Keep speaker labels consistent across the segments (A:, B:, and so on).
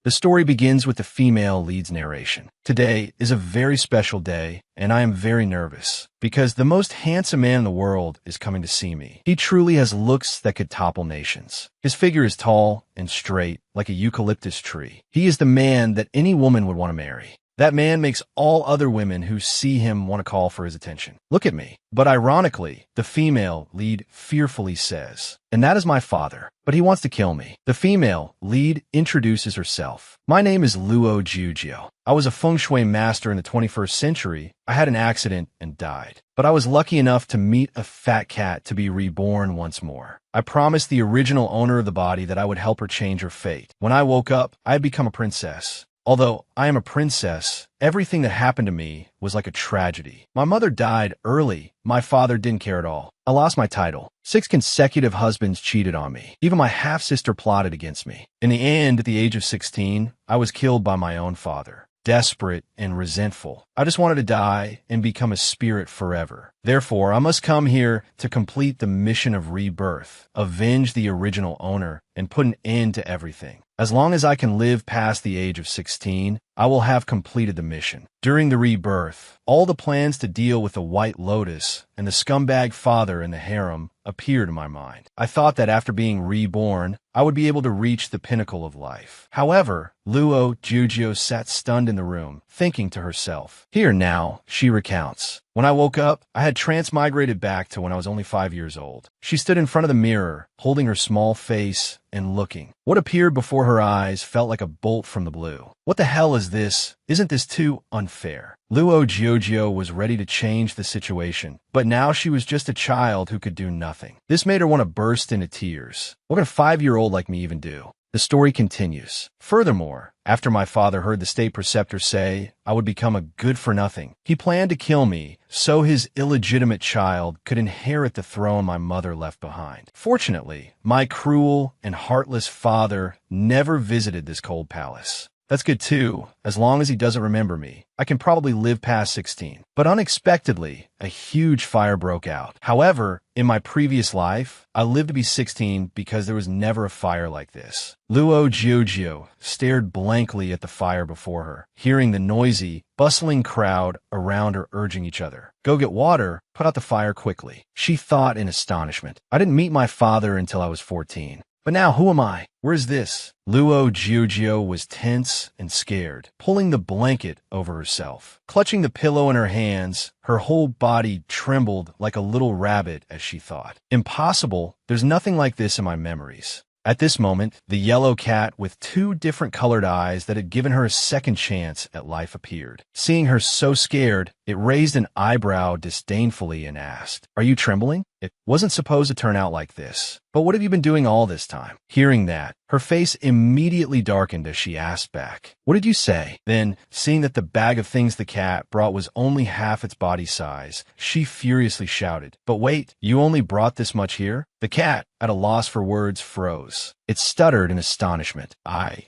A: The story begins with the female lead's narration. Today is a very special day, and I am very nervous because the most handsome man in the world is coming to see me. He truly has looks that could topple nations. His figure is tall and straight, like a eucalyptus tree. He is the man that any woman would want to marry. That man makes all other women who see him want to call for his attention. Look at me. But ironically, the female lead fearfully says, and that is my father, but he wants to kill me. The female lead introduces herself. My name is Luo Jiujio. I was a feng shui master in the 21st century. I had an accident and died. But I was lucky enough to meet a fat cat to be reborn once more. I promised the original owner of the body that I would help her change her fate. When I woke up, I had become a princess. Although I am a princess, everything that happened to me was like a tragedy. My mother died early. My father didn't care at all. I lost my title. 6 consecutive husbands cheated on me. Even my half-sister plotted against me. In the end, at the age of 16, I was killed by my own father. Desperate and resentful. I just wanted to die and become a spirit forever. Therefore, I must come here to complete the mission of rebirth, avenge the original owner, and put an end to everything. As long as I can live past the age of 16, I will have completed the mission. During the rebirth, all the plans to deal with the White Lotus and the scumbag father in the harem appeared in my mind. I thought that after being reborn, I would be able to reach the pinnacle of life. However, Luo Jiujio sat stunned in the room, thinking to herself. Here now, she recounts. When I woke up, I had transmigrated back to when I was only 5 years old. She stood in front of the mirror, holding her small face and looking. What appeared before her eyes felt like a bolt from the blue. What the hell is this? Isn't this too unfair? Luo Jiujio was ready to change the situation, but now she was just a child who could do nothing. This made her want to burst into tears. What could a 5-year-old like me even do? The story continues. Furthermore, after my father heard the state preceptor say I would become a good-for-nothing, he planned to kill me so his illegitimate child could inherit the throne my mother left behind. Fortunately, my cruel and heartless father never visited this cold palace. That's good too, as long as he doesn't remember me. I can probably live past 16. But unexpectedly, a huge fire broke out. However, in my previous life, I lived to be 16 because there was never a fire like this. Luo Jiujio stared blankly at the fire before her, hearing the noisy, bustling crowd around her urging each other. Go get water, put out the fire quickly. She thought in astonishment. I didn't meet my father until I was 14. But now, who am I? Where is this? Luo Jiujio was tense and scared, pulling the blanket over herself. Clutching the pillow in her hands, her whole body trembled like a little rabbit as she thought. Impossible. There's nothing like this in my memories. At this moment, the yellow cat with 2 different colored eyes that had given her a second chance at life appeared. Seeing her so scared, it raised an eyebrow disdainfully and asked, "Are you trembling? It wasn't supposed to turn out like this. But what have you been doing all this time?" Hearing that, her face immediately darkened as she asked back, "What did you say?" Then, seeing that the bag of things the cat brought was only half its body size, she furiously shouted, "But wait, you only brought this much here?" The cat, at a loss for words, froze. It stuttered in astonishment.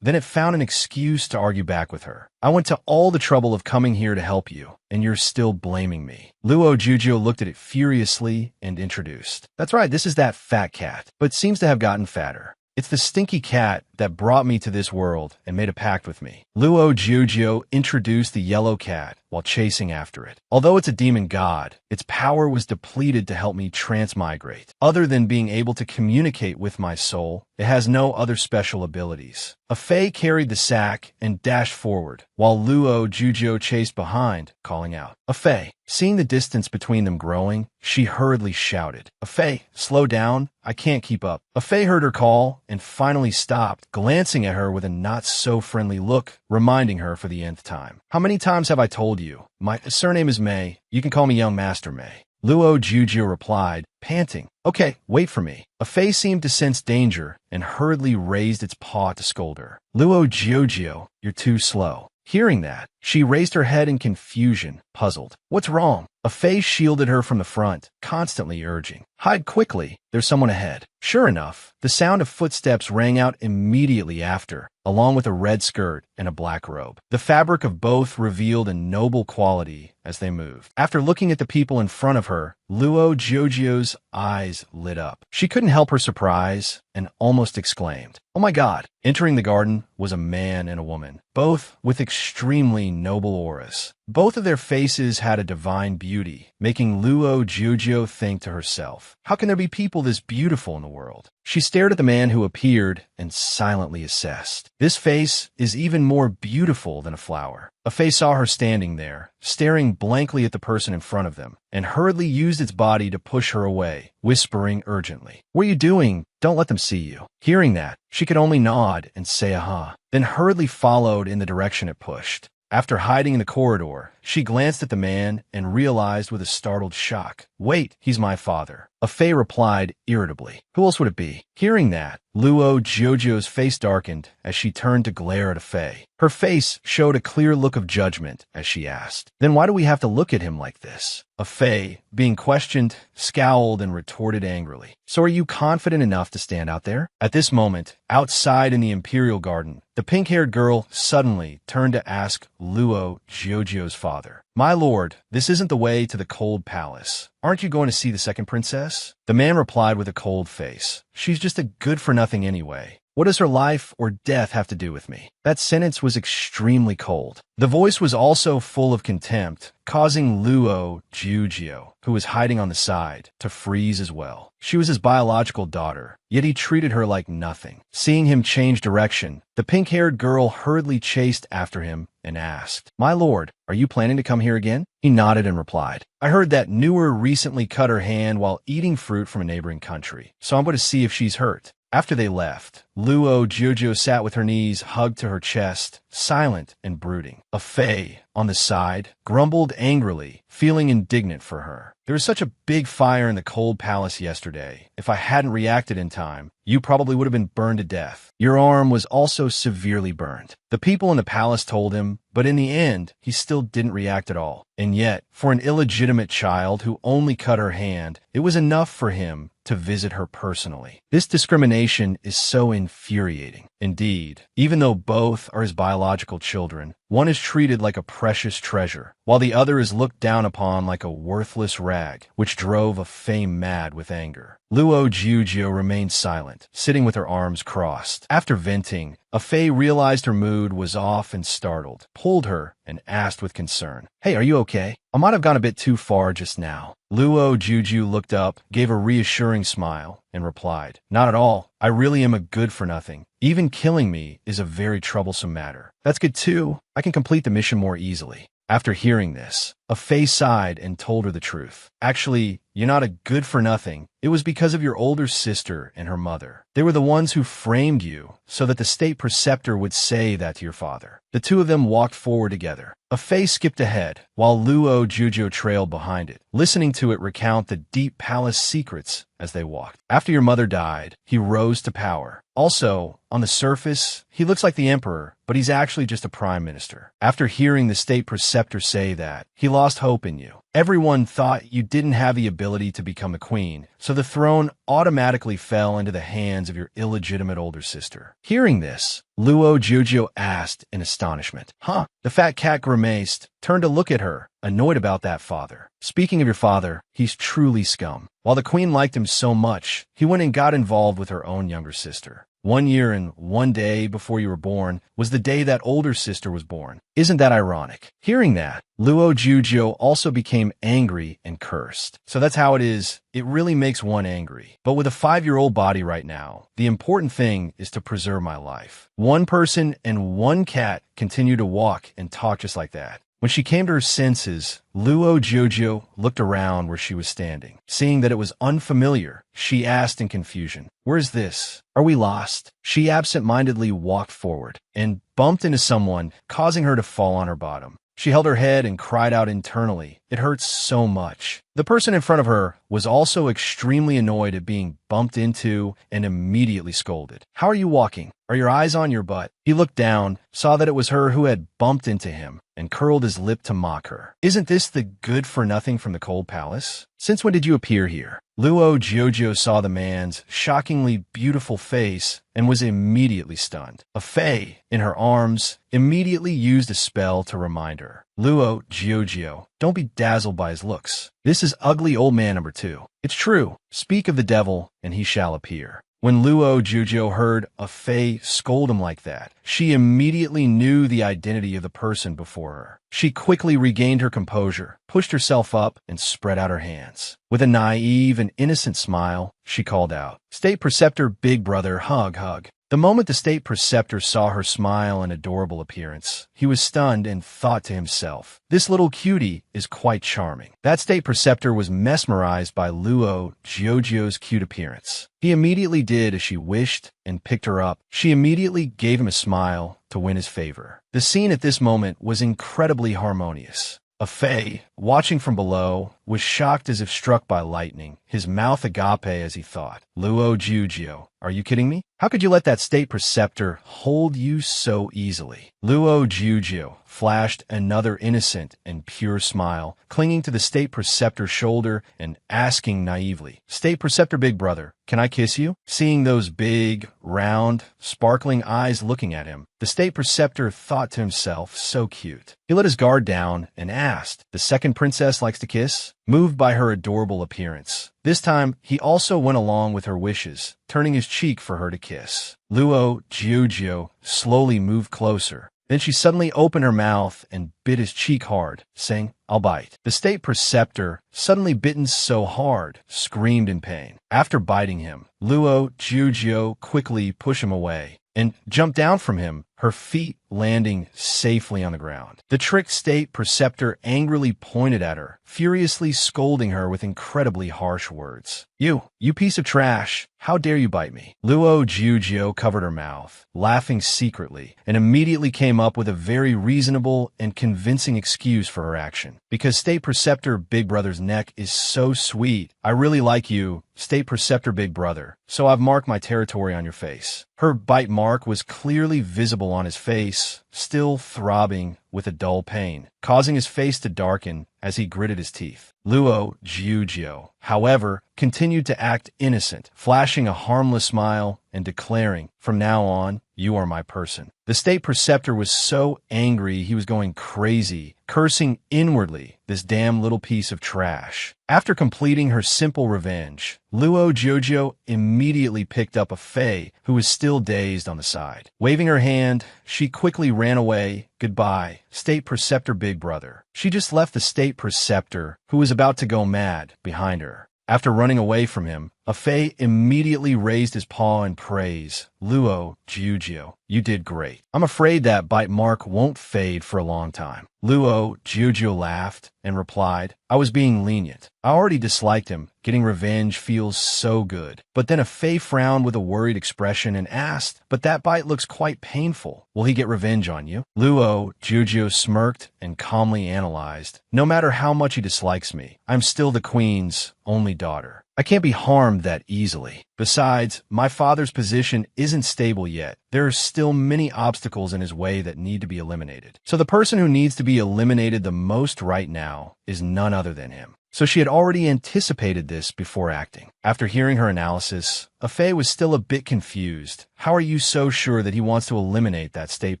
A: Then it found an excuse to argue back with her. "I went to all the trouble of coming here to help you, and you're still blaming me." Luo Jiujio looked at it furiously and introduced. "That's right, this is that fat cat, but seems to have gotten fatter. It's the stinky cat that brought me to this world and made a pact with me." Luo Jiujio introduced the yellow cat while chasing after it. Although it's a demon god, its power was depleted to help me transmigrate. Other than being able to communicate with my soul, it has no other special abilities. A fae carried the sack and dashed forward, while Luo Jiujio chased behind, calling out, "A fae." Seeing the distance between them growing, she hurriedly shouted, "A fae, slow down, I can't keep up." A fae heard her call and finally stopped, glancing at her with a not-so-friendly look, reminding her for the nth time. "How many times have I told you? My surname is May. You can call me Young Master May." Luo Jiujio replied, panting, "Okay, wait for me." A fae seemed to sense danger and hurriedly raised its paw to scold her. "Luo Jiujio, you're too slow." Hearing that, She raised her head in confusion, puzzled. What's wrong? A Fae shielded her from the front, constantly urging, "Hide quickly, there's someone ahead." Sure enough, the sound of footsteps rang out immediately after, along with a red skirt and a black robe. The fabric of both revealed a noble quality as they moved. After looking at the people in front of her, Luo Jiujio's eyes lit up. She couldn't help her surprise and almost exclaimed, "Oh my God!" Entering the garden was a man and a woman, both with extremely noble auras. Both of their faces had a divine beauty, making Luo Jiujio think to herself, how can there be people this beautiful in the world? She stared at the man who appeared and silently assessed. This face is even more beautiful than a flower. A Fae saw her standing there, staring blankly at the person in front of them, and hurriedly used its body to push her away, whispering urgently, "What are you doing? Don't let them see you." Hearing that, she could only nod and say aha, then hurriedly followed in the direction it pushed. After hiding in the corridor, she glanced at the man and realized with a startled shock, "Wait, he's my father." A Fae replied irritably, "Who else would it be?" Hearing that, Luo Jiujio's face darkened as she turned to glare at a Fae. Her face showed a clear look of judgment as she asked, "Then why do we have to look at him like this?" A Fae, being questioned, scowled and retorted angrily, "So are you confident enough to stand out there?" At this moment, outside in the Imperial Garden, the pink-haired girl suddenly turned to ask Luo Jiujio's father, "My lord, this isn't the way to the cold palace. Aren't you going to see the second princess?" The man replied with a cold face, "She's just a good-for-nothing anyway. What does her life or death have to do with me?" That sentence was extremely cold. The voice was also full of contempt, causing Luo Jiujio, who was hiding on the side, to freeze as well. She was his biological daughter, yet he treated her like nothing. Seeing him change direction, the pink-haired girl hurriedly chased after him and asked, "My lord, are you planning to come here again?" He nodded and replied, "I heard that Newer recently cut her hand while eating fruit from a neighboring country, so I'm going to see if she's hurt." After they left, Luo Jiujio sat with her knees hugged to her chest, silent and brooding. A Fae, on the side, grumbled angrily, feeling indignant for her. "There was such a big fire in the cold palace yesterday. If I hadn't reacted in time, you probably would have been burned to death. Your arm was also severely burned." The people in the palace told him, but in the end, he still didn't react at all. And yet, for an illegitimate child who only cut her hand, it was enough for him to visit her personally. This discrimination is so infuriating. Indeed, even though both are his biological children, one is treated like a precious treasure, while the other is looked down upon like a worthless rag, which drove a Fae mad with anger. Luo Jiujio remained silent, sitting with her arms crossed. After venting, a Fae realized her mood was off and startled, pulled her, and asked with concern, "Hey, are you okay? I might have gone a bit too far just now." Luo Jiujio looked up, gave a reassuring smile, and replied, "Not at all. I really am a good-for-nothing. Even killing me is a very troublesome matter." "That's good too. I can complete the mission more easily." After hearing this, a Fae sighed and told her the truth. "Actually, you're not a good-for-nothing. It was because of your older sister and her mother. They were the ones who framed you so that the state preceptor would say that to your father." The two of them walked forward together. A Fae skipped ahead, while Luo Jiujio trailed behind it, listening to it recount the deep palace secrets as they walked. "After your mother died, he rose to power. Also, on the surface, he looks like the emperor, but he's actually just a prime minister. After hearing the state preceptor say that, he lost hope in you. Everyone thought you didn't have the ability to become a queen, so the throne automatically fell into the hands of your illegitimate older sister." Hearing this, Luo Jiujio asked in astonishment, "Huh?" The fat cat grimaced, turned to look at her, annoyed about that father. "Speaking of your father, he's truly scum. While the queen liked him so much, he went and got involved with her own younger sister. 1 year and 1 day before you were born was the day that older sister was born. Isn't that ironic?" Hearing that, Luo Jiujio also became angry and cursed. So that's how it is. It really makes one angry. But with a 5-year-old body right now, the important thing is to preserve my life. One person and one cat continue to walk and talk just like that. When she came to her senses, Luo Jiujio looked around where she was standing. Seeing that it was unfamiliar, she asked in confusion, "Where is this? Are we lost?" She absent-mindedly walked forward and bumped into someone, causing her to fall on her bottom. She held her head and cried out internally. It hurts so much. The person in front of her was also extremely annoyed at being bumped into and immediately scolded. How are you walking? Are your eyes on your butt? He looked down, saw that it was her who had bumped into him, and curled his lip to mock her. Isn't this the good-for-nothing from the cold palace? Since when did you appear here? Luo Jojo saw the man's shockingly beautiful face and was immediately stunned. A fae in her arms immediately used a spell to remind her. Luo Jojo, don't be dazzled by his looks. This is ugly old man number 2. It's true. Speak of the devil, and he shall appear. When Luo Jojo heard a fae scold him like that, she immediately knew the identity of the person before her. She quickly regained her composure, pushed herself up, and spread out her hands. With a naive and innocent smile, she called out, "State Preceptor Big Brother, hug, hug." The moment the state preceptor saw her smile and adorable appearance, he was stunned and thought to himself, this little cutie is quite charming. That state preceptor was mesmerized by Luo Jojo's cute appearance. He immediately did as she wished and picked her up. She immediately gave him a smile to win his favor. The scene at this moment was incredibly harmonious. A fae, watching from below, was shocked as if struck by lightning, his mouth agape as he thought, Luo Jojo, are you kidding me? How could you let that state preceptor hold you so easily? Luo Jojo flashed another innocent and pure smile, clinging to the state preceptor's shoulder and asking naively, State Preceptor Big Brother, can I kiss you? Seeing those big, round, sparkling eyes looking at him, the state preceptor thought to himself, so cute. He let his guard down and asked, the second princess likes to kiss? Moved by her adorable appearance. This time, he also went along with her wishes, turning his cheek for her to kiss. Luo Jojo slowly moved closer. Then she suddenly opened her mouth and bit his cheek hard, saying, I'll bite. The state preceptor, suddenly bitten so hard, screamed in pain. After biting him, Luo Jojo quickly pushed him away and jumped down from him, her feet landing safely on the ground. The tricked state preceptor angrily pointed at her, furiously scolding her with incredibly harsh words. You piece of trash, how dare you bite me? Luo Jojo covered her mouth, laughing secretly, and immediately came up with a very reasonable and convincing excuse for her action. Because State Preceptor Big Brother's neck is so sweet, I really like you, State Preceptor Big Brother, so I've marked my territory on your face. Her bite mark was clearly visible on his face, still throbbing with a dull pain, causing his face to darken as he gritted his teeth. Luo Jojo, however, continued to act innocent, flashing a harmless smile and declaring, from now on, you are my person. The state preceptor was so angry he was going crazy, cursing inwardly, this damn little piece of trash. After completing her simple revenge, Luo Jojo immediately picked up a fae who was still dazed on the side. Waving her hand, she quickly ran away. Goodbye, State Preceptor Big Brother. She just left the State Preceptor, who was about to go mad, behind her. After running away from him, a fae immediately raised his paw in praise. Luo Jojo, you did great. I'm afraid that bite mark won't fade for a long time. Luo Jojo laughed and replied, I was being lenient. I already disliked him. Getting revenge feels so good. But then a fae frowned with a worried expression and asked, but that bite looks quite painful. Will he get revenge on you? Luo Jojo smirked and calmly analyzed, no matter how much he dislikes me, I'm still the queen's only daughter. I can't be harmed that easily. Besides, my father's position isn't stable yet. There are still many obstacles in his way that need to be eliminated. So the person who needs to be eliminated the most right now is none other than him. So she had already anticipated this before acting. After hearing her analysis, Faye was still a bit confused. How are you so sure that he wants to eliminate that state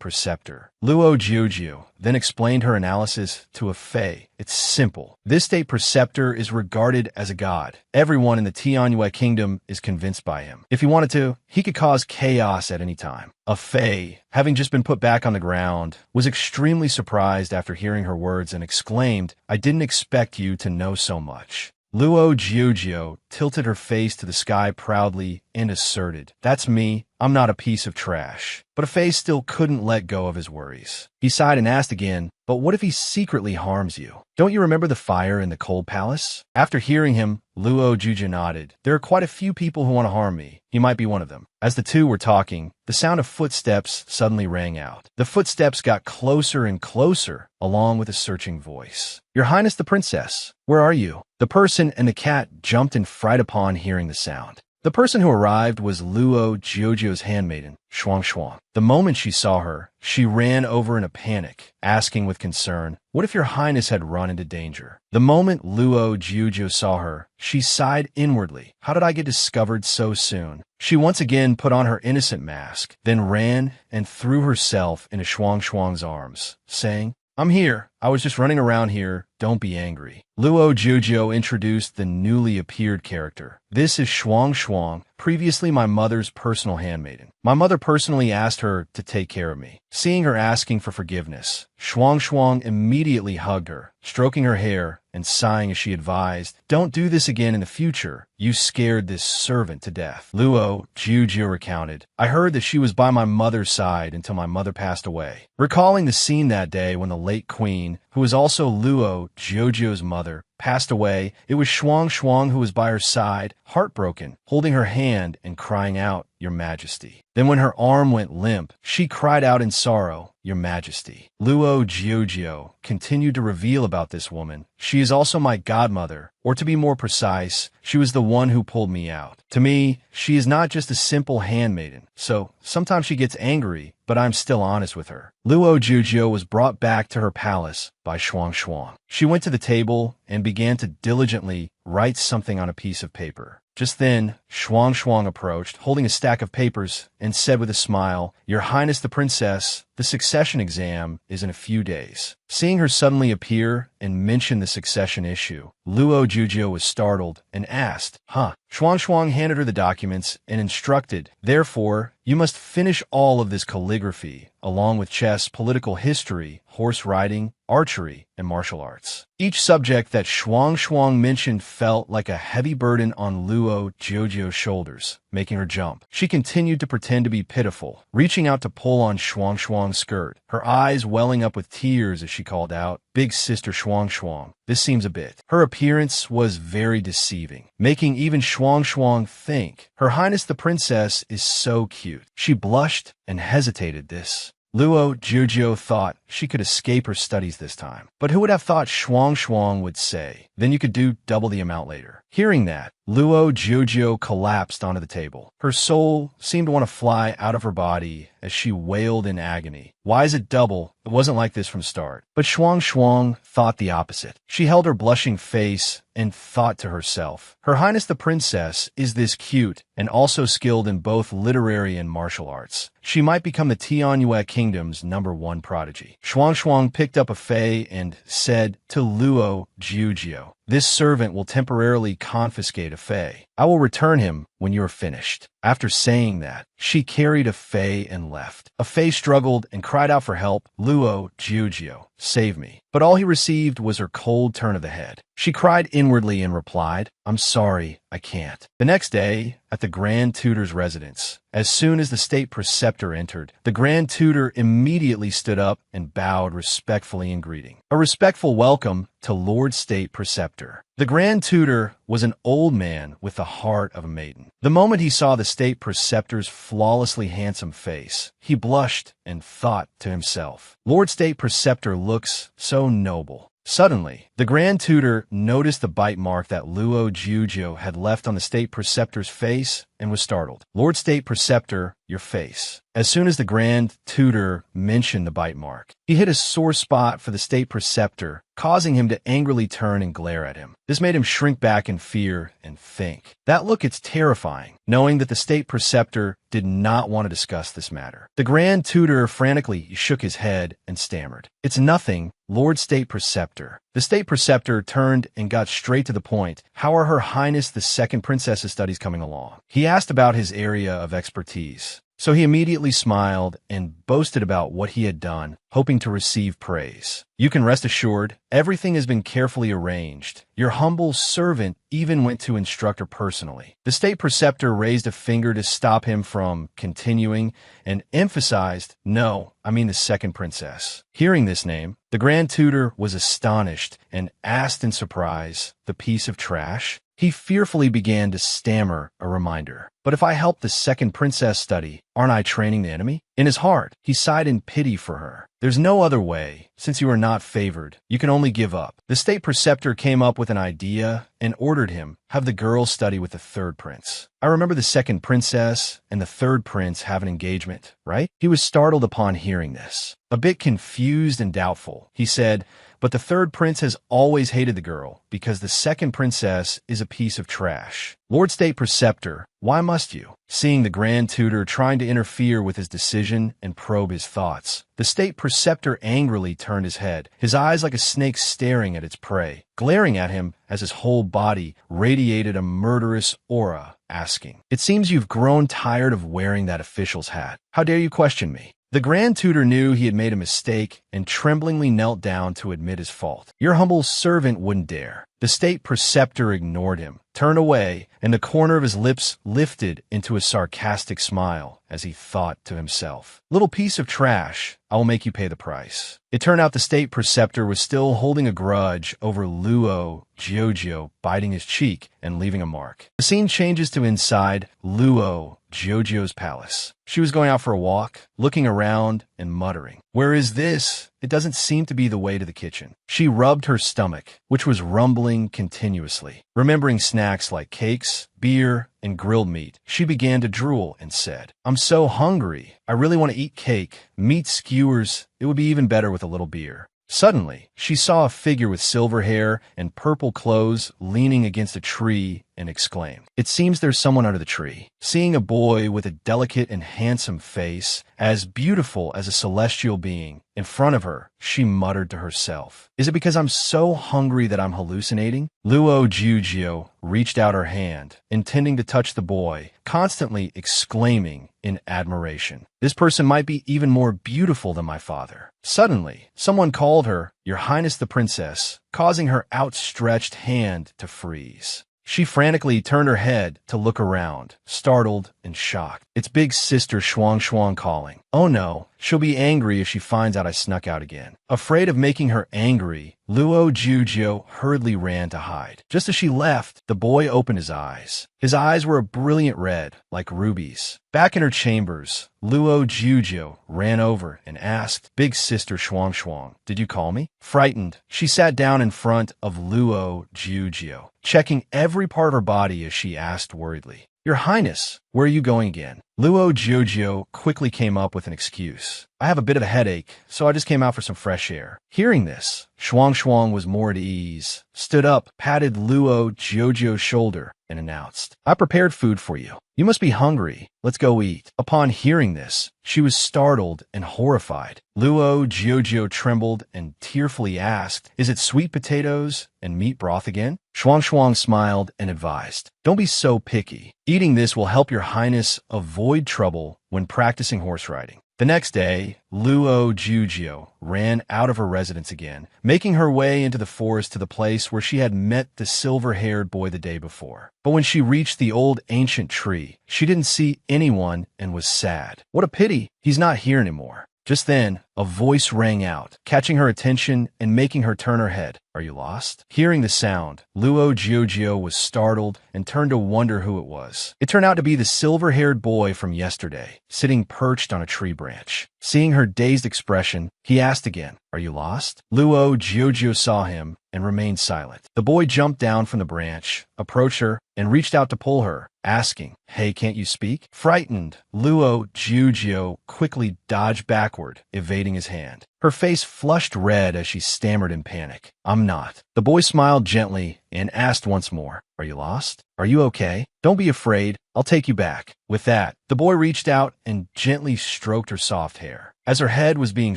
A: preceptor? Luo Jojo then explained her analysis to Faye. It's simple. This state preceptor is regarded as a god. Everyone in the Tianyue kingdom is convinced by him. If he wanted to, he could cause chaos at any time. Faye, having just been put back on the ground, was extremely surprised after hearing her words and exclaimed, I didn't expect you to know so much. Luo Jojo tilted her face to the sky proudly and asserted, That's me. I'm not a piece of trash. But Faye still couldn't let go of his worries. He sighed and asked again, But what if he secretly harms you? Don't you remember the fire in the cold palace? After hearing him, Luo Juju nodded. There are quite a few people who want to harm me. He might be one of them. As the two were talking, the sound of footsteps suddenly rang out. The footsteps got closer and closer, along with a searching voice. Your Highness the Princess, where are you? The person and the cat jumped in fright upon hearing the sound. The person who arrived was Luo Jiuzhu's handmaiden, Shuang Shuang. The moment she saw her, she ran over in a panic, asking with concern, "What if your highness had run into danger?" The moment Luo Jiuzhu saw her, she sighed inwardly. How did I get discovered so soon? She once again put on her innocent mask, then ran and threw herself into Shuang Shuang's arms, saying, "I'm here. I was just running around here. Don't be angry." Luo Jiuzhu introduced the newly appeared character. This is Shuang Shuang, previously my mother's personal handmaiden. My mother personally asked her to take care of me. Seeing her asking for forgiveness, Shuang Shuang immediately hugged her, stroking her hair and sighing as she advised, "Don't do this again in the future. You scared this servant to death." Luo Jiuzhu recounted, "I heard that she was by my mother's side until my mother passed away." Recalling the scene that day when the late queen, who was also Luo Jiuzhu's mother, passed away, it was Shuang Shuang who was by her side, heartbroken, holding her hand and crying out, "Your Majesty." Then when her arm went limp, she cried out in sorrow, "Your Majesty." Luo Jiuzhu continued to reveal about this woman. She is also my godmother, or to be more precise, she was the one who pulled me out. To me, she is not just a simple handmaiden, so sometimes she gets angry, but I'm still honest with her. Luo Jiuzhu was brought back to her palace by Shuang Shuang. She went to the table and began to diligently write something on a piece of paper. Just then, Shuang Shuang approached, holding a stack of papers, and said with a smile, "Your Highness the Princess, the succession exam is in a few days." Seeing her suddenly appear and mention the succession issue, Luo Jiuzhu was startled and asked, "Huh?" Shuang Shuang handed her the documents and instructed, "Therefore, you must finish all of this calligraphy, along with chess, political history, horse riding, archery, and martial arts." Each subject that Shuang Shuang mentioned felt like a heavy burden on Luo Jiuzhu's shoulders, making her jump. She continued to pretend to be pitiful, reaching out to pull on Shuang Shuang's skirt, her eyes welling up with tears as she called out, "Big sister Shuang Shuang, this seems a bit." Her appearance was very deceiving, making even Shuang Shuang think, "Her Highness the Princess is so cute." She blushed and hesitated this. Luo Jiuzhu thought she could escape her studies this time. But who would have thought Shuang Shuang would say, "Then you could do double the amount later." Hearing that, Luo Jiuzhu collapsed onto the table. Her soul seemed to want to fly out of her body as she wailed in agony. "Why is it double? It wasn't like this from start." But Shuang Shuang thought the opposite. She held her blushing face and thought to herself, "Her Highness the Princess is this cute and also skilled in both literary and martial arts. She might become the Tianyue Kingdom's #1 prodigy." Shuang Shuang picked up a fei and said to Luo Jiuzhu, "This servant will temporarily confiscate a fei. I will return him when you are finished." After saying that, she carried a fei and left. A fei struggled and cried out for help. "Luo Jiuzhu, save me." But all he received was her cold turn of the head. She cried inwardly and replied, "I'm sorry, I can't." The next day, at the Grand Tutor's residence, as soon as the state preceptor entered, the Grand Tutor immediately stood up and bowed respectfully in greeting. A respectful welcome to Lord State Preceptor. The Grand Tutor was an old man with the heart of a maiden. The moment he saw the state preceptor's flawlessly handsome face, he blushed and thought to himself, "Lord State Preceptor looks so noble." Suddenly, the Grand Tutor noticed the bite mark that Luo Jiuzhu had left on the State Preceptor's face and was startled. "Lord State Preceptor, your face." As soon as the Grand Tutor mentioned the bite mark, he hit a sore spot for the State Preceptor, causing him to angrily turn and glare at him. This made him shrink back in fear and think, "That look is terrifying," knowing that the State Preceptor did not want to discuss this matter. The Grand Tutor frantically shook his head and stammered, "It's nothing, Lord State Preceptor." The State Preceptor turned and got straight to the point. "How are Her Highness the Second Princess's studies coming along?" He asked about his area of expertise. So he immediately smiled and boasted about what he had done, hoping to receive praise. "You can rest assured, everything has been carefully arranged. Your humble servant even went to instruct her personally." The State Preceptor raised a finger to stop him from continuing and emphasized, "No, I mean the second princess." Hearing this name, the Grand Tutor was astonished and asked in surprise, "The piece of trash?" He fearfully began to stammer a reminder. But if I help the second princess study, aren't I training the enemy? In his heart, he sighed in pity for her. There's no other way. Since you are not favored, you can only give up. The state preceptor came up with an idea and ordered him have the girl study with the third prince. I remember the second princess and the third prince have an engagement, right? He was startled upon hearing this. A bit confused and doubtful, he said, but the third prince has always hated the girl because the second princess is a piece of trash. Lord State Preceptor, why must you? Seeing the Grand Tutor trying to interfere with his decision and probe his thoughts, the State Preceptor angrily turned his head, his eyes like a snake staring at its prey, glaring at him as his whole body radiated a murderous aura, asking, "It seems you've grown tired of wearing that official's hat. How dare you question me?" The Grand Tutor knew he had made a mistake and tremblingly knelt down to admit his fault. Your humble servant wouldn't dare. The State Preceptor ignored him, turned away, and the corner of his lips lifted into a sarcastic smile as he thought to himself, "Little piece of trash, I will make you pay the price." It turned out the State Preceptor was still holding a grudge over Luo Jiujio biting his cheek and leaving a mark. The scene changes to inside Luo Jiujio's palace. She was going out for a walk, looking around and muttering, "Where is this? It doesn't seem to be the way to the kitchen." She rubbed her stomach, which was rumbling continuously. Remembering snacks like cakes, beer, and grilled meat, she began to drool and said, "I'm so hungry. I really want to eat cake, meat skewers. It would be even better with a little beer." Suddenly, she saw a figure with silver hair and purple clothes leaning against a tree and exclaimed, "It seems there's someone under the tree." Seeing a boy with a delicate and handsome face, as beautiful as a celestial being, in front of her, she muttered to herself, "Is it because I'm so hungry that I'm hallucinating?" Luo Jiujio reached out her hand, intending to touch the boy, constantly exclaiming in admiration, "This person might be even more beautiful than my father." Suddenly, someone called her, "Your Highness the Princess," causing her outstretched hand to freeze. She frantically turned her head to look around, startled and shocked. It's big sister Shuang Shuang calling. Oh no, she'll be angry if she finds out I snuck out again. Afraid of making her angry, Luo Jiujio hurriedly ran to hide. Just as she left, the boy opened his eyes. His eyes were a brilliant red, like rubies. Back in her chambers, Luo Jiujio ran over and asked Big Sister Shuang Shuang, "Did you call me?" Frightened, she sat down in front of Luo Jiujio, checking every part of her body as she asked worriedly, "Your Highness, where are you going again?" Luo Jiujio quickly came up with an excuse. "I have a bit of a headache, so I just came out for some fresh air." Hearing this, Shuang Shuang was more at ease, stood up, patted Luo Jiujio's shoulder, and announced, "I prepared food for you. You must be hungry. Let's go eat." Upon hearing this, she was startled and horrified. Luo Jiujio trembled and tearfully asked, "Is it sweet potatoes and meat broth again?" Shuang Shuang smiled and advised, "Don't be so picky. Eating this will help your highness avoid trouble when practicing horse riding." The next day, Luo Jiujio ran out of her residence again, making her way into the forest to the place where she had met the silver-haired boy the day before. But when she reached the old ancient tree, she didn't see anyone and was sad. What a pity, he's not here anymore. Just then, a voice rang out, catching her attention and making her turn her head. "Are you lost?" Hearing the sound, Luo Jiujio was startled and turned to wonder who it was. It turned out to be the silver-haired boy from yesterday, sitting perched on a tree branch. Seeing her dazed expression, he asked again, "Are you lost?" Luo Jiujio saw him and remained silent. The boy jumped down from the branch, approached her, and reached out to pull her, asking, "Hey, can't you speak?" Frightened, Luo Jiujio quickly dodged backward, evading his hand. Her face flushed red as she stammered in panic, "I'm not." The boy smiled gently and asked once more, "Are you lost? Are you okay? Don't be afraid. I'll take you back." With that, the boy reached out and gently stroked her soft hair. As her head was being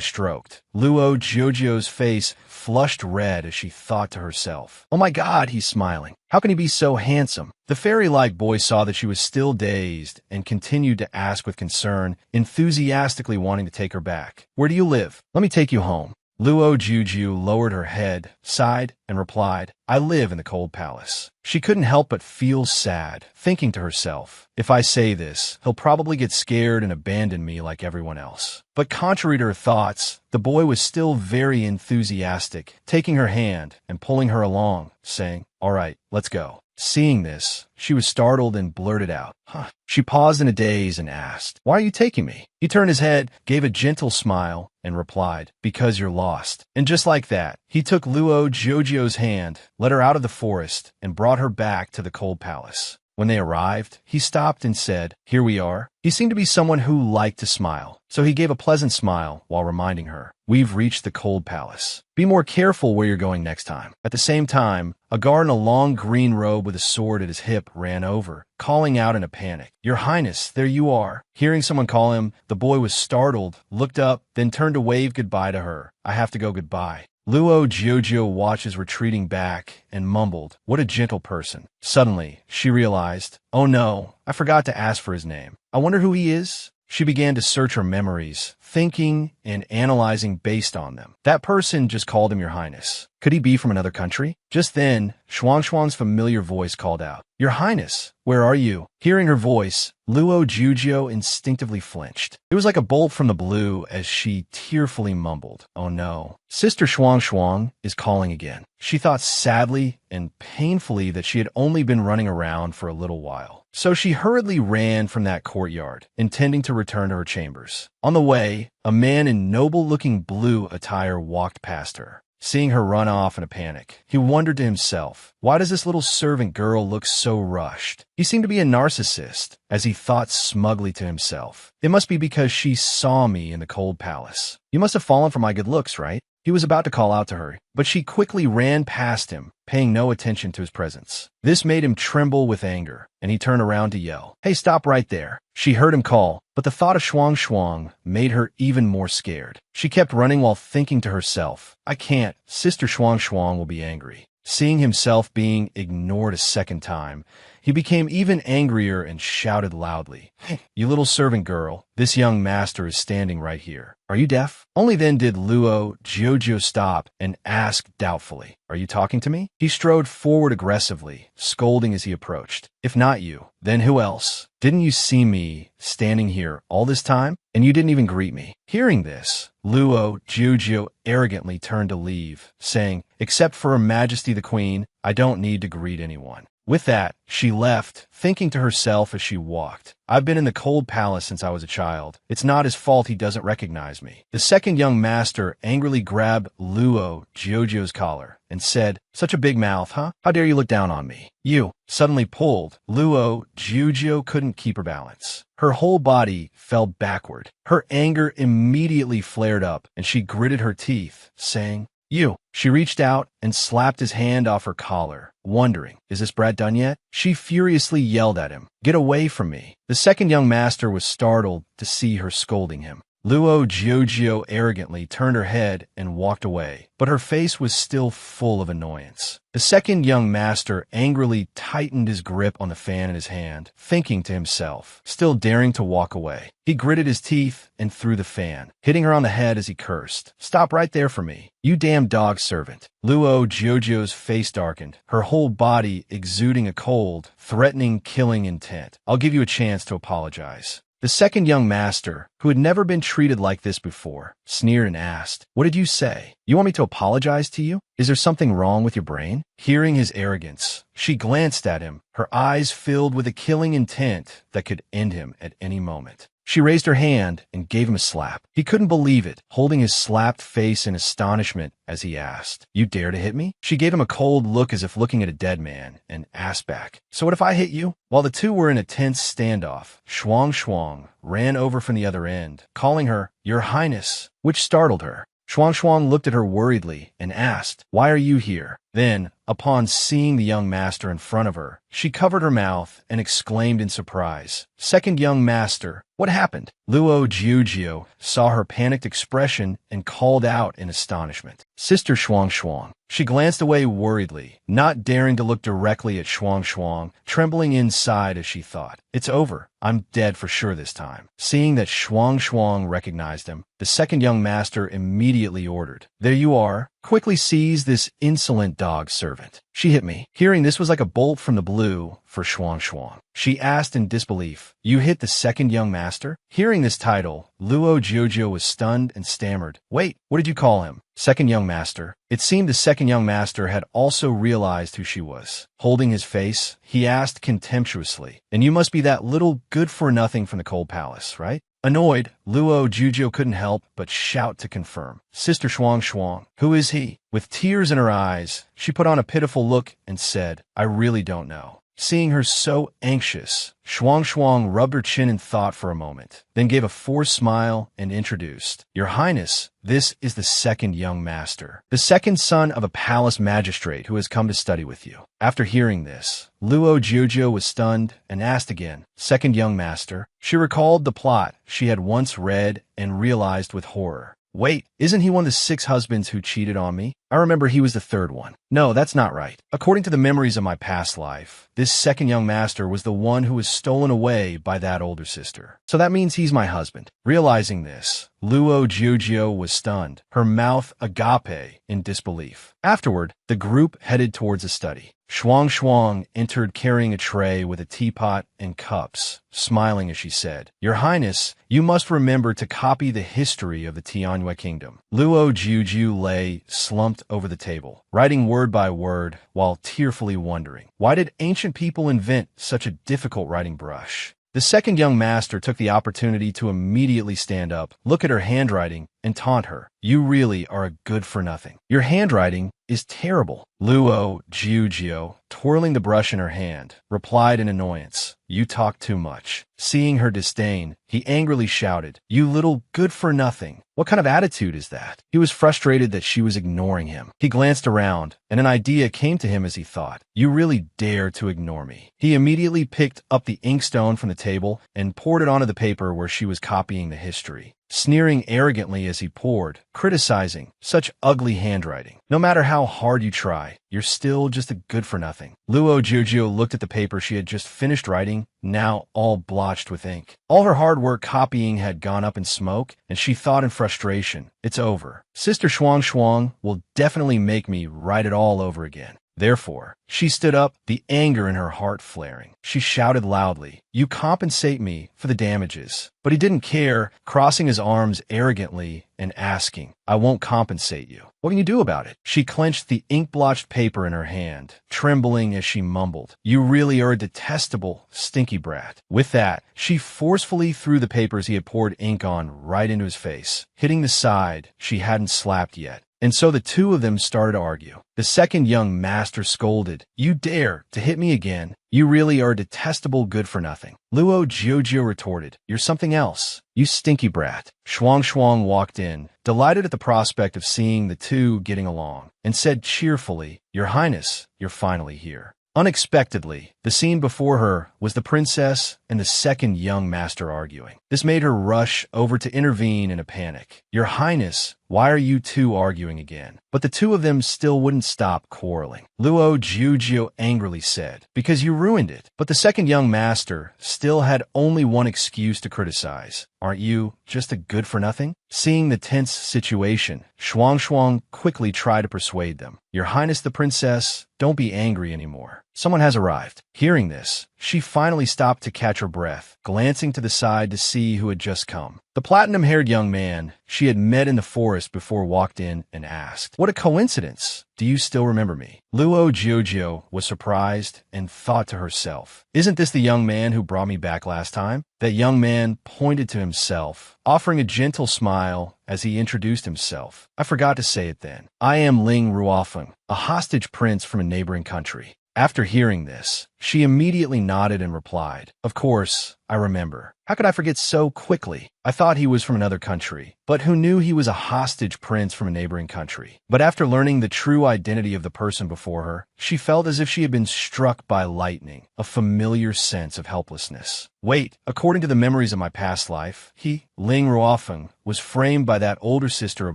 A: stroked, Luo Jiujio's face flushed red as she thought to herself, "Oh my God, he's smiling. How can he be so handsome?" The fairy-like boy saw that she was still dazed and continued to ask with concern, enthusiastically wanting to take her back. "Where do you live? Let me take you home." Luo Jiujio lowered her head, sighed, and replied, "I live in the cold palace." She couldn't help but feel sad, thinking to herself, "If I say this, he'll probably get scared and abandon me like everyone else." But contrary to her thoughts, the boy was still very enthusiastic, taking her hand and pulling her along, saying, "All right, let's go." Seeing this, she was startled and blurted out, "Huh." She paused in a daze and asked, "Why are you taking me?" He turned his head, gave a gentle smile, and replied, "Because you're lost." And just like that, he took Luo Jojo's hand, led her out of the forest, and brought her back to the cold palace. When they arrived, he stopped and said, "Here we are." He seemed to be someone who liked to smile, so he gave a pleasant smile while reminding her, "We've reached the cold palace. Be more careful where you're going next time." At the same time, a guard in a long green robe with a sword at his hip ran over, calling out in a panic, "Your Highness, there you are." Hearing someone call him, the boy was startled, looked up, then turned to wave goodbye to her. "I have to go goodbye." Luo Jojo watches retreating back and mumbled, "What a gentle person." Suddenly, she realized, "Oh no, I forgot to ask for his name. I wonder who he is?" She began to search her memories, thinking and analyzing based on them. That person just called him Your Highness. Could he be from another country? Just then, Shuang's familiar voice called out, "Your Highness, where are you?" Hearing her voice, Luo Jujo instinctively flinched. It was like a bolt from the blue as she tearfully mumbled, "Oh no, Sister Shuang is calling again." She thought sadly and painfully that she had only been running around for a little while. So she hurriedly ran from that courtyard, intending to return to her chambers. On the way, a man in noble-looking blue attire walked past her. Seeing her run off in a panic, he wondered to himself, why does this little servant girl look so rushed? He seemed to be a narcissist, as he thought smugly to himself. It must be because she saw me in the cold palace. You must have fallen for my good looks, right? He was about to call out to her, but she quickly ran past him, paying no attention to his presence. This made him tremble with anger, and he turned around to yell, "Hey, stop right there." She heard him call, but the thought of Shuang made her even more scared. She kept running while thinking to herself, "I can't. Sister Shuang will be angry." Seeing himself being ignored a second time, he became even angrier and shouted loudly, "Hey, you little servant girl, this young master is standing right here. Are you deaf?" Only then did Luo Jojo stop and ask doubtfully, "Are you talking to me?" He strode forward aggressively, scolding as he approached. "If not you, then who else? Didn't you see me standing here all this time? And you didn't even greet me." Hearing this, Luo Jojo arrogantly turned to leave, saying, "Except for Her Majesty the Queen, I don't need to greet anyone." With that, she left, thinking to herself as she walked, "I've been in the cold palace since I was a child. It's not his fault he doesn't recognize me." The second young master angrily grabbed Luo Jojo's collar and said, "Such a big mouth, huh? How dare you look down on me?" "You!" Suddenly pulled, Luo Jojo couldn't keep her balance. Her whole body fell backward. Her anger immediately flared up, and she gritted her teeth, saying, "You!" She reached out and slapped his hand off her collar, wondering, is this brat done yet? She furiously yelled at him, "Get away from me." The second young master was startled to see her scolding him. Luo Jojo arrogantly turned her head and walked away, but her face was still full of annoyance. The second young master angrily tightened his grip on the fan in his hand, thinking to himself, still daring to walk away. He gritted his teeth and threw the fan, hitting her on the head as he cursed, "Stop right there for me, you damn dog servant." Luo Jojo's face darkened, her whole body exuding a cold, threatening, killing intent. "I'll give you a chance to apologize." The second young master, who had never been treated like this before, sneered and asked, "What did you say? You want me to apologize to you? Is there something wrong with your brain?" Hearing his arrogance, she glanced at him, her eyes filled with a killing intent that could end him at any moment. She raised her hand and gave him a slap. He couldn't believe it, holding his slapped face in astonishment as he asked, "You dare to hit me?" She gave him a cold look as if looking at a dead man and asked back, "So what if I hit you?" While the two were in a tense standoff, Shuang ran over from the other end, calling her, "Your Highness," which startled her. Shuang looked at her worriedly and asked, "Why are you here?" Then, upon seeing the young master in front of her, she covered her mouth and exclaimed in surprise, "Second young master, what happened?" Luo Jiujio saw her panicked expression and called out in astonishment, "Sister Shuang." She glanced away worriedly, not daring to look directly at Shuang, trembling inside as she thought, "It's over. I'm dead for sure this time." Seeing that Shuang recognized him, the second young master immediately ordered, "There you are. Quickly seize this insolent dog servant." "She hit me." Hearing this was like a bolt from the blue for Shuang. She asked in disbelief, "You hit the second young master?" Hearing this title, Luo Jojo was stunned and stammered, "Wait, what did you call him?" Second young master. It seemed the second young master had also realized who she was. Holding his face, he asked contemptuously, "And you must be that little good-for-nothing from the Cold Palace, right?" Annoyed, Luo Jujio couldn't help but shout to confirm. "Sister Shuang Shuang, who is he?" With tears in her eyes, she put on a pitiful look and said, "I really don't know." Seeing her so anxious, Shuang Shuang rubbed her chin in thought for a moment, then gave a forced smile and introduced, "Your Highness, this is the second young master, the second son of a palace magistrate who has come to study with you." After hearing this, Luo Jiujiu was stunned and asked again, "Second young master?" She recalled the plot she had once read and realized with horror. "Wait, isn't he one of the 6 husbands who cheated on me? I remember he was the 3rd one. No, that's not right. According to the memories of my past life, this second young master was the one who was stolen away by that older sister. So that means he's my husband." Realizing this, Luo Jiujiu was stunned, her mouth agape in disbelief. Afterward, the group headed towards the study. Shuang Shuang entered carrying a tray with a teapot and cups, smiling as she said, "Your Highness, you must remember to copy the history of the Tianyue Kingdom." Luo Jiujiu lay slumped over the table, writing word by word while tearfully wondering, why did ancient people invent such a difficult writing brush? The second young master took the opportunity to immediately stand up, look at her handwriting, and taunt her. "You really are a good-for-nothing. Your handwriting is terrible." Luo Jiujiu, twirling the brush in her hand, replied in annoyance, "You talk too much." Seeing her disdain, he angrily shouted, "You little good-for-nothing. What kind of attitude is that?" He was frustrated that she was ignoring him. He glanced around, and an idea came to him as he thought, "You really dare to ignore me." He immediately picked up the inkstone from the table and poured it onto the paper where she was copying the history, sneering arrogantly as he poured, criticizing, "Such ugly handwriting. No matter how hard you try, you're still just a good-for-nothing." Luo Jiujiu looked at the paper she had just finished writing, now all blotched with ink. All her hard work copying had gone up in smoke, and she thought in frustration, "It's over. Sister Shuang Shuang will definitely make me write it all over again." Therefore, she stood up, the anger in her heart flaring. She shouted loudly, "You compensate me for the damages." But he didn't care, crossing his arms arrogantly and asking, "I won't compensate you. What can you do about it?" She clenched the ink-blotched paper in her hand, trembling as she mumbled, "You really are a detestable, stinky brat." With that, she forcefully threw the papers he had poured ink on right into his face, hitting the side she hadn't slapped yet. And so the two of them started to argue. The second young master scolded, "You dare to hit me again? You really are a detestable good-for-nothing." Luo Jiujiu retorted, "You're something else, you stinky brat." Shuang Shuang walked in, delighted at the prospect of seeing the two getting along, and said cheerfully, "Your Highness, you're finally here." Unexpectedly, the scene before her was the princess and the second young master arguing. This made her rush over to intervene in a panic. "Your Highness, why are you two arguing again?" But the two of them still wouldn't stop quarreling. Luo Jiujiu angrily said, "Because you ruined it." But the second young master still had only one excuse to criticize. "Aren't you just a good-for-nothing?" Seeing the tense situation, Shuang Shuang quickly tried to persuade them. "Your Highness the Princess, don't be angry anymore. Someone has arrived." Hearing this, she finally stopped to catch her breath, glancing to the side to see who had just come. The platinum-haired young man she had met in the forest before walked in and asked, "What a coincidence. Do you still remember me?" Luo Jiujiu was surprised and thought to herself, "Isn't this the young man who brought me back last time?" That young man pointed to himself, offering a gentle smile as he introduced himself. "I forgot to say it then. I am Ling Ruofeng, a hostage prince from a neighboring country." After hearing this, she immediately nodded and replied, "Of course, I remember. How could I forget so quickly? I thought he was from another country, but who knew he was a hostage prince from a neighboring country?" But after learning the true identity of the person before her, she felt as if she had been struck by lightning, a familiar sense of helplessness. "Wait, according to the memories of my past life, he, Ling Ruofeng, was framed by that older sister of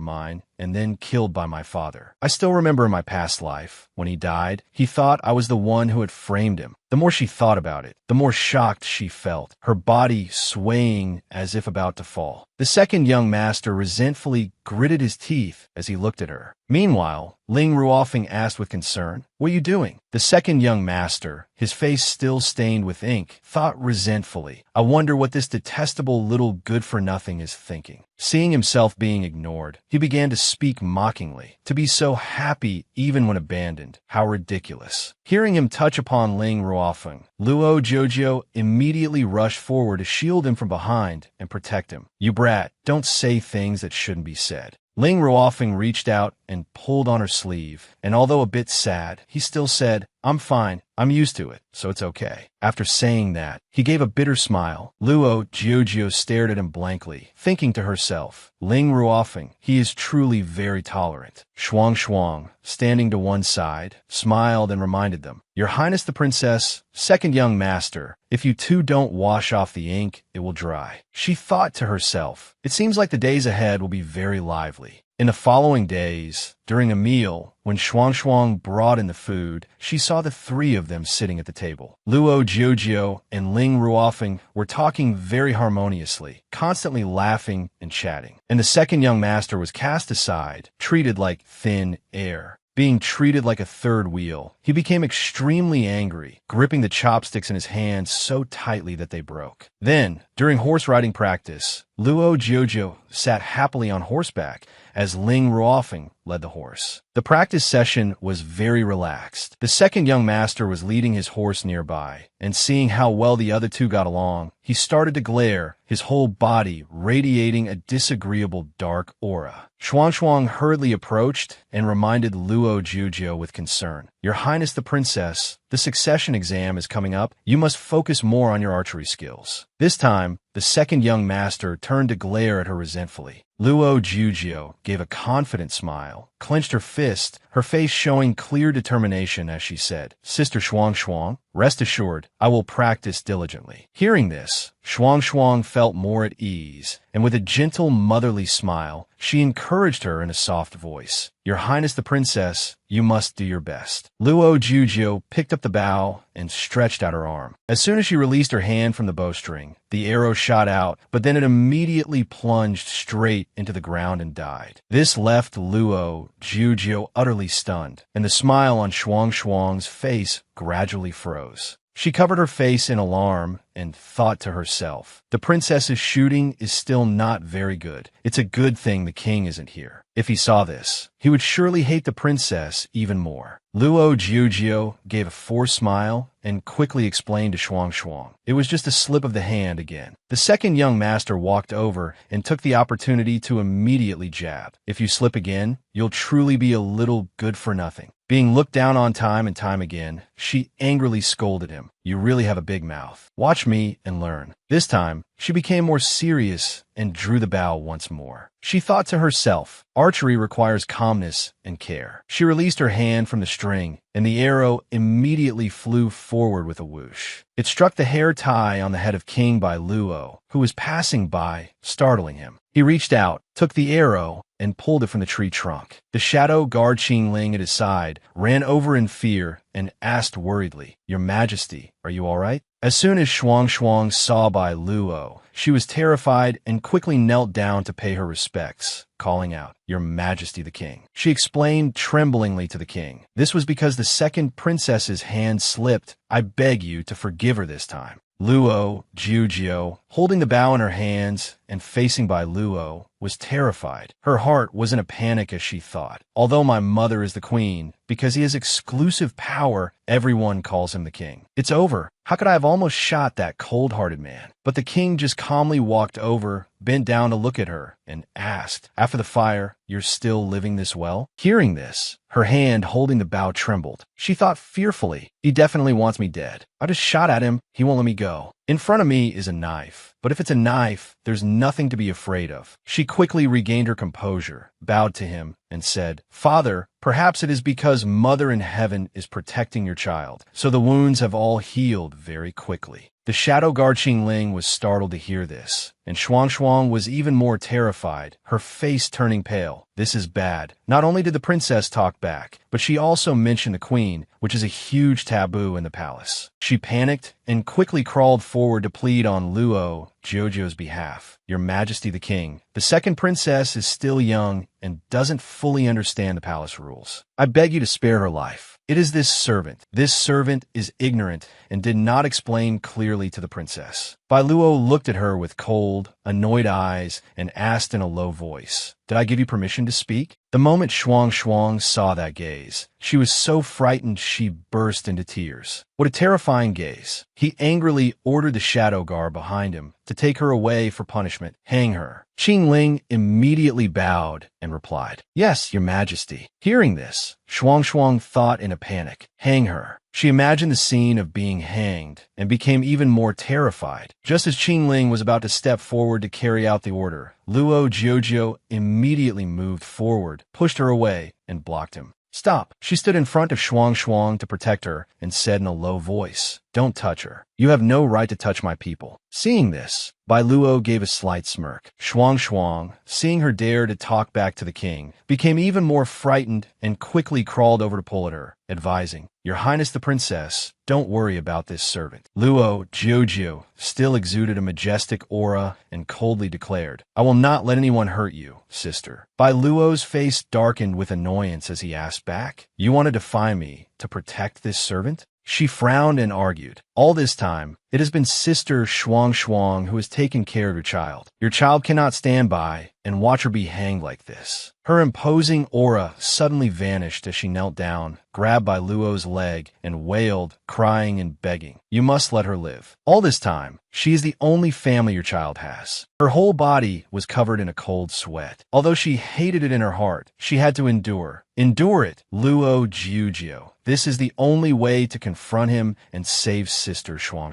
A: mine and then killed by my father. I still remember in my past life, when he died, he thought I was the one who had framed him. The more she thought about it, the more shocked she felt, her body swaying as if about to fall. The second young master resentfully gritted his teeth as he looked at her. Meanwhile, Ling Ruofeng asked with concern, "What are you doing?" The second young master, his face still stained with ink, thought resentfully, "I wonder what this detestable little good-for-nothing is thinking." Seeing himself being ignored, he began to speak mockingly. To be so happy even when abandoned, how ridiculous. Hearing him touch upon Ling Ruofeng, Luo Jojo immediately rushed forward to shield him from behind and protect him. "You brat, don't say things that shouldn't be said." Ling Ruofeng reached out and pulled on her sleeve, and although a bit sad, he still said, "I'm fine. I'm used to it, so it's okay." After saying that, he gave a bitter smile. Luo Jiujio stared at him blankly, thinking to herself, "Ling Ruofeng, he is truly very tolerant." Shuang, standing to one side, smiled and reminded them, "Your Highness the Princess, second young master, if you two don't wash off the ink, it will dry." She thought to herself, "It seems like the days ahead will be very lively." In the following days, during a meal, when Shuang brought in the food, she saw the three of them sitting at the table. Luo Jiujio and Ling Ruofeng were talking very harmoniously, constantly laughing and chatting. And the second young master was cast aside, treated like thin air. Being treated like a third wheel, he became extremely angry, gripping the chopsticks in his hands so tightly that they broke. Then, during horse riding practice, Luo Jiujio sat happily on horseback as Ling Ruofeng led the horse. The practice session was very relaxed. The second young master was leading his horse nearby, and seeing how well the other two got along, he started to glare, his whole body radiating a disagreeable dark aura. Shuang hurriedly approached and reminded Luo Jiujio with concern, "Your Highness the Princess, the succession exam is coming up. You must focus more on your archery skills." This time, the second young master turned to glare at her resentfully. Luo Jiujio gave a confident smile, clenched her fist, her face showing clear determination as she said, "Sister Shuang, rest assured, I will practice diligently." Hearing this, Shuang felt more at ease, and with a gentle motherly smile, she encouraged her in a soft voice, "Your Highness the Princess, you must do your best." Luo Jiujio picked up the bow and stretched out her arm. As soon as she released her hand from the bowstring, the arrow shot out, but then it immediately plunged straight into the ground and died. This left Luo Jiujio utterly stunned, and the smile on Shuang's face gradually froze. She covered her face in alarm and thought to herself, "The princess's shooting is still not very good. It's a good thing the king isn't here." If he saw this, he would surely hate the princess even more. Luo Jiujio gave a forced smile and quickly explained to Shuang, "It was just a slip of the hand again." The second young master walked over and took the opportunity to immediately jab. "If you slip again, you'll truly be a little good for nothing." Being looked down on time and time again, she angrily scolded him, "You really have a big mouth. Watch me and learn." This time, she became more serious and drew the bow once more. She thought to herself, archery requires calmness and care. She released her hand from the string, and the arrow immediately flew forward with a whoosh. It struck the hair tie on the head of King Bai Luo, who was passing by, startling him. He reached out, took the arrow, and pulled it from the tree trunk. The shadow guard Qingling at his side ran over in fear and asked worriedly, "Your Majesty, are you all right?" As soon as Shuang saw Bai Luo, she was terrified and quickly knelt down to pay her respects, calling out, "Your Majesty the King." She explained tremblingly to the king, "This was because the second princess's hand slipped. I beg you to forgive her this time." Luo Jiujio, holding the bow in her hands and facing Bai Luo, was terrified. Her heart was in a panic as she thought, "Although my mother is the queen, because he has exclusive power, everyone calls him the king. It's over. How could I have almost shot that cold-hearted man?" But the king just calmly walked over, bent down to look at her, and asked, "After the fire, you're still living this well?" Hearing this, her hand holding the bow trembled. She thought fearfully, "He definitely wants me dead. I just shot at him, he won't let me go. In front of me is a knife. But if it's a knife, there's nothing to be afraid of." She quickly regained her composure, bowed to him, and said, "Father, perhaps it is because Mother in Heaven is protecting your child, so the wounds have all healed very quickly." The shadow guard Qingling was startled to hear this, and Shuang was even more terrified, her face turning pale. This is bad. Not only did the princess talk back, but she also mentioned the queen, which is a huge taboo in the palace. She panicked and quickly crawled forward to plead on Luo Jojo's behalf. Your Majesty the King, the second princess is still young and doesn't fully understand the palace rules. I beg you to spare her life. It is this servant. This servant is ignorant and did not explain clearly to the princess. Bai Luo looked at her with cold, annoyed eyes and asked in a low voice, "Did I give you permission to speak?" The moment Shuang saw that gaze, she was so frightened she burst into tears. What a terrifying gaze. He angrily ordered the shadow guard behind him to take her away for punishment. Hang her. Qingling immediately bowed and replied, "Yes, Your Majesty." Hearing this, Shuang thought in a panic, "Hang her." She imagined the scene of being hanged and became even more terrified. Just as Qingling was about to step forward to carry out the order, Luo Jojo immediately moved forward, pushed her away, and blocked him. "Stop." She stood in front of Shuang to protect her and said in a low voice, "Don't touch her. You have no right to touch my people." Seeing this, Bai Luo gave a slight smirk. Shuang, seeing her dare to talk back to the king, became even more frightened and quickly crawled over to pull at her, advising, "Your Highness the Princess, don't worry about this servant." Luo Jojo still exuded a majestic aura and coldly declared, "I will not let anyone hurt you, sister." Bai Luo's face darkened with annoyance as he asked back, "You want to defy me to protect this servant?" She frowned and argued, "All this time, it has been Sister Shuang who has taken care of your child. Your child cannot stand by and watch her be hanged like this." Her imposing aura suddenly vanished as she knelt down, grabbed by Luo's leg, and wailed, crying and begging, "You must let her live. All this time, she is the only family your child has." Her whole body was covered in a cold sweat. Although she hated it in her heart, she had to endure. Endure it, Luo Jojo. This is the only way to confront him and save Sister Shuang.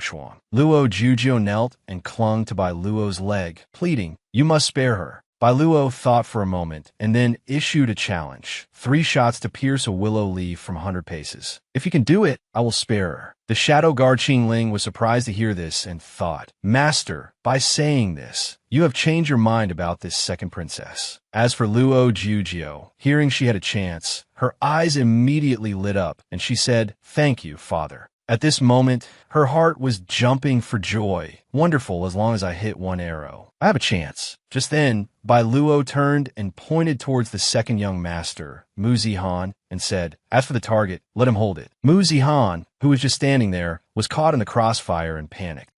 A: Luo Jojo knelt and clung to Bai Luo's leg, pleading, "You must spare her." Bai Luo thought for a moment and then issued a challenge. 3 shots to pierce a willow leaf from 100 paces. "If you can do it, I will spare her." The shadow guard Qingling was surprised to hear this and thought, "Master, by saying this, you have changed your mind about this second princess." As for Luo Jojo, hearing she had a chance, her eyes immediately lit up and she said, "Thank you, father." At this moment, her heart was jumping for joy. Wonderful as long as I hit 1 arrow. I have a chance. Just then, Bai Luo turned and pointed towards the second young master, Mu Zihan, and said, "As for the target, let him hold it." Mu Zihan, who was just standing there, was caught in the crossfire and panicked.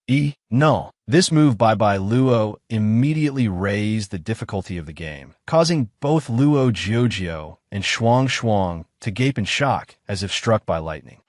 A: No. This move by Bai Luo immediately raised the difficulty of the game, causing both Luo Jojo and Shuang to gape in shock as if struck by lightning.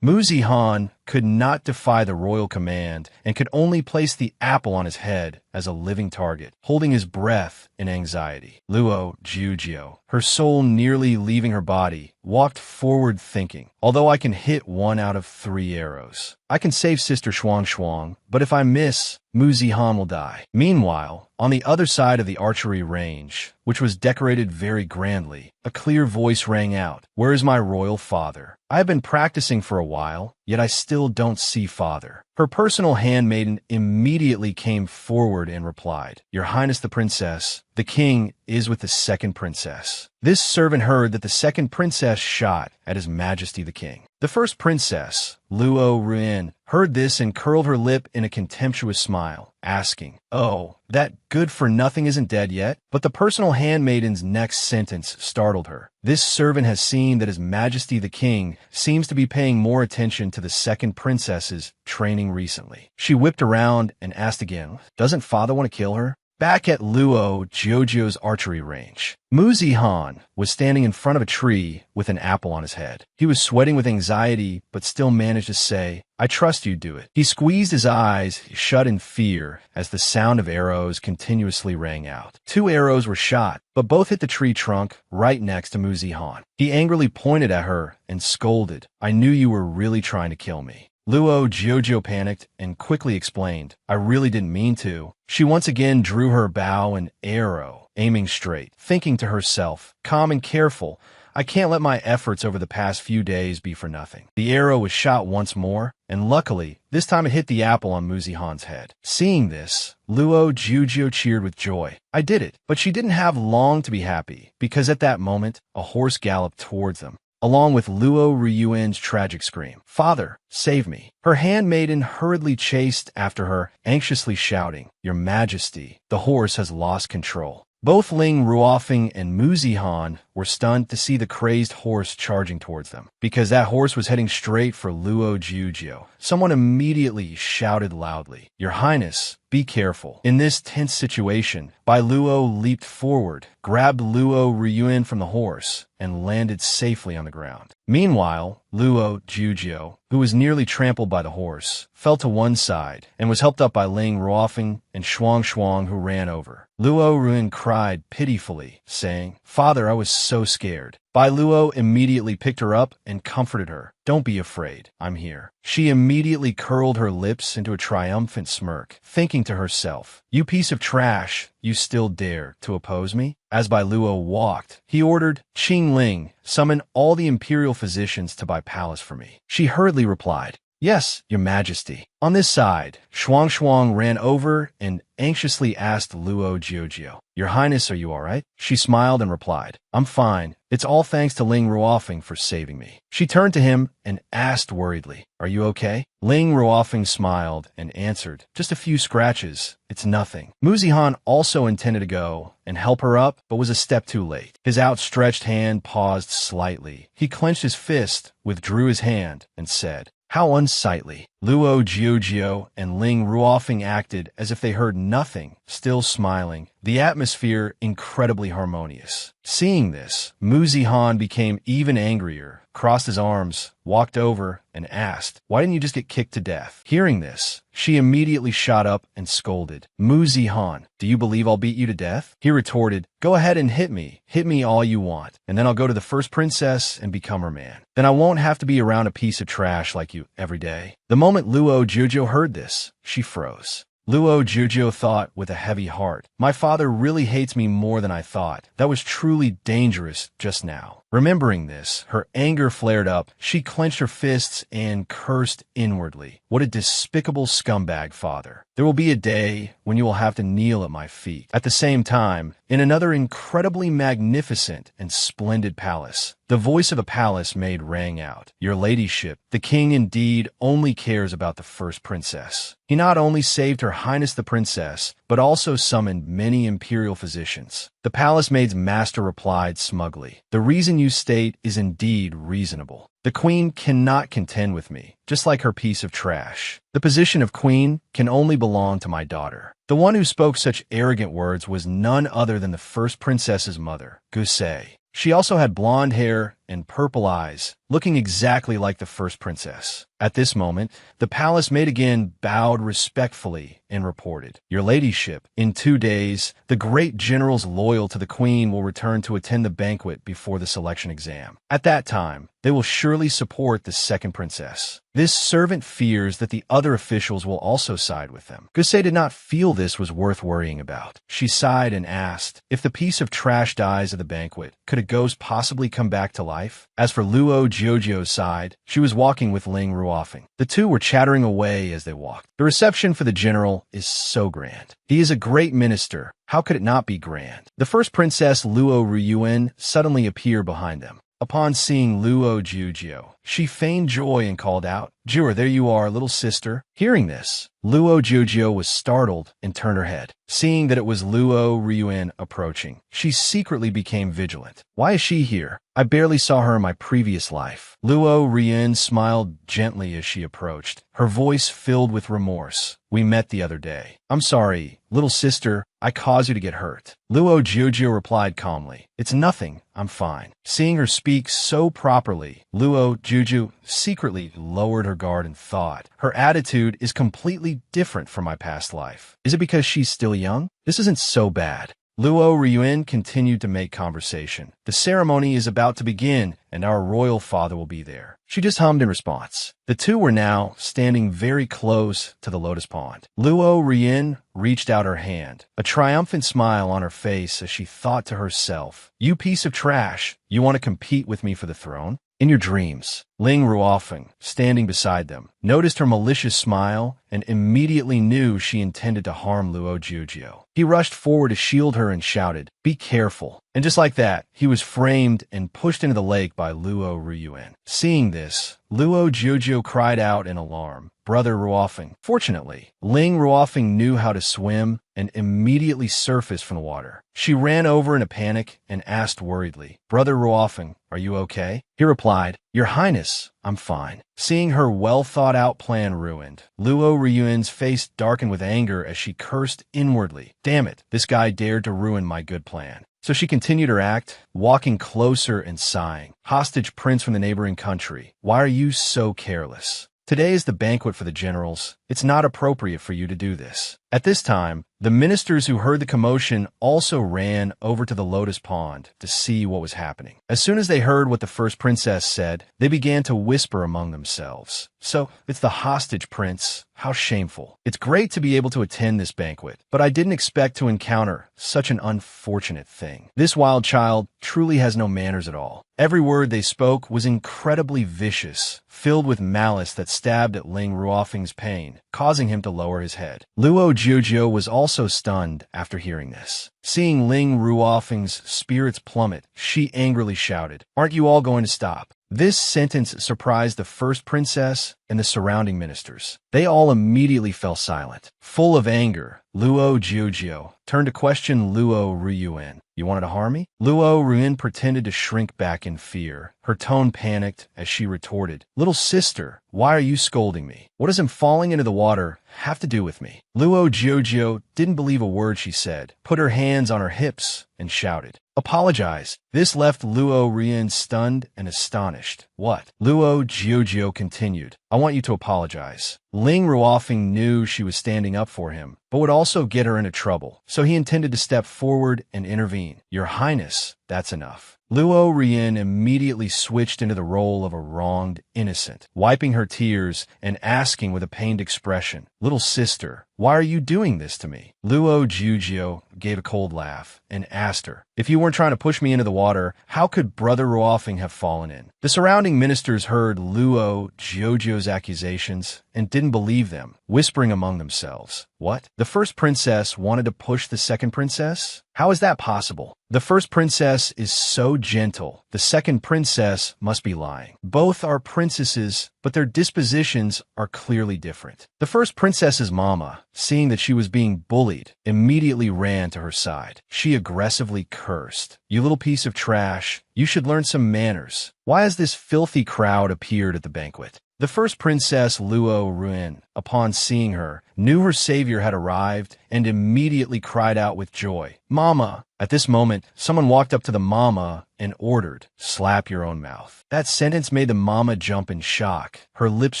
A: Mu Zihan could not defy the royal command and could only place the apple on his head as a living target, holding his breath in anxiety. Luo Jojo, her soul nearly leaving her body, walked forward thinking, "Although I can hit 1 out of 3 arrows, I can save Sister Shuang, but if I miss, Mu Zihan will die." Meanwhile, on the other side of the archery range, which was decorated very grandly, a clear voice rang out, "Where is my royal father? I have been practicing for a while, yet I still don't see father." Her personal handmaiden immediately came forward and replied, "Your Highness the Princess, the king is with the second princess." This servant heard that the second princess shot at His Majesty the King. The first princess, Luo Ruin, heard this and curled her lip in a contemptuous smile, asking, "Oh, that good-for-nothing isn't dead yet?" But the personal handmaiden's next sentence startled her. This servant has seen that His Majesty the King seems to be paying more attention to the second princess's training recently. She whipped around and asked again, "Doesn't father want to kill her?" Back at Luo Jojo's archery range, Mu Zihan was standing in front of a tree with an apple on his head. He was sweating with anxiety, but still managed to say, "I trust you do it." He squeezed his eyes shut in fear as the sound of arrows continuously rang out. 2 arrows were shot, but both hit the tree trunk right next to Mu Zihan. He angrily pointed at her and scolded, "I knew you were really trying to kill me." Luo Jojo panicked and quickly explained, "I really didn't mean to." She once again drew her bow and arrow, aiming straight, thinking to herself, calm and careful, "I can't let my efforts over the past few days be for nothing." The arrow was shot once more, and luckily, this time it hit the apple on Muzihan's head. Seeing this, Luo Jujio cheered with joy. I did it, but she didn't have long to be happy, because at that moment, a horse galloped towards them, along with Luo Ryuan's tragic scream. Father, save me. Her handmaiden hurriedly chased after her, anxiously shouting, Your Majesty, the horse has lost control. Both Ling Ruofing and Muzihan were stunned to see the crazed horse charging towards them, because that horse was heading straight for Luo Jujio. Someone immediately shouted loudly, Your Highness, be careful. In this tense situation, Bai Luo leaped forward, grabbed Luo Ryuan from the horse, and landed safely on the ground. Meanwhile, Luo Jujio, who was nearly trampled by the horse, fell to one side and was helped up by Ling Ruofing and Shuang, who ran over. Luo Ryuan cried pitifully, saying, Father, I was so scared. Bai Luo immediately picked her up and comforted her. Don't be afraid, I'm here. She immediately curled her lips into a triumphant smirk, thinking to herself, You piece of trash, you still dare to oppose me? As Bai Luo walked, he ordered, Qing Ling, summon all the imperial physicians to Bai Palace for me. She hurriedly replied, Yes, Your Majesty. On this side, Shuang ran over and anxiously asked Luo Jujio, Your Highness, are you all right? She smiled and replied, I'm fine. It's all thanks to Ling Ruofing for saving me. She turned to him and asked worriedly, Are you okay? Ling Ruofing smiled and answered, Just a few scratches. It's nothing. Muzihan also intended to go and help her up, but was a step too late. His outstretched hand paused slightly. He clenched his fist, withdrew his hand, and said, How unsightly. Luo Jujio and Ling Ruofing acted as if they heard nothing, still smiling, the atmosphere incredibly harmonious. Seeing this, Muzihan became even angrier, crossed his arms, walked over, and asked, Why didn't you just get kicked to death? Hearing this, she immediately shot up and scolded, Muzihan, do you believe I'll beat you to death? He retorted, Go ahead and hit me all you want, and then I'll go to the first princess and become her man. Then I won't have to be around a piece of trash like you every day. The moment Luo Jujio heard this, she froze. Luo Jujio thought with a heavy heart, My father really hates me more than I thought. That was truly dangerous just now. Remembering this, her anger flared up. She clenched her fists and cursed inwardly. What a despicable scumbag father. There will be a day when you will have to kneel at my feet. At the same time, in another incredibly magnificent and splendid palace, the voice of a palace maid rang out, Your ladyship, the king indeed only cares about the first princess. He not only saved Her Highness the princess, but also summoned many imperial physicians. The palace maid's master replied smugly, The reason you state is indeed reasonable. The queen cannot contend with me, just like her piece of trash. The position of queen can only belong to my daughter. The one who spoke such arrogant words was none other than the first princess's mother, Gusei. She also had blonde hair and purple eyes, looking exactly like the first princess. At this moment, the palace maid again bowed respectfully and reported, Your ladyship, in 2 days, the great generals loyal to the queen will return to attend the banquet before the selection exam. At that time, they will surely support the second princess. This servant fears that the other officials will also side with them. Gusei did not feel this was worth worrying about. She sighed and asked, If the piece of trash dies at the banquet, could a ghost possibly come back to life? As for Luo Jujio's side, she was walking with Ling Ruofing. The two were chattering away as they walked. The reception for the general is so grand. He is a great minister. How could it not be grand? The first princess, Luo Ryuan, suddenly appeared behind them. Upon seeing Luo Jujio, she feigned joy and called out, Jura, there you are, little sister. Hearing this, Luo Jujio was startled and turned her head. Seeing that it was Luo Ryuan approaching, she secretly became vigilant. Why is she here? I barely saw her in my previous life. Luo Ryuan smiled gently as she approached, her voice filled with remorse. We met the other day. I'm sorry, little sister, I caused you to get hurt. Luo Jujio replied calmly, It's nothing, I'm fine. Seeing her speak so properly, Luo Jujio secretly lowered her guard and thought, Her attitude is completely different from my past life. Is it because she's still young? This isn't so bad. Luo Ryuan continued to make conversation. The ceremony is about to begin, and our royal father will be there. She just hummed in response. The two were now standing very close to the lotus pond. Luo Ryuan reached out her hand, a triumphant smile on her face as she thought to herself, You piece of trash, you want to compete with me for the throne? In your dreams, Ling Ruofeng, standing beside them, noticed her malicious smile and immediately knew she intended to harm Luo Jujio. He rushed forward to shield her and shouted, "Be careful." And just like that, he was framed and pushed into the lake by Luo Ruyuan. Seeing this, Luo Jujio cried out in alarm, "Brother Ruofeng." Fortunately, Ling Ruofeng knew how to swim and immediately surfaced from the water. She ran over in a panic and asked worriedly, "Brother Ruofeng, are you okay?" He replied, "Your Highness, I'm fine." Seeing her well-thought-out plan ruined, Luo Ryuan's face darkened with anger as she cursed inwardly. Damn it, this guy dared to ruin my good plan. So she continued her act, walking closer and sighing. "Hostage prince from the neighboring country, why are you so careless? Today is the banquet for the generals. It's not appropriate for you to do this." At this time, the ministers who heard the commotion also ran over to the lotus pond to see what was happening. As soon as they heard what the first princess said, they began to whisper among themselves. "So, it's the hostage prince. How shameful. It's great to be able to attend this banquet, but I didn't expect to encounter such an unfortunate thing. This wild child truly has no manners at all." Every word they spoke was incredibly vicious, filled with malice that stabbed at Ling Ruofeng's pain, causing him to lower his head. Luo Jujio was also stunned after hearing this. Seeing Ling Ruofeng's spirits plummet, she angrily shouted, "Aren't you all going to stop?" This sentence surprised the first princess and the surrounding ministers. They all immediately fell silent. Full of anger, Luo Jujio turned to question Luo Ruyuan. "You wanted to harm me?" Luo Ruyuan pretended to shrink back in fear. Her tone panicked as she retorted, "Little sister, why are you scolding me? What does him falling into the water have to do with me?" Luo Jujio didn't believe a word she said, put her hands on her hips, and shouted, "Apologize." This left Luo Ruyuan stunned and astonished. "What?" Luo Jujio continued, "I want you to apologize." Ling Ruofeng knew she was standing up for him, but would also get her into trouble, so he intended to step forward and intervene. "Your Highness, that's enough." Luo Ruyuan immediately switched into the role of a wronged innocent, wiping her tears and asking with a pained expression, "Little sister, why are you doing this to me?" Luo Jujio gave a cold laugh and asked her, "If you weren't trying to push me into the water, how could Brother Ruofeng have fallen in?" The surrounding ministers heard Luo Jujio's accusations and didn't believe them, whispering among themselves, "What? The first princess wanted to push the second princess? How is that possible? The first princess is so gentle. The second princess must be lying. Both are princesses, but their dispositions are clearly different." The first princess's mama, seeing that she was being bullied, immediately ran to her side. She aggressively cursed, "You little piece of trash. You should learn some manners. Why has this filthy crowd appeared at the banquet?" The first princess, Luo Ruyuan, upon seeing her, knew her savior had arrived and immediately cried out with joy, "Mama!" At this moment, someone walked up to the mama and ordered, "Slap your own mouth." That sentence made the mama jump in shock, her lips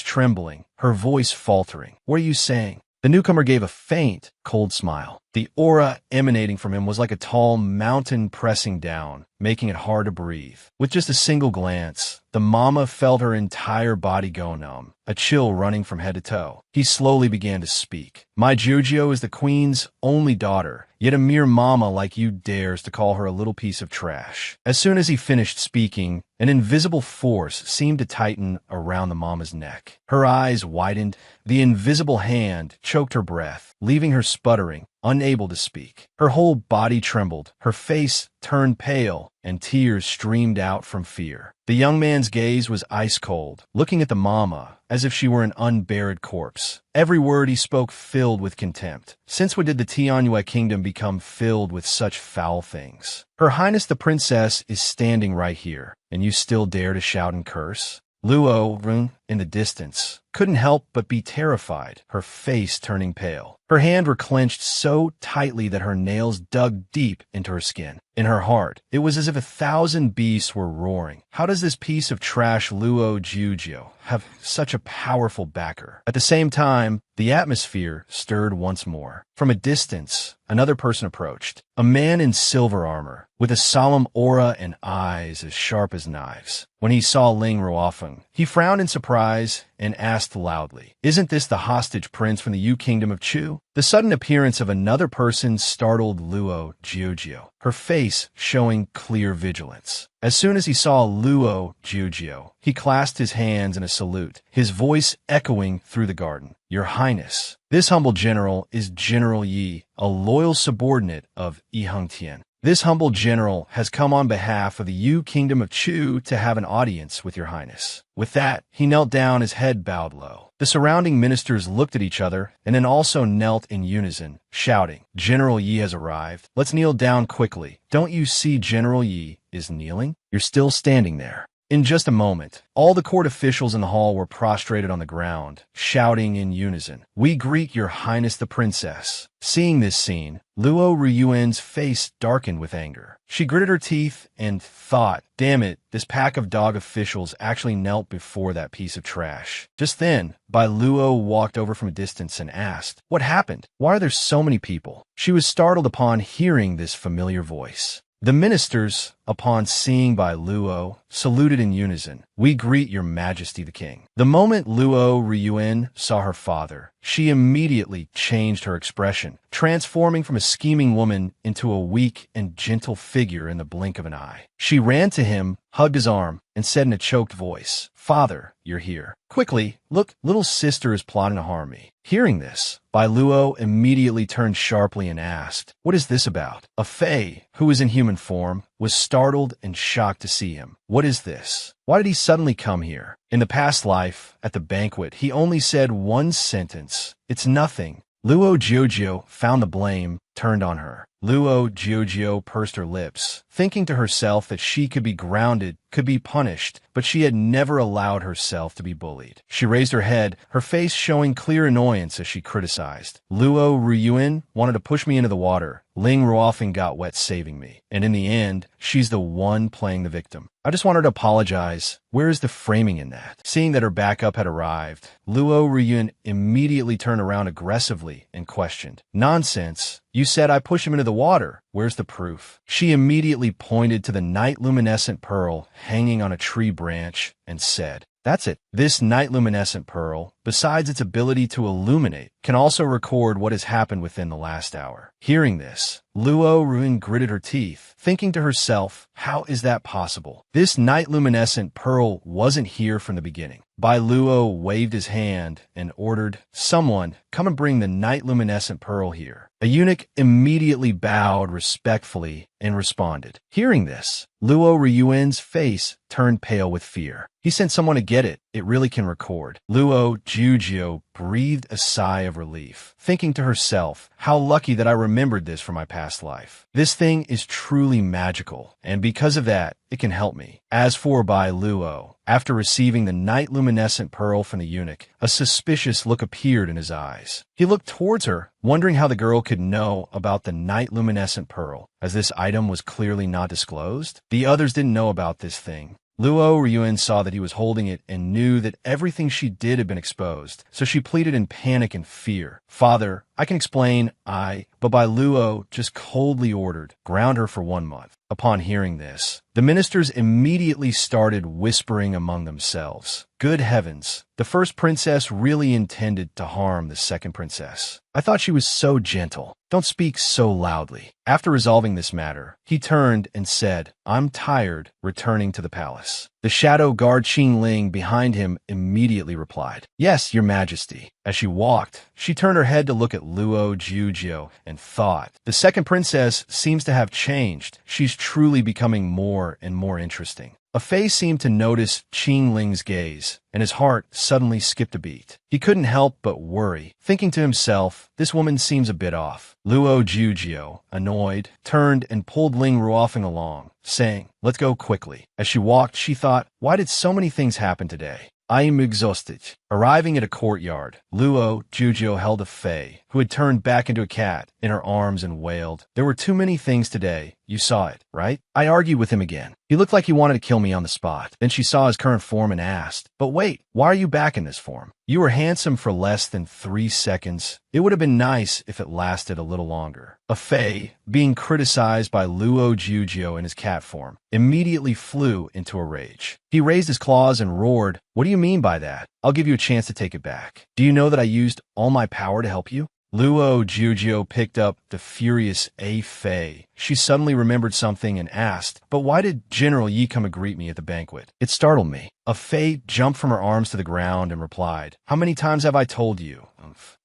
A: trembling, her voice faltering. "What are you saying?" The newcomer gave a faint, cold smile. The aura emanating from him was like a tall mountain pressing down, making it hard to breathe. With just a single glance, the mama felt her entire body go numb, a chill running from head to toe. He slowly began to speak. "My Jujio is the queen's only daughter, yet a mere mama like you dares to call her a little piece of trash." As soon as he finished speaking, an invisible force seemed to tighten around the mama's neck. Her eyes widened, the invisible hand choked her breath, leaving her sputtering, unable to speak. Her whole body trembled, her face turned pale, and tears streamed out from fear. The young man's gaze was ice cold, looking at the mama as if she were an unburied corpse. Every word he spoke filled with contempt. Since when did the Tianyue kingdom become filled with such foul things? Her Highness the Princess is standing right here, and you still dare to shout and curse? Luo Ruyuan, in the distance, couldn't help but be terrified, her face turning pale. Her hands were clenched so tightly that her nails dug deep into her skin. In her heart, it was as if 1,000 beasts were roaring. How does this piece of trash Luo Jujio have such a powerful backer? At the same time, the atmosphere stirred once more. From a distance, another person approached, a man in silver armor, with a solemn aura and eyes as sharp as knives. When he saw Ling Ruofeng, he frowned in surprise surprise and asked loudly, "Isn't this the hostage prince from the Yu Kingdom of Chu?" The sudden appearance of another person startled Luo Jiujio, her face showing clear vigilance. As soon as he saw Luo Jiujio, he clasped his hands in a salute, his voice echoing through the garden. "Your Highness, this humble general is General Yi, a loyal subordinate of Yi Hengtian. This humble general has come on behalf of the Yu Kingdom of Chu to have an audience with your Highness." With that, he knelt down, his head bowed low. The surrounding ministers looked at each other and then also knelt in unison, shouting, "General Yi has arrived. Let's kneel down quickly. Don't you see General Yi is kneeling? You're still standing there." In just a moment, all the court officials in the hall were prostrated on the ground, shouting in unison, "We greet your Highness the Princess." Seeing this scene, Luo Ryuan's face darkened with anger. She gritted her teeth and thought, "Damn it, this pack of dog officials actually knelt before that piece of trash." Just then, Bai Luo walked over from a distance and asked, "What happened? Why are there so many people?" She was startled upon hearing this familiar voice. The ministers, upon seeing Bai Luo, saluted in unison, "We greet your Majesty the King." The moment Luo Ryuan saw her father, she immediately changed her expression, transforming from a scheming woman into a weak and gentle figure in the blink of an eye. She ran to him, hugged his arm, and said in a choked voice, "Father, you're here. Quickly, look, little sister is plotting to harm me." Hearing this, Bai Luo immediately turned sharply and asked, "What is this about?" A fae, who was in human form, was startled and shocked to see him. "What is this? Why did he suddenly come here?" In the past life, at the banquet, he only said one sentence, "It's nothing." Luo Jiujio found the blame turned on her. Luo Jiujio pursed her lips, thinking to herself that she could be grounded, could be punished, but she had never allowed herself to be bullied. She raised her head, her face showing clear annoyance as she criticized. "Luo Ryuan wanted to push me into the water. Ling Ruofeng got wet saving me. And in the end, she's the one playing the victim. I just wanted to apologize. Where is the framing in that?" Seeing that her backup had arrived, Luo Ryuan immediately turned around aggressively and questioned, "Nonsense. You said I push him into the water. Where's the proof?" She immediately pointed to the night luminescent pearl hanging on a tree branch and said, "That's it. This night luminescent pearl, besides its ability to illuminate, can also record what has happened within the last hour." Hearing this, Luo Ryuan gritted her teeth, thinking to herself, "How is that possible? This night luminescent pearl wasn't here from the beginning." Bai Luo waved his hand and ordered, "Someone, come and bring the night luminescent pearl here." A eunuch immediately bowed respectfully and responded. Hearing this, Luo Ryuan's face turned pale with fear. He sent someone to get it. It really can record. Luo Jiujio breathed a sigh of relief, thinking to herself, "How lucky that I remembered this from my past life. This thing is truly magical, and because of that, it can help me." As for Bai Luo, after receiving the night luminescent pearl from the eunuch, a suspicious look appeared in his eyes. He looked towards her, wondering how the girl could know about the night luminescent pearl, as this item was clearly not disclosed. The others didn't know about this thing. Luo Ryuan saw that he was holding it and knew that everything she did had been exposed, so she pleaded in panic and fear. "Father, I can explain, but Bai Luo just coldly ordered, ground her for 1 month. Upon hearing this, the ministers immediately started whispering among themselves. Good heavens, the first princess really intended to harm the second princess. I thought she was so gentle. Don't speak so loudly. After resolving this matter, he turned and said, "I'm tired," returning to the palace. The shadow guard Qing Ling behind him immediately replied, "Yes, your majesty." As she walked, she turned her head to look at Luo Jiujio and thought, "The second princess seems to have changed. She's truly becoming more and more interesting." A face seemed to notice Qing Ling's gaze, and his heart suddenly skipped a beat. He couldn't help but worry, thinking to himself, "This woman seems a bit off." Luo Jiujio, annoyed, turned and pulled Ling Ruofeng along, saying, "Let's go quickly." As she walked, she thought, "Why did so many things happen today? I am exhausted." Arriving at a courtyard, Luo Jujio held a fae, who had turned back into a cat, in her arms and wailed, "There were too many things today. You saw it, right?" I argued with him again. He looked like he wanted to kill me on the spot. Then she saw his current form and asked, "But wait, why are you back in this form? You were handsome for less than 3 seconds. It would have been nice if it lasted a little longer." A fae, being criticized by Luo Jujio in his cat form, immediately flew into a rage. He raised his claws and roared, "What do you mean by that? I'll give you a chance to take it back. Do you know that I used all my power to help you?" Luo Jujio picked up the furious A Fei. She suddenly remembered something and asked, "But why did General Yi come and greet me at the banquet?" It startled me. A Fei jumped from her arms to the ground and replied, "How many times have I told you?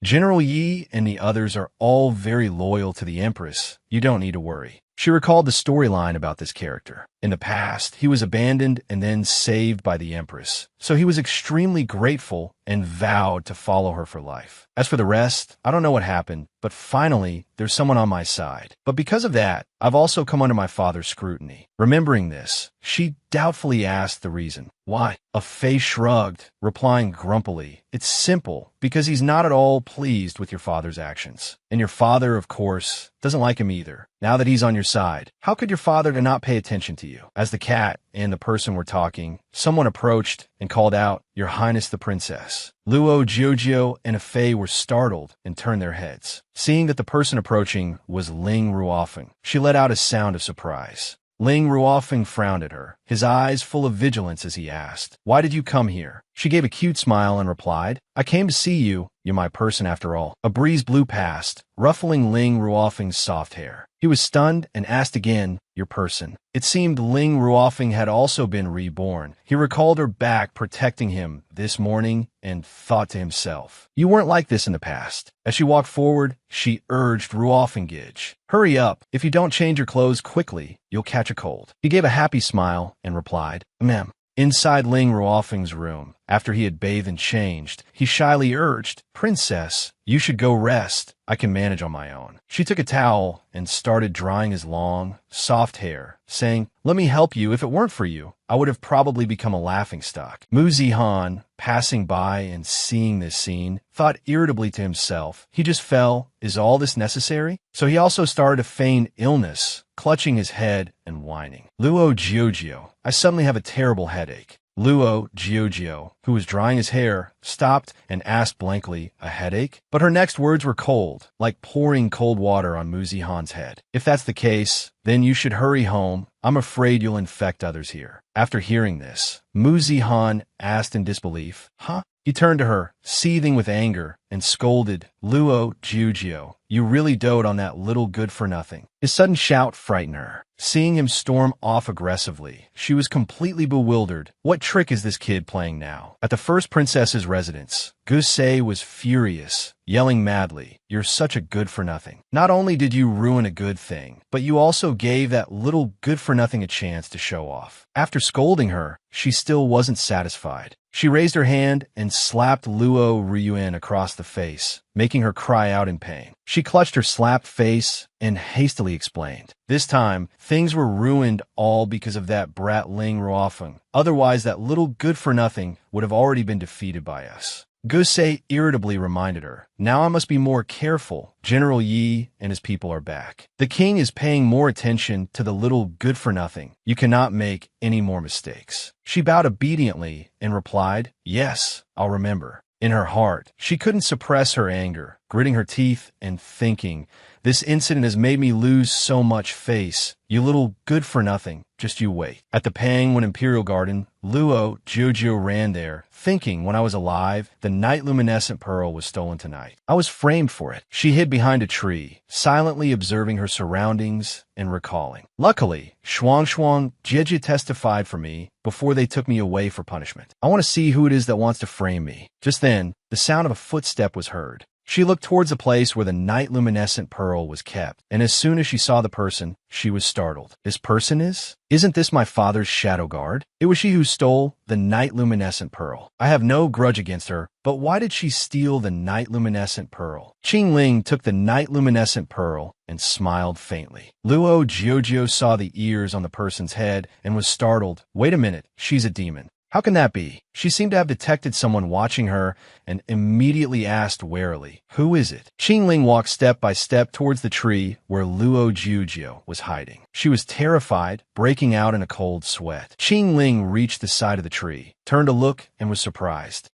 A: General Yi and the others are all very loyal to the Empress. You don't need to worry." She recalled the storyline about this character. In the past, he was abandoned and then saved by the Empress, so he was extremely grateful and vowed to follow her for life. As for the rest, I don't know what happened, but finally, there's someone on my side. But because of that, I've also come under my father's scrutiny. Remembering this, she doubtfully asked the reason. "Why?" A Fei shrugged, replying grumpily, "It's simple, because he's not at all pleased with your father's actions. And your father, of course, doesn't like him either. Now that he's on your side, how could your father not pay attention to you?" As the cat and the person were talking, someone approached and called out, "Your Highness the Princess." Luo Jujio and a Fei were startled and turned their heads. Seeing that the person approaching was Ling Ruofeng, she let out a sound of surprise. Ling Ruofeng frowned at her, his eyes full of vigilance as he asked, "Why did you come here?" She gave a cute smile and replied, "I came to see you. You're my person after all." A breeze blew past, ruffling Ling Ruofeng's soft hair. He was stunned and asked again, "Your person?" It seemed Ling Ruofeng had also been reborn. He recalled her back protecting him this morning and thought to himself, "You weren't like this in the past." As she walked forward, she urged Ruofengij, "Hurry up. If you don't change your clothes quickly, you'll catch a cold." He gave a happy smile and replied, "Ma'am." Inside Ling Ruofeng's room, after he had bathed and changed, he shyly urged, "Princess, you should go rest. I can manage on my own." She took a towel and started drying his long, soft hair, saying, "Let me help you. If it weren't for you, I would have probably become a laughingstock." Mu Zihan, passing by and seeing this scene, thought irritably to himself, "He just fell. Is all this necessary?" So he also started to feign illness, clutching his head and whining. Luo Jujio, "I suddenly have a terrible headache." Luo Jujio, who was drying his hair, stopped and asked blankly, "A headache?" But her next words were cold, like pouring cold water on Mu Zihan's head. "If that's the case, then you should hurry home. I'm afraid you'll infect others here." After hearing this, Mu Zihan asked in disbelief, "Huh?" He turned to her, seething with anger, and scolded, "Luo Jujio, you really dote on that little good-for-nothing." His sudden shout frightened her. Seeing him storm off aggressively, she was completely bewildered. What trick is this kid playing now? At the first princess's residence, Gusei was furious, yelling madly, "You're such a good-for-nothing. Not only did you ruin a good thing, but you also gave that little good-for-nothing a chance to show off." After scolding her, she still wasn't satisfied. She raised her hand and slapped Luo Ryuan across the face, making her cry out in pain. She clutched her slapped face and hastily explained, "This time, things were ruined all because of that brat Ling Ruofeng. Otherwise, that little good-for-nothing would have already been defeated by us." Gusei irritably reminded her, "Now I must be more careful. General Yi and his people are back. The king is paying more attention to the little good-for-nothing. You cannot make any more mistakes." She bowed obediently and replied, "Yes, I'll remember." In her heart, she couldn't suppress her anger, gritting her teeth and thinking, "This incident has made me lose so much face. You little good-for-nothing. Just you wait." At the Pangwon Imperial Garden, Luo Jujio ran there, thinking when I was alive, the night luminescent pearl was stolen tonight. I was framed for it. She hid behind a tree, silently observing her surroundings and recalling. Luckily, Shuang Jieji testified for me before they took me away for punishment. I want to see who it is that wants to frame me. Just then, the sound of a footstep was heard. She looked towards the place where the night luminescent pearl was kept, and as soon as she saw the person, she was startled. This person is? Isn't this my father's shadow guard? It was she who stole the night luminescent pearl. I have no grudge against her, but why did she steal the night luminescent pearl? Qing Ling took the night luminescent pearl and smiled faintly. Luo Jujio saw the ears on the person's head and was startled. Wait a minute, she's a demon. How can that be? She seemed to have detected someone watching her and immediately asked warily, "Who is it?" Qingling walked step by step towards the tree where Luo Jujio was hiding. She was terrified, breaking out in a cold sweat. Qingling reached the side of the tree, turned to look, and was surprised.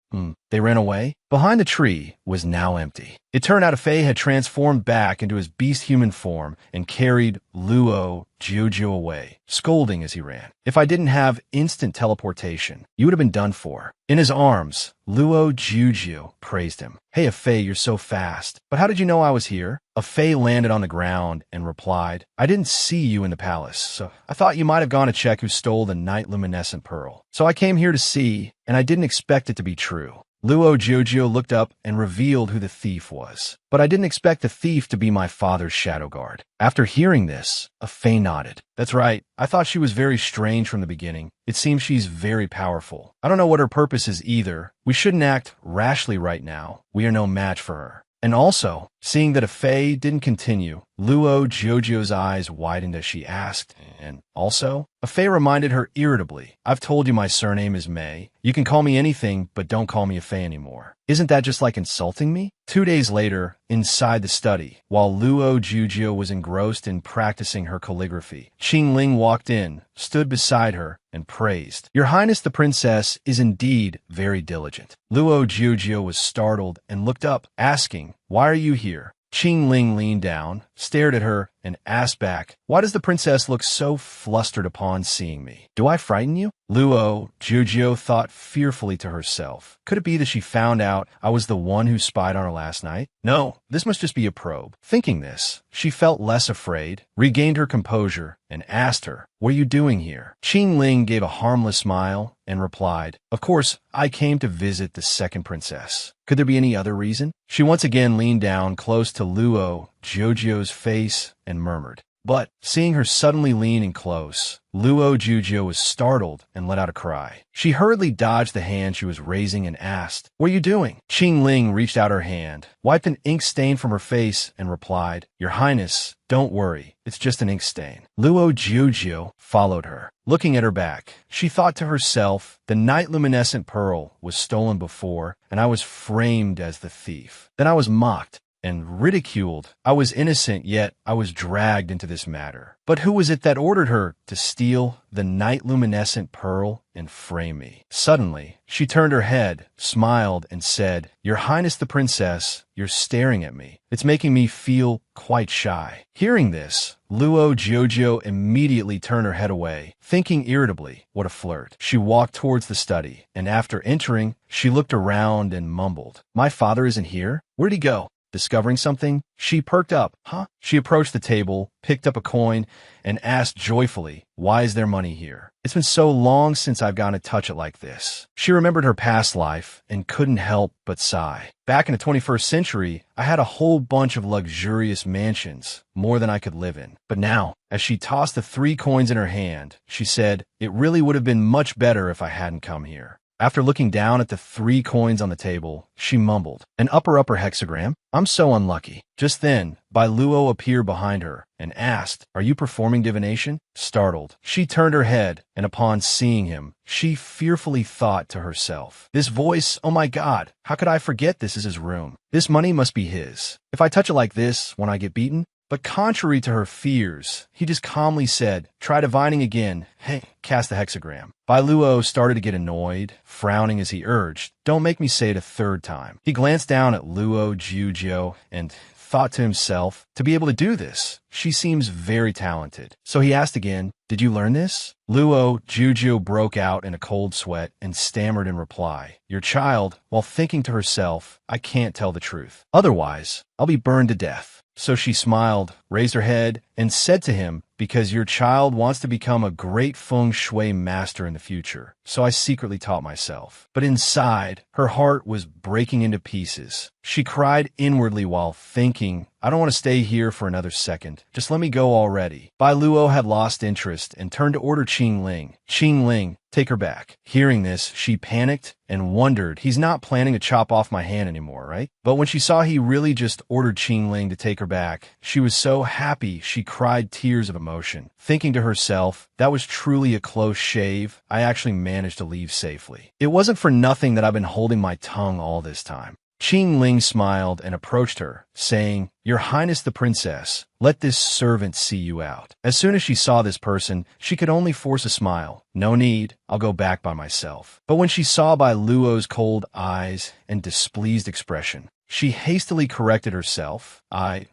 A: They ran away? Behind the tree was now empty. It turned out Fei had transformed back into his beast-human form and carried Luo Jujio away, scolding as he ran. "If I didn't have instant teleportation, you would have been done for." In his arms, Luo Jujio praised him. "Hey, Fei, you're so fast. But how did you know I was here?" Fei landed on the ground and replied, "I didn't see you in the palace, so I thought you might have gone to check who stole the night luminescent pearl. So I came here to see, and I didn't expect it to be true." Luo Jujio looked up and revealed who the thief was. "But I didn't expect the thief to be my father's shadow guard." After hearing this, Fei nodded. "That's right. I thought she was very strange from the beginning. It seems she's very powerful. I don't know what her purpose is either. We shouldn't act rashly right now. We are no match for her." And also, seeing that Fei didn't continue, Luo Jujio's eyes widened as she asked, "And also?" Fei reminded her irritably, "I've told you my surname is Mei. You can call me anything, but don't call me Fei anymore. Isn't that just like insulting me?" 2 days later, inside the study, while Luo Jujio was engrossed in practicing her calligraphy, Qingling walked in, stood beside her, and praised, "Your Highness the Princess is indeed very diligent." Luo Jujio was startled and looked up, asking, "Why are you here?" Qingling leaned down, stared at her, and asked back, "Why does the princess look so flustered upon seeing me? Do I frighten you?" Luo Jujio thought fearfully to herself. Could it be that she found out I was the one who spied on her last night? No, this must just be a probe. Thinking this, she felt less afraid, regained her composure, and asked her, "What are you doing here?" Qingling gave a harmless smile and replied, "Of course, I came to visit the second princess. Could there be any other reason?" She once again leaned down close to Luo Jujio's face and murmured. But, seeing her suddenly leaning close, Luo Jujio was startled and let out a cry. She hurriedly dodged the hand she was raising and asked, "What are you doing?" Qingling reached out her hand, wiped an ink stain from her face, and replied, "Your Highness, don't worry, it's just an ink stain." Luo Jujio followed her. Looking at her back, she thought to herself, the night luminescent pearl was stolen before, and I was framed as the thief. Then I was mocked and ridiculed. I was innocent, yet I was dragged into this matter. But who was it that ordered her to steal the night luminescent pearl and frame me? Suddenly, she turned her head, smiled, and said, "Your Highness the Princess, you're staring at me. It's making me feel quite shy." Hearing this, Luo Jujio immediately turned her head away, thinking irritably, what a flirt. She walked towards the study, and after entering, she looked around and mumbled, "My father isn't here? Where'd he go?" Discovering something, she perked up. "Huh?" She approached the table, picked up a coin, and asked joyfully, "Why is there money here? It's been so long since I've gotten to touch it like this." She remembered her past life and couldn't help but sigh. "Back in the 21st century, I had a whole bunch of luxurious mansions, more than I could live in. But now," as she tossed the 3 coins in her hand, she said, "It really would have been much better if I hadn't come here." After looking down at the 3 coins on the table, she mumbled, "An upper hexagram? I'm so unlucky." Just then, Bai Luo appeared behind her and asked, "Are you performing divination?" Startled, she turned her head, and upon seeing him, she fearfully thought to herself, "This voice, oh my God, how could I forget this is his room? This money must be his. If I touch it like this when I get beaten." But contrary to her fears, he just calmly said, "Try divining again. Hey, cast the hexagram." Bai Luo started to get annoyed, frowning as he urged, "Don't make me say it a 3rd time." He glanced down at Luo Jujio and thought to himself, to be able to do this, she seems very talented. So he asked again, "Did you learn this?" Luo Jujio broke out in a cold sweat and stammered in reply, "Your child," while thinking to herself, "I can't tell the truth. Otherwise, I'll be burned to death." So she smiled, raised her head, and said to him, "Because your child wants to become a great feng shui master in the future, so I secretly taught myself." But inside, her heart was breaking into pieces. she cried inwardly while thinking, I don't want to stay here for another second. Just let me go already. Bai Luo had lost interest and turned to order Qing Ling. Qing Ling, take her back. Hearing this, she panicked and wondered, he's not planning to chop off my hand anymore, right? But when she saw he really just ordered Qing Ling to take her back, she was so happy she cried tears of emotion, thinking to herself, that was truly a close shave. I actually managed to leave safely. It wasn't for nothing that I've been holding my tongue all this time. Qing Ling smiled and approached her, saying, Your Highness the Princess, let this servant see you out. As soon as she saw this person, she could only force a smile. No need, I'll go back by myself. But when she saw Bai Luo's cold eyes and displeased expression, she hastily corrected herself.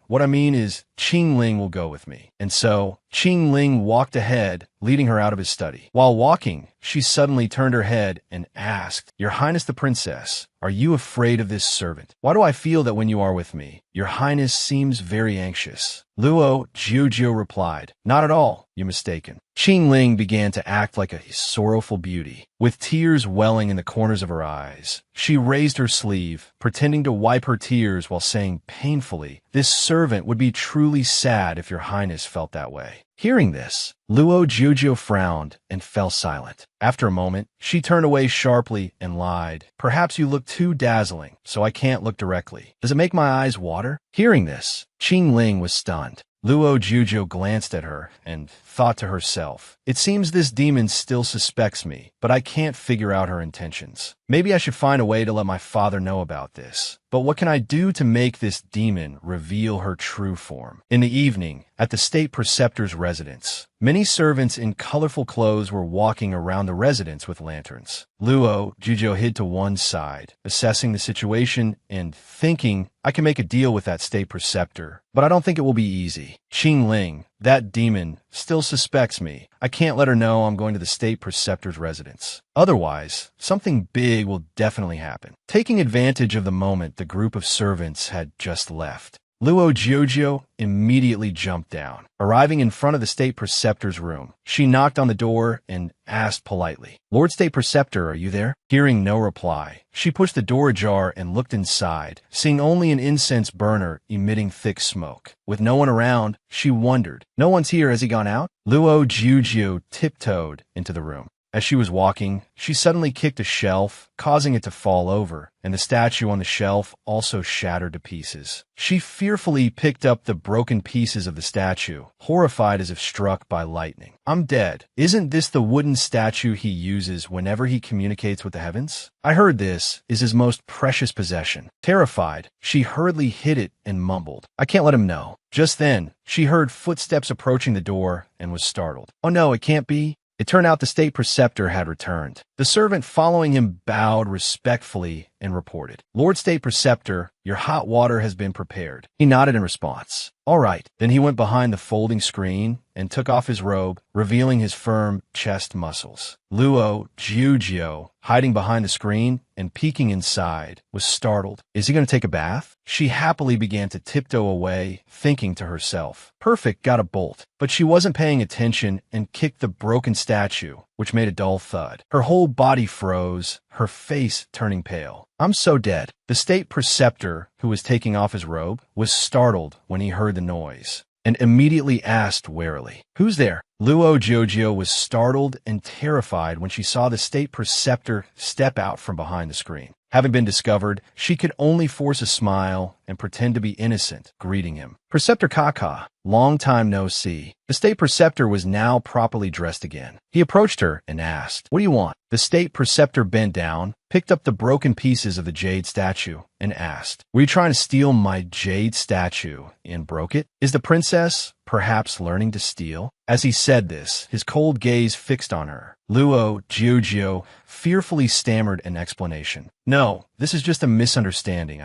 A: What I mean is, Qing Ling will go with me. And so, Qing Ling walked ahead, leading her out of his study. While walking, she suddenly turned her head and asked, Your Highness the Princess, are you afraid of this servant? Why do I feel that when you are with me, Your Highness seems very anxious? Luo Jiujiu replied, Not at all, you're mistaken. Qing Ling began to act like a sorrowful beauty, with tears welling in the corners of her eyes. She raised her sleeve, pretending to wipe her tears while saying painfully, This servant would be truly sad if Your Highness felt that way. Hearing this, Luo Jiujiu frowned and fell silent. After a moment, she turned away sharply and lied. Perhaps you look too dazzling, so I can't look directly. Does it make my eyes water? Hearing this, Qing Ling was stunned. Luo Jiujiu glanced at her and thought to herself, It seems this demon still suspects me, but I can't figure out her intentions. Maybe I should find a way to let my father know about this. But what can I do to make this demon reveal her true form? In the evening, at the state preceptor's residence, many servants in colorful clothes were walking around the residence with lanterns. Luo Jiujiu hid to one side, assessing the situation and thinking, I can make a deal with that state preceptor, but I don't think it will be easy. Qing Ling, that demon, still suspects me. I can't let her know I'm going to the state preceptor's residence. Otherwise, something big will definitely happen. Taking advantage of the moment the group of servants had just left, Luo Jiujiu immediately jumped down. Arriving in front of the state preceptor's room, she knocked on the door and asked politely, Lord State Preceptor, are you there? Hearing no reply, she pushed the door ajar and looked inside, seeing only an incense burner emitting thick smoke. With no one around, she wondered, No one's here, has he gone out? Luo Jiujiu tiptoed into the room. As she was walking, she suddenly kicked a shelf, causing it to fall over, and the statue on the shelf also shattered to pieces. She fearfully picked up the broken pieces of the statue, horrified as if struck by lightning. I'm dead. Isn't this the wooden statue he uses whenever he communicates with the heavens? I heard this is his most precious possession. Terrified, she hurriedly hid it and mumbled, I can't let him know. Just then, she heard footsteps approaching the door and was startled. Oh no, it can't be. It turned out the state preceptor had returned. The servant following him bowed respectfully and reported, Lord State Preceptor, your hot water has been prepared. He nodded in response. All right. Then he went behind the folding screen and took off his robe, revealing his firm chest muscles. Luo Jiujiu, hiding behind the screen and peeking inside, was startled. Is he going to take a bath? She happily began to tiptoe away, thinking to herself, Perfect, got a bolt. But she wasn't paying attention and kicked the broken statue, which made a dull thud. Her whole body froze, her face turning pale. I'm so dead. The state preceptor, who was taking off his robe, was startled when he heard the noise and immediately asked warily, Who's there? Luo Jiujiu was startled and terrified when she saw the state preceptor step out from behind the screen. Having been discovered, she could only force a smile and pretend to be innocent, greeting him. Preceptor Kaka, long time no see. The state preceptor was now properly dressed again. He approached her and asked, What do you want? The state preceptor bent down, picked up the broken pieces of the jade statue, and asked, Were you trying to steal my jade statue and broke it? Is the princess perhaps learning to steal? As he said this, his cold gaze fixed on her. Luo Jiujiu fearfully stammered an explanation. No, this is just a misunderstanding,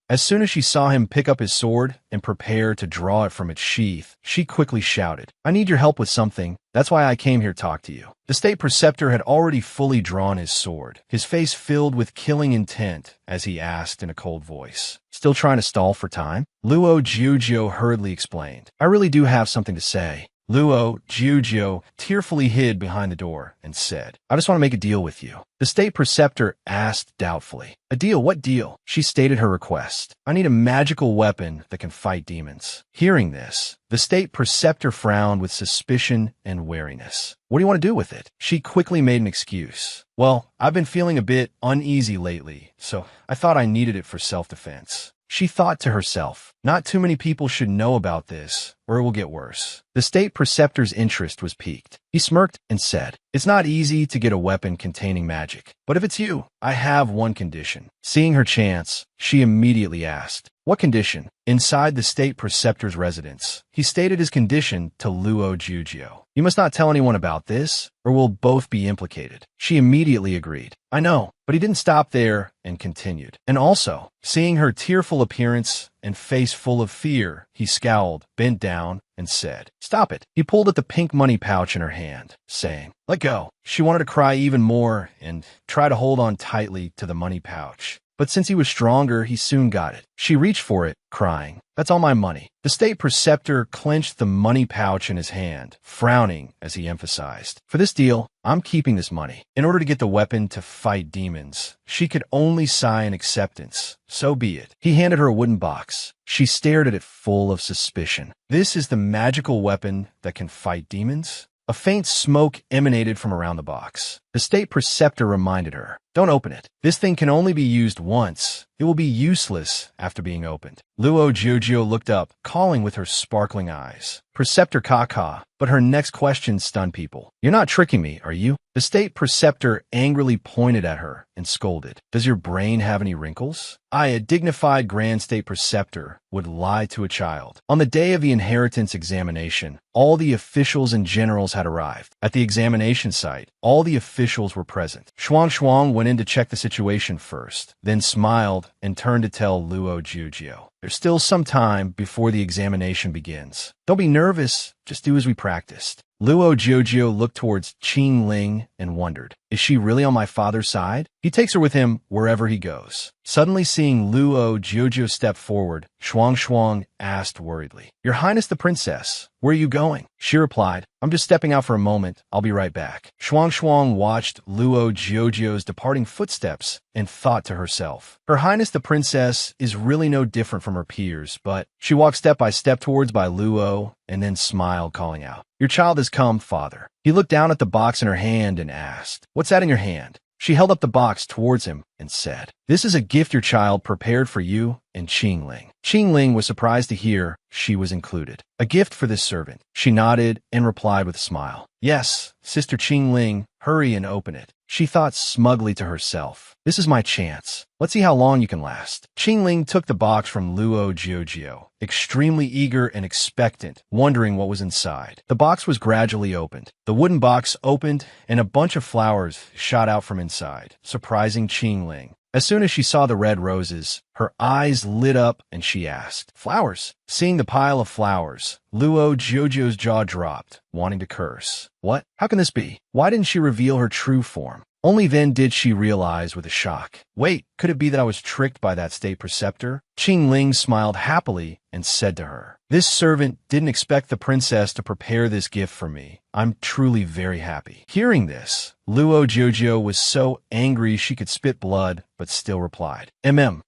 A: As soon as she saw him pick up his sword and prepare to draw it from its sheath, she quickly shouted, I need your help with something. That's why I came here to talk to you. The state preceptor had already fully drawn his sword, his face filled with killing intent as he asked in a cold voice, Still trying to stall for time? Luo Jiujiu hurriedly explained, I really do have something to say. Luo Jiuzhou tearfully hid behind the door and said, I just want to make a deal with you. The state preceptor asked doubtfully. A deal? What deal? She stated her request. I need a magical weapon that can fight demons. Hearing this, the state preceptor frowned with suspicion and wariness. What do you want to do with it? She quickly made an excuse. Well, I've been feeling a bit uneasy lately, so I thought I needed it for self-defense. She thought to herself, not too many people should know about this, or it will get worse. The state preceptor's interest was piqued. He smirked and said, It's not easy to get a weapon containing magic, but if it's you, I have one condition. Seeing her chance, she immediately asked, What condition? Inside the state preceptor's residence, he stated his condition to Luo Jiuzhou. You must not tell anyone about this, or we'll both be implicated. She immediately agreed. I know, but he didn't stop there and continued. And also, seeing her tearful appearance and face full of fear, he scowled, bent down, and said, Stop it. He pulled at the pink money pouch in her hand, saying, Let go. She wanted to cry even more and try to hold on tightly to the money pouch. But since he was stronger, he soon got it. She reached for it, crying, That's all my money. The state preceptor clenched the money pouch in his hand, frowning as he emphasized, For this deal, I'm keeping this money. In order to get the weapon to fight demons, she could only sign acceptance. So be it. He handed her a wooden box. She stared at it full of suspicion. This is the magical weapon that can fight demons? A faint smoke emanated from around the box. The state preceptor reminded her, Don't open it. This thing can only be used once. It will be useless after being opened. Luo Jiuzhou looked up, calling with her sparkling eyes. Preceptor Kaka, but her next question stunned people. You're not tricking me, are you? The state preceptor angrily pointed at her and scolded. Does your brain have any wrinkles? I, a dignified grand state preceptor, would lie to a child. On the day of the inheritance examination, all the officials and generals had arrived. At the examination site, all the officials were present. Shuang went in to check the situation first, then smiled and turned to tell Luo Jiuzhou. There's still some time before the examination begins. Don't be nervous, just do as we practiced. Luo Jiuzhou looked towards Qing Ling and wondered, Is she really on my father's side? He takes her with him wherever he goes. Suddenly seeing Luo Jiuzhou step forward, Shuang asked worriedly, Your Highness the Princess, where are you going? She replied, I'm just stepping out for a moment. I'll be right back. Shuang watched Luo Jiuzhou's departing footsteps and thought to herself, Her Highness the Princess is really no different from her peers, but she walked step by step towards by Luo and then smiled, calling out, Your child has come, father. He looked down at the box in her hand and asked, What's that in your hand? She held up the box towards him and said, This is a gift your child prepared for you and Qing Ling. Qing Ling was surprised to hear she was included. A gift for this servant. She nodded and replied with a smile. Yes, Sister Qing Ling, hurry and open it. She thought smugly to herself, This is my chance. Let's see how long you can last. Qing Ling took the box from Luo Jiuzhou, extremely eager and expectant, wondering what was inside. The box was gradually opened. The wooden box opened, and a bunch of flowers shot out from inside, surprising Qing Ling. As soon as she saw the red roses, her eyes lit up and she asked, Flowers? Seeing the pile of flowers, Luo Jiuzhou's jaw dropped, wanting to curse. What? How can this be? Why didn't she reveal her true form? Only then did she realize with a shock. Wait, could it be that I was tricked by that state preceptor? Qing Ling smiled happily and said to her, This servant didn't expect the princess to prepare this gift for me. I'm truly very happy. Hearing this, Luo Jiuzhou was so angry she could spit blood, but still replied,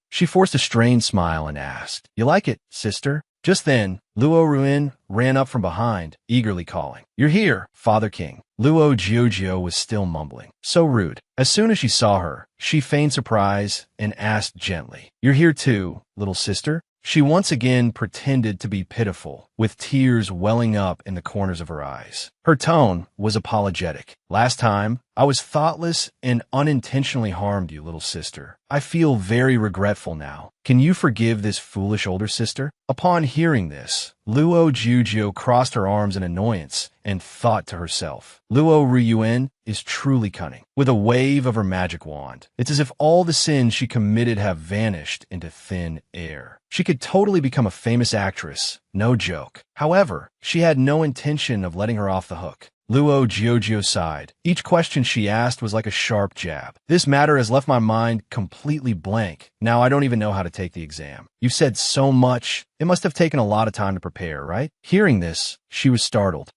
A: She forced a strained smile and asked, You like it, sister? Just then, Luo Ruin ran up from behind, eagerly calling, You're here, Father King. Luo Jiuzhou was still mumbling. So rude. As soon as she saw her, she feigned surprise and asked gently, You're here too, little sister? She once again pretended to be pitiful, with tears welling up in the corners of her eyes. Her tone was apologetic. Last time, I was thoughtless and unintentionally harmed you, little sister. I feel very regretful now. Can you forgive this foolish older sister? Upon hearing this, Luo Jiuzhou crossed her arms in annoyance and thought to herself, Luo Ruyuan is truly cunning. With a wave of her magic wand, it's as if all the sins she committed have vanished into thin air. She could totally become a famous actress, no joke. However, she had no intention of letting her off the hook. Luo Jiuzhou sighed. Each question she asked was like a sharp jab. This matter has left my mind completely blank. Now I don't even know how to take the exam. You said so much. It must have taken a lot of time to prepare, right? Hearing this, she was startled.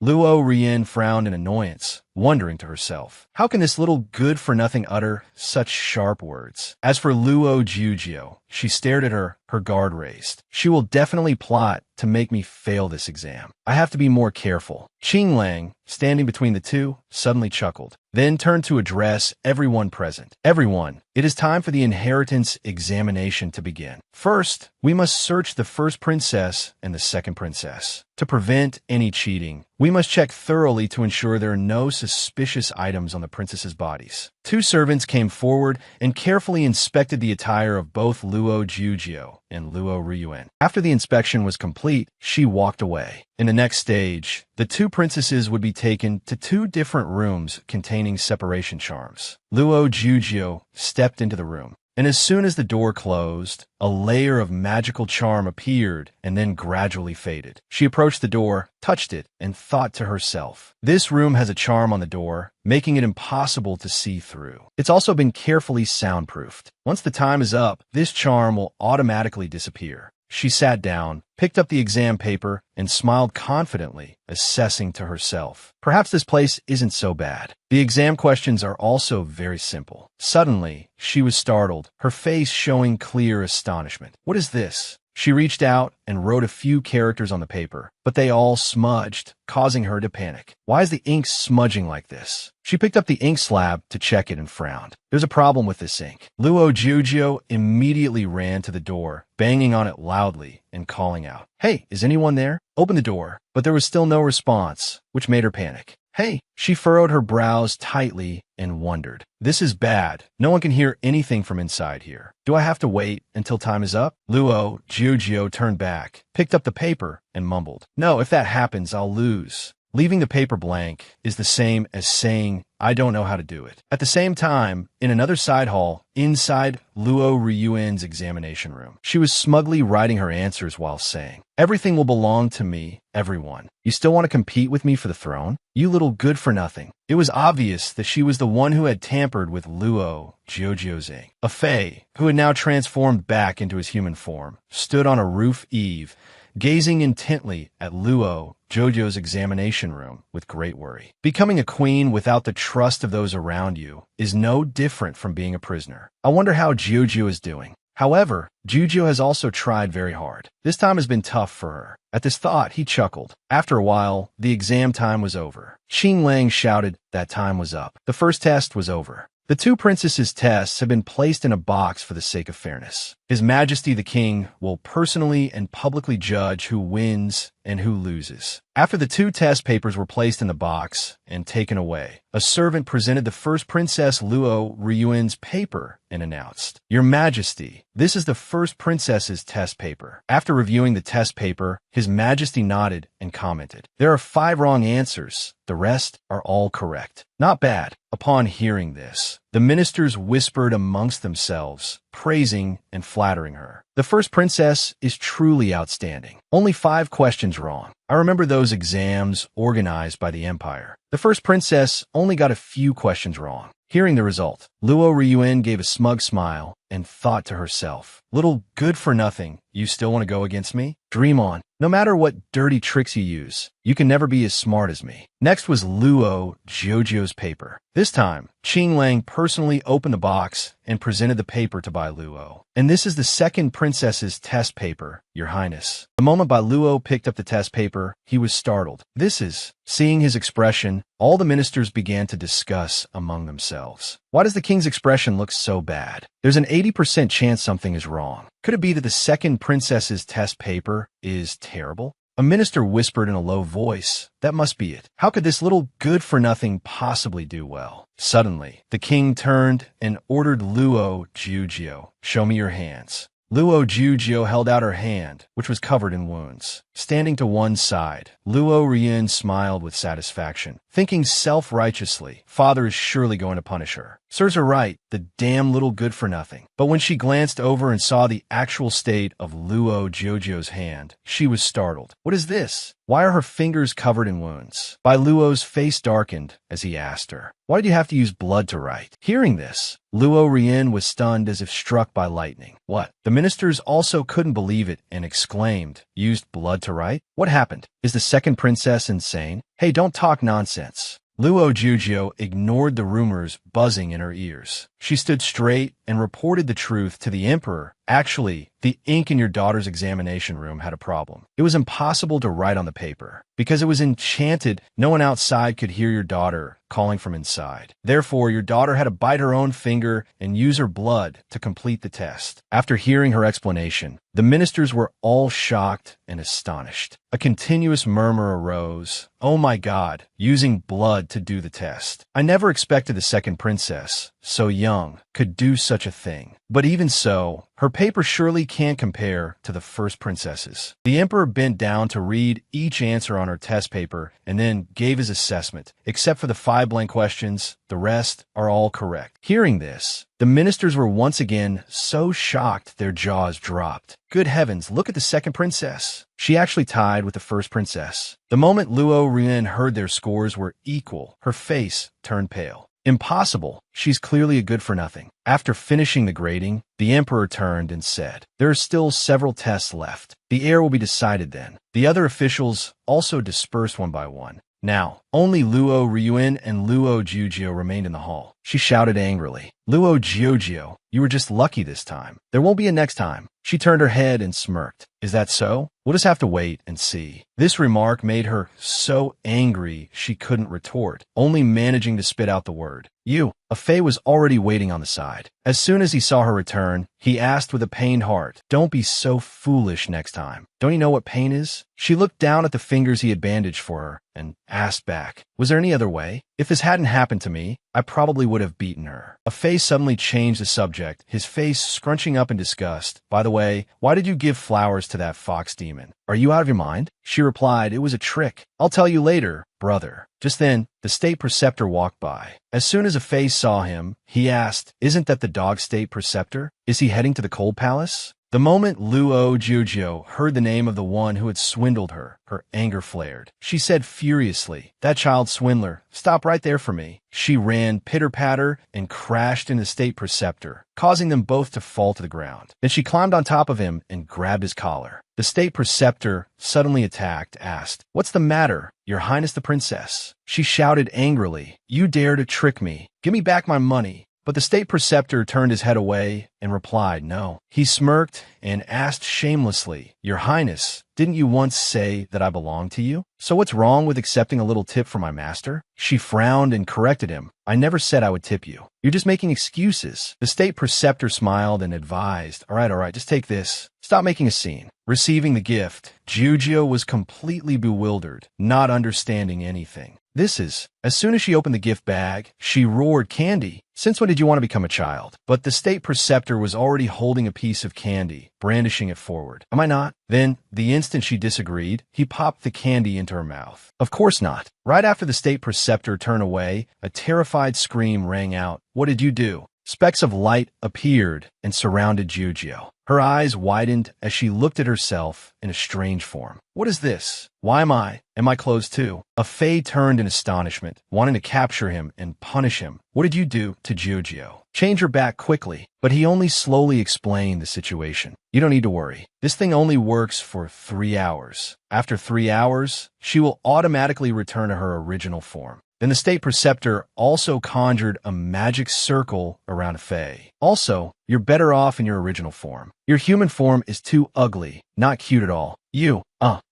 A: Luo Rien frowned in annoyance, wondering to herself, how can this little good-for-nothing utter such sharp words? As for Luo Jujio, she stared at her guard raised. She will definitely plot to make me fail this exam. I have to be more careful. Qing Lang, standing between the two, suddenly chuckled, then turned to address everyone present. Everyone, it is time for the inheritance examination to begin. First, we must search the first princess and the second princess. To prevent any cheating, we must check thoroughly to ensure there are no suspicious items on the princesses' bodies. Two servants came forward and carefully inspected the attire of both Luo Jujio and Luo Ryuan. After the inspection was complete, she walked away. In the next stage, the two princesses would be taken to two different rooms containing separation charms. Luo Jujio stepped into the room, and as soon as the door closed, a layer of magical charm appeared and then gradually faded. She approached the door, touched it, and thought to herself, this room has a charm on the door, making it impossible to see through. It's also been carefully soundproofed. Once the time is up, this charm will automatically disappear. She sat down, picked up the exam paper, and smiled confidently, assessing to herself, perhaps this place isn't so bad. The exam questions are also very simple. Suddenly, she was startled, her face showing clear astonishment. What is this? She reached out and wrote a few characters on the paper, but they all smudged, causing her to panic. Why is the ink smudging like this? She picked up the ink slab to check it and frowned. There's a problem with this ink. Luo Jujio immediately ran to the door, banging on it loudly and calling out, "Hey, is anyone there? Open the door." But there was still no response, which made her panic. "Hey." She furrowed her brows tightly and wondered. This is bad. No one can hear anything from inside here. Do I have to wait until time is up? Luo Jujio turned back, picked up the paper, and mumbled, "No, if that happens, I'll lose." Leaving the paper blank is the same as saying, I don't know how to do it. At the same time, in another side hall, inside Luo Ryuan's examination room, she was smugly writing her answers while saying, everything will belong to me, everyone. You still want to compete with me for the throne? You little good-for-nothing. It was obvious that she was the one who had tampered with Luo Jujio's ink. A fae, who had now transformed back into his human form, stood on a roof eave, gazing intently at Luo Jujio's examination room with great worry. Becoming a queen without the trust of those around you is no different from being a prisoner. I wonder how Jujio is doing. However, Jujio has also tried very hard. This time has been tough for her. At this thought, he chuckled. After a while, the exam time was over. Qing Lang shouted that time was up. The first test was over. The two princesses' tests have been placed in a box for the sake of fairness. His Majesty the King will personally and publicly judge who wins and who loses. After the two test papers were placed in the box and taken away, a servant presented the first Princess Luo Ryuan's paper and announced, Your Majesty, this is the first princess's test paper. After reviewing the test paper, His Majesty nodded and commented, There are 5 wrong answers. The rest are all correct. Not bad. Upon hearing this, the ministers whispered amongst themselves, praising and flattering her. The first princess is truly outstanding. Only 5 questions wrong. I remember those exams organized by the Empire. The first princess only got a few questions wrong. Hearing the result, Luo Ryuan gave a smug smile and thought to herself, Little good-for-nothing, you still want to go against me? Dream on. No matter what dirty tricks you use, you can never be as smart as me. Next was Luo Jujio's paper. This time, Qing Lang personally opened the box and presented the paper to Bai Luo. And this is the second princess's test paper, Your Highness. The moment Bai Luo picked up the test paper, he was startled. This is... Seeing his expression, all the ministers began to discuss among themselves. Why does the king's expression look so bad? There's an 80% chance something is wrong. Could it be that the second princess's test paper is terrible? A minister whispered in a low voice, That must be it. How could this little good-for-nothing possibly do well? Suddenly, the king turned and ordered Luo Jujio, Show me your hands. Luo Jujio held out her hand, which was covered in wounds. Standing to one side, Luo Ryuan smiled with satisfaction, thinking self-righteously, Father is surely going to punish her. Serves her right, the damn little good-for-nothing. But when she glanced over and saw the actual state of Luo Jojo's hand, she was startled. What is this? Why are her fingers covered in wounds? By Luo's face darkened as he asked her, "Why did you have to use blood to write?" Hearing this, Luo Rien was stunned as if struck by lightning. What? The ministers also couldn't believe it and exclaimed, "Used blood to write? What happened? Is the second princess insane? Hey, don't talk nonsense." Luo Jujio ignored the rumors buzzing in her ears. She stood straight and reported the truth to the emperor. Actually, the ink in your daughter's examination room had a problem. It was impossible to write on the paper. Because it was enchanted, no one outside could hear your daughter calling from inside. Therefore, your daughter had to bite her own finger and use her blood to complete the test. After hearing her explanation, the ministers were all shocked and astonished. A continuous murmur arose. "Oh my God, using blood to do the test. I never expected the second princess, so young, could do such a thing. But even so, her paper surely can't compare to the first princess's." The emperor bent down to read each answer on her test paper and then gave his assessment. Except for the 5 blank questions, the rest are all correct. Hearing this, the ministers were once again so shocked their jaws dropped. Good heavens, look at the second princess. She actually tied with the first princess. The moment Luo Rien heard their scores were equal, her face turned pale. Impossible. She's clearly a good-for-nothing. After finishing the grading, the emperor turned and said, "There are still several tests left. The heir will be decided then." The other officials also dispersed one by one. Now, only Luo Ryuan and Luo Jujio remained in the hall. She shouted angrily, "Luo Jujio, you were just lucky this time. There won't be a next time." She turned her head and smirked. "Is that so? We'll just have to wait and see." This remark made her so angry she couldn't retort, only managing to spit out the word, "You." A Fei was already waiting on the side. As soon as he saw her return, he asked with a pained heart, "Don't be so foolish next time. Don't you know what pain is?" She looked down at the fingers he had bandaged for her and asked back, "Was there any other way? If this hadn't happened to me, I probably would have beaten her." A Fei suddenly changed the subject, his face scrunching up in disgust. "By the way, why did you give flowers to that fox demon? Are you out of your mind?" She replied, "It was a trick. I'll tell you later, brother." Just then, the state preceptor walked by. As soon as a Fei saw him, he asked, "Isn't that the dog state preceptor? Is he heading to the cold palace?" The moment Luo Jujio heard the name of the one who had swindled her, her anger flared. She said furiously, "That child swindler, stop right there for me." She ran pitter-patter and crashed into the state preceptor, causing them both to fall to the ground. Then she climbed on top of him and grabbed his collar. The state preceptor, suddenly attacked, asked, "What's the matter, Your Highness the Princess?" She shouted angrily, "You dare to trick me. Give me back my money." But the state preceptor turned his head away and replied, "No." He smirked and asked shamelessly, "Your Highness, didn't you once say that I belong to you? So what's wrong with accepting a little tip from my master?" She frowned and corrected him. "I never said I would tip you. You're just making excuses." The state preceptor smiled and advised, all right, just take this. Stop making a scene." Receiving the gift, Jujio was completely bewildered, not understanding anything. As soon as she opened the gift bag, she roared, "Candy! Since when did you want to become a child?" But the state preceptor was already holding a piece of candy, brandishing it forward. "Am I not?" Then, the instant she disagreed, he popped the candy into her mouth. "Of course not." Right after the state preceptor turned away, a terrified scream rang out. "What did you do?" Specks of light appeared and surrounded Jujio. Her eyes widened as she looked at herself in a strange form. "What is this? Why am I? And my clothes too?" A Fei turned in astonishment, wanting to capture him and punish him. "What did you do to Jujio?" "Change her back quickly." But he only slowly explained the situation. "You don't need to worry. This thing only works for 3 hours. After 3 hours, she will automatically return to her original form." Then the state preceptor also conjured a magic circle around a Fei. "Also, you're better off in your original form. Your human form is too ugly, not cute at all.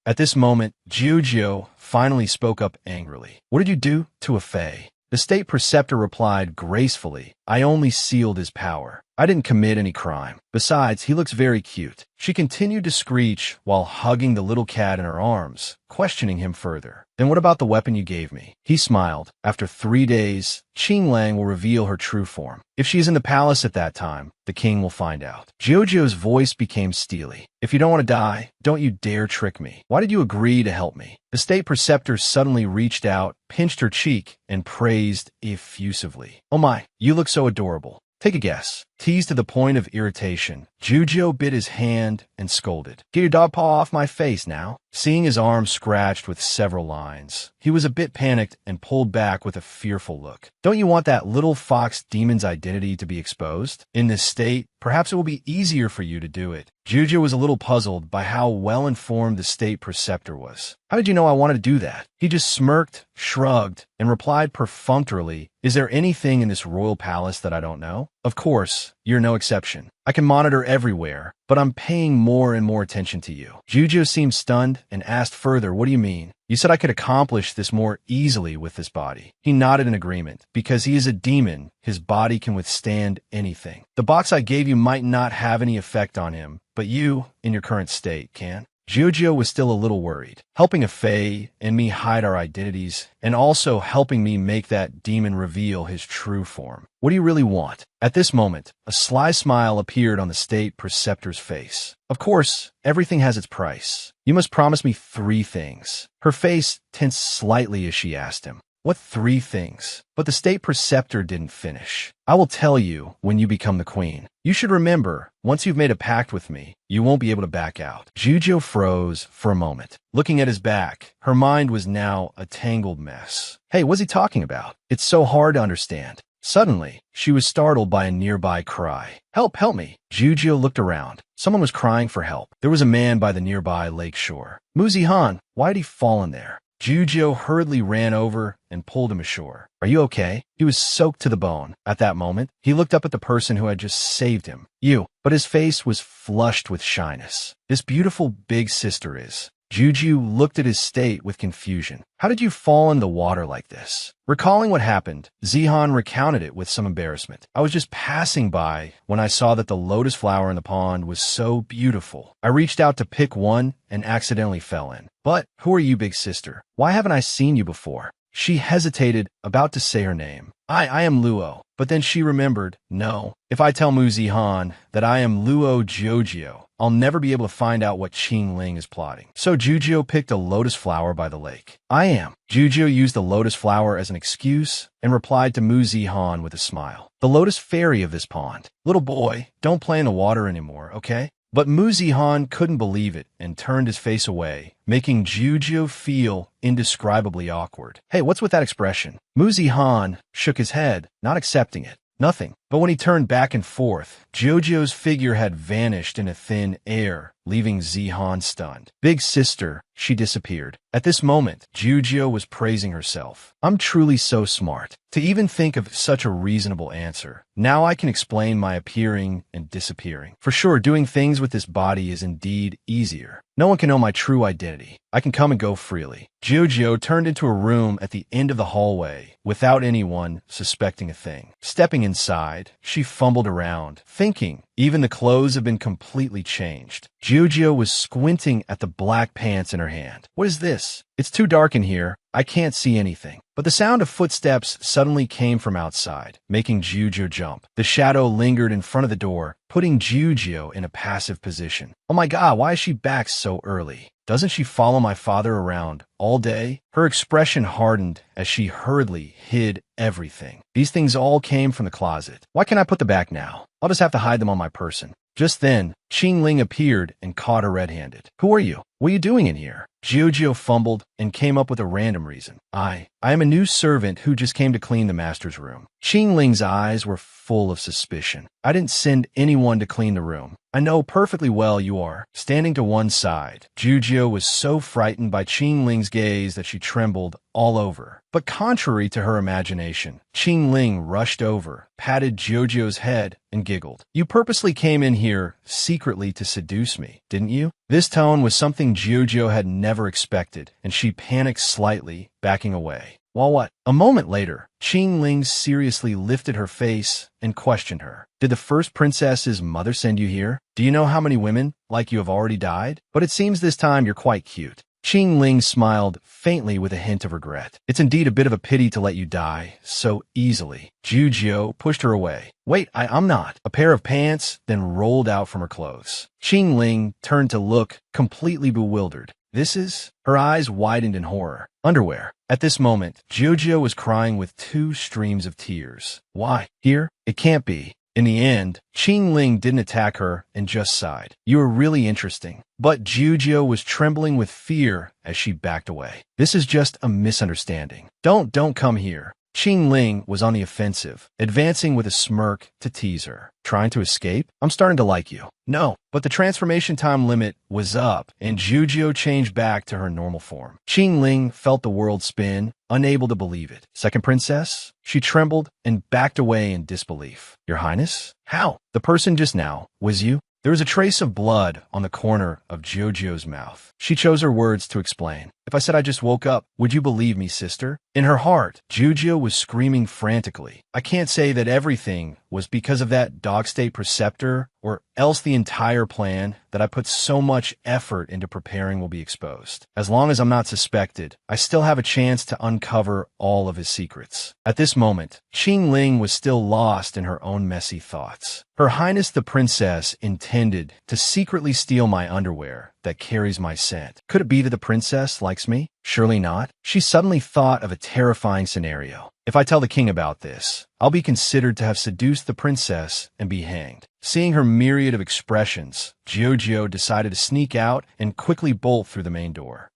A: At this moment, Jujio finally spoke up angrily. "What did you do to a Fei?" The state preceptor replied gracefully, "I only sealed his power. I didn't commit any crime. Besides, he looks very cute." She continued to screech while hugging the little cat in her arms, questioning him further. "Then what about the weapon you gave me?" He smiled. "After 3 days, Qing Lang will reveal her true form. If she is in the palace at that time, the king will find out." Jojio's voice became steely. "If you don't want to die, don't you dare trick me. Why did you agree to help me?" The state preceptor suddenly reached out, pinched her cheek, and praised effusively. "Oh my, you look so so adorable. Take a guess. Teased to the point of irritation, Jujo bit his hand and scolded. Get your dog paw off my face now. Seeing his arm scratched with several lines, he was a bit panicked and pulled back with a fearful look. Don't you want that little fox demon's identity to be exposed? In this state, perhaps it will be easier for you to do it. Jujo was a little puzzled by how well-informed the state preceptor was. How did you know I wanted to do that? He just smirked, shrugged, and replied perfunctorily, Is there anything in this royal palace that I don't know? Of course, you're no exception. I can monitor everywhere, but I'm paying more and more attention to you. Jujo seemed stunned and asked further, What do you mean? You said I could accomplish this more easily with this body. He nodded in agreement. Because he is a demon, his body can withstand anything. The box I gave you might not have any effect on him, but you, in your current state, can. Jujo was still a little worried. Helping a fae and me hide our identities, and also helping me make that demon reveal his true form. What do you really want? At this moment, a sly smile appeared on the state preceptor's face. Of course, everything has its price. You must promise me 3 things. Her face tensed slightly as she asked him. What 3 things? But the state preceptor didn't finish. I will tell you when you become the queen. You should remember, once you've made a pact with me, you won't be able to back out. Jujo froze for a moment. Looking at his back, her mind was now a tangled mess. Hey, what's he talking about? It's so hard to understand. Suddenly, she was startled by a nearby cry. Help, help me. Jujo looked around. Someone was crying for help. There was a man by the nearby lake shore. Muzi-han, why had he fallen there? Jujo hurriedly ran over and pulled him ashore. Are you okay? He was soaked to the bone. At that moment, he looked up at the person who had just saved him. You. But his face was flushed with shyness. This beautiful big sister is. Juju looked at his state with confusion. How did you fall in the water like this? Recalling what happened, Zihan recounted it with some embarrassment. I was just passing by when I saw that the lotus flower in the pond was so beautiful. I reached out to pick one and accidentally fell in. But who are you, big sister? Why haven't I seen you before? She hesitated, about to say her name. I am Luo. But then she remembered, no, if I tell Muzi-han that I am Luo Jojo, I'll never be able to find out what Qing Ling is plotting. So Jujo picked a lotus flower by the lake. I am. Jujo used the lotus flower as an excuse and replied to Muzi-han with a smile. The lotus fairy of this pond. Little boy, don't play in the water anymore, okay? But Muzi-han couldn't believe it and turned his face away, making Jujo feel indescribably awkward. Hey, what's with that expression? Muzi-han shook his head, not accepting it. Nothing. But when he turned back and forth, Jojo's figure had vanished in a thin air, leaving Zihan stunned. Big sister, she disappeared. At this moment, Jujo was praising herself. I'm truly so smart. To even think of such a reasonable answer. Now I can explain my appearing and disappearing. For sure, doing things with this body is indeed easier. No one can know my true identity. I can come and go freely. Jojo turned into a room at the end of the hallway, without anyone suspecting a thing. Stepping inside, she fumbled around, thinking. Even the clothes have been completely changed. Jojo was squinting at the black pants in her hand. What is this? It's too dark in here. I can't see anything. But the sound of footsteps suddenly came from outside, making Jujo jump. The shadow lingered in front of the door, putting Jujo in a passive position. Oh my god, why is she back so early? Doesn't she follow my father around all day? Her expression hardened as she hurriedly hid everything. These things all came from the closet. Why can't I put them back now? I'll just have to hide them on my person. Just then, Qing Ling appeared and caught her red-handed. Who are you? What are you doing in here? Jojo fumbled and came up with a random reason. I am a new servant who just came to clean the master's room. Qing Ling's eyes were full of suspicion. I didn't send anyone to clean the room. I know perfectly well you are. Standing to one side, Jujo was so frightened by Qing Ling's gaze that she trembled all over. But contrary to her imagination, Qing Ling rushed over, patted Jojo's head, and giggled. You purposely came in here secretly to seduce me, didn't you? This tone was something Jojo had never expected, and she panicked slightly, backing away. Well, what? A moment later, Qing Ling seriously lifted her face and questioned her. Did the first princess's mother send you here? Do you know how many women like you have already died? But it seems this time you're quite cute. Qing Ling smiled faintly with a hint of regret. It's indeed a bit of a pity to let you die so easily. Jujo pushed her away. Wait, I'm not. A pair of pants then rolled out from her clothes. Qing Ling turned to look, completely bewildered. this is? Her eyes widened in horror. Underwear. At this moment, Jojo was crying with 2 streams of tears. Why? Here? It can't be. In the end, Qing Ling didn't attack her and just sighed. You are really interesting. But Jojo was trembling with fear as she backed away. This is just a misunderstanding. Don't come here. Qing Ling was on the offensive, advancing with a smirk to tease her. Trying to escape? I'm starting to like you. No, but the transformation time limit was up, and Jojo changed back to her normal form. Qing Ling felt the world spin, unable to believe it. Second princess? She trembled and backed away in disbelief. Your Highness? How? The person just now was you? There was a trace of blood on the corner of Jojo's mouth. She chose her words to explain. If I said I just woke up, would you believe me, sister? In her heart, Jojo was screaming frantically. I can't say that everything was because of that dog state preceptor, or else the entire plan that I put so much effort into preparing will be exposed. As long as I'm not suspected, I still have a chance to uncover all of his secrets. At this moment, Qing Ling was still lost in her own messy thoughts. Her Highness the Princess intended to secretly steal my underwear that carries my scent. Could it be that the princess likes me? Surely not. She suddenly thought of a terrifying scenario. If I tell the king about this, I'll be considered to have seduced the princess and be hanged. Seeing her myriad of expressions, Jojo decided to sneak out and quickly bolt through the main door.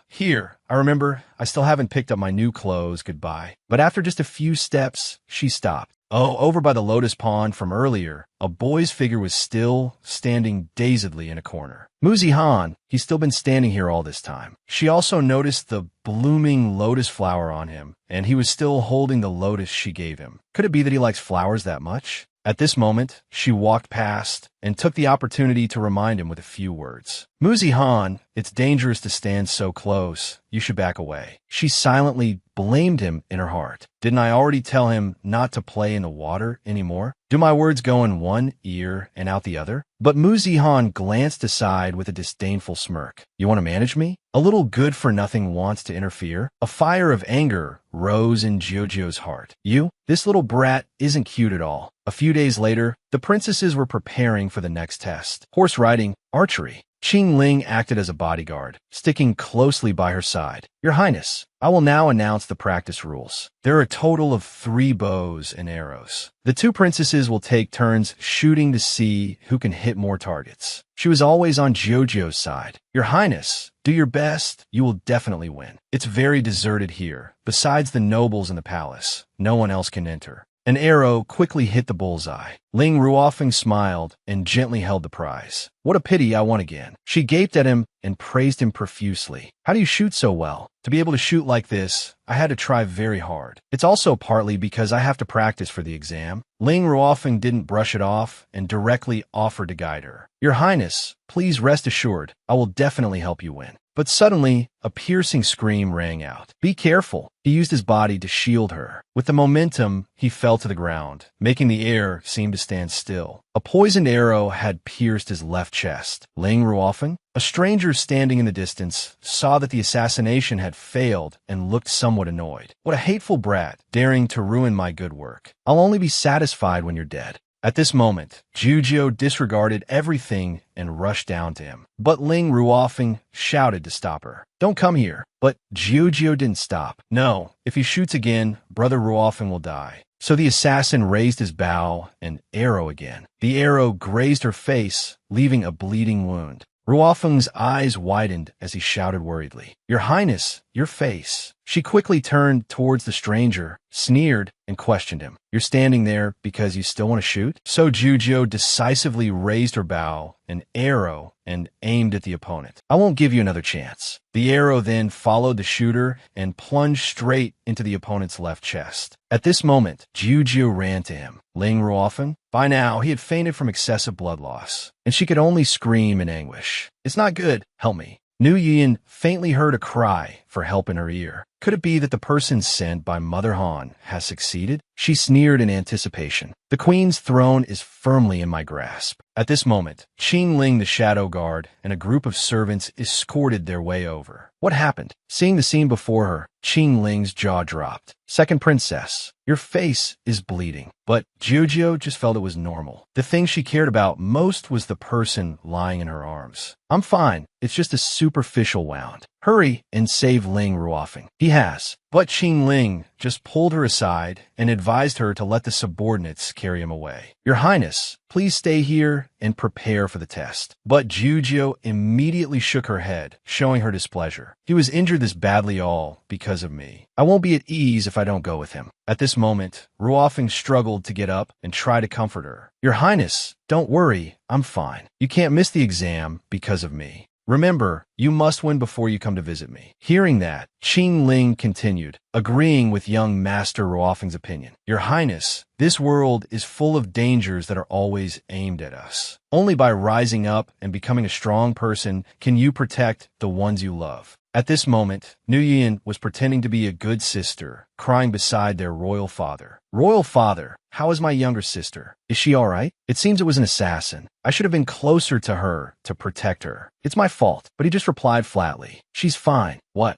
A: Here. I remember I still haven't picked up my new clothes, goodbye. But after just a few steps, she stopped. Over by the lotus pond from earlier, a boy's figure was still standing dazedly in a corner. Muzi Han, he's still been standing here all this time. She also noticed the blooming lotus flower on him, and he was still holding the lotus she gave him. Could it be that he likes flowers that much? At this moment, she walked past and took the opportunity to remind him with a few words. Muzi Han, it's dangerous to stand so close. You should back away. She silently blamed him in her heart. Didn't I already tell him not to play in the water anymore? Do my words go in one ear and out the other? But Muzi Han glanced aside with a disdainful smirk. You want to manage me? A little good-for-nothing wants to interfere? A fire of anger rose in Jojo's heart. You? This little brat isn't cute at all. A few days later, the princesses were preparing for the next test. Horse riding, archery. Qing Ling acted as a bodyguard, sticking closely by her side. Your Highness, I will now announce the practice rules. There are a total of 3 bows and arrows. The 2 princesses will take turns shooting to see who can hit more targets. She was always on Jojo's side. Your Highness, do your best. You will definitely win. It's very deserted here. Besides the nobles in the palace, no one else can enter. An arrow quickly hit the bullseye. Ling Ruofeng smiled and gently held the prize. What a pity I won again. She gaped at him and praised him profusely. How do you shoot so well? To be able to shoot like this, I had to try very hard. It's also partly because I have to practice for the exam. Ling Ruofeng didn't brush it off and directly offered to guide her. Your Highness, please rest assured, I will definitely help you win. But suddenly, a piercing scream rang out. Be careful. He used his body to shield her. With the momentum, he fell to the ground, making the air seem to stand still. A poisoned arrow had pierced his left chest. Ling Ruofeng, a stranger standing in the distance, saw that the assassination had failed and looked somewhat annoyed. What a hateful brat, daring to ruin my good work. I'll only be satisfied when you're dead. At this moment, Jojo disregarded everything and rushed down to him. But Ling Ruofeng shouted to stop her. Don't come here. But Jojo didn't stop. No, if he shoots again, Brother Ruofeng will die. So the assassin raised his bow and arrow again. The arrow grazed her face, leaving a bleeding wound. Ruofeng's eyes widened as he shouted worriedly, Your Highness, your face. She quickly turned towards the stranger, sneered, and questioned him. You're standing there because you still want to shoot? So Jojo decisively raised her bow, an arrow, and aimed at the opponent. I won't give you another chance. The arrow then followed the shooter and plunged straight into the opponent's left chest. At this moment, Jojo ran to him. Ling Ruofeng? By now, he had fainted from excessive blood loss, and she could only scream in anguish. It's not good. Help me. Nu Yin faintly heard a cry for help in her ear. Could it be that the person sent by Mother Han has succeeded? She sneered in anticipation. The queen's throne is firmly in my grasp. At this moment, Qing Ling the shadow guard and a group of servants escorted their way over. What happened? Seeing the scene before her, Qing Ling's jaw dropped. Second princess, your face is bleeding. But Jojo just felt it was normal. The thing she cared about most was the person lying in her arms. I'm fine. It's just a superficial wound. Hurry and save Ling Ruofing. He has. But Qing Ling just pulled her aside and advised her to let the subordinates carry him away. Your Highness, please stay here and prepare for the test. But Jojo immediately shook her head, showing her displeasure. He was injured this badly all because of me. I won't be at ease if I don't go with him. At this moment, Ruofing struggled to get up and try to comfort her. Your Highness, don't worry, I'm fine. You can't miss the exam because of me. Remember, you must win before you come to visit me. Hearing that, Qing Ling continued, agreeing with young Master Ruofing's opinion. Your Highness, this world is full of dangers that are always aimed at us. Only by rising up and becoming a strong person can you protect the ones you love. At this moment, Nu Yin was pretending to be a good sister, crying beside their royal father. Royal father, how is my younger sister? Is she all right? It seems it was an assassin. I should have been closer to her to protect her. It's my fault, but he just replied flatly. She's fine. What?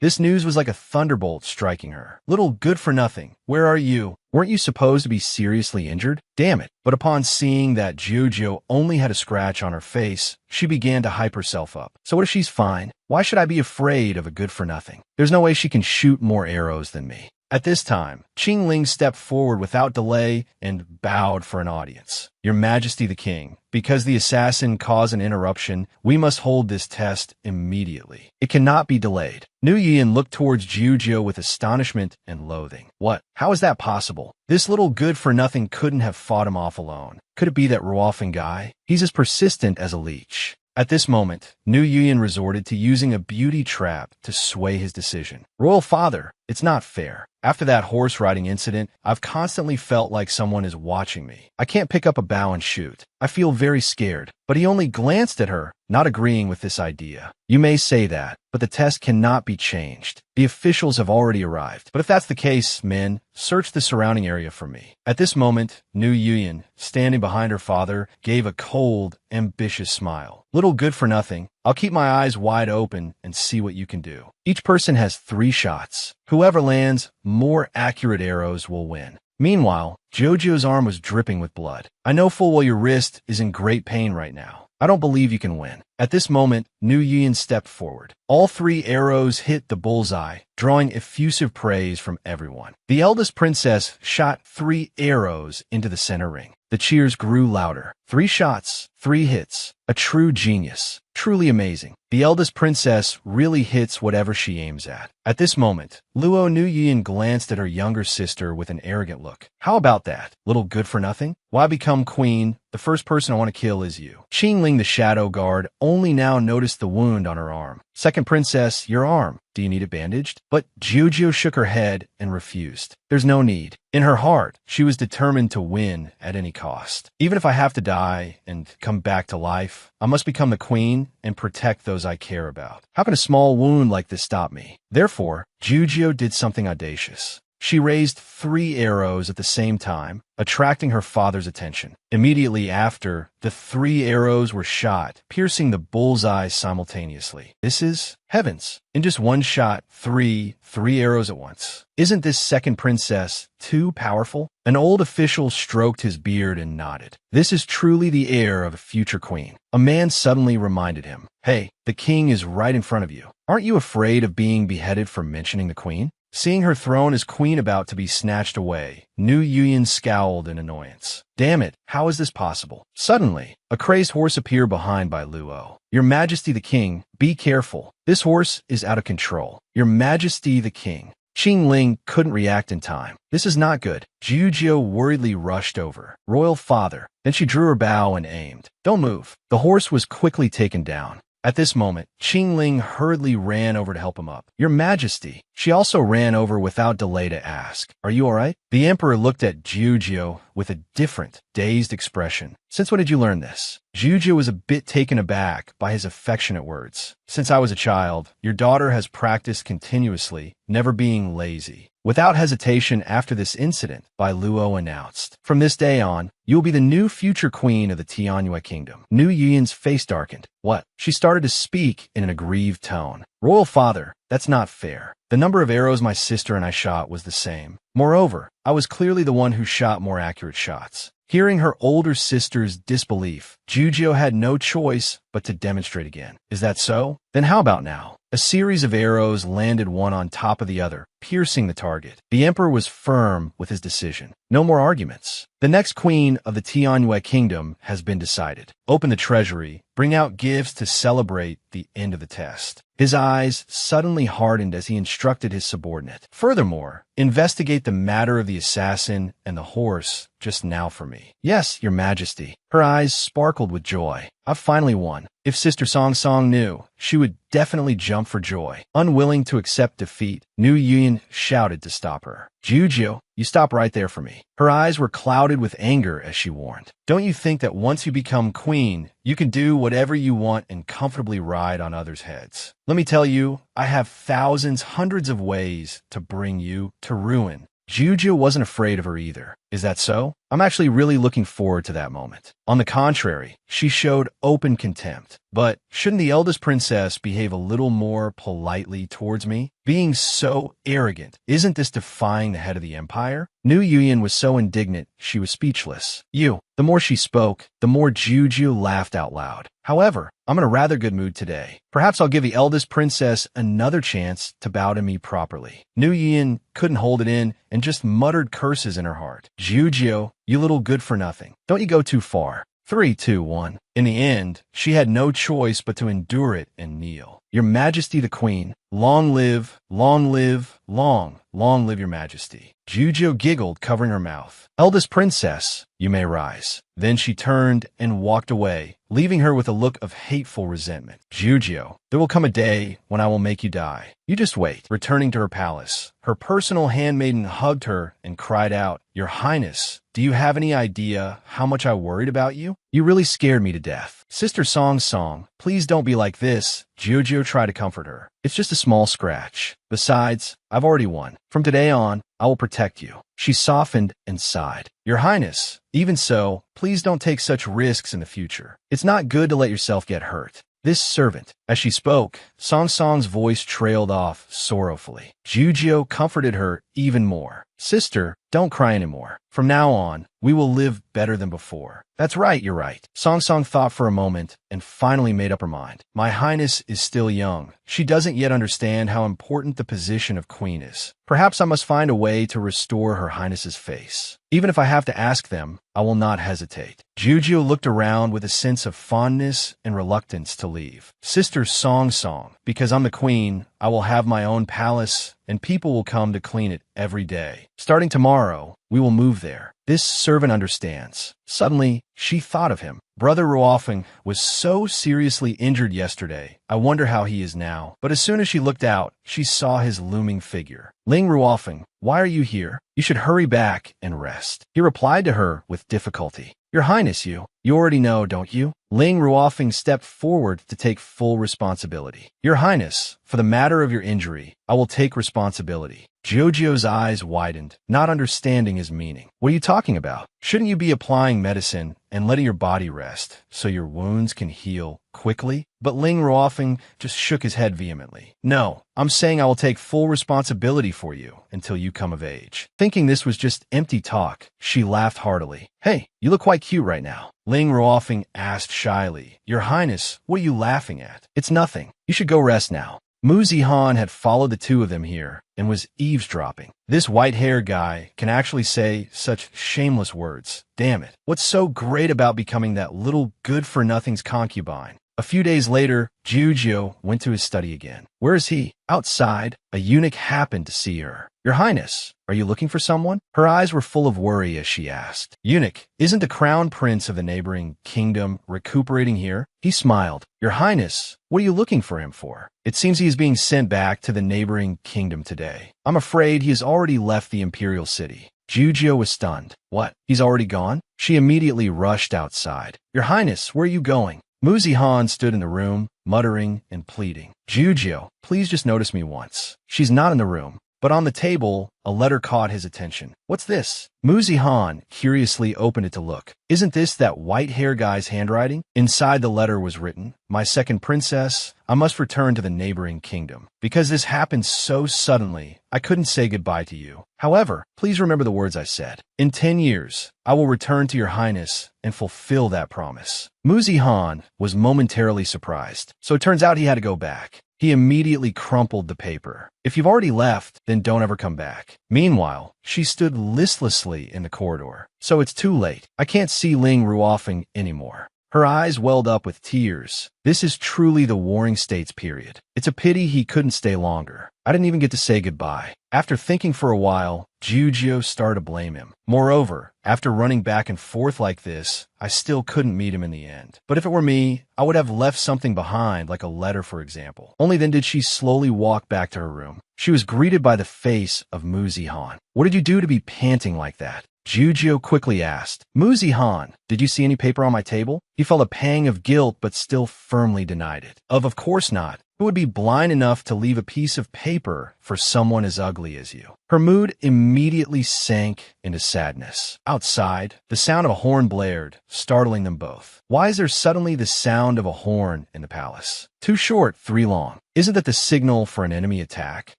A: This news was like a thunderbolt striking her. Little good for nothing. Where are you? Weren't you supposed to be seriously injured? Damn it. But upon seeing that Jojo only had a scratch on her face, she began to hype herself up. So what if she's fine? Why should I be afraid of a good for nothing? There's no way she can shoot more arrows than me. At this time, Qing Ling stepped forward without delay and bowed for an audience. Your Majesty the King, because the assassin caused an interruption, we must hold this test immediately. It cannot be delayed. Nu Yin looked towards Jojo with astonishment and loathing. What? How is that possible? This little good-for-nothing couldn't have fought him off alone. Could it be that Ruofing? He's as persistent as a leech. At this moment, Nu Yin resorted to using a beauty trap to sway his decision. Royal Father, it's not fair. After that horse riding incident, I've constantly felt like someone is watching me. I can't pick up a bow and shoot. I feel very scared. But he only glanced at her, not agreeing with this idea. You may say that, but the test cannot be changed. The officials have already arrived. But if that's the case, men, search the surrounding area for me. At this moment, Nu Yin, standing behind her father, gave a cold, ambitious smile. Little good for nothing. I'll keep my eyes wide open and see what you can do. Each person has 3 shots. Whoever lands more accurate arrows will win. Meanwhile, Jojo's arm was dripping with blood. I know full well your wrist is in great pain right now. I don't believe you can win. At this moment, Nu Yin stepped forward. All 3 arrows hit the bullseye, drawing effusive praise from everyone. The eldest princess shot 3 arrows into the center ring. The cheers grew louder. 3 shots, 3 hits. A true genius. Truly amazing. The eldest princess really hits whatever she aims at. At this moment, Luo Nu Yin glanced at her younger sister with an arrogant look. How about that? Little good for nothing? Why become queen? The first person I want to kill is you. Qing Ling the shadow guard only now noticed the wound on her arm. Second princess, your arm. Do you need it bandaged? But Jojo shook her head and refused. There's no need. In her heart, she was determined to win at any cost. Even if I have to die and come back to life, I must become the queen and protect those I care about. How can a small wound like this stop me? Therefore, Jojo did something audacious. She raised 3 arrows at the same time, attracting her father's attention. Immediately after, the 3 arrows were shot, piercing the bullseye simultaneously. This is heavens. In just one shot, 3 arrows at once. Isn't this second princess too powerful? An old official stroked his beard and nodded. This is truly the heir of a future queen. A man suddenly reminded him, hey, the king is right in front of you. Aren't you afraid of being beheaded for mentioning the queen? Seeing her throne as queen about to be snatched away, Nu Yin scowled in annoyance. Damn it, how is this possible? Suddenly, a crazed horse appeared behind by Luo. Your Majesty the King, be careful. This horse is out of control. Your Majesty the King. Qing Ling couldn't react in time. This is not good. Jojo worriedly rushed over. Royal Father. Then she drew her bow and aimed. Don't move. The horse was quickly taken down. At this moment, Qing Ling hurriedly ran over to help him up. Your Majesty, She also ran over without delay to ask, "Are you all right?" The emperor looked at Jiujiu with a different, dazed expression. "Since when did you learn this?" Jiujiu was a bit taken aback by his affectionate words. "Since I was a child, your daughter has practiced continuously, never being lazy." Without hesitation after this incident, Bai Luo announced, "From this day on, you will be the new future queen of the Tianyue kingdom." Nu Yin's face darkened. "What?" She started to speak in an aggrieved tone. "Royal father, that's not fair. The number of arrows my sister and I shot was the same. Moreover, I was clearly the one who shot more accurate shots." Hearing her older sister's disbelief, Jiujiu had no choice but to demonstrate again. "Is that so? Then how about now?" A series of arrows landed one on top of the other, piercing the target. The emperor was firm with his decision. No more arguments. "The next queen of the Tianyue kingdom has been decided. Open the treasury, bring out gifts to celebrate the end of the test." His eyes suddenly hardened as he instructed his subordinate. "Furthermore, investigate the matter of the assassin and the horse just now for me." "Yes, your majesty." Her eyes sparkled with joy. "I've finally won." If Sister Song Song knew, she would definitely jump for joy. Unwilling to accept defeat, Nu Yin shouted to stop her. "Jiujiu, you stop right there for me." Her eyes were clouded with anger as she warned. "Don't you think that once you become queen, you can do whatever you want and comfortably ride on others' heads? Let me tell you, I have thousands, hundreds of ways to bring you to ruin." Jiujiu wasn't afraid of her either. "Is that so? I'm actually really looking forward to that moment." On the contrary, she showed open contempt. "But shouldn't the eldest princess behave a little more politely towards me? Being so arrogant, isn't this defying the head of the empire?" Nu Yuyan was so indignant, she was speechless. The more she spoke, the more Jiujiu laughed out loud. "However, I'm in a rather good mood today. Perhaps I'll give the eldest princess another chance to bow to me properly." Nu Yuyan couldn't hold it in and just muttered curses in her heart. "Jiujiu, you little good-for-nothing. Don't you go too far." 3, 2, 1. In the end, she had no choice but to endure it and kneel. "Your Majesty the Queen, long live, long live, long live your Majesty." Jiujiu giggled, covering her mouth. "Eldest princess, you may rise." Then she turned and walked away, leaving her with a look of hateful resentment. "Jiujiu, there will come a day when I will make you die. You just wait." Returning to her palace, her personal handmaiden hugged her and cried out, "Your Highness, do you have any idea how much I worried about you? You really scared me to death." "Sister Song Song, please don't be like this." Jiujiu tried to comfort her. "It's just a small scratch. Besides, I've already won. From today on, I will protect you." She softened and sighed. "Your Highness, even so, please don't take such risks in the future. It's not good to let yourself get hurt." This servant. As she spoke, Song Song's voice trailed off sorrowfully. Jiujiu comforted her even more. "Sister, don't cry anymore. From now on, we will live better than before." "That's right, you're right." Song Song thought for a moment and finally made up her mind. "My Highness is still young. She doesn't yet understand how important the position of queen is. Perhaps I must find a way to restore Her Highness's face. Even if I have to ask them, I will not hesitate." Jiujiu looked around with a sense of fondness and reluctance to leave. "Sister Song Song, because I'm the queen, I will have my own palace, and people will come to clean it every day. Starting tomorrow, we will move there. This servant understands." Suddenly, she thought of him. Brother Ruofeng was so seriously injured yesterday. I wonder how he is now. But as soon as she looked out, she saw his looming figure. "Ling Ruofeng, why are you here? You should hurry back and rest." He replied to her with difficulty. "Your Highness, you already know, don't you?" Ling Ruofeng stepped forward to take full responsibility. "Your Highness, for the matter of your injury, I will take responsibility." Jiujiu's eyes widened, not understanding his meaning. "What are you talking about? Shouldn't you be applying medicine and letting your body rest so your wounds can heal quickly?" But Ling Ruofeng just shook his head vehemently. "No, I'm saying I will take full responsibility for you until you come of age." Thinking this was just empty talk, she laughed heartily. "Hey, you look quite cute right now." Ling Ruofeng asked shyly, "Your Highness, what are you laughing at?" "It's nothing. You should go rest now." Mu Zihan had followed the two of them here and was eavesdropping. This white-haired guy can actually say such shameless words. Damn it. What's so great about becoming that little good-for-nothing's concubine? A few days later, Jujio went to his study again. Where is he? Outside. A eunuch happened to see her. Your Highness, are you looking for someone? Her eyes were full of worry as she asked. Eunuch, isn't the crown prince of the neighboring kingdom recuperating here? He smiled. Your Highness, what are you looking for him for? It seems he is being sent back to the neighboring kingdom today. I'm afraid he has already left the imperial city. Jujio was stunned. What? He's already gone? She immediately rushed outside. Your Highness, where are you going? Muzi-Han stood in the room, muttering and pleading. Jujio, please just notice me once. She's not in the room, but on the table, a letter caught his attention. What's this? Muzi-Han curiously opened it to look. Isn't this that white-hair guy's handwriting? Inside the letter was written, My second princess, I must return to the neighboring kingdom. Because this happened so suddenly, I couldn't say goodbye to you. However, please remember the words I said. In 10 years, I will return to your Highness and fulfill that promise. Muzi-Han was momentarily surprised, so it turns out he had to go back. He immediately crumpled the paper. If you've already left, then don't ever come back. Meanwhile, she stood listlessly in the corridor. So it's too late. I can't see Ling Ruofeng anymore. Her eyes welled up with tears. This is truly the Warring States period. It's a pity he couldn't stay longer. I didn't even get to say goodbye. After thinking for a while, Jujio started to blame him. Moreover, after running back and forth like this, I still couldn't meet him in the end. But if it were me, I would have left something behind, like a letter, for example. Only then did she slowly walk back to her room. She was greeted by the face of Muzi-Han. What did you do to be panting like that? Jujio quickly asked. Muzi-Han, did you see any paper on my table? He felt a pang of guilt but still firmly denied it. Of course not. Who would be blind enough to leave a piece of paper for someone as ugly as you? Her mood immediately sank into sadness. Outside, the sound of a horn blared, startling them both. Why is there suddenly the sound of a horn in the palace? 2 short, 3 long. Isn't that the signal for an enemy attack?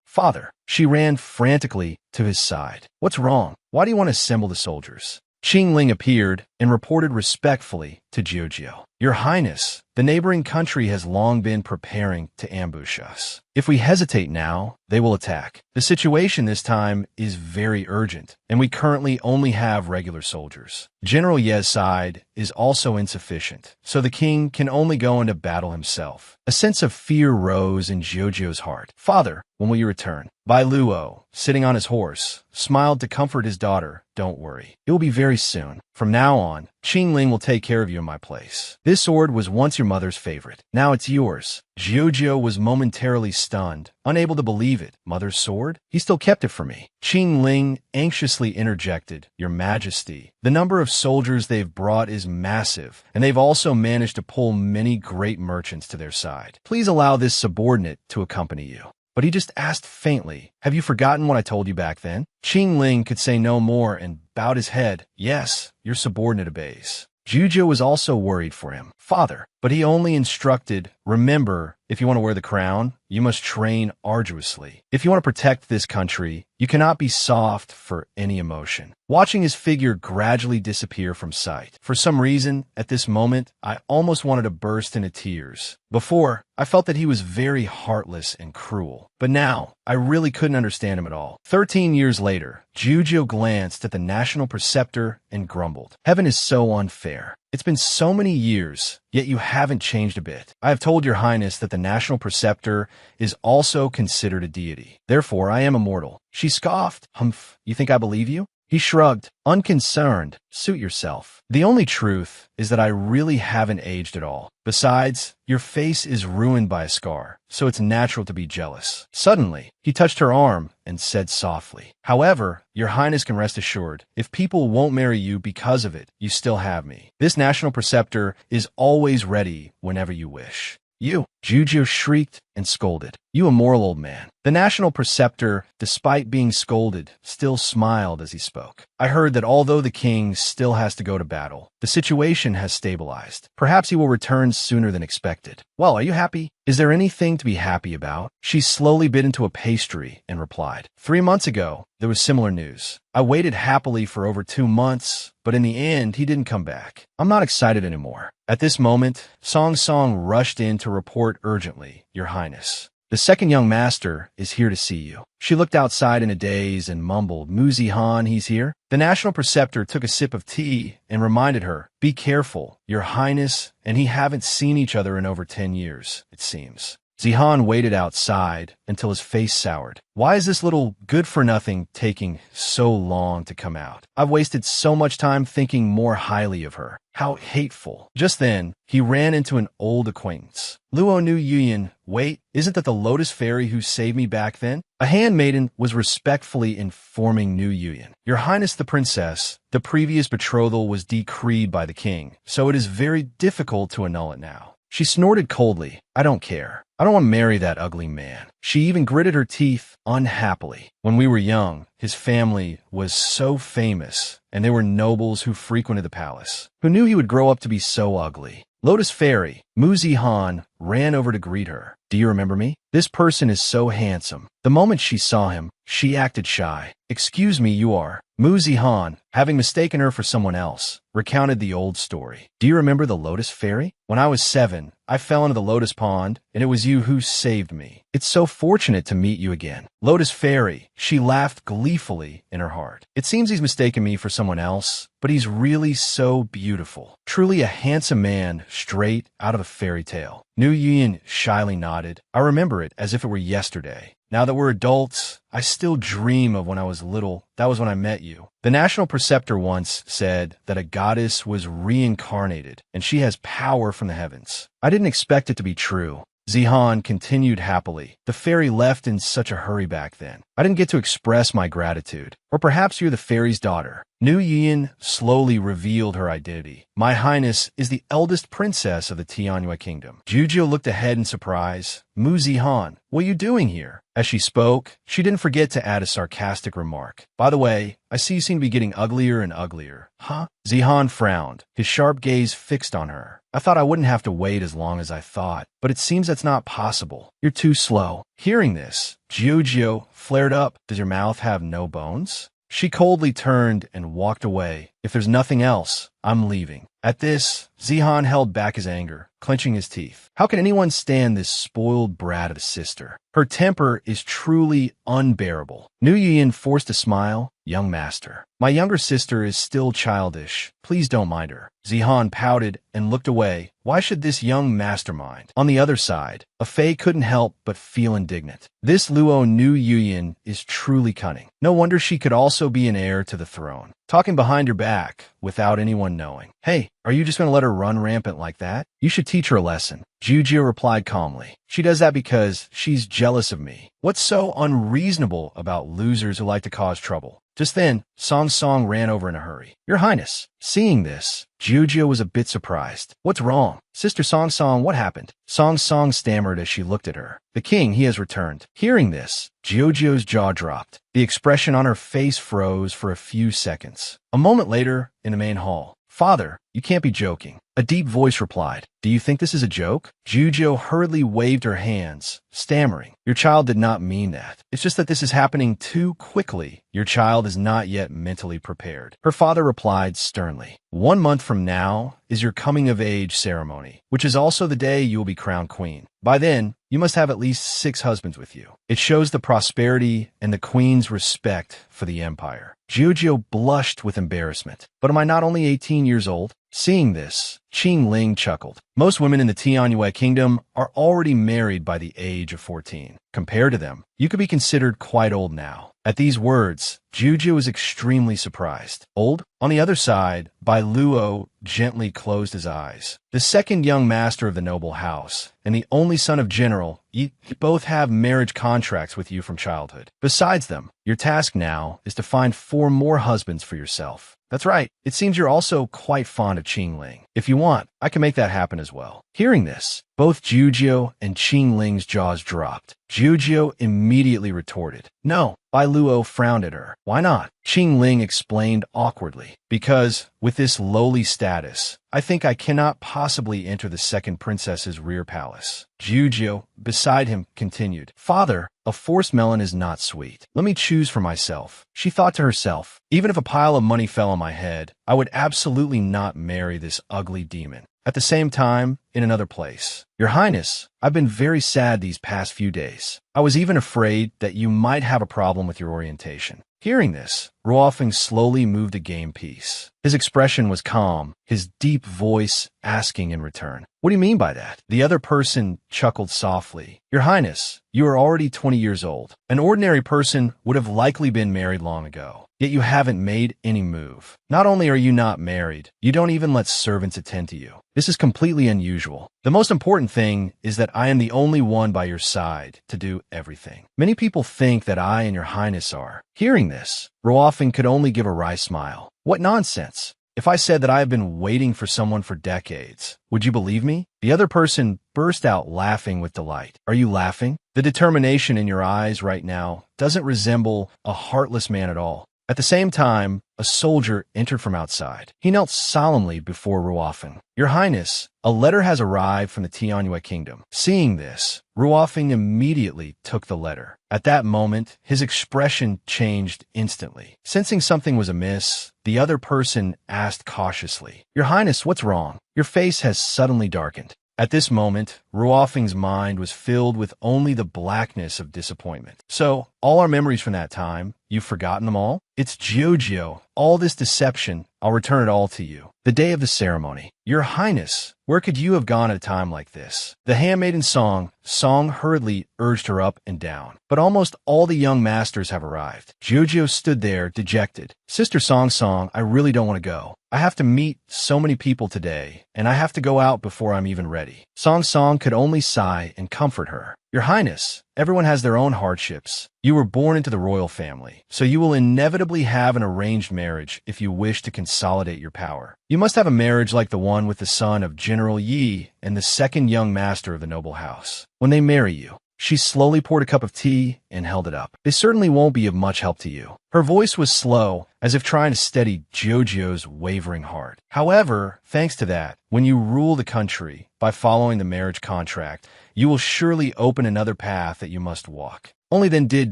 A: Father. She ran frantically to his side. What's wrong? Why do you want to assemble the soldiers? Qing Ling appeared and reported respectfully to Jujio. Your Highness, the neighboring country has long been preparing to ambush us. If we hesitate now, they will attack. The situation this time is very urgent, and we currently only have regular soldiers. General Ye's side is also insufficient, so the king can only go into battle himself. A sense of fear rose in Jujio's heart. Father, when will you return? Bai Luo, sitting on his horse, smiled to comfort his daughter. Don't worry. It will be very soon. From now on, Qing Ling will take care of you in my place. This sword was once your mother's favorite. Now it's yours. Jujio was momentarily stunned, unable to believe it. Mother's sword? He still kept it for me. Qing Ling anxiously interjected, Your Majesty, the number of soldiers they've brought is massive, and they've also managed to pull many great merchants to their side. Please allow this subordinate to accompany you. But he just asked faintly, Have you forgotten what I told you back then? Qing Ling could say no more and bowed his head. Yes, your subordinate obeys. Jujio was also worried for him. Father, but he only instructed, Remember, if you want to wear the crown, you must train arduously. If you want to protect this country, you cannot be soft for any emotion. Watching his figure gradually disappear from sight. For some reason, at this moment, I almost wanted to burst into tears. Before, I felt that he was very heartless and cruel. But now, I really couldn't understand him at all. 13 years later, Jujio glanced at the national preceptor and grumbled. Heaven is so unfair. It's been so many years, yet you haven't changed a bit. I have told your Highness that the national preceptor is also considered a deity. Therefore, I am immortal. She scoffed. Humph, you think I believe you? He shrugged, unconcerned. Suit yourself. The only truth is that I really haven't aged at all. Besides, your face is ruined by a scar, so it's natural to be jealous. Suddenly, he touched her arm and said softly, However, your Highness can rest assured, if people won't marry you because of it, you still have me. This national preceptor is always ready whenever you wish. You, Jujio shrieked and scolded. You immoral old man. The national preceptor, despite being scolded, still smiled as he spoke. I heard that although the king still has to go to battle, the situation has stabilized. Perhaps he will return sooner than expected. Well, are you happy? Is there anything to be happy about? She slowly bit into a pastry and replied. 3 months ago, there was similar news. I waited happily for over 2 months, but in the end, he didn't come back. I'm not excited anymore. At this moment, Song Song rushed in to report urgently, Your Highness. The second young master is here to see you. She looked outside in a daze and mumbled, Muzi Han, he's here? The national preceptor took a sip of tea and reminded her, be careful, your highness and he haven't seen each other in over 10 years, it seems. Zihan waited outside until his face soured. Why is this little good-for-nothing taking so long to come out? I've wasted so much time thinking more highly of her. How hateful. Just then, he ran into an old acquaintance. Luo Nu Yuyan, wait, isn't that the Lotus Fairy who saved me back then? A handmaiden was respectfully informing Nu Yuyan. Your Highness the Princess, the previous betrothal was decreed by the king, so it is very difficult to annul it now. She snorted coldly. I don't care. I don't want to marry that ugly man. She even gritted her teeth unhappily. When we were young, his family was so famous, and they were nobles who frequented the palace. Who knew he would grow up to be so ugly? Lotus Fairy, Muzi Han, ran over to greet her. Do you remember me? This person is so handsome. The moment she saw him, she acted shy. Excuse me, you are. Muzi Han, having mistaken her for someone else, recounted the old story. Do you remember the Lotus Fairy? When I was 7, I fell into the lotus pond, and it was you who saved me. It's so fortunate to meet you again. Lotus Fairy, she laughed gleefully in her heart. It seems he's mistaken me for someone else, but he's really so beautiful. Truly a handsome man straight out of a fairy tale. Nu Yuyan shyly nodded. I remember it as if it were yesterday. Now that we're adults, I still dream of when I was little. That was when I met you. The national preceptor once said that a goddess was reincarnated, and she has power from the heavens. I didn't expect it to be true. Zihan continued happily. The fairy left in such a hurry back then. I didn't get to express my gratitude. Or perhaps you're the fairy's daughter. Nu Yuyan slowly revealed her identity. My Highness is the eldest princess of the Tianyue Kingdom. Jujio looked ahead in surprise. Muzi Han, what are you doing here? As she spoke, she didn't forget to add a sarcastic remark. By the way, I see you seem to be getting uglier and uglier. Huh? Zihan frowned, his sharp gaze fixed on her. I thought I wouldn't have to wait as long as I thought, but it seems that's not possible. You're too slow. Hearing this, Jujio flared up. Does your mouth have no bones? She coldly turned and walked away. If there's nothing else, I'm leaving. At this, Zihan held back his anger, clenching his teeth. How can anyone stand this spoiled brat of a sister? Her temper is truly unbearable. Nu Yuyan forced a smile. Young master, my younger sister is still childish. Please don't mind her. Zihan pouted and looked away. Why should this young mastermind? On the other side, a Fei couldn't help but feel indignant. This Luo Nu Yuyan is truly cunning. No wonder she could also be an heir to the throne. Talking behind your back without anyone knowing. Hey, are you just going to let her run rampant like that? You should teach her a lesson. Jujio replied calmly. She does that because she's jealous of me. What's so unreasonable about losers who like to cause trouble? Just then, Song Song ran over in a hurry. Your Highness. Seeing this, Jujio was a bit surprised. What's wrong? Sister Song Song, what happened? Song Song stammered as she looked at her. The king, he has returned. Hearing this, Jujio's jaw dropped. The expression on her face froze for a few seconds. A moment later, in the main hall. Father, you can't be joking. A deep voice replied. Do you think this is a joke? Jujio hurriedly waved her hands, stammering. Your child did not mean that. It's just that this is happening too quickly. Your child is not yet mentally prepared. Her father replied sternly. 1 month from now is your coming-of-age ceremony, which is also the day you will be crowned queen. By then, you must have at least 6 husbands with you. It shows the prosperity and the queen's respect for the empire. Jujio blushed with embarrassment. But am I not only 18 years old? Seeing this, Qing Ling chuckled. Most women in the Tianyue Kingdom are already married by the age of 14. Compared to them, you could be considered quite old now. At these words, Jujio was extremely surprised. Old? On the other side, Bai Luo gently closed his eyes. The second young master of the noble house, and the only son of General, you both have marriage contracts with you from childhood. Besides them, your task now is to find 4 more husbands for yourself. That's right. It seems you're also quite fond of Qing Ling. If you want, I can make that happen as well. Hearing this, both Jujio and Qing Ling's jaws dropped. Jujio immediately retorted. No. Bai Luo frowned at her. Why not? Qing Ling explained awkwardly. Because, with this lowly status, I think I cannot possibly enter the second princess's rear palace. Giugio, beside him, continued, "Father, a forced melon is not sweet. Let me choose for myself." She thought to herself, "Even if a pile of money fell on my head, I would absolutely not marry this ugly demon." At the same time, in another place, "Your Highness, I've been very sad these past few days. I was even afraid that you might have a problem with your orientation." Hearing this, Ruofing slowly moved a game piece. His expression was calm, his deep voice asking in return, "What do you mean by that?" The other person chuckled softly. "Your Highness, you are already 20 years old. An ordinary person would have likely been married long ago. Yet you haven't made any move. Not only are you not married, you don't even let servants attend to you. This is completely unusual. The most important thing is that I am the only one by your side to do everything. Many people think that I and your Highness are." Hearing this, Ruofing could only give a wry smile. "What nonsense! If I said that I have been waiting for someone for decades, would you believe me?" The other person burst out laughing with delight. "Are you laughing? The determination in your eyes right now doesn't resemble a heartless man at all." At the same time, a soldier entered from outside. He knelt solemnly before Ruofing. "Your Highness, a letter has arrived from the Tianyu Kingdom." Seeing this, Ruofing immediately took the letter. At that moment, his expression changed instantly. Sensing something was amiss, the other person asked cautiously, "Your Highness, what's wrong? Your face has suddenly darkened." At this moment, Ruofing's mind was filled with only the blackness of disappointment. "So, all our memories from that time, you've forgotten them all?" "It's Giugio. All this deception, I'll return it all to you. The day of the ceremony." "Your Highness, where could you have gone at a time like this?" The handmaiden's song hurriedly urged her up and down. "But almost all the young masters have arrived." Giugio stood there, dejected. "Sister Song, I really don't want to go. I have to meet so many people today, and I have to go out before I'm even ready." Song could only sigh and comfort her. "Your Highness, everyone has their own hardships. You were born into the royal family, so you will inevitably have an arranged marriage if you wish to consolidate your power. You must have a marriage like the one with the son of General Yi and the second young master of the noble house. When they marry you." She slowly poured a cup of tea and held it up. "They certainly won't be of much help to you." Her voice was slow, as if trying to steady Giugio's wavering heart. "However, thanks to that, when you rule the country by following the marriage contract, you will surely open another path that you must walk." Only then did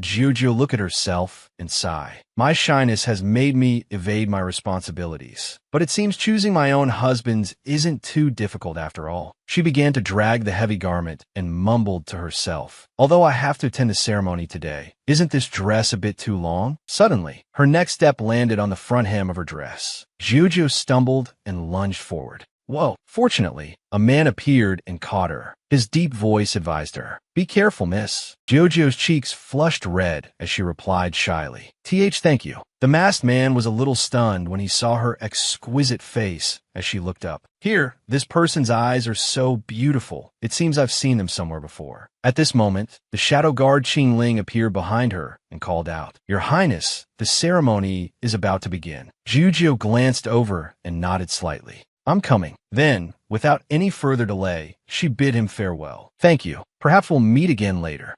A: Giugio look at herself and sigh. "My shyness has made me evade my responsibilities. But it seems choosing my own husbands isn't too difficult after all." She began to drag the heavy garment and mumbled to herself, "Although I have to attend the ceremony today, isn't this dress a bit too long?" Suddenly, her next step landed on the front hem of her dress. Giugio stumbled and lunged forward. Whoa! Fortunately, a man appeared and caught her. His deep voice advised her, "Be careful, miss." Giugio's cheeks flushed red as she replied shyly, Thank you." The masked man was a little stunned when he saw her exquisite face as she looked up. "Here, this person's eyes are so beautiful. It seems I've seen them somewhere before." At this moment, the shadow guard Qing Ling appeared behind her and called out, "Your Highness, the ceremony is about to begin." Giugio glanced over and nodded slightly. "I'm coming." Then, without any further delay, she bid him farewell. "Thank you. Perhaps we'll meet again later."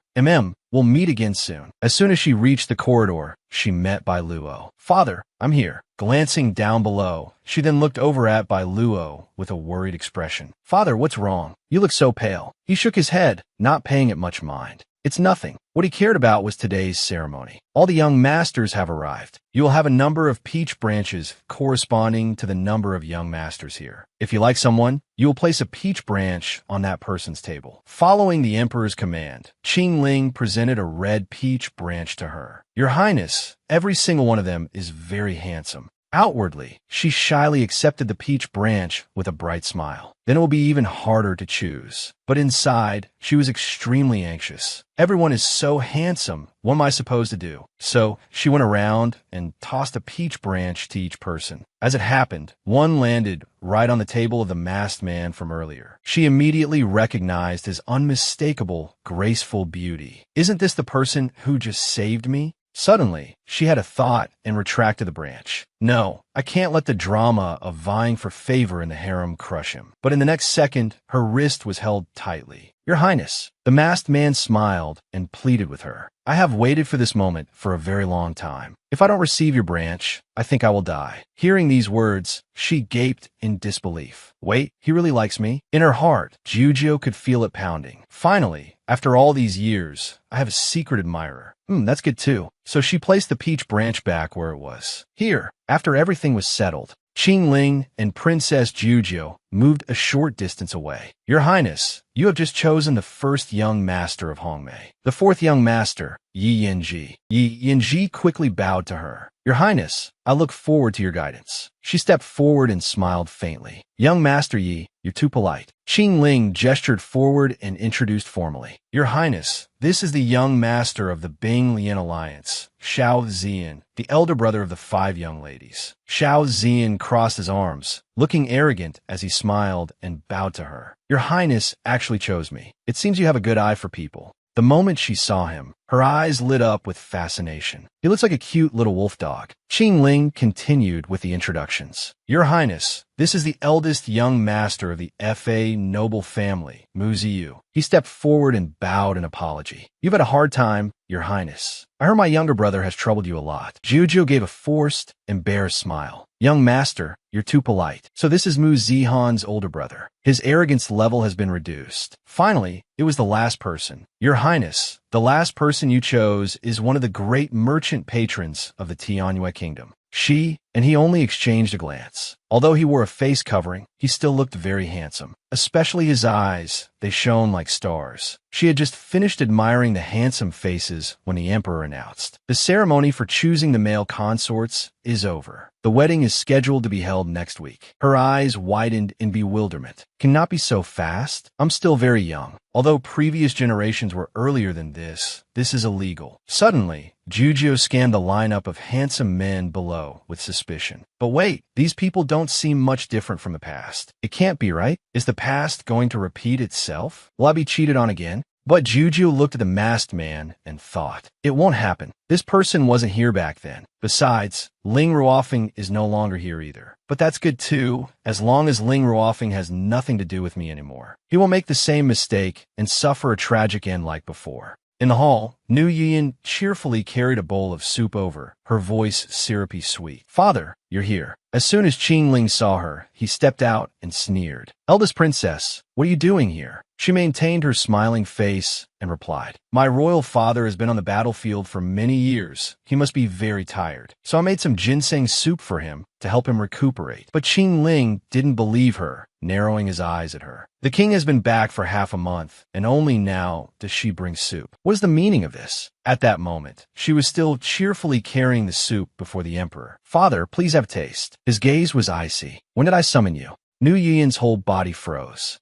A: We'll meet again soon." As soon as she reached the corridor, she met Bai Luo. "Father, I'm here." Glancing down below, she then looked over at Bai Luo with a worried expression. "Father, what's wrong? You look so pale." He shook his head, not paying it much mind. "It's nothing." What he cared about was today's ceremony. "All the young masters have arrived. You will have a number of peach branches corresponding to the number of young masters here. If you like someone, you will place a peach branch on that person's table." Following the emperor's command, Qing Ling presented a red peach branch to her. "Your Highness, every single one of them is very handsome." Outwardly, she shyly accepted the peach branch with a bright smile. Then it will be even harder to choose. But inside, she was extremely anxious. Everyone is so handsome. What am I supposed to do? So she went around and tossed a peach branch to each person. As it happened, one landed right on the table of the masked man from earlier. She immediately recognized his unmistakable, graceful beauty. "Isn't this the person who just saved me?" Suddenly, she had a thought and retracted the branch. "No, I can't let the drama of vying for favor in the harem crush him." But in the next second, her wrist was held tightly. Your Highness. The masked man smiled and pleaded with her. I have waited for this moment for a very long time. If I don't receive your branch, I think I will die. Hearing these words, she gaped in disbelief. Wait, he really likes me? In her heart, Jiujiu could feel it pounding. Finally, after all these years, I have a secret admirer. That's good too. So she placed the peach branch back where it was. Here, after everything was settled, Qing Ling and Princess Jiujiu moved a short distance away. Your Highness, you have just chosen the first young master of Hongmei. The fourth young master, Yi Yanji. Yi Yanji quickly bowed to her. Your Highness, I look forward to your guidance. She stepped forward and smiled faintly. Young Master Yi, you're too polite. Qing Ling gestured forward and introduced formally. Your Highness, this is the young master of the Bing-Lian Alliance, Xiao Ziyan, the elder brother of the 5 young ladies. Xiao Ziyan crossed his arms, looking arrogant as he smiled and bowed to her. Your Highness actually chose me. It seems you have a good eye for people. The moment she saw him, her eyes lit up with fascination. He looks like a cute little wolf dog. Qing Ling continued with the introductions. Your Highness, this is the eldest young master of the Fa noble family, Mu Ziyu. He stepped forward and bowed in apology. You've had a hard time, Your Highness. I heard my younger brother has troubled you a lot. Jiujiu gave a forced, embarrassed smile. Young master, you're too polite. So this is Mu Zihan's older brother. His arrogance level has been reduced. Finally, it was the last person. Your Highness, the last person you chose is one of the great merchant patrons of the Tianyue Kingdom. She and he only exchanged a glance. Although he wore a face covering, he still looked very handsome. Especially his eyes, they shone like stars. She had just finished admiring the handsome faces when the emperor announced, the ceremony for choosing the male consorts is over. The wedding is scheduled to be held next week. Her eyes widened in bewilderment. Cannot be so fast. I'm still very young. Although previous generations were earlier than this is illegal. Suddenly, Jiujiu scanned the lineup of handsome men below with suspicion. But wait, these people don't seem much different from the past. It can't be, right? Is the past going to repeat itself? Will I be cheated on again? But Jiujiu looked at the masked man and thought, it won't happen. This person wasn't here back then. Besides, Ling Ruofeng is no longer here either. But that's good too, as long as Ling Ruofeng has nothing to do with me anymore. He will make the same mistake and suffer a tragic end like before. In the hall, Nu Yian cheerfully carried a bowl of soup over, her voice syrupy sweet. Father, you're here. As soon as Qing Ling saw her, he stepped out and sneered. Eldest princess, what are you doing here? She maintained her smiling face and replied, my royal father has been on the battlefield for many years. He must be very tired. So I made some ginseng soup for him to help him recuperate. But Qing Ling didn't believe her, narrowing his eyes at her. The king has been back for half a month, and only now does she bring soup. What is the meaning of this? At that moment, she was still cheerfully carrying the soup before the emperor. Father, please have taste. His gaze was icy. When did I summon you? Nu Yian's whole body froze.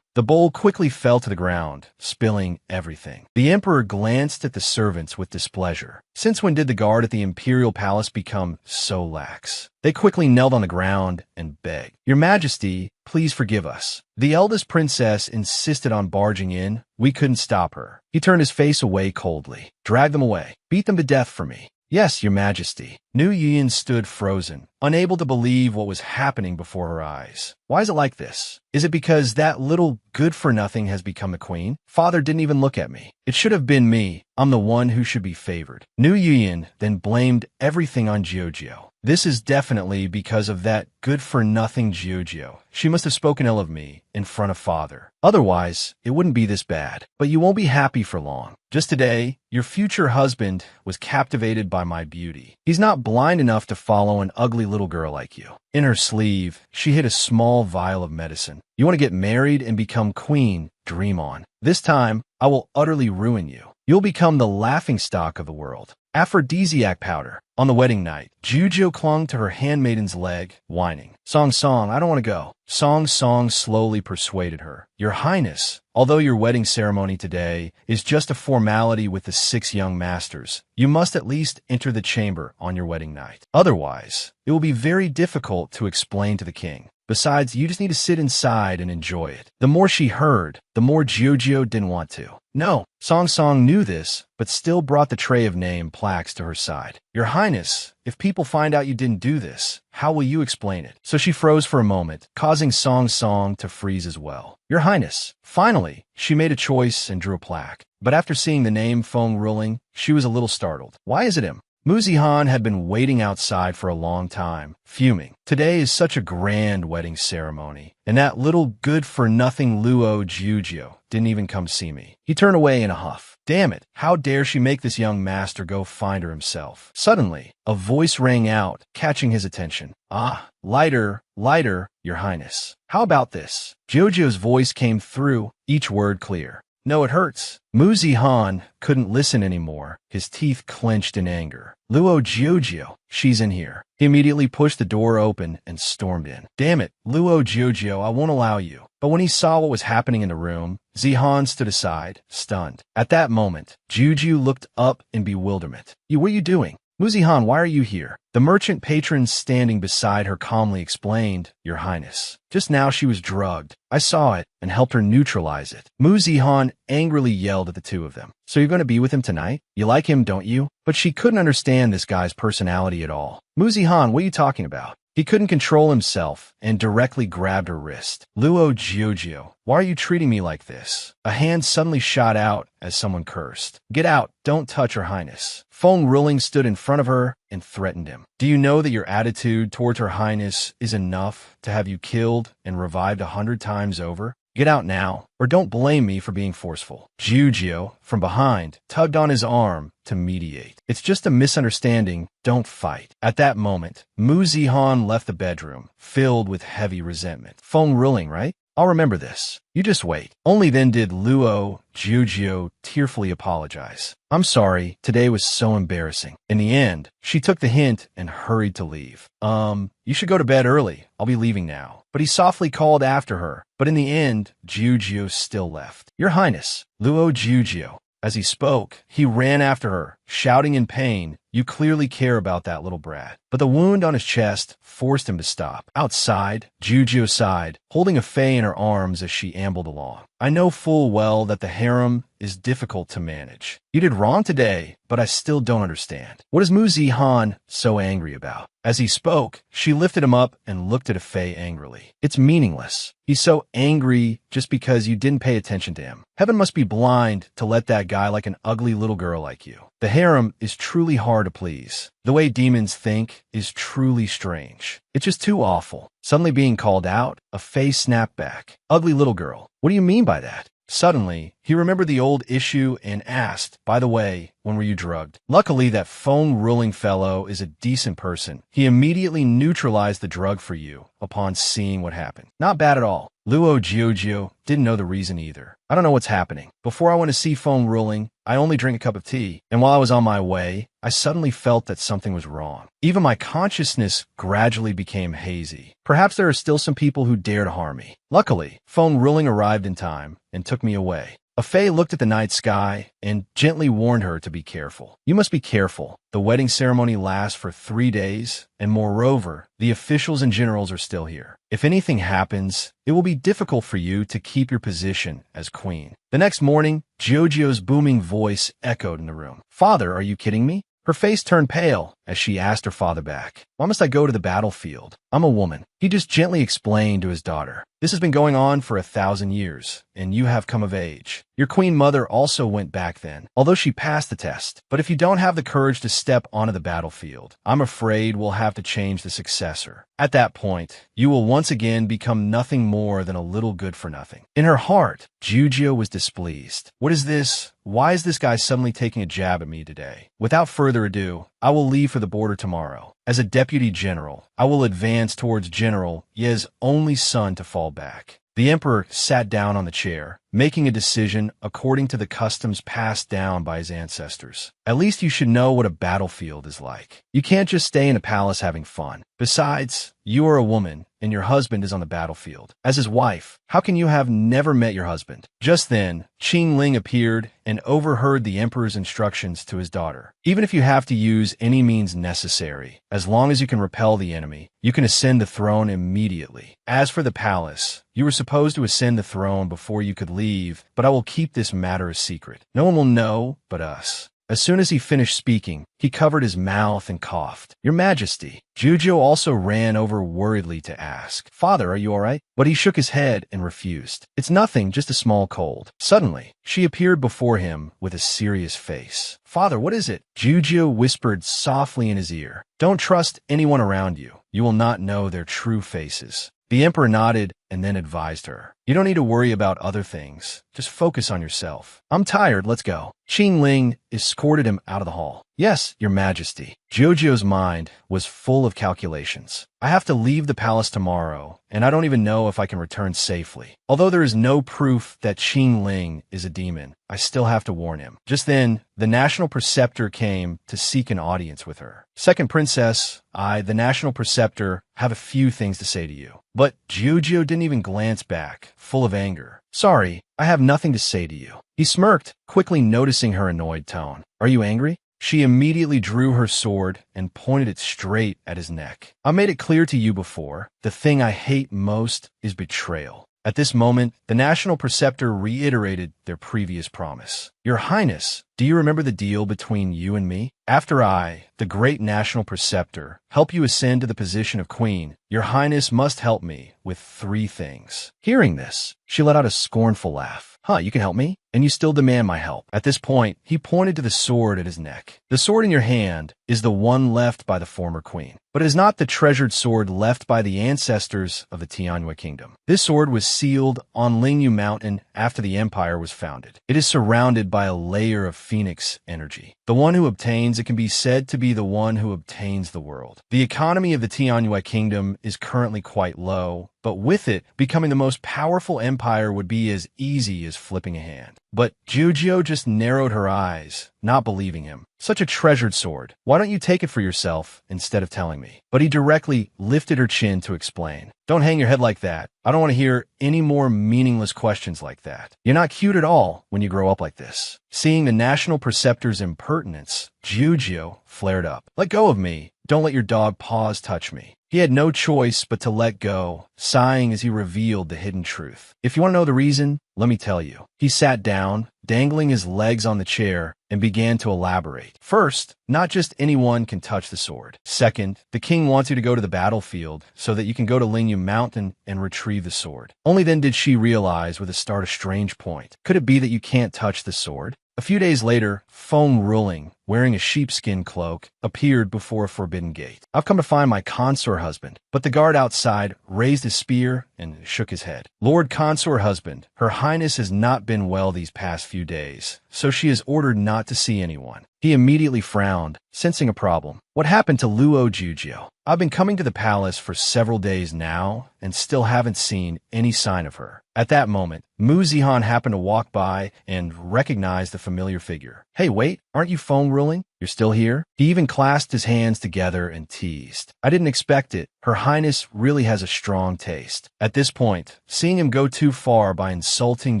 A: The bowl quickly fell to the ground, spilling everything. The emperor glanced at the servants with displeasure. Since when did the guard at the imperial palace become so lax? They quickly knelt on the ground and begged, Your Majesty, please forgive us. The eldest princess insisted on barging in. We couldn't stop her. He turned his face away coldly. Drag them away. Beat them to death for me. Yes, Your Majesty. Nu Yian stood frozen, unable to believe what was happening before her eyes. Why is it like this? Is it because that little good-for-nothing has become the queen? Father didn't even look at me. It should have been me. I'm the one who should be favored. Nu Yian then blamed everything on Jiujiu. This is definitely because of that good-for-nothing Jiujiu. She must have spoken ill of me in front of father. Otherwise, it wouldn't be this bad. But you won't be happy for long. Just today, your future husband was captivated by my beauty. He's not blind enough to follow an ugly little girl like you. In her sleeve, she hid a small vial of medicine. You want to get married and become queen? Dream on. This time, I will utterly ruin you. You'll become the laughingstock of the world. Aphrodisiac powder. On the wedding night, Jiujiu clung to her handmaiden's leg, whining. Song, I don't want to go. Song slowly persuaded her. Your Highness, although your wedding ceremony today is just a formality with the 6 young masters, you must at least enter the chamber on your wedding night. Otherwise, it will be very difficult to explain to the king. Besides, you just need to sit inside and enjoy it. The more she heard, the more Jojo didn't want to. No, Song Song knew this, but still brought the tray of name plaques to her side. Your Highness, if people find out you didn't do this, how will you explain it? So she froze for a moment, causing Song Song to freeze as well. Your Highness. Finally, she made a choice and drew a plaque. But after seeing the name Feng Ruling, she was a little startled. Why is it him? Muzihan had been waiting outside for a long time, fuming. Today is such a grand wedding ceremony, and that little good-for-nothing Luo Jiujio didn't even come see me. He turned away in a huff. Damn it, how dare she make this young master go find her himself? Suddenly, a voice rang out, catching his attention. Ah, lighter, lighter, Your Highness. How about this? Jiujio's voice came through, each word clear. No, it hurts. Muzihan couldn't listen anymore, his teeth clenched in anger. Luo Jiujio, she's in here. He immediately pushed the door open and stormed in. Damn it, Luo Jiujio, I won't allow you. But when he saw what was happening in the room, Zihan stood aside, stunned. At that moment, Juju looked up in bewilderment. What are you doing? Muzihan, why are you here? The merchant patron standing beside her calmly explained, Your Highness. Just now she was drugged. I saw it and helped her neutralize it. Muzihan angrily yelled at the two of them. So you're going to be with him tonight? You like him, don't you? But she couldn't understand this guy's personality at all. Muzihan, what are you talking about? He couldn't control himself and directly grabbed her wrist. Luo Jiujio, why are you treating me like this? A hand suddenly shot out as someone cursed. Get out, don't touch Her Highness. Feng Ruling stood in front of her and threatened him. Do you know that your attitude towards Her Highness is enough to have you killed and revived 100 times over? Get out now, or don't blame me for being forceful. Jiujio, from behind, tugged on his arm to mediate. It's just a misunderstanding, don't fight. At that moment, Muzihan left the bedroom, filled with heavy resentment. Feng Ruling, right? I'll remember this. You just wait. Only then did Luo Jiujio tearfully apologize. I'm sorry, today was so embarrassing. In the end, she took the hint and hurried to leave. You should go to bed early. I'll be leaving now. But he softly called after her. But in the end, Jiujio still left. Your Highness, Luo Jiujio. As he spoke, he ran after her, shouting in pain, You clearly care about that little brat. But the wound on his chest forced him to stop. Outside, Jiujio sighed, holding a Fei in her arms as she ambled along. I know full well that the harem is difficult to manage. You did wrong today, but I still don't understand. What is Muzihan so angry about? As he spoke, she lifted him up and looked at Fei angrily. It's meaningless. He's so angry just because you didn't pay attention to him. Heaven must be blind to let that guy like an ugly little girl like you. The harem is truly hard to please. The way demons think is truly strange. It's just too awful. Suddenly being called out, Fei snapped back. Ugly little girl. What do you mean by that? Suddenly, he remembered the old issue and asked, by the way, when were you drugged? Luckily, that Feng Ruling fellow is a decent person. He immediately neutralized the drug for you upon seeing what happened. Not bad at all. Luo Jiujio didn't know the reason either. I don't know what's happening. Before I went to see Feng Ruling, I only drink a cup of tea, and while I was on my way, I suddenly felt that something was wrong. Even my consciousness gradually became hazy. Perhaps there are still some people who dare to harm me. Luckily, Feng Ruling arrived in time and took me away. Fei looked at the night sky and gently warned her to be careful. You must be careful. The wedding ceremony lasts for 3 days, and moreover, the officials and generals are still here. If anything happens, it will be difficult for you to keep your position as queen. The next morning, Jiujio's booming voice echoed in the room. Father, are you kidding me? Her face turned pale as she asked her father back. Why must I go to the battlefield? I'm a woman. He just gently explained to his daughter. This has been going on for 1,000 years, and you have come of age. Your queen mother also went back then, although she passed the test. But if you don't have the courage to step onto the battlefield, I'm afraid we'll have to change the successor. At that point, you will once again become nothing more than a little good for nothing. In her heart, Jiujio was displeased. What is this? Why is this guy suddenly taking a jab at me today? Without further ado, I will leave for the border tomorrow. As a deputy general, I will advance towards General Ye's only son to fall back. The emperor sat down on the chair, making a decision according to the customs passed down by his ancestors. At least you should know what a battlefield is like. You can't just stay in a palace having fun. Besides, you are a woman, and your husband is on the battlefield. As his wife, how can you have never met your husband? Just then, Qing Ling appeared and overheard the emperor's instructions to his daughter. Even if you have to use any means necessary, as long as you can repel the enemy, you can ascend the throne immediately. As for the palace, you were supposed to ascend the throne before you could leave, but I will keep this matter a secret. No one will know but us. As soon as he finished speaking, he covered his mouth and coughed. Your Majesty. Juzhou also ran over worriedly to ask, Father, are you all right? But he shook his head and refused. It's nothing, just a small cold. Suddenly, she appeared before him with a serious face. Father, what is it? Juzhou whispered softly in his ear. Don't trust anyone around you. You will not know their true faces. The emperor nodded and then advised her. You don't need to worry about other things. Just focus on yourself. I'm tired, let's go. Qing Ling escorted him out of the hall. Yes, Your Majesty. Juzhou's mind was full of calculations. I have to leave the palace tomorrow, and I don't even know if I can return safely. Although there is no proof that Qing Ling is a demon, I still have to warn him. Just then, the national preceptor came to seek an audience with her. Second Princess, I, the national preceptor, have a few things to say to you. But Juzhou didn't even glance back, full of anger. Sorry, I have nothing to say to you. He smirked, quickly noticing her annoyed tone. Are you angry? She immediately drew her sword and pointed it straight at his neck. I made it clear to you before, the thing I hate most is betrayal. At this moment, the national preceptor reiterated their previous promise. Your Highness, do you remember the deal between you and me? After I, the great national preceptor, help you ascend to the position of queen, your Highness must help me with 3 things. Hearing this, she let out a scornful laugh. Huh, you can help me? And you still demand my help. At this point, he pointed to the sword at his neck. The sword in your hand is the one left by the former queen, but it is not the treasured sword left by the ancestors of the Tianyue kingdom. This sword was sealed on Lingyu Mountain after the empire was founded. It is surrounded by a layer of phoenix energy. The one who obtains it can be said to be the one who obtains the world. The economy of the Tianyue kingdom is currently quite low, but with it, becoming the most powerful empire would be as easy as flipping a hand. But Juzhou just narrowed her eyes, not believing him. Such a treasured sword. Why don't you take it for yourself instead of telling me? But he directly lifted her chin to explain. Don't hang your head like that. I don't want to hear any more meaningless questions like that. You're not cute at all when you grow up like this. Seeing the national preceptor's impertinence, Juzhou flared up. Let go of me. Don't let your dog paws touch me. He had no choice but to let go, sighing as he revealed the hidden truth. If you want to know the reason, let me tell you. He sat down, dangling his legs on the chair, and began to elaborate. First, not just anyone can touch the sword. Second, the king wants you to go to the battlefield so that you can go to Lingyu Mountain and retrieve the sword. Only then did she realize with a start a strange point. Could it be that you can't touch the sword? A few days later, Feng Ruling, wearing a sheepskin cloak, appeared before a forbidden gate. I've come to find my consort husband, but the guard outside raised his spear and shook his head. Lord consort husband, her highness has not been well these past few days, so she is ordered not to see anyone. He immediately frowned, sensing a problem. What happened to Luo Juzhou? I've been coming to the palace for several days now and still haven't seen any sign of her. At that moment, Mu Zihan happened to walk by and recognized the familiar figure. Hey, wait, aren't you Feng Ruling? You're still here? He even clasped his hands together and teased. I didn't expect it. Her Highness really has a strong taste. At this point, seeing him go too far by insulting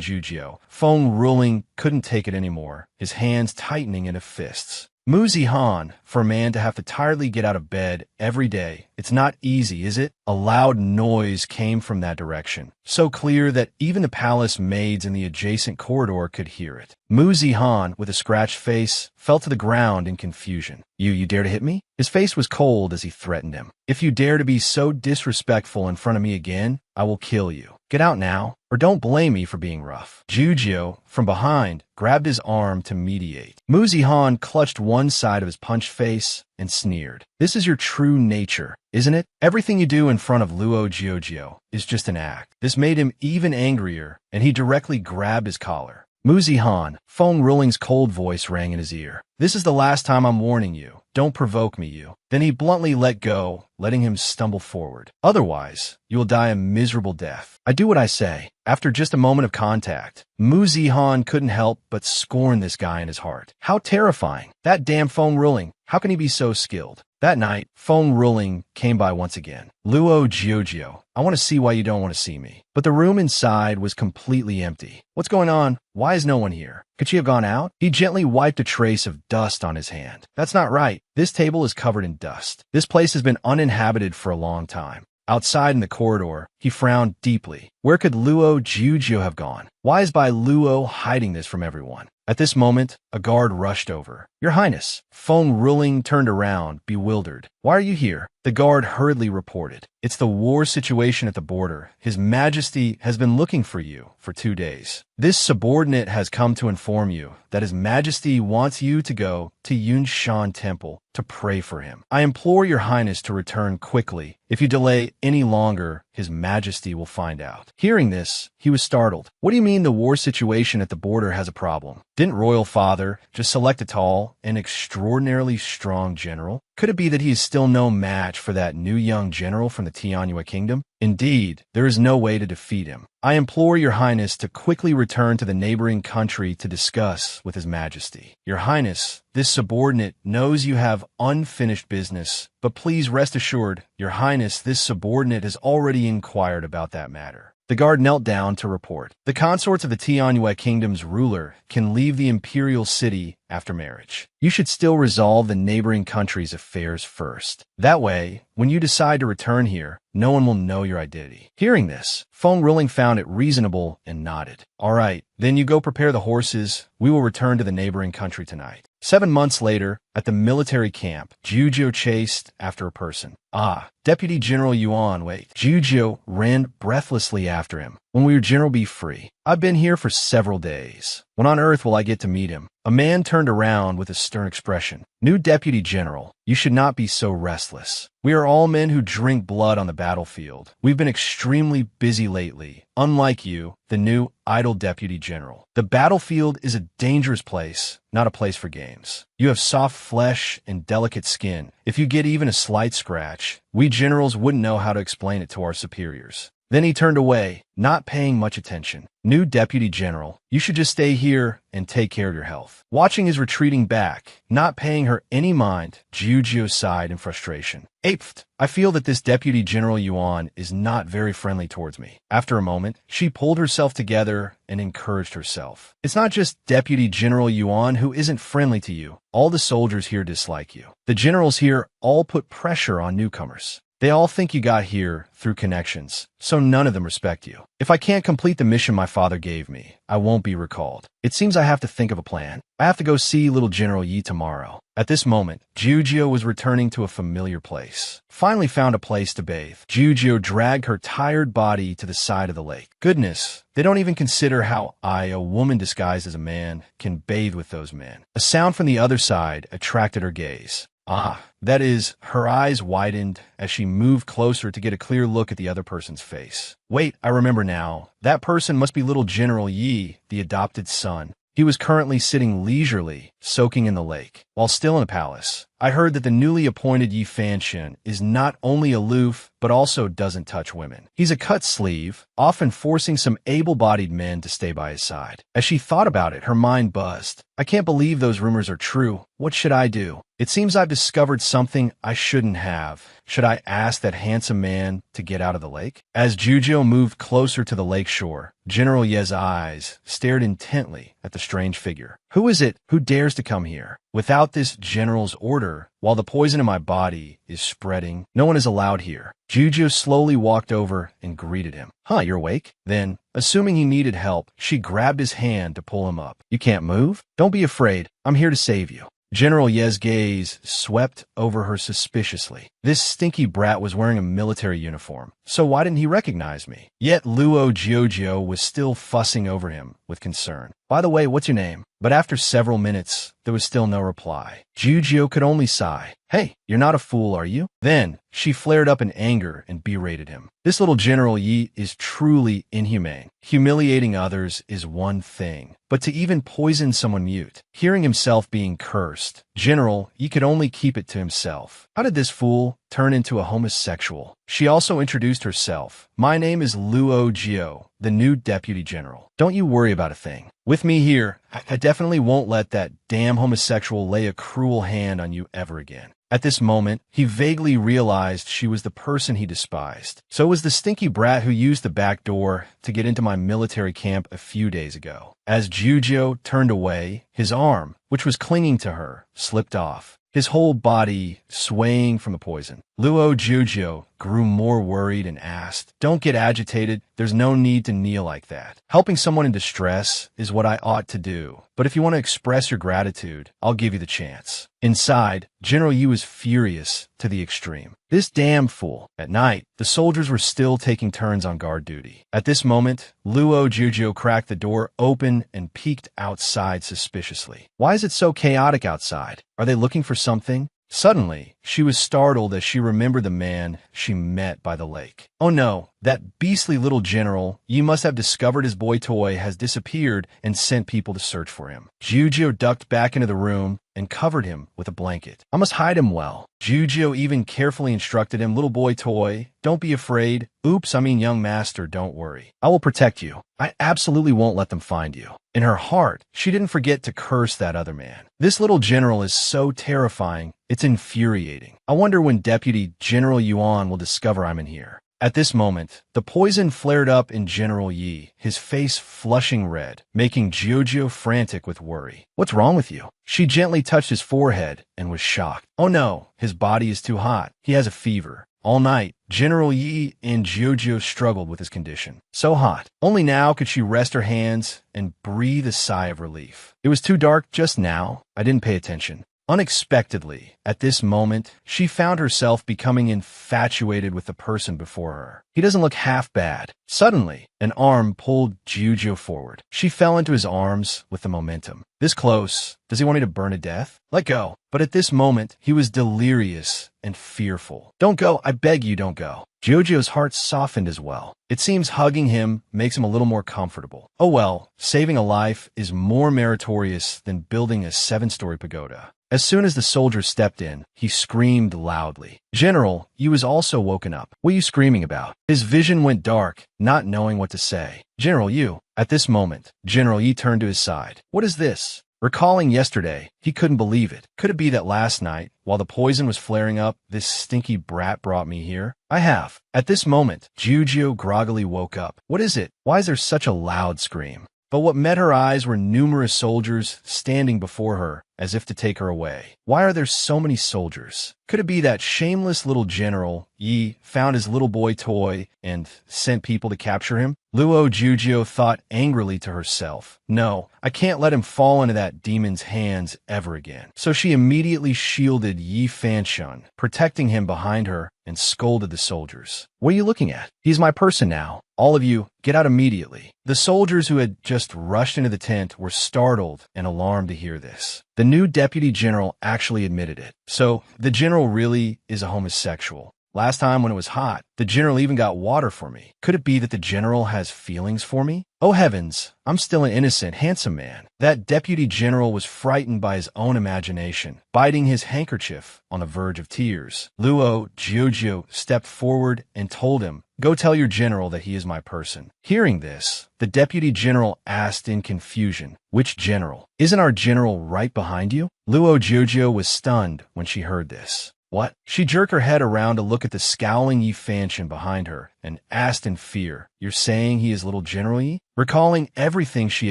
A: Juzhou, Feng Ruling couldn't take it anymore, his hands tightening into fists. Mu Zihan, for a man to have to tiredly get out of bed every day, it's not easy, is it? A loud noise came from that direction, so clear that even the palace maids in the adjacent corridor could hear it. Mu Zihan, with a scratched face, fell to the ground in confusion. You dare to hit me? His face was cold as he threatened him. If you dare to be so disrespectful in front of me again, I will kill you. Get out now, or don't blame me for being rough. Juzhou, from behind, grabbed his arm to mediate. Mu Zihan clutched one side of his punched face and sneered. This is your true nature, isn't it? Everything you do in front of Luo Juzhou is just an act. This made him even angrier, and he directly grabbed his collar. Mu Zihan, Feng Ruling's cold voice rang in his ear. This is the last time I'm warning you. Don't provoke me, you. Then he bluntly let go, letting him stumble forward. Otherwise, you will die a miserable death. I do what I say. After just a moment of contact, Mu Zihan couldn't help but scorn this guy in his heart. How terrifying. That damn Feng Ruling. How can he be so skilled? That night, phone ruling came by once again. Luo Giorgio, I want to see why you don't want to see me. But the room inside was completely empty. What's going on? Why is no one here? Could she have gone out? He gently wiped a trace of dust on his hand. That's not right. This table is covered in dust. This place has been uninhabited for a long time. Outside in the corridor, he frowned deeply. Where could Luo Giorgio have gone? Why is Bai Luo hiding this from everyone? At this moment, a guard rushed over. Your Highness. Phone Ruling turned around, bewildered. Why are you here? The guard hurriedly reported. It's the war situation at the border. His Majesty has been looking for you for 2 days. This subordinate has come to inform you that His Majesty wants you to go to Yunshan Temple to pray for him. I implore your Highness to return quickly. If you delay any longer, His Majesty will find out. Hearing this, he was startled. What do you mean the war situation at the border has a problem? Didn't Royal Father just select a tall and extraordinarily strong general? Could it be that he is still no match for that new young general from the Tianyu Kingdom? Indeed, there is no way to defeat him. I implore your Highness to quickly return to the neighboring country to discuss with His Majesty. Your Highness, this subordinate knows you have unfinished business, but please rest assured, Your Highness, this subordinate has already inquired about that matter. The guard knelt down to report. The consorts of the Tianyu Kingdom's ruler can leave the imperial city after marriage. You should still resolve the neighboring country's affairs first. That way, when you decide to return here, no one will know your identity. Hearing this, Phone Ruling found it reasonable and nodded. All right, then you go prepare the horses. We will return to the neighboring country tonight. 7 months later, at the military camp, Jujio chased after a person. Ah, Deputy General Yuan, wait. Jujio ran breathlessly after him. When will your general be free? I've been here for several days. When on earth will I get to meet him? A man turned around with a stern expression. New Deputy General, you should not be so restless. We are all men who drink blood on the battlefield. We've been extremely busy lately. Unlike you, the new idle Deputy General. The battlefield is a dangerous place, not a place for games. You have soft flesh and delicate skin. If you get even a slight scratch, we generals wouldn't know how to explain it to our superiors. Then he turned away, not paying much attention. New Deputy General, you should just stay here and take care of your health. Watching his retreating back, not paying her any mind, Jujio sighed in frustration. Apeft, I feel that this Deputy General Yuan is not very friendly towards me. After a moment, she pulled herself together and encouraged herself. It's not just Deputy General Yuan who isn't friendly to you. All the soldiers here dislike you. The generals here all put pressure on newcomers. They all think you got here through connections, so none of them respect you. If I can't complete the mission my father gave me, I won't be recalled. It seems I have to think of a plan. I have to go see little General Yi tomorrow. At this moment, Jujio was returning to a familiar place. Finally found a place to bathe. Jujio dragged her tired body to the side of the lake. Goodness, they don't even consider how I, a woman disguised as a man, can bathe with those men. A sound from the other side attracted her gaze. Ah, that is, her eyes widened as she moved closer to get a clear look at the other person's face. Wait, I remember now. That person must be little General Yi, the adopted son. He was currently sitting leisurely, soaking in the lake. While still in the palace, I heard that the newly appointed Yi Fanshin is not only aloof, but also doesn't touch women. He's a cut sleeve, often forcing some able-bodied men to stay by his side. As she thought about it, her mind buzzed. I can't believe those rumors are true. What should I do? It seems I've discovered something I shouldn't have. Should I ask that handsome man to get out of the lake? As Jujio moved closer to the lake shore, General Ye's eyes stared intently at the strange figure. Who is it who dares to come here? Without this general's order, while the poison in my body is spreading, no one is allowed here. Jujio slowly walked over and greeted him. Huh, you're awake? Then, assuming he needed help, she grabbed his hand to pull him up. You can't move? Don't be afraid. I'm here to save you. General Ye's gaze swept over her suspiciously. This stinky brat was wearing a military uniform, so why didn't he recognize me? Yet Luo Giorgio was still fussing over him with concern. By the way, what's your name? But after several minutes, there was still no reply. Jujio could only sigh. Hey, you're not a fool, are you? Then, she flared up in anger and berated him. This little General Yi is truly inhumane. Humiliating others is one thing, but to even poison someone mute, hearing himself being cursed, General Yi could only keep it to himself. How did this fool turn into a homosexual? She also introduced herself. My name is Luo Gio, the new Deputy General. Don't you worry about a thing. With me here, I definitely won't let that damn homosexual lay a cruel hand on you ever again. At this moment, he vaguely realized she was the person he despised. So it was the stinky brat who used the back door to get into my military camp a few days ago. As Jujo turned away, his arm, which was clinging to her, slipped off, his whole body swaying from the poison. Luo Jujo grew more worried and asked, "Don't get agitated. There's no need to kneel like that. Helping someone in distress is what I ought to do. But if you want to express your gratitude, I'll give you the chance." Inside, General Yu was furious to the extreme. This damn fool. At night, the soldiers were still taking turns on guard duty. At this moment, Luo Jujo cracked the door open and peeked outside suspiciously. Why is it so chaotic outside? Are they looking for something? Suddenly, she was startled as she remembered the man she met by the lake. Oh no, that beastly little general, you must have discovered his boy toy, has disappeared and sent people to search for him. Jujo ducked back into the room and covered him with a blanket. I must hide him well. Jujo even carefully instructed him, "Little boy toy, don't be afraid. Oops, I mean young master, don't worry. I will protect you. I absolutely won't let them find you." In her heart, she didn't forget to curse that other man. This little general is so terrifying, it's infuriating. I wonder when Deputy General Yuan will discover I'm in here. At this moment, the poison flared up in General Yi, his face flushing red, making Jojo frantic with worry. "What's wrong with you?" She gently touched his forehead and was shocked. Oh no, his body is too hot. He has a fever. All night, General Yi and Jojo struggled with his condition. So hot. Only now could she rest her hands and breathe a sigh of relief. It was too dark just now. I didn't pay attention. Unexpectedly, at this moment, she found herself becoming infatuated with the person before her. He doesn't look half bad. Suddenly, an arm pulled Jujo forward. She fell into his arms with the momentum. This close. Does he want me to burn to death? Let go. But at this moment, he was delirious and fearful. "Don't go. I beg you, don't go." Jojo's heart softened as well. It seems hugging him makes him a little more comfortable. Oh well, saving a life is more meritorious than building a 7-story pagoda. As soon as the soldier stepped in, he screamed loudly. "General, you was also woken up. What are you screaming about?" His vision went dark, not knowing what to say. "General Yu." At this moment, General Yi turned to his side. "What is this?" Recalling yesterday, he couldn't believe it. Could it be that last night, while the poison was flaring up, this stinky brat brought me here? I have. At this moment, Jujo groggily woke up. What is it? Why is there such a loud scream? But what met her eyes were numerous soldiers standing before her, as if to take her away. Why are there so many soldiers? Could it be that shameless little General Yi found his little boy toy and sent people to capture him? Luo Jujo thought angrily to herself, "No, I can't let him fall into that demon's hands ever again." So she immediately shielded Yi Fanshun, protecting him behind her, and scolded the soldiers. "What are you looking at? He's my person now. All of you, get out immediately." The soldiers who had just rushed into the tent were startled and alarmed to hear this. The new deputy general actually admitted it. So, the general really is a homosexual. Last time when it was hot, the general even got water for me. Could it be that the general has feelings for me? Oh heavens, I'm still an innocent, handsome man. That deputy general was frightened by his own imagination, biting his handkerchief on the verge of tears. Luo Jojo stepped forward and told him, "Go tell your general that he is my person." Hearing this, the deputy general asked in confusion, "Which general? Isn't our general right behind you?" Luo Jojo was stunned when she heard this. "What?" She jerked her head around to look at the scowling Yi Fanshin behind her and asked in fear, "You're saying he is little General Yi?" Recalling everything she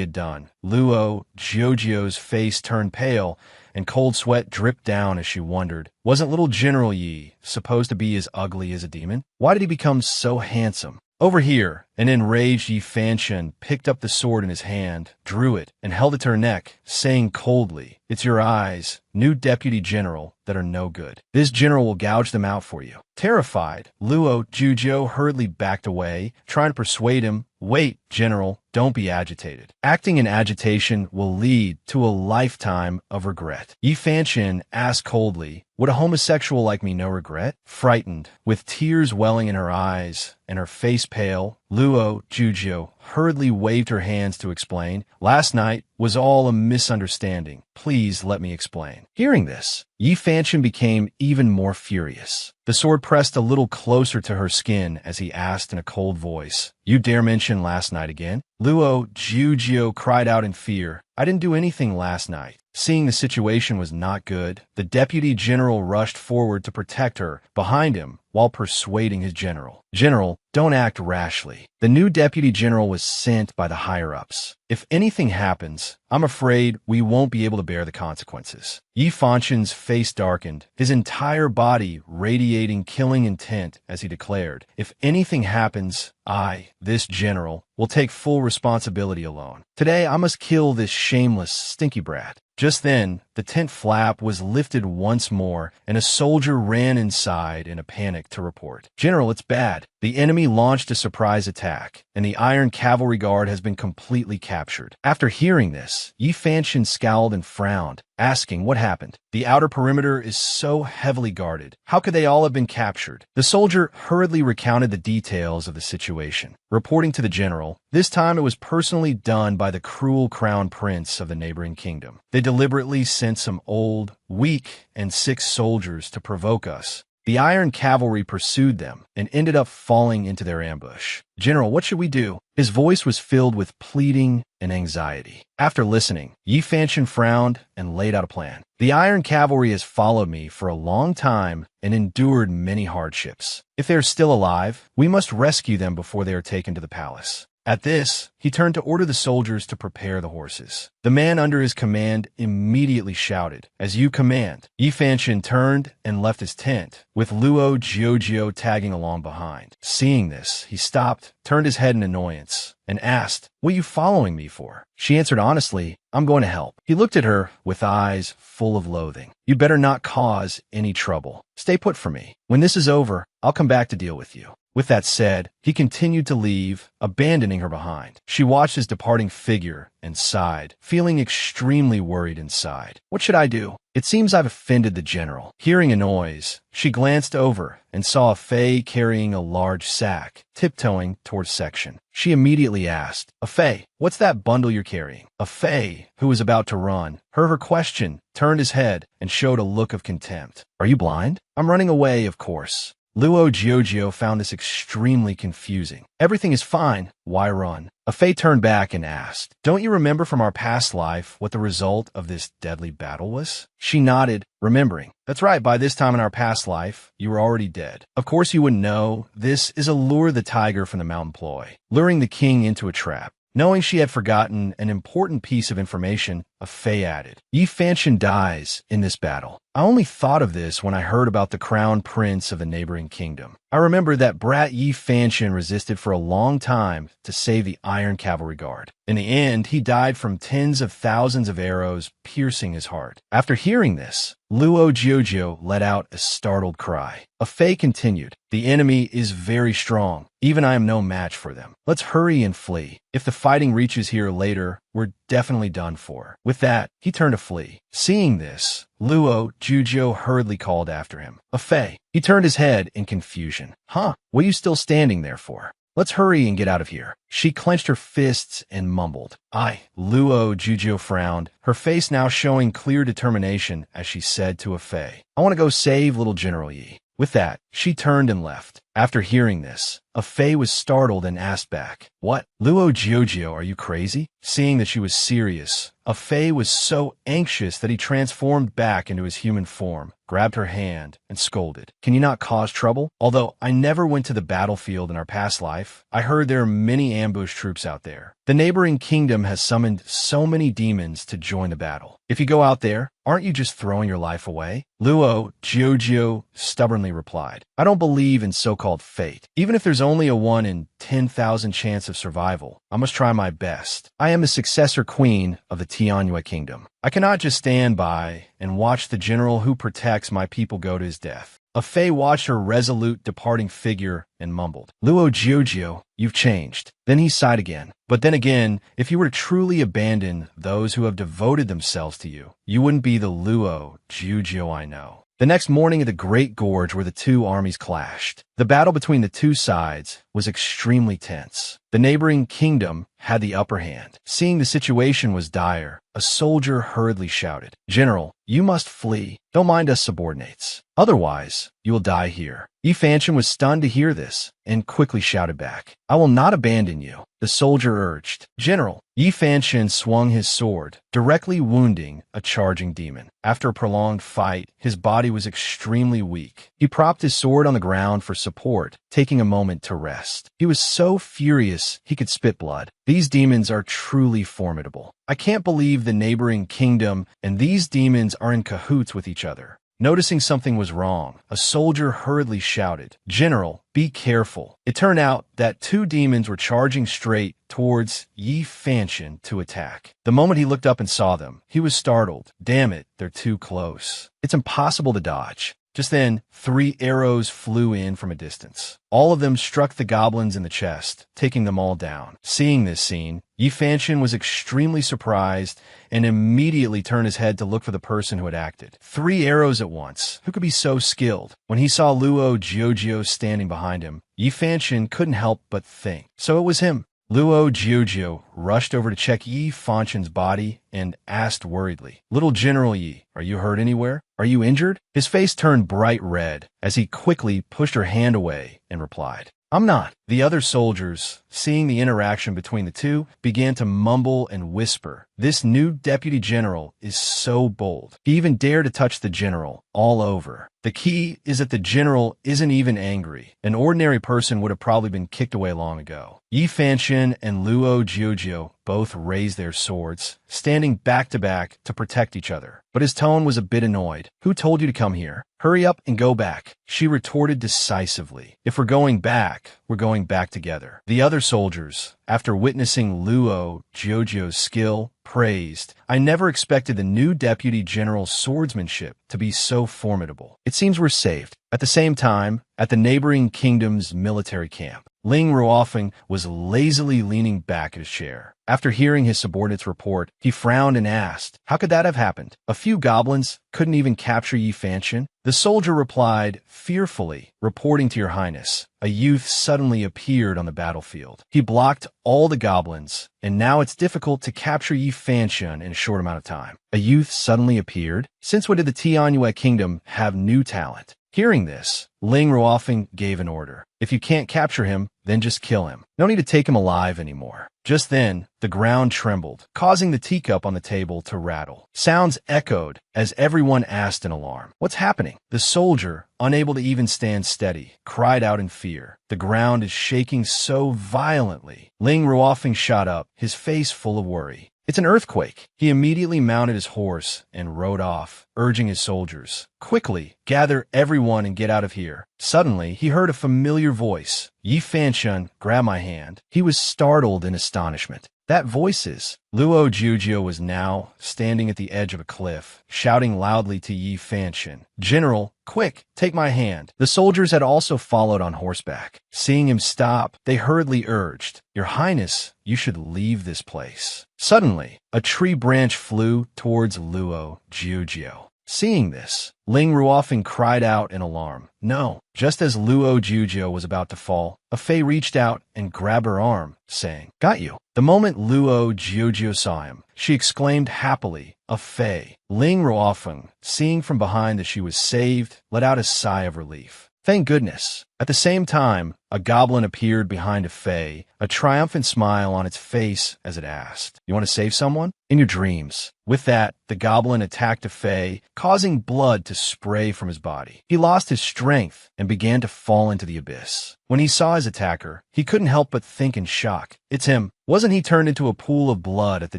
A: had done, Luo Jojo's face turned pale and cold sweat dripped down as she wondered, wasn't little General Yi supposed to be as ugly as a demon? Why did he become so handsome? Over here, an enraged Yi Fanshin picked up the sword in his hand, drew it, and held it to her neck, saying coldly, "It's your eyes, new deputy general, that are no good. This general will gouge them out for you." Terrified, Luo Jujo hurriedly backed away, trying to persuade him, "Wait, general, don't be agitated. Acting in agitation will lead to a lifetime of regret." Yi Fanshin asked coldly, "Would a homosexual like me know regret?" Frightened, with tears welling in her eyes and her face pale, Luo Jujo hurriedly waved her hands to explain, "Last night was all a misunderstanding. Please let me explain." Hearing this, Yi Fanshin became even more furious. The sword pressed a little closer to her skin as he asked in a cold voice, "You dare mention last night again?" Luo Jujo cried out in fear, "I didn't do anything last night. Seeing the situation was not good, the deputy general rushed forward to protect her behind him while persuading his general. General, don't act rashly. The new deputy general was sent by the higher-ups. If anything happens, I'm afraid we won't be able to bear the consequences. Yi Fanshan's face darkened, his entire body radiating killing intent as he declared, if anything happens, I, this general, will take full responsibility alone. Today I must kill this shameless, stinky brat. Just then, the tent flap was lifted once more, and a soldier ran inside in a panic to report. General, it's bad. The enemy launched a surprise attack, and the Iron Cavalry Guard has been completely captured. After hearing this, Yi Fanshan scowled and frowned, asking what happened. The outer perimeter is so heavily guarded. How could they all have been captured? The soldier hurriedly recounted the details of the situation, reporting to the general. This time it was personally done by the cruel crown prince of the neighboring kingdom. They deliberately sent some old, weak, and sick soldiers to provoke us. The Iron Cavalry pursued them and ended up falling into their ambush. General, what should we do? His voice was filled with pleading and anxiety. After listening, Yi Fanshan frowned and laid out a plan. The Iron Cavalry has followed me for a long time and endured many hardships. If they are still alive, we must rescue them before they are taken to the palace. At this, he turned to order the soldiers to prepare the horses. The man under his command immediately shouted, "As you command." Yi Fanshan turned and left his tent, with Luo Jiujio tagging along behind. Seeing this, he stopped, turned his head in annoyance, and asked, "What are you following me for?" She answered honestly, "I'm going to help." He looked at her with eyes full of loathing. "You'd better not cause any trouble. Stay put for me. When this is over, I'll come back to deal with you." With that said, he continued to leave, abandoning her behind. She watched his departing figure and sighed, feeling extremely worried inside. What should I do? It seems I've offended the general. Hearing a noise, she glanced over and saw a Fei carrying a large sack, tiptoeing towards section. She immediately asked, "A Fei, what's that bundle you're carrying?" A Fei, who was about to run, heard her question, turned his head, and showed a look of contempt. "Are you blind?" "I'm running away, of course." Luo Jiujio found this extremely confusing. "Everything is fine. Why run?" A Fei turned back and asked, "Don't you remember from our past life what the result of this deadly battle was?" She nodded, remembering. "That's right, by this time in our past life, you were already dead. Of course you wouldn't know. This is a lure the tiger from the mountain ploy, luring the king into a trap." Knowing she had forgotten an important piece of information, a Fei added, "Yi Fanshan dies in this battle. I only thought of this when I heard about the crown prince of the neighboring kingdom. I remember that brat Yi Fanshan resisted for a long time to save the Iron Cavalry Guard. In the end, he died from tens of thousands of arrows piercing his heart." After hearing this, Luo Jiujio let out a startled cry. A Fei continued, "The enemy is very strong. Even I am no match for them. Let's hurry and flee. If the fighting reaches here later, we're definitely done for." With that, he turned to flee. Seeing this, Luo Jiujio hurriedly called after him, "A Fei." He turned his head in confusion. "Huh? What are you still standing there for? Let's hurry and get out of here." She clenched her fists and mumbled, Luo Jiujio frowned, her face now showing clear determination as she said to a Fei, "I want to go save little General Yi." With that, she turned and left. After hearing this, a Fei was startled and asked back, "What? Luo Jiujio, are you crazy?" Seeing that she was serious, a Fei was so anxious that he transformed back into his human form, grabbed her hand, and scolded, "Can you not cause trouble? Although I never went to the battlefield in our past life, I heard there are many ambush troops out there. The neighboring kingdom has summoned so many demons to join the battle. If you go out there, aren't you just throwing your life away?" Luo Jiujio stubbornly replied, "I don't believe in so-called fate. Even if there's only a 1 in 10,000 chance of survival, I must try my best. I am the successor queen of the Tianyue kingdom. I cannot just stand by and watch the general who protects my people go to his death." A Fei watched her resolute departing figure and mumbled, "Luo Jiujio, you've changed." Then he sighed again. "But then again, if you were to truly abandon those who have devoted themselves to you, you wouldn't be the Luo Jiujio I know." The next morning at the Great Gorge where the two armies clashed, the battle between the two sides was extremely tense. The neighboring kingdom had the upper hand. Seeing the situation was dire, a soldier hurriedly shouted, "General, you must flee. Don't mind us subordinates. Otherwise, you will die here." Yi Fanchen was stunned to hear this and quickly shouted back, "I will not abandon you," the soldier urged. "General." Yi Fanchen swung his sword, directly wounding a charging demon. After a prolonged fight, his body was extremely weak. He propped his sword on the ground for support, taking a moment to rest. He was so furious he could spit blood. These demons are truly formidable. I can't believe the neighboring kingdom and these demons are in cahoots with each other. Noticing something was wrong, a soldier hurriedly shouted, "General, be careful." It turned out that two demons were charging straight towards Yi Fanchen to attack. The moment he looked up and saw them, he was startled. Damn it, they're too close. It's impossible to dodge. Just then, 3 arrows flew in from a distance. All of them struck the goblins in the chest, taking them all down. Seeing this scene, Yi Fanchen was extremely surprised and immediately turned his head to look for the person who had acted. 3 arrows at once. Who could be so skilled? When he saw Luo Jiuzhou standing behind him, Yi Fanchen couldn't help but think. So it was him. Luo Jiuzhou rushed over to check Yi Fanchen's body and asked worriedly, "Little General Yi, are you hurt anywhere? Are you injured?" His face turned bright red as he quickly pushed her hand away and replied, "I'm not." The other soldiers, seeing the interaction between the two, began to mumble and whisper, "This new deputy general is so bold. He even dared to touch the general all over." The key is that the general isn't even angry. An ordinary person would have probably been kicked away long ago. Yi Fanchen and Luo Jiuzhou both raised their swords, standing back to back to protect each other. But his tone was a bit annoyed. "Who told you to come here? Hurry up and go back," she retorted decisively. "If we're going back, we're going back together." The other soldiers, after witnessing Luo Jiuzhou's skill, praised, "I never expected the new deputy general's swordsmanship to be so formidable. It seems we're saved." At the same time, at the neighboring kingdom's military camp, Ling Ruofeng was lazily leaning back in his chair. After hearing his subordinate's report, he frowned and asked, "How could that have happened? A few goblins couldn't even capture Yi Fanchen?" The soldier replied, fearfully, "Reporting to your highness, a youth suddenly appeared on the battlefield. He blocked all the goblins, and now it's difficult to capture Yi Fanchen in a short amount of time." A youth suddenly appeared? Since when did the Tianyue kingdom have new talent? Hearing this, Ling Ruofeng gave an order. "If you can't capture him, then just kill him. No need to take him alive anymore." Just then, the ground trembled, causing the teacup on the table to rattle. Sounds echoed as everyone asked in alarm, "What's happening?" The soldier, unable to even stand steady, cried out in fear. "The ground is shaking so violently." Ling Ruofeng shot up, his face full of worry. "It's an earthquake." He immediately mounted his horse and rode off, urging his soldiers, "Quickly, gather everyone and get out of here." Suddenly, he heard a familiar voice. Yi Fanchen grabbed my hand. He was startled in astonishment. That voice is... Luo Jiuzhou was now standing at the edge of a cliff, shouting loudly to Yi Fanchen, "General, quick, take my hand." The soldiers had also followed on horseback. Seeing him stop, they hurriedly urged, "Your Highness, you should leave this place." Suddenly, a tree branch flew towards Luo Jiuzhou. Seeing this, Ling Ruofeng cried out in alarm, "No!" Just as Luo Jiuzhou was about to fall, a fey reached out and grabbed her arm, saying, "Got you." The moment Luo Jiuzhou saw him, she exclaimed happily, "A fey." Ling Ruofeng, seeing from behind that she was saved, let out a sigh of relief. Thank goodness. At the same time, a goblin appeared behind a fey, a triumphant smile on its face as it asked, "You want to save someone?" "In your dreams." With that, the goblin attacked a fey, causing blood to spray from his body. He lost his strength and began to fall into the abyss. When he saw his attacker, he couldn't help but think in shock, "It's him. Wasn't he turned into a pool of blood at the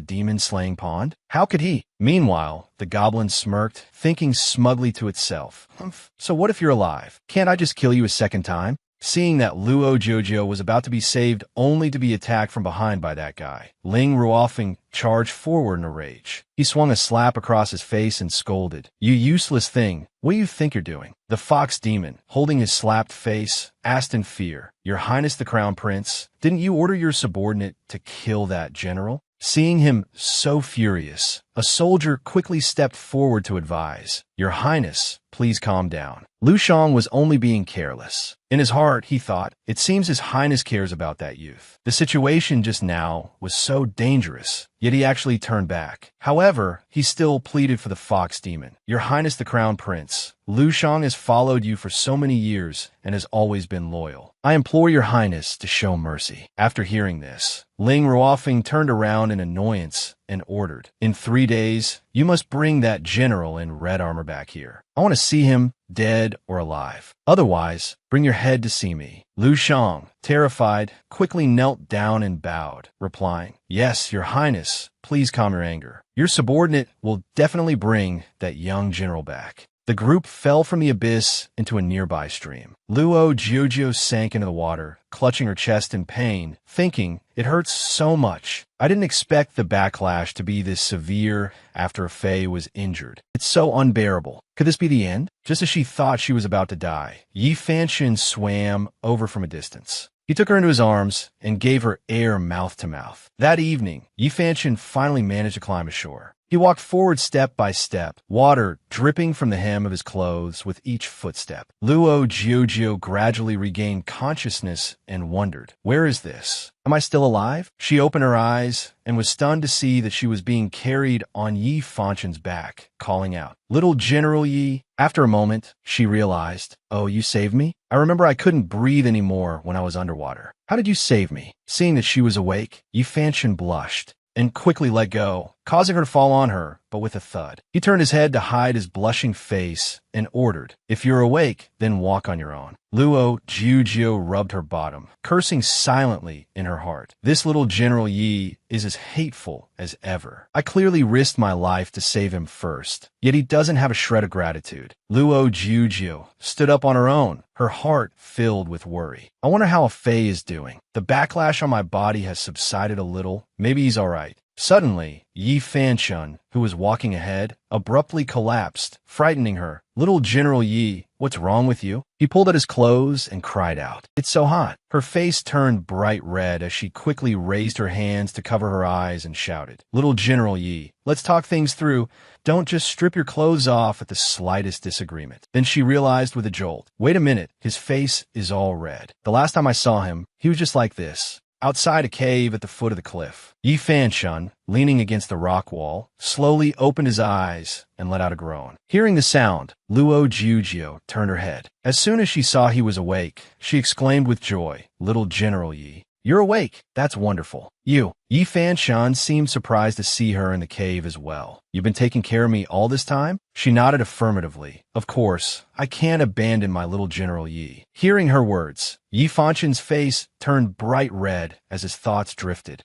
A: demon-slaying pond? How could he?" Meanwhile, the goblin smirked, thinking smugly to itself, "Humph, so what if you're alive? Can't I just kill you a second time?" Seeing that Luo Jiuzhou was about to be saved only to be attacked from behind by that guy, Ling Ruofeng charged forward in a rage. He swung a slap across his face and scolded, "You useless thing, what do you think you're doing?" The fox demon, holding his slapped face, asked in fear, "Your Highness the Crown Prince, didn't you order your subordinate to kill that general?" Seeing him so furious, a soldier quickly stepped forward to advise, "Your Highness, please calm down." Lu Shang was only being careless. In his heart, he thought, it seems His Highness cares about that youth. The situation just now was so dangerous, yet he actually turned back. However, he still pleaded for the fox demon. "Your Highness the Crown Prince, Lu Shang has followed you for so many years and has always been loyal. I implore your Highness to show mercy." After hearing this, Ling Ruofeng turned around in annoyance and ordered, "In 3 days, you must bring that general in red armor back here. I want to see him, dead or alive. Otherwise, bring your head to see me." Lu Shang, terrified, quickly knelt down and bowed, replying, "Yes, your Highness, please calm your anger. Your subordinate will definitely bring that young general back." The group fell from the abyss into a nearby stream. Luo Jiujio sank into the water, clutching her chest in pain, thinking, "It hurts so much. I didn't expect the backlash to be this severe after a Fei was injured. It's so unbearable. Could this be the end?" Just as she thought she was about to die, Yi Fanxin swam over from a distance. He took her into his arms and gave her air mouth to mouth. That evening, Yi Fanxin finally managed to climb ashore. He walked forward step by step, water dripping from the hem of his clothes with each footstep. Luo Jiujio gradually regained consciousness and wondered, "Where is this? Am I still alive?" She opened her eyes and was stunned to see that she was being carried on Yi Fanxin's back, calling out, "Little General Yi." After a moment, she realized, "Oh, you saved me? I remember I couldn't breathe anymore when I was underwater. How did you save me?" Seeing that she was awake, Yi Fanxin blushed and quickly let go, causing her to fall on her, but with a thud. He turned his head to hide his blushing face and ordered, "If you're awake, then walk on your own." Luo Jiujio rubbed her bottom, cursing silently in her heart. "This little General Yi is as hateful as ever. I clearly risked my life to save him first, yet he doesn't have a shred of gratitude." Luo Jiujio stood up on her own, her heart filled with worry. "I wonder how a Fei is doing. The backlash on my body has subsided a little. Maybe he's all right." Suddenly, Yi Fanxin, who was walking ahead, abruptly collapsed, frightening her. "Little General Yi, what's wrong with you?" He pulled at his clothes and cried out, "It's so hot." Her face turned bright red as she quickly raised her hands to cover her eyes and shouted, "Little General Yi, let's talk things through. Don't just strip your clothes off at the slightest disagreement." Then she realized with a jolt, "Wait a minute, his face is all red. The last time I saw him, he was just like this, outside a cave at the foot of the cliff." Yi Fanxin, leaning against the rock wall, slowly opened his eyes and let out a groan. Hearing the sound, Luo Jiujio turned her head. As soon as she saw he was awake, she exclaimed with joy, "Little General Yi, you're awake. That's wonderful." Yi Fanxin seemed surprised to see her in the cave as well. "You've been taking care of me all this time?" She nodded affirmatively. "Of course, I can't abandon my little General Yi." Hearing her words, Yi Fanxin's face turned bright red as his thoughts drifted.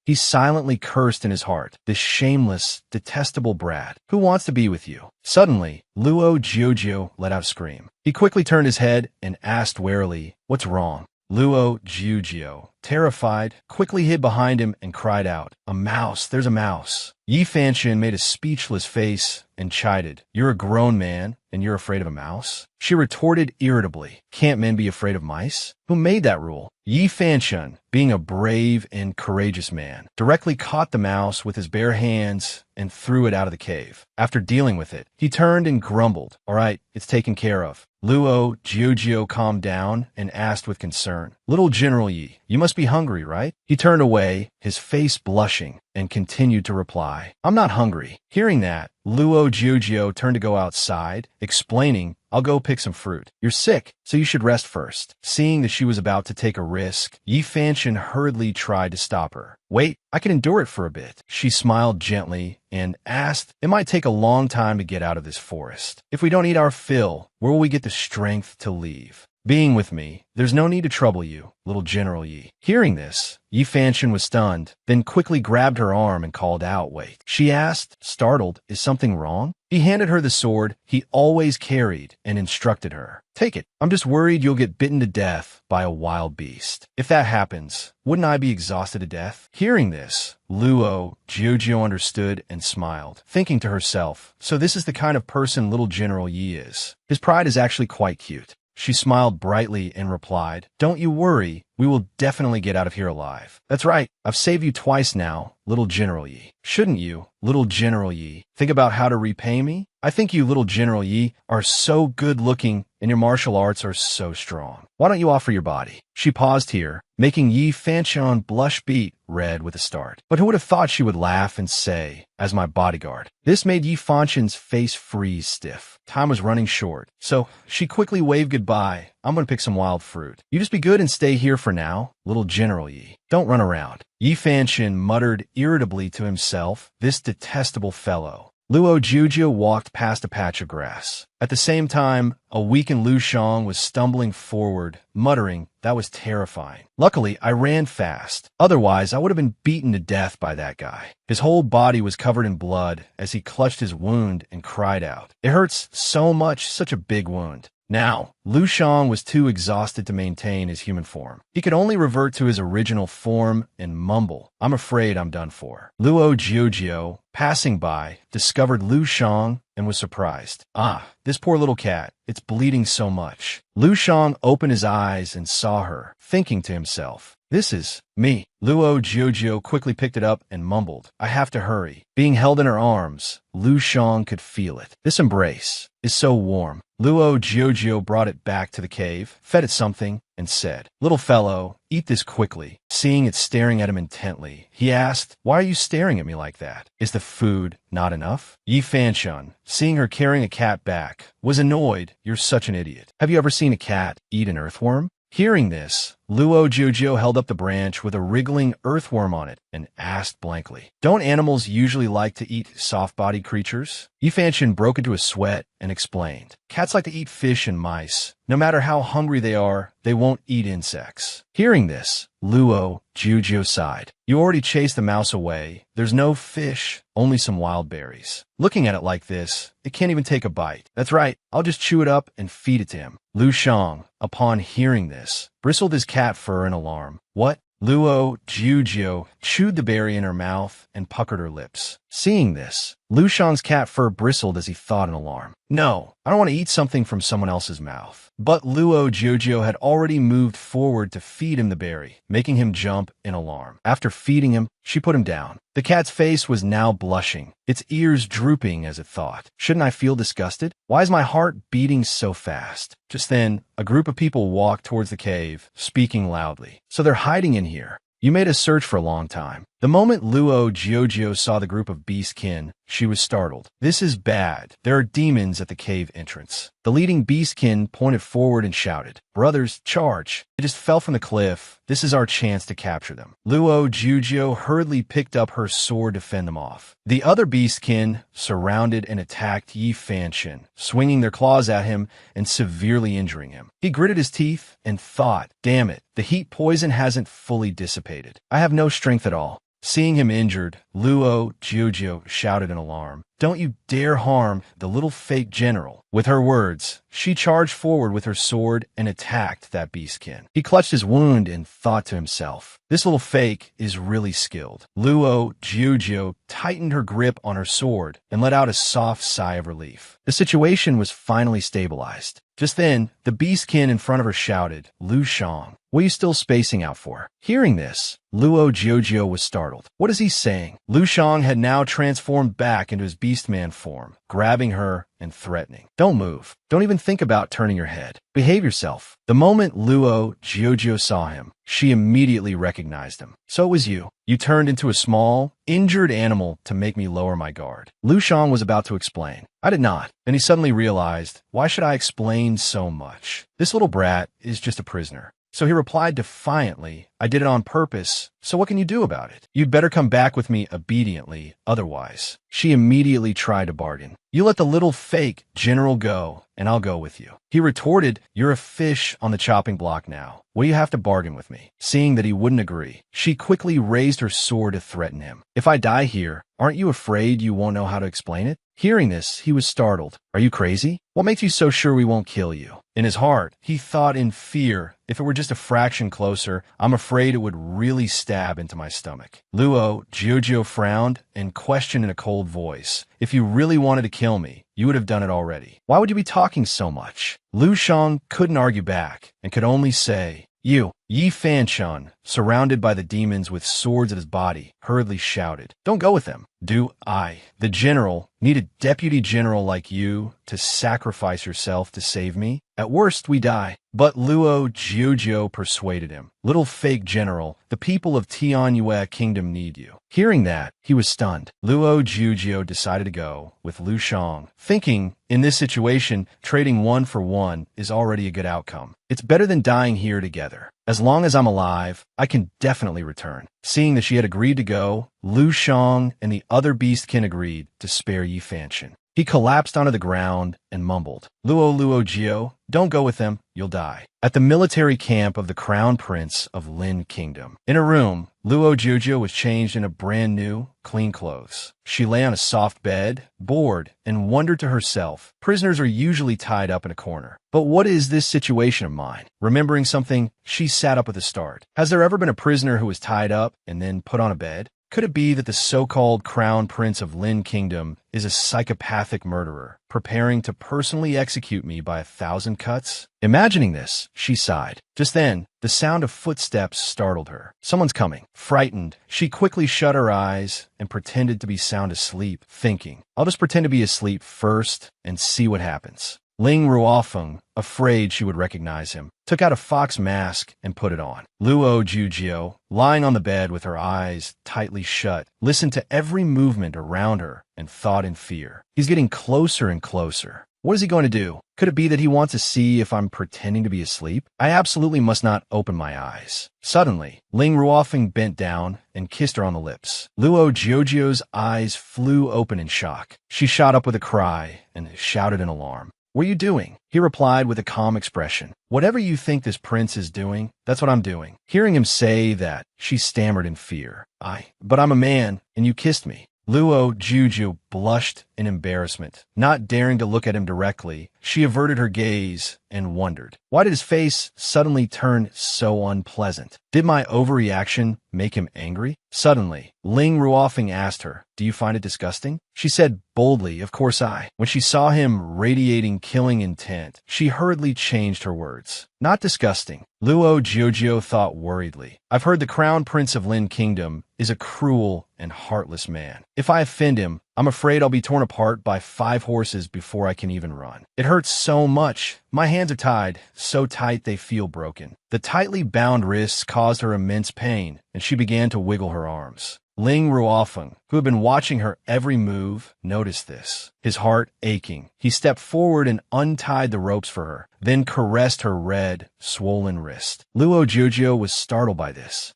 A: He silently cursed in his heart, "This shameless, detestable brat. Who wants to be with you?" Suddenly, Luo Jiujio let out a scream. He quickly turned his head and asked warily, "What's wrong?" Luo Jiujio, terrified, quickly hid behind him and cried out, "A mouse! There's a mouse!" Yi Fanxin made a speechless face and chided, "You're a grown man, and you're afraid of a mouse?" She retorted irritably, "Can't men be afraid of mice? Who made that rule?" Yi Fanxin, being a brave and courageous man, directly caught the mouse with his bare hands and threw it out of the cave. After dealing with it, he turned and grumbled, "All right, it's taken care of." Luo Jiujio calmed down and asked with concern, "Little General Yi, you must be hungry, right?" He turned away, his face blushing, and continued to reply, "I'm not hungry." Hearing that, Luo Jiujio turned to go outside, explaining, "I'll go pick some fruit. You're sick, so you should rest first." Seeing that she was about to take a risk, Yi Fanxin hurriedly tried to stop her. "Wait, I can endure it for a bit." She smiled gently and asked, "It might take a long time to get out of this forest. If we don't eat our fill, where will we get the strength to leave? Being with me, there's no need to trouble you, little General Yi." Hearing this, Yi Fanxin was stunned, then quickly grabbed her arm and called out, "Wait." She asked, startled, "Is something wrong?" He handed her the sword he always carried and instructed her, "Take it. I'm just worried you'll get bitten to death by a wild beast. If that happens, wouldn't I be exhausted to death?" Hearing this, Luo Jiujio understood and smiled, thinking to herself, "So this is the kind of person little General Yi is. His pride is actually quite cute." She smiled brightly and replied, "Don't you worry. We will definitely get out of here alive. That's right. I've saved you twice now, little General Yi. Shouldn't you, little General Yi, think about how to repay me? I think you, little General Yi, are so good-looking and your martial arts are so strong. Why don't you offer your body?" She paused here, making Yi Fanchon blush beet red with a start. But who would have thought she would laugh and say, "As my bodyguard"? This made Yi Fanchon's face freeze stiff. Time was running short, so she quickly waved goodbye. "I'm gonna pick some wild fruit. You just be good and stay here for now, little General Yi. Don't run around." Yi Fanchon muttered irritably to himself, "This detestable fellow." Luo Jujio walked past a patch of grass. At the same time, a weakened Lu Shang was stumbling forward, muttering, "That was terrifying. Luckily, I ran fast. Otherwise, I would have been beaten to death by that guy." His whole body was covered in blood as he clutched his wound and cried out, "It hurts so much, such a big wound." Now, Lu Shang was too exhausted to maintain his human form. He could only revert to his original form and mumble, "I'm afraid I'm done for." Luo Jiujio, passing by, discovered Lu Shang and was surprised. "Ah, this poor little cat. It's bleeding so much." Lu Shang opened his eyes and saw her, thinking to himself, "This is me." Luo Jiujio quickly picked it up and mumbled, "I have to hurry." Being held in her arms, Lu Shang could feel it. This embrace is so warm. Luo Jiujio brought it back to the cave, fed it something, and said, "Little fellow, eat this quickly." Seeing it staring at him intently, he asked, "Why are you staring at me like that? Is the food not enough?" Yi Fanchun, seeing her carrying a cat back, was annoyed. "You're such an idiot. Have you ever seen a cat eat an earthworm?" Hearing this, Luo Jiujio held up the branch with a wriggling earthworm on it and asked blankly, "Don't animals usually like to eat soft-bodied creatures?" Yi Fanchun broke into a sweat and explained, "Cats like to eat fish and mice. No matter how hungry they are, they won't eat insects." Hearing this, Luo Jiujio sighed. "You already chased the mouse away. There's no fish, only some wild berries." Looking at it like this, it can't even take a bite. "That's right, I'll just chew it up and feed it to him." Lu Shang, upon hearing this, bristled his cat fur in alarm. "What?" Luo Jiujio chewed the berry in her mouth and puckered her lips. Seeing this, Lu Shang's cat fur bristled as he thought in alarm. "No, I don't want to eat something from someone else's mouth." But Luo Jiujio had already moved forward to feed him the berry, making him jump in alarm. After feeding him, she put him down. The cat's face was now blushing, its ears drooping as it thought, "Shouldn't I feel disgusted? Why is my heart beating so fast?" Just then, a group of people walked towards the cave, speaking loudly. "So they're hiding in here. You made us search for a long time." The moment Luo Jiujio saw the group of beastkin, she was startled. "This is bad. There are demons at the cave entrance." The leading beastkin pointed forward and shouted, "Brothers, charge. They just fell from the cliff. This is our chance to capture them." Luo Jiujio hurriedly picked up her sword to fend them off. The other beastkin surrounded and attacked Yi Fanchun, swinging their claws at him and severely injuring him. He gritted his teeth and thought, "Damn it, the heat poison hasn't fully dissipated. I have no strength at all." Seeing him injured, Luo Jiujio shouted in alarm, "Don't you dare harm the little fake general." With her words, she charged forward with her sword and attacked that beastkin. He clutched his wound and thought to himself, "This little fake is really skilled." Luo Jiujio tightened her grip on her sword and let out a soft sigh of relief. The situation was finally stabilized. Just then, the beastkin in front of her shouted, "Lu Shang, what are you still spacing out for?" Hearing this, Luo Jiujio was startled. What is he saying? Lu Shang had now transformed back into his beastman form, grabbing her and threatening. "Don't move. Don't even think about turning your head. Behave yourself." The moment Luo Jiujio saw him, she immediately recognized him. "So it was you. You turned into a small, injured animal to make me lower my guard." Lu Shang was about to explain. "I did not." Then he suddenly realized, "Why should I explain so much? This little brat is just a prisoner." So he replied defiantly, "I did it on purpose, so what can you do about it? You'd better come back with me obediently, otherwise." She immediately tried to bargain. "You let the little fake general go, and I'll go with you." He retorted, "You're a fish on the chopping block now. What do you have to bargain with me?" Seeing that he wouldn't agree, she quickly raised her sword to threaten him. "If I die here, aren't you afraid you won't know how to explain it?" Hearing this, he was startled. "Are you crazy? What makes you so sure we won't kill you?" In his heart, he thought in fear, "If it were just a fraction closer, I'm afraid afraid it would really stab into my stomach. Luo Jiuzhou frowned and questioned in a cold voice, "If you really wanted to kill me, you would have done it already. Why would you be talking so much?" Lu Shang couldn't argue back and could only say, "You." Yi Fanchun, surrounded by the demons with swords at his body, hurriedly shouted, "Don't go with them. Do I, the general, need a deputy general like you to sacrifice yourself to save me? At worst, we die." But Luo Jiuzhou persuaded him. "Little fake general, the people of Tianyue Kingdom need you." Hearing that, he was stunned. Luo Jiuzhou decided to go with Lu Shang, thinking, in this situation, trading one for one is already a good outcome. It's better than dying here together. As long as I'm alive, I can definitely return. Seeing that she had agreed to go, Lu Shang and the other beastkin agreed to spare Yi Fanchun. He collapsed onto the ground and mumbled, Luo Jio, don't go with them, you'll die." At the military camp of the Crown Prince of Lin Kingdom. In a room, Luo Jiuzhou was changed in a brand new, clean clothes. She lay on a soft bed, bored, and wondered to herself, prisoners are usually tied up in a corner. But what is this situation of mine? Remembering something, she sat up with a start. Has there ever been a prisoner who was tied up and then put on a bed? Could it be that the so-called Crown Prince of Lin Kingdom is a psychopathic murderer, preparing to personally execute me by 1,000 cuts? Imagining this, she sighed. Just then, the sound of footsteps startled her. Someone's coming. Frightened, she quickly shut her eyes and pretended to be sound asleep, thinking, I'll just pretend to be asleep first and see what happens. Ling Ruofeng, afraid she would recognize him, took out a fox mask and put it on. Luo Jiuzhou, lying on the bed with her eyes tightly shut, listened to every movement around her and thought in fear. He's getting closer and closer. What is he going to do? Could it be that he wants to see if I'm pretending to be asleep? I absolutely must not open my eyes. Suddenly, Ling Ruofeng bent down and kissed her on the lips. Luo Jiuzhou's eyes flew open in shock. She shot up with a cry and shouted in alarm. What are you doing? He replied with a calm expression. Whatever you think this prince is doing, that's what I'm doing. Hearing him say that, she stammered in fear. But I'm a man, and you kissed me. Luo Jiuzhou blushed in embarrassment. Not daring to look at him directly, she averted her gaze and wondered. Why did his face suddenly turn so unpleasant? Did my overreaction make him angry? Suddenly, Ling Ruofeng asked her, do you find it disgusting? She said boldly, of course I. When she saw him radiating killing intent, she hurriedly changed her words. Not disgusting. Luo Jiuzhou thought worriedly. I've heard the Crown Prince of Lin Kingdom is a cruel and heartless man. If I offend him, I'm afraid I'll be torn apart by 5 horses before I can even run. It hurts so much. My hands are tied, so tight they feel broken. The tightly bound wrists caused her immense pain, and she began to wiggle her arms. Ling Ruofeng, who had been watching her every move, noticed this. His heart aching, he stepped forward and untied the ropes for her, then caressed her red, swollen wrist. Luo Jiuzhou was startled by this.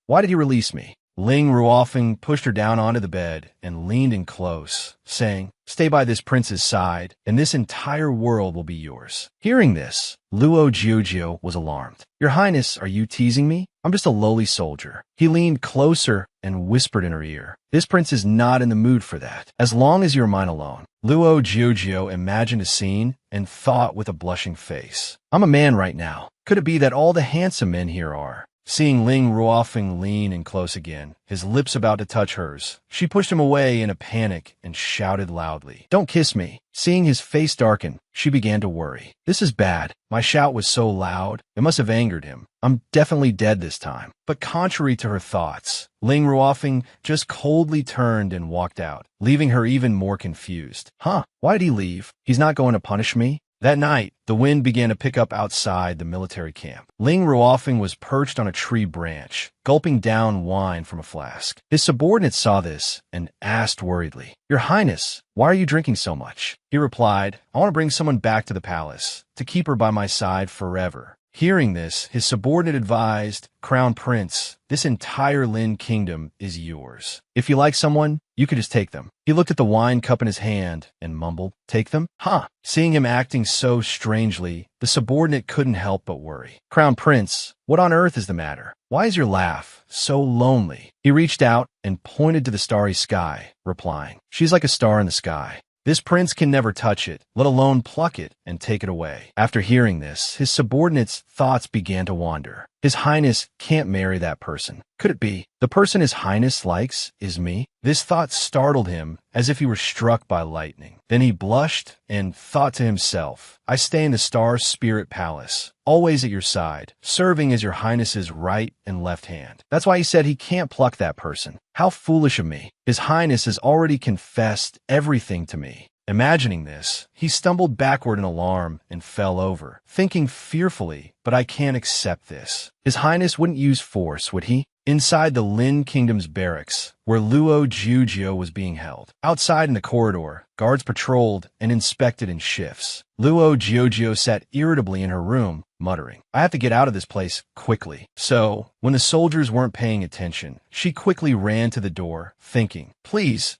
A: Why did he release me? Ling Ruofeng pushed her down onto the bed and leaned in close, saying, stay by this prince's side, and this entire world will be yours. Hearing this, Luo Jiuzhou was alarmed. Your Highness, are you teasing me? I'm just a lowly soldier. He leaned closer and whispered in her ear. This prince is not in the mood for that. As long as you're mine alone. Luo Jiuzhou imagined a scene and thought with a blushing face. I'm a man right now. Could it be that all the handsome men here are? Seeing Ling Ruofeng lean in close again, his lips about to touch hers, she pushed him away in a panic and shouted loudly, don't kiss me. Seeing his face darken, she began to worry. This is bad. My shout was so loud, it must have angered him. I'm definitely dead this time. But contrary to her thoughts, Ling Ruofeng just coldly turned and walked out, leaving her even more confused. Why did he leave? He's not going to punish me? That night, the wind began to pick up outside the military camp. Ling Ruofeng was perched on a tree branch, gulping down wine from a flask. His subordinate saw this and asked worriedly, Your Highness, why are you drinking so much? He replied, I want to bring someone back to the palace, to keep her by my side forever. Hearing this, his subordinate advised, Crown Prince, this entire Lin Kingdom is yours. If you like someone, you could just take them. He looked at the wine cup in his hand and mumbled, take them? Seeing him acting so strangely, the subordinate couldn't help but worry. Crown Prince, what on earth is the matter? Why is your laugh so lonely? He reached out and pointed to the starry sky, replying, she's like a star in the sky. This prince can never touch it, let alone pluck it and take it away. After hearing this, his subordinates' thoughts began to wander. His Highness can't marry that person. Could it be the person His Highness likes is me? This thought startled him as if he were struck by lightning. Then he blushed and thought to himself, I stay in the Star Spirit Palace, always at your side, serving as your Highness's right and left hand. That's why he said he can't pluck that person. How foolish of me. His Highness has already confessed everything to me. Imagining this, he stumbled backward in alarm and fell over, thinking fearfully, but I can't accept this. His Highness wouldn't use force, would he? Inside the Lin Kingdom's barracks, where Luo Jiujio was being held. Outside in the corridor, guards patrolled and inspected in shifts. Luo Jiujio sat irritably in her room, muttering, I have to get out of this place quickly. So, when the soldiers weren't paying attention, she quickly ran to the door, thinking, please,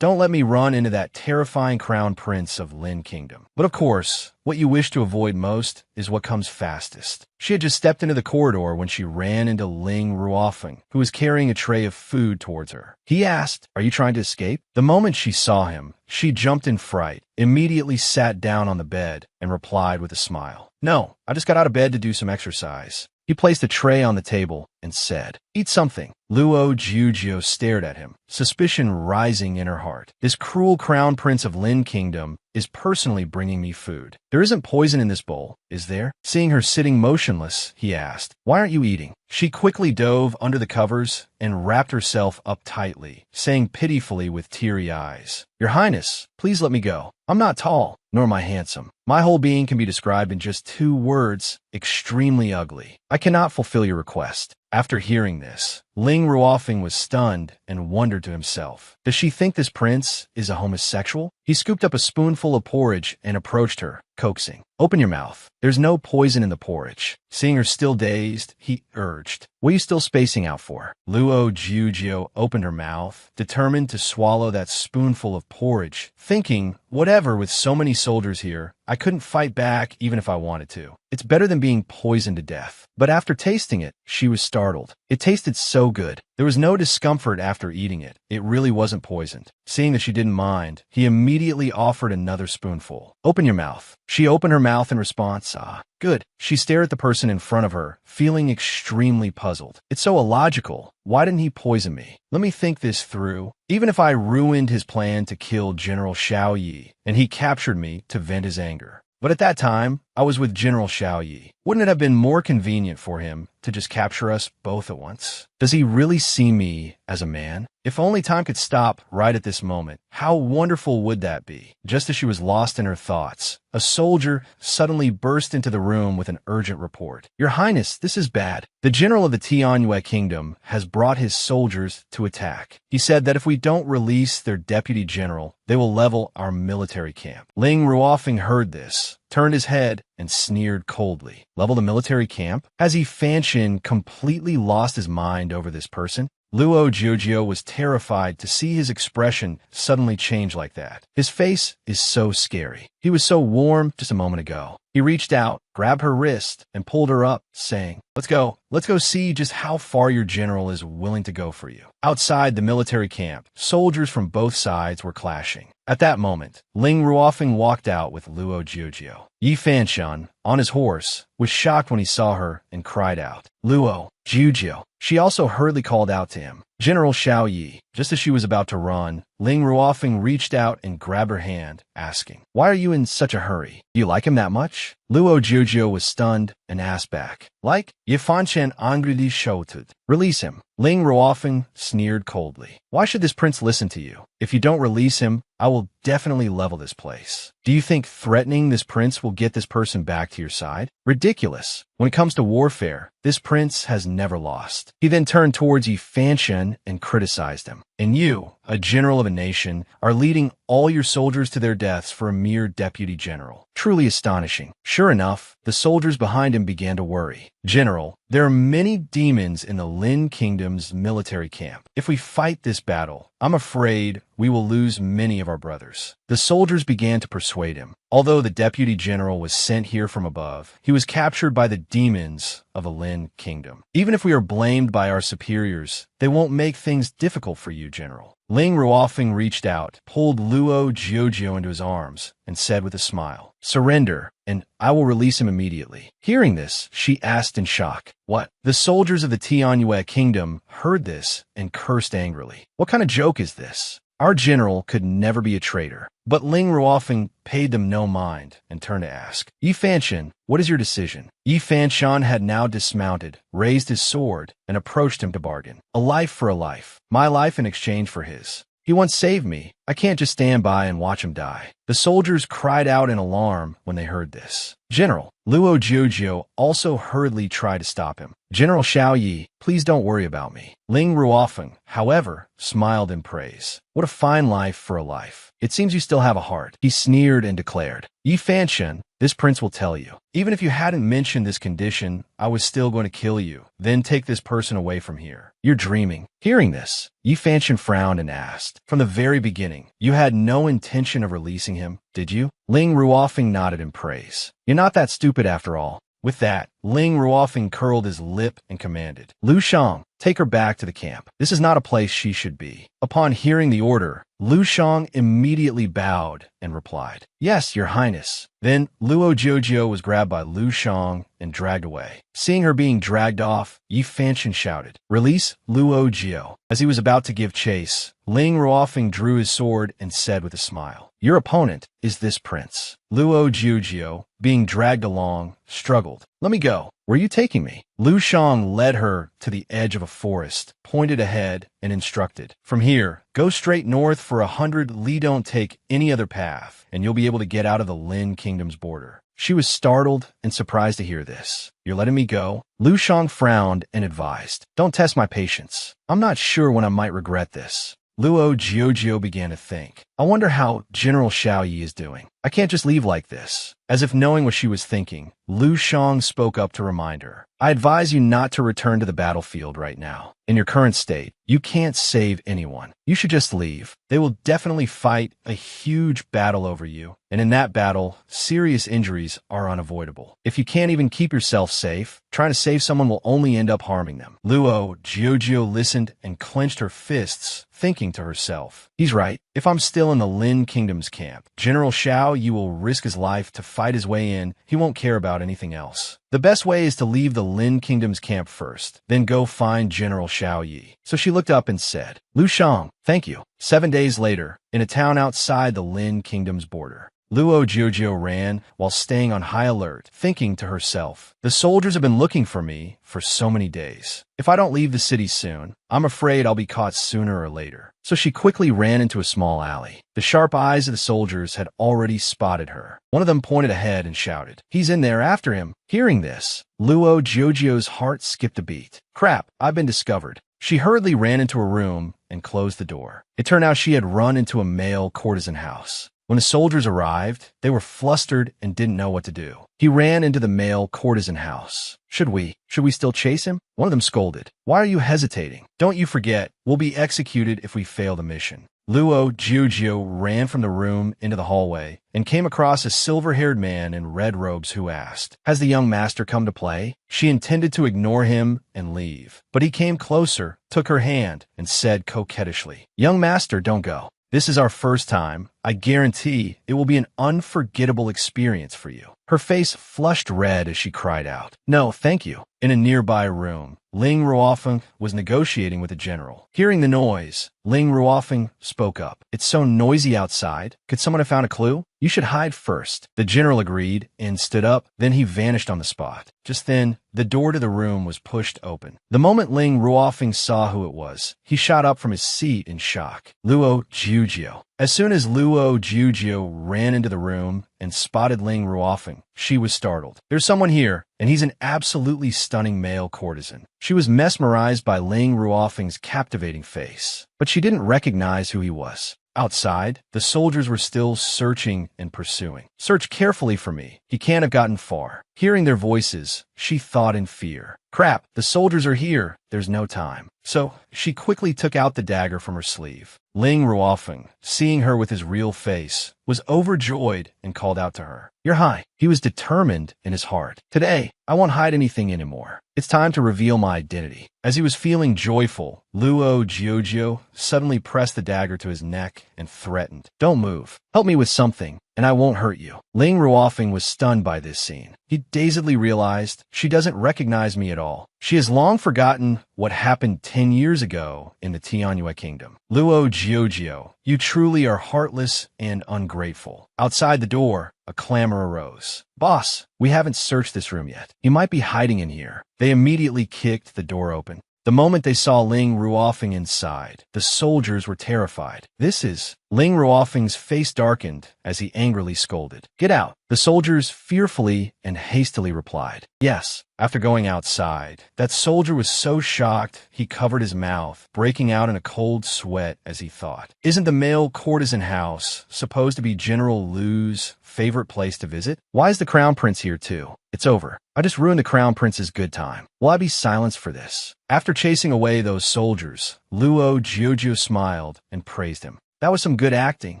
A: don't let me run into that terrifying crown prince of Lin Kingdom. But of course, what you wish to avoid most is what comes fastest. She had just stepped into the corridor when she ran into Ling Ruofeng, who was carrying a tray of food towards her. He asked, are you trying to escape? The moment she saw him, she jumped in fright, immediately sat down on the bed, and replied with a smile. No, I just got out of bed to do some exercise. He placed a tray on the table and said, eat something. Luo Jiujio stared at him, suspicion rising in her heart. This cruel crown prince of Lin Kingdom is personally bringing me food. There isn't poison in this bowl, is there? Seeing her sitting motionless, he asked, why aren't you eating? She quickly dove under the covers and wrapped herself up tightly, saying pitifully with teary eyes, Your Highness, please let me go. I'm not tall, nor am I handsome. My whole being can be described in just 2 words, extremely ugly. I cannot fulfill your request. After hearing this, Ling Ruofeng was stunned and wondered to himself, does she think this prince is a homosexual? He scooped up a spoonful of porridge and approached her, coaxing. Open your mouth. There's no poison in the porridge. Seeing her still dazed, he urged, what are you still spacing out for? Luo Jiujio opened her mouth, determined to swallow that spoonful of porridge, thinking, whatever, with so many soldiers here, I couldn't fight back even if I wanted to. It's better than being poisoned to death. But after tasting it, she was startled. It tasted so good. There was no discomfort after eating it. It really wasn't poisoned. Seeing that she didn't mind, he immediately offered another spoonful. Open your mouth. She opened her mouth in response. Good. She stared at the person in front of her, feeling extremely puzzled. It's so illogical. Why didn't he poison me? Let me think this through. Even if I ruined his plan to kill General Xiao Yi, and he captured me to vent his anger. But at that time, I was with General Xiao Yi. Wouldn't it have been more convenient for him to just capture us both at once? Does he really see me as a man? If only time could stop right at this moment, how wonderful would that be? Just as she was lost in her thoughts, a soldier suddenly burst into the room with an urgent report. Your Highness, this is bad. The general of the Tianyue Kingdom has brought his soldiers to attack. He said that if we don't release their deputy general, they will level our military camp. Ling Ruofeng heard this, turned his head, and sneered coldly. Level the military camp? Has Yi Fanshin completely lost his mind over this person? Luo Jiujio was terrified to see his expression suddenly change like that. His face is so scary. He was so warm just a moment ago. He reached out, grabbed her wrist, and pulled her up, saying, Let's go see just how far your general is willing to go for you. Outside the military camp, soldiers from both sides were clashing. At that moment, Ling Ruofeng walked out with Luo Jiujio. Yi Fanshan, on his horse, was shocked when he saw her and cried out, Luo, Jiujio. She also hurriedly called out to him, General Xiao Yi. Just as she was about to run, Ling Ruofeng reached out and grabbed her hand, asking, Why are you in such a hurry? Do you like him that much? Luo Jiujio was stunned and asked back, Like? Yi Fanshan angrily shouted, Release him. Ling Ruofeng sneered coldly. Why should this prince listen to you? If you don't release him, I will definitely level this place. Do you think threatening this prince will get this person back to your side? Ridiculous. When it comes to warfare, this prince has never lost. He then turned towards Yi Fanshan and criticized him. And you, a general of a nation, are leading all your soldiers to their deaths for a mere deputy general. Truly astonishing. Sure enough, the soldiers behind him began to worry. General, there are many demons in the Lin Kingdom's military camp. If we fight this battle, I'm afraid we will lose many of our brothers. The soldiers began to persuade him. Although the deputy general was sent here from above, he was captured by the demons of a Lin Kingdom. Even if we are blamed by our superiors, they won't make things difficult for you, General. Ling Ruofeng reached out, pulled Luo Jiuzhou into his arms, and said with a smile, "Surrender, and I will release him immediately." Hearing this, she asked in shock, "What?" The soldiers of the Tianyue kingdom heard this and cursed angrily. "What kind of joke is this? Our general could never be a traitor." But Ling Ruofeng paid them no mind and turned to ask, "Yi Fanshan, what is your decision?" Yi Fanshan had now dismounted, raised his sword, and approached him to bargain. "A life for a life. My life in exchange for his. He once saved me. I can't just stand by and watch him die." The soldiers cried out in alarm when they heard this. General, Luo Jiuzhou also hurriedly tried to stop him. "General Xiao Yi, please don't worry about me." Ling Ruofeng, however, smiled in praise. "What a fine life for a life. It seems you still have a heart." He sneered and declared, "Yi Fanshan, this prince will tell you. Even if you hadn't mentioned this condition, I was still going to kill you, then take this person away from here. You're dreaming." Hearing this, Yi Fanshan frowned and asked, "From the very beginning, you had no intention of releasing him, did you?" Ling Ruofeng nodded in praise. "You're not that stupid after all." With that, Ling Ruofeng curled his lip and commanded, "Lu Shang, take her back to the camp. This is not a place she should be." Upon hearing the order, Lu Shang immediately bowed and replied, "Yes, your highness." Then Luo Jiuzhou was grabbed by Lu Shang and dragged away. Seeing her being dragged off, Yi Fanshan shouted, "Release Luo Jiu." As he was about to give chase, Ling Ruofeng drew his sword and said with a smile, "Your opponent is this prince." Luo Jiuzhou, being dragged along, struggled. "Let me go. Where are you taking me?" Lu Shang led her to the edge of a forest, pointed ahead, and instructed, "From here, go straight north for 100 li. Don't take any other path, and you'll be able to get out of the Lin Kingdom's border." She was startled and surprised to hear this. "You're letting me go?" Lu Shang frowned and advised, "Don't test my patience. I'm not sure when I might regret this." Luo Jiuzhou began to think, "I wonder how General Xiao Yi is doing. I can't just leave like this." As if knowing what she was thinking, Lu Shang spoke up to remind her, "I advise you not to return to the battlefield right now. In your current state, you can't save anyone. You should just leave. They will definitely fight a huge battle over you, and in that battle, serious injuries are unavoidable. If you can't even keep yourself safe, trying to save someone will only end up harming them." Luo Jiuzhou listened and clenched her fists, thinking to herself, "He's right. If I'm still in the Lin Kingdom's camp, General Xiao Yi will risk his life to fight his way in. He won't care about anything else. The best way is to leave the Lin Kingdom's camp first, then go find General Xiao Yi." So she looked up and said, "Lu Shang, thank you." 7 days later, in a town outside the Lin Kingdom's border, Luo Jiuzhou ran while staying on high alert, thinking to herself, "The soldiers have been looking for me for so many days. If I don't leave the city soon, I'm afraid I'll be caught sooner or later." So she quickly ran into a small alley. The sharp eyes of the soldiers had already spotted her. One of them pointed ahead and shouted, "He's in there after him." Hearing this, Luo Jiuzhou's heart skipped a beat. "Crap, I've been discovered." She hurriedly ran into a room and closed the door. It turned out she had run into a male courtesan house. When the soldiers arrived, they were flustered and didn't know what to do. He ran into the male courtesan house. Should we still chase him?" One of them scolded. "Why are you hesitating? Don't you forget, we'll be executed if we fail the mission." Luo Jiuzhou ran from the room into the hallway and came across a silver-haired man in red robes who asked, "Has the young master come to play?" She intended to ignore him and leave, but he came closer, took her hand, and said coquettishly, "Young master, don't go. This is our first time. I guarantee it will be an unforgettable experience for you." Her face flushed red as she cried out, "No, thank you." In a nearby room, Ling Ruofeng was negotiating with the general. Hearing the noise, Ling Ruofeng spoke up. "It's so noisy outside. Could someone have found a clue? You should hide first." The general agreed and stood up. Then he vanished on the spot. Just then, the door to the room was pushed open. The moment Ling Ruofeng saw who it was, he shot up from his seat in shock. Luo Jiuzhou. As soon as Luo Jiuzhou ran into the room and spotted Ling Ruofeng, she was startled. "There's someone here, and he's an absolutely stunning male courtesan." She was mesmerized by Ling Ruofeng's captivating face, but she didn't recognize who he was. Outside, the soldiers were still searching and pursuing. "Search carefully for me. He can't have gotten far. Hearing their voices, she thought in fear. Crap, the soldiers are here. There's no time. So, she quickly took out the dagger from her sleeve. Ling Ruofeng, seeing her with his real face, was overjoyed and called out to her. You're high. He was determined in his heart. Today, I won't hide anything anymore. It's time to reveal my identity. As he was feeling joyful, Luo Jiujio suddenly pressed the dagger to his neck and threatened. Don't move. Help me with something, and I won't hurt you. Ling Ruofeng was stunned by this scene. He dazedly realized she doesn't recognize me at all. She has long forgotten what happened 10 years ago in the Tianyue Kingdom. Luo Jiujio, you truly are heartless and ungrateful. Outside the door, a clamor arose. Boss, we haven't searched this room yet. He might be hiding in here. They immediately kicked the door open. The moment they saw Ling Ruofeng inside, the soldiers were terrified. This is... Ling Ruofeng's face darkened as he angrily scolded. Get out! The soldiers fearfully and hastily replied. Yes. After going outside, that soldier was so shocked he covered his mouth, breaking out in a cold sweat as he thought. Isn't the male courtesan house supposed to be General Lu's favorite place to visit? Why is the crown prince here too? It's over. I just ruined the crown prince's good time. Will I be silenced for this? After chasing away those soldiers, Luo Jiujio smiled and praised him. That was some good acting.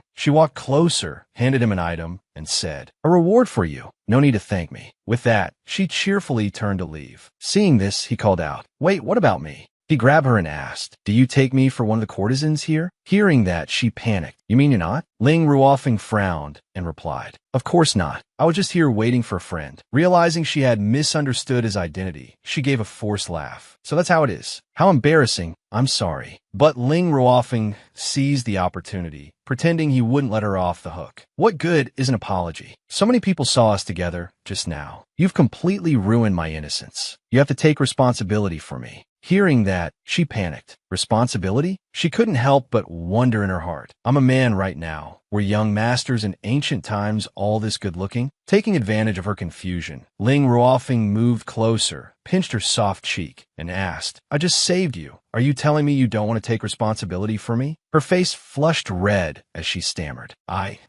A: She walked closer, handed him an item, and said, A reward for you. No need to thank me. With that, she cheerfully turned to leave. Seeing this, he called out, Wait, what about me? He grabbed her and asked, Do you take me for one of the courtesans here? Hearing that, she panicked. You mean you're not? Ling Ruofeng frowned and replied, Of course not. I was just here waiting for a friend. Realizing she had misunderstood his identity, she gave a forced laugh. So that's how it is. How embarrassing. I'm sorry. But Ling Ruofeng seized the opportunity, pretending he wouldn't let her off the hook. What good is an apology? So many people saw us together just now. You've completely ruined my innocence. You have to take responsibility for me. Hearing that, she panicked. Responsibility? She couldn't help but wonder in her heart. I'm a man right now. Were young masters in ancient times all this good-looking? Taking advantage of her confusion, Ling Ruofeng moved closer, pinched her soft cheek, and asked, I just saved you. Are you telling me you don't want to take responsibility for me? Her face flushed red as she stammered.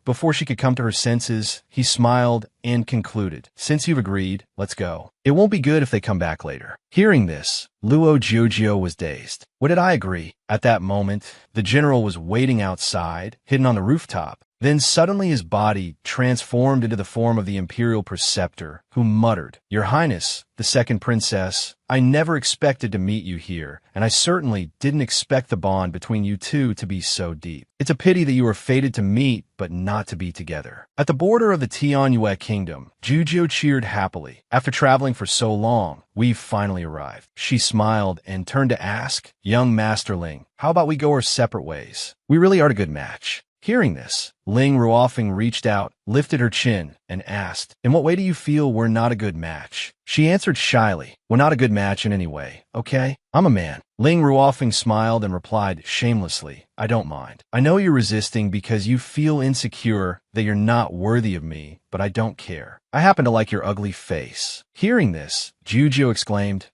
A: Before she could come to her senses, he smiled and concluded, Since you've agreed, let's go. It won't be good if they come back later. Hearing this, Luo Jiujio was dazed. What did I agree? At that moment, the general was waiting outside, hidden on the rooftop. Then suddenly his body transformed into the form of the imperial preceptor, who muttered, Your Highness, the second princess, I never expected to meet you here, and I certainly didn't expect the bond between you two to be so deep. It's a pity that you were fated to meet, but not to be together. At the border of the Tianyue Kingdom, Jujio cheered happily. After traveling for so long, we've finally arrived. She smiled and turned to ask, Young Master Ling, how about we go our separate ways? We really are a good match. Hearing this, Ling Ruofeng reached out, lifted her chin, and asked, In what way do you feel we're not a good match? She answered shyly, We're not a good match in any way, okay? I'm a man. Ling Ruofeng smiled and replied shamelessly, I don't mind. I know you're resisting because you feel insecure that you're not worthy of me, but I don't care. I happen to like your ugly face. Hearing this, Jujio exclaimed,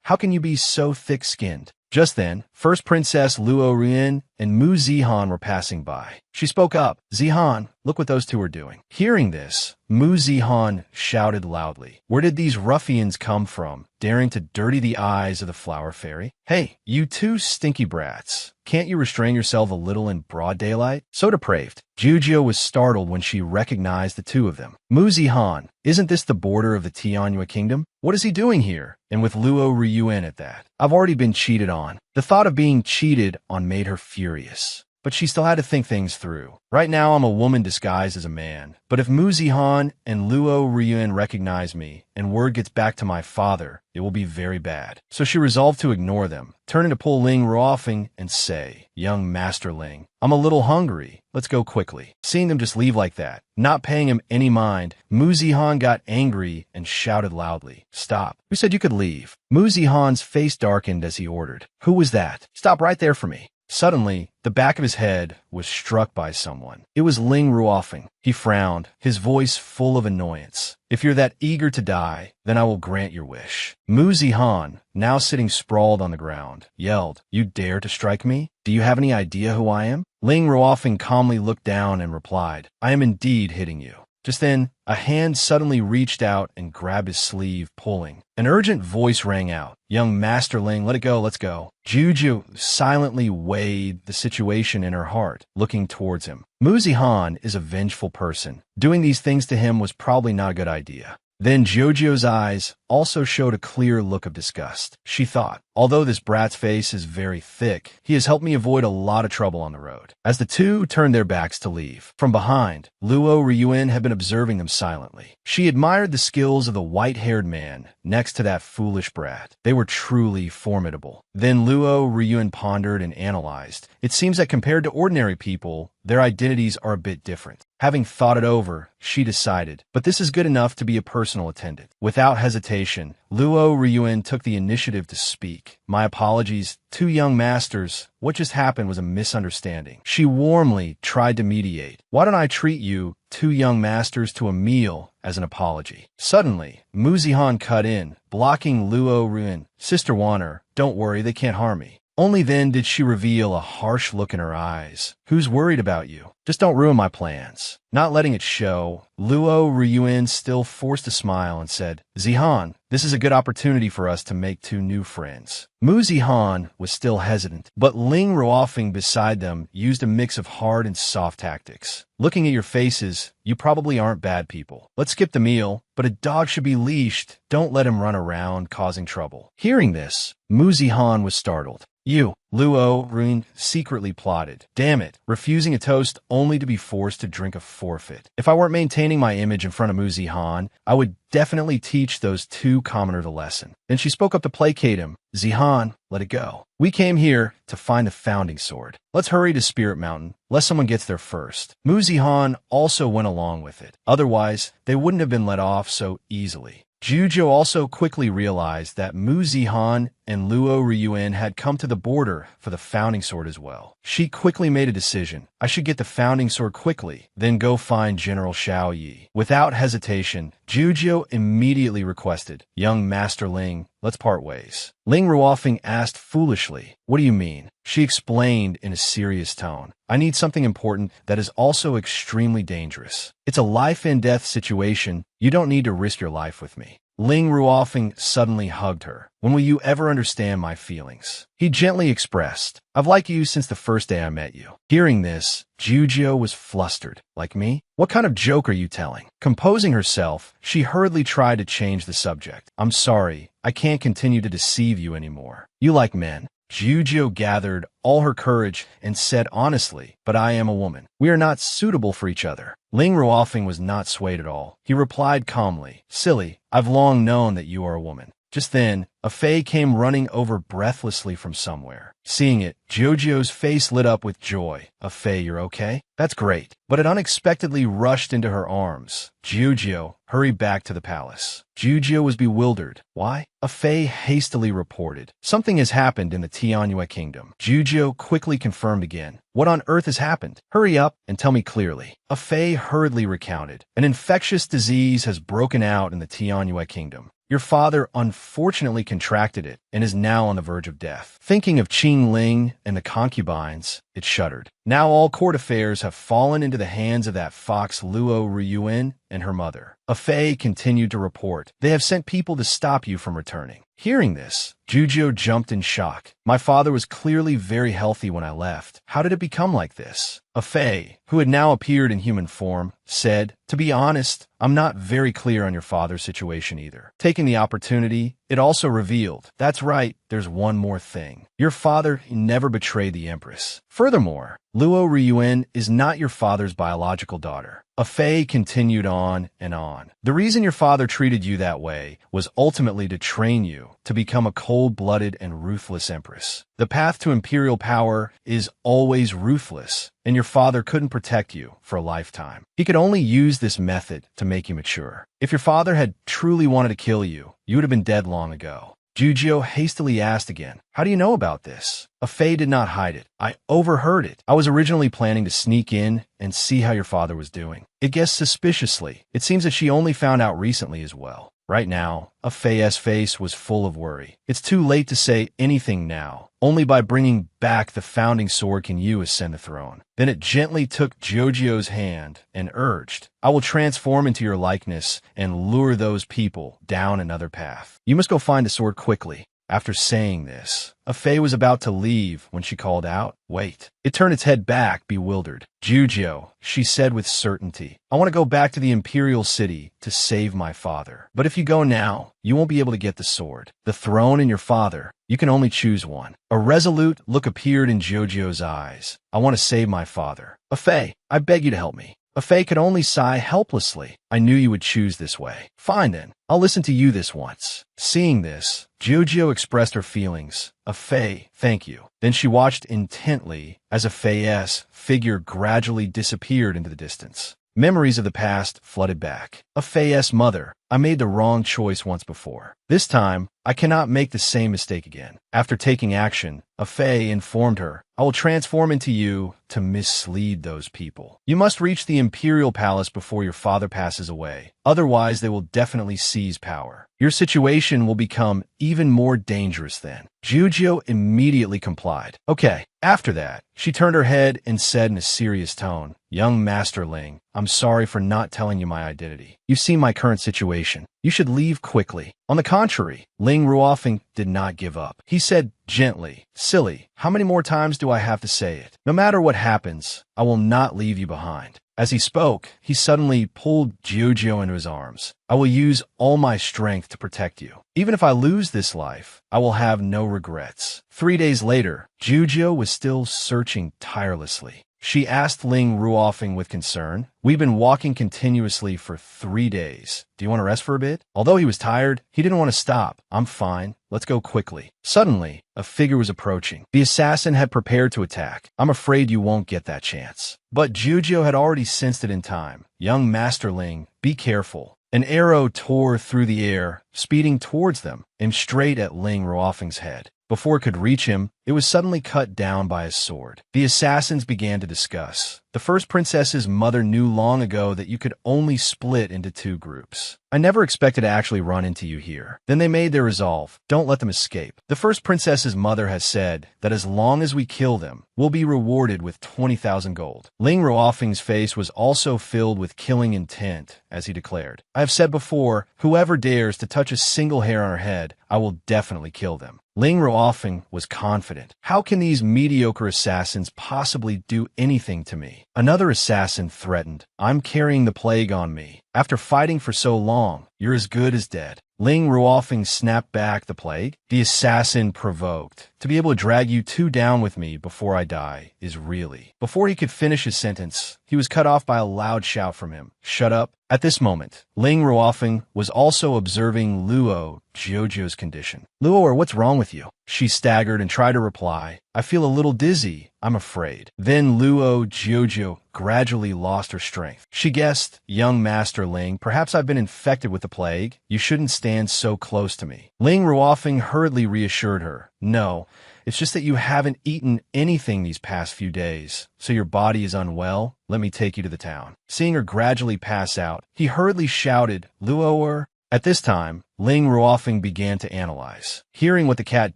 A: How can you be so thick-skinned? Just then, First Princess Luo Ruin and Mu Zihan were passing by. She spoke up, Zihan, look what those two are doing. Hearing this, Mu Zihan shouted loudly, Where did these ruffians come from, daring to dirty the eyes of the flower fairy? Hey, you two stinky brats. Can't you restrain yourself a little in broad daylight? So depraved. Jujio was startled when she recognized the two of them. Mu Zihan, isn't this the border of the Tianyue Kingdom? What is he doing here? And with Luo Ryuan at that. I've already been cheated on. The thought of being cheated on made her furious. But she still had to think things through. Right now, I'm a woman disguised as a man. But if Mu Zihan and Luo Ryuan recognize me, and word gets back to my father, it will be very bad. So she resolved to ignore them, turning to pull Ling Ruofeng and say, Young Master Ling, I'm a little hungry. Let's go quickly. Seeing them just leave like that, not paying him any mind, Mu Zihan got angry and shouted loudly, Stop. Who said you could leave? Mu Zihan's face darkened as he ordered, Who was that? Stop right there for me. Suddenly, the back of his head was struck by someone. It was Ling Ruofeng. He frowned, his voice full of annoyance. If you're that eager to die, then I will grant your wish. Mu Zihan, now sitting sprawled on the ground, yelled, You dare to strike me? Do you have any idea who I am? Ling Ruofeng calmly looked down and replied, I am indeed hitting you. Just then, a hand suddenly reached out and grabbed his sleeve, pulling. An urgent voice rang out. "Young Masterling, let it go, let's go." Juju silently weighed the situation in her heart, looking towards him. Muzi-Han is a vengeful person. Doing these things to him was probably not a good idea. Then Jojo's eyes also showed a clear look of disgust. She thought, although this brat's face is very thick, he has helped me avoid a lot of trouble on the road. As the two turned their backs to leave, from behind, Luo Ryuan had been observing them silently. She admired the skills of the white-haired man next to that foolish brat. They were truly formidable. Then Luo Ryuan pondered and analyzed. It seems that compared to ordinary people, their identities are a bit different. Having thought it over, she decided, but this is good enough to be a personal attendant. Without hesitation, Luo Ryuan took the initiative to speak. "My apologies, two young masters. What just happened was a misunderstanding." She warmly tried to mediate. "Why don't I treat you, two young masters, to a meal as an apology?" Suddenly, Muzi-Han cut in, blocking Luo Ryuan. "Sister Wanner, don't worry, they can't harm me." Only then did she reveal a harsh look in her eyes. "Who's worried about you? Just don't ruin my plans." Not letting it show, Luo Ryuan still forced a smile and said, "Zihan, this is a good opportunity for us to make two new friends." Muzi-Han was still hesitant, but Ling Ruofeng beside them used a mix of hard and soft tactics. "Looking at your faces, you probably aren't bad people. Let's skip the meal, but a dog should be leashed. Don't let him run around causing trouble." Hearing this, Muzi-Han was startled. "You," Luo Ryuan secretly plotted. "Damn it, refusing a toast only to be forced to drink a forfeit. If I weren't maintaining my image in front of Muzi-Han, I would definitely teach those two commoners a lesson." Then she spoke up to placate him. "Zihan, let it go. We came here to find the founding sword. Let's hurry to Spirit Mountain, lest someone gets there first." Muzi-Han also went along with it. Otherwise, they wouldn't have been let off so easily. Jujo also quickly realized that Muzi-Han and Luo Ryuan had come to the border for the founding sword as well. She quickly made a decision. "I should get the founding sword quickly, then go find General Shao Yi." Without hesitation, Jujo immediately requested, "Young Master Ling, let's part ways." Ling Ruofeng asked foolishly, "What do you mean?" She explained in a serious tone, "I need something important that is also extremely dangerous. It's a life-and-death situation. You don't need to risk your life with me." Ling Ruofeng suddenly hugged her. "When will you ever understand my feelings?" He gently expressed, "I've liked you since the first day I met you." Hearing this, Jujo was flustered. "Like me? What kind of joke are you telling?" Composing herself, she hurriedly tried to change the subject. "I'm sorry, I can't continue to deceive you anymore. You like men." Jujo gathered all her courage and said honestly, "But I am a woman. We are not suitable for each other." Ling Ruofeng was not swayed at all. He replied calmly, "Silly, I've long known that you are a woman." Just then, a fae came running over breathlessly from somewhere. Seeing it, Jojo's face lit up with joy. "A fae, you're okay? That's great." But it unexpectedly rushed into her arms. Jojo hurried back to the palace. Jujo was bewildered. "Why?" A fae hastily reported. "Something has happened in the Tianyue kingdom." Jujo quickly confirmed again. "What on earth has happened? Hurry up and tell me clearly." A fae hurriedly recounted. "An infectious disease has broken out in the Tianyue kingdom. Your father unfortunately contracted it and is now on the verge of death." Thinking of Qing Ling and the concubines, it shuddered. Now all court affairs have fallen into the hands of that fox Luo Ryuan and her mother. A fae continued to report. "They have sent people to stop you from returning." Hearing this, Jujo jumped in shock. "My father was clearly very healthy when I left. How did it become like this?" A fae, who had now appeared in human form, said, "To be honest, I'm not very clear on your father's situation either." Taking the opportunity, it also revealed, "That's right, there's one more thing. Your father never betrayed the Empress. Furthermore, Luo Ryuan is not your father's biological daughter." A fae continued on and on. "The reason your father treated you that way was ultimately to train you to become a cold-blooded and ruthless empress. The path to imperial power is always ruthless, and your father couldn't protect you for a lifetime. He could only use this method to make you mature. If your father had truly wanted to kill you, you would have been dead long ago." Jujo hastily asked again, "How do you know about this?" A fae did not hide it. "I overheard it. I was originally planning to sneak in and see how your father was doing." It guessed suspiciously. It seems that she only found out recently as well. Right now, a fae's face was full of worry. "It's too late to say anything now. Only by bringing back the founding sword can you ascend the throne. Then it gently took Jojo's hand and urged, I will transform into your likeness and lure those people down another path. You must go find the sword quickly. After saying this, a fae was about to leave when she called out, wait. It turned its head back, bewildered. Jujo, she said with certainty, I want to go back to the Imperial City to save my father. But if you go now, you won't be able to get the sword. The throne and your father, you can only choose one. A resolute look appeared in Jojo's eyes. I want to save my father. A fae, I beg you to help me. A fae could only sigh helplessly. I knew you would choose this way. Fine then, I'll listen to you this once. Seeing this, Jojo expressed her feelings. A fae, thank you. Then she watched intently as a fae's figure gradually disappeared into the distance. Memories of the past flooded back. A fae's mother, I made the wrong choice once before. This time, I cannot make the same mistake again. After taking action, a fae informed her, I will transform into you to mislead those people. You must reach the Imperial Palace before your father passes away. Otherwise, they will definitely seize power. Your situation will become even more dangerous then. Jujo immediately complied. Okay. After that, she turned her head and said in a serious tone, Young Master Ling, I'm sorry for not telling you my identity. You see my current situation. You should leave quickly. On the contrary, Ling Ruofeng did not give up. He said gently, Silly, how many more times do I have to say it? No matter what happens, I will not leave you behind. As he spoke, he suddenly pulled Jojo into his arms. I will use all my strength to protect you. Even if I lose this life, I will have no regrets. 3 days later, Jojo was still searching tirelessly. She asked Ling Ruofeng with concern, We've been walking continuously for 3 days. Do you want to rest for a bit? Although he was tired, he didn't want to stop. I'm fine. Let's go quickly. Suddenly, a figure was approaching. The assassin had prepared to attack. I'm afraid you won't get that chance. But Jojo had already sensed it in time. Young Master Ling, be careful. An arrow tore through the air, speeding towards them, aimed straight at Ling Ruofeng's head. Before it could reach him, it was suddenly cut down by his sword. The assassins began to discuss. The first princess's mother knew long ago that you could only split into 2 groups. I never expected to actually run into you here. Then they made their resolve. Don't let them escape. The first princess's mother has said that as long as we kill them, we'll be rewarded with 20,000 gold. Ling Ruofeng's face was also filled with killing intent, as he declared. I have said before, whoever dares to touch a single hair on her head, I will definitely kill them. Ling Ruofeng was confident. How can these mediocre assassins possibly do anything to me? Another assassin threatened. I'm carrying the plague on me. After fighting for so long, you're as good as dead. Ling Ruofeng snapped back the plague. The assassin provoked. To be able to drag you 2 down with me before I die is really... Before he could finish his sentence, he was cut off by a loud shout from him. Shut up. At this moment, Ling Ruofeng was also observing Luo Jojo's condition. Luo, what's wrong with you? She staggered and tried to reply. I feel a little dizzy, I'm afraid. Then Luo Jojo gradually lost her strength. She guessed, Young Master Ling, perhaps I've been infected with the plague. You shouldn't stand so close to me. Ling Ruofeng hurriedly reassured her. No, it's just that you haven't eaten anything these past few days, so your body is unwell. Let me take you to the town. Seeing her gradually pass out, he hurriedly shouted, Luo. At this time, Ling Ruofeng began to analyze. Hearing what the cat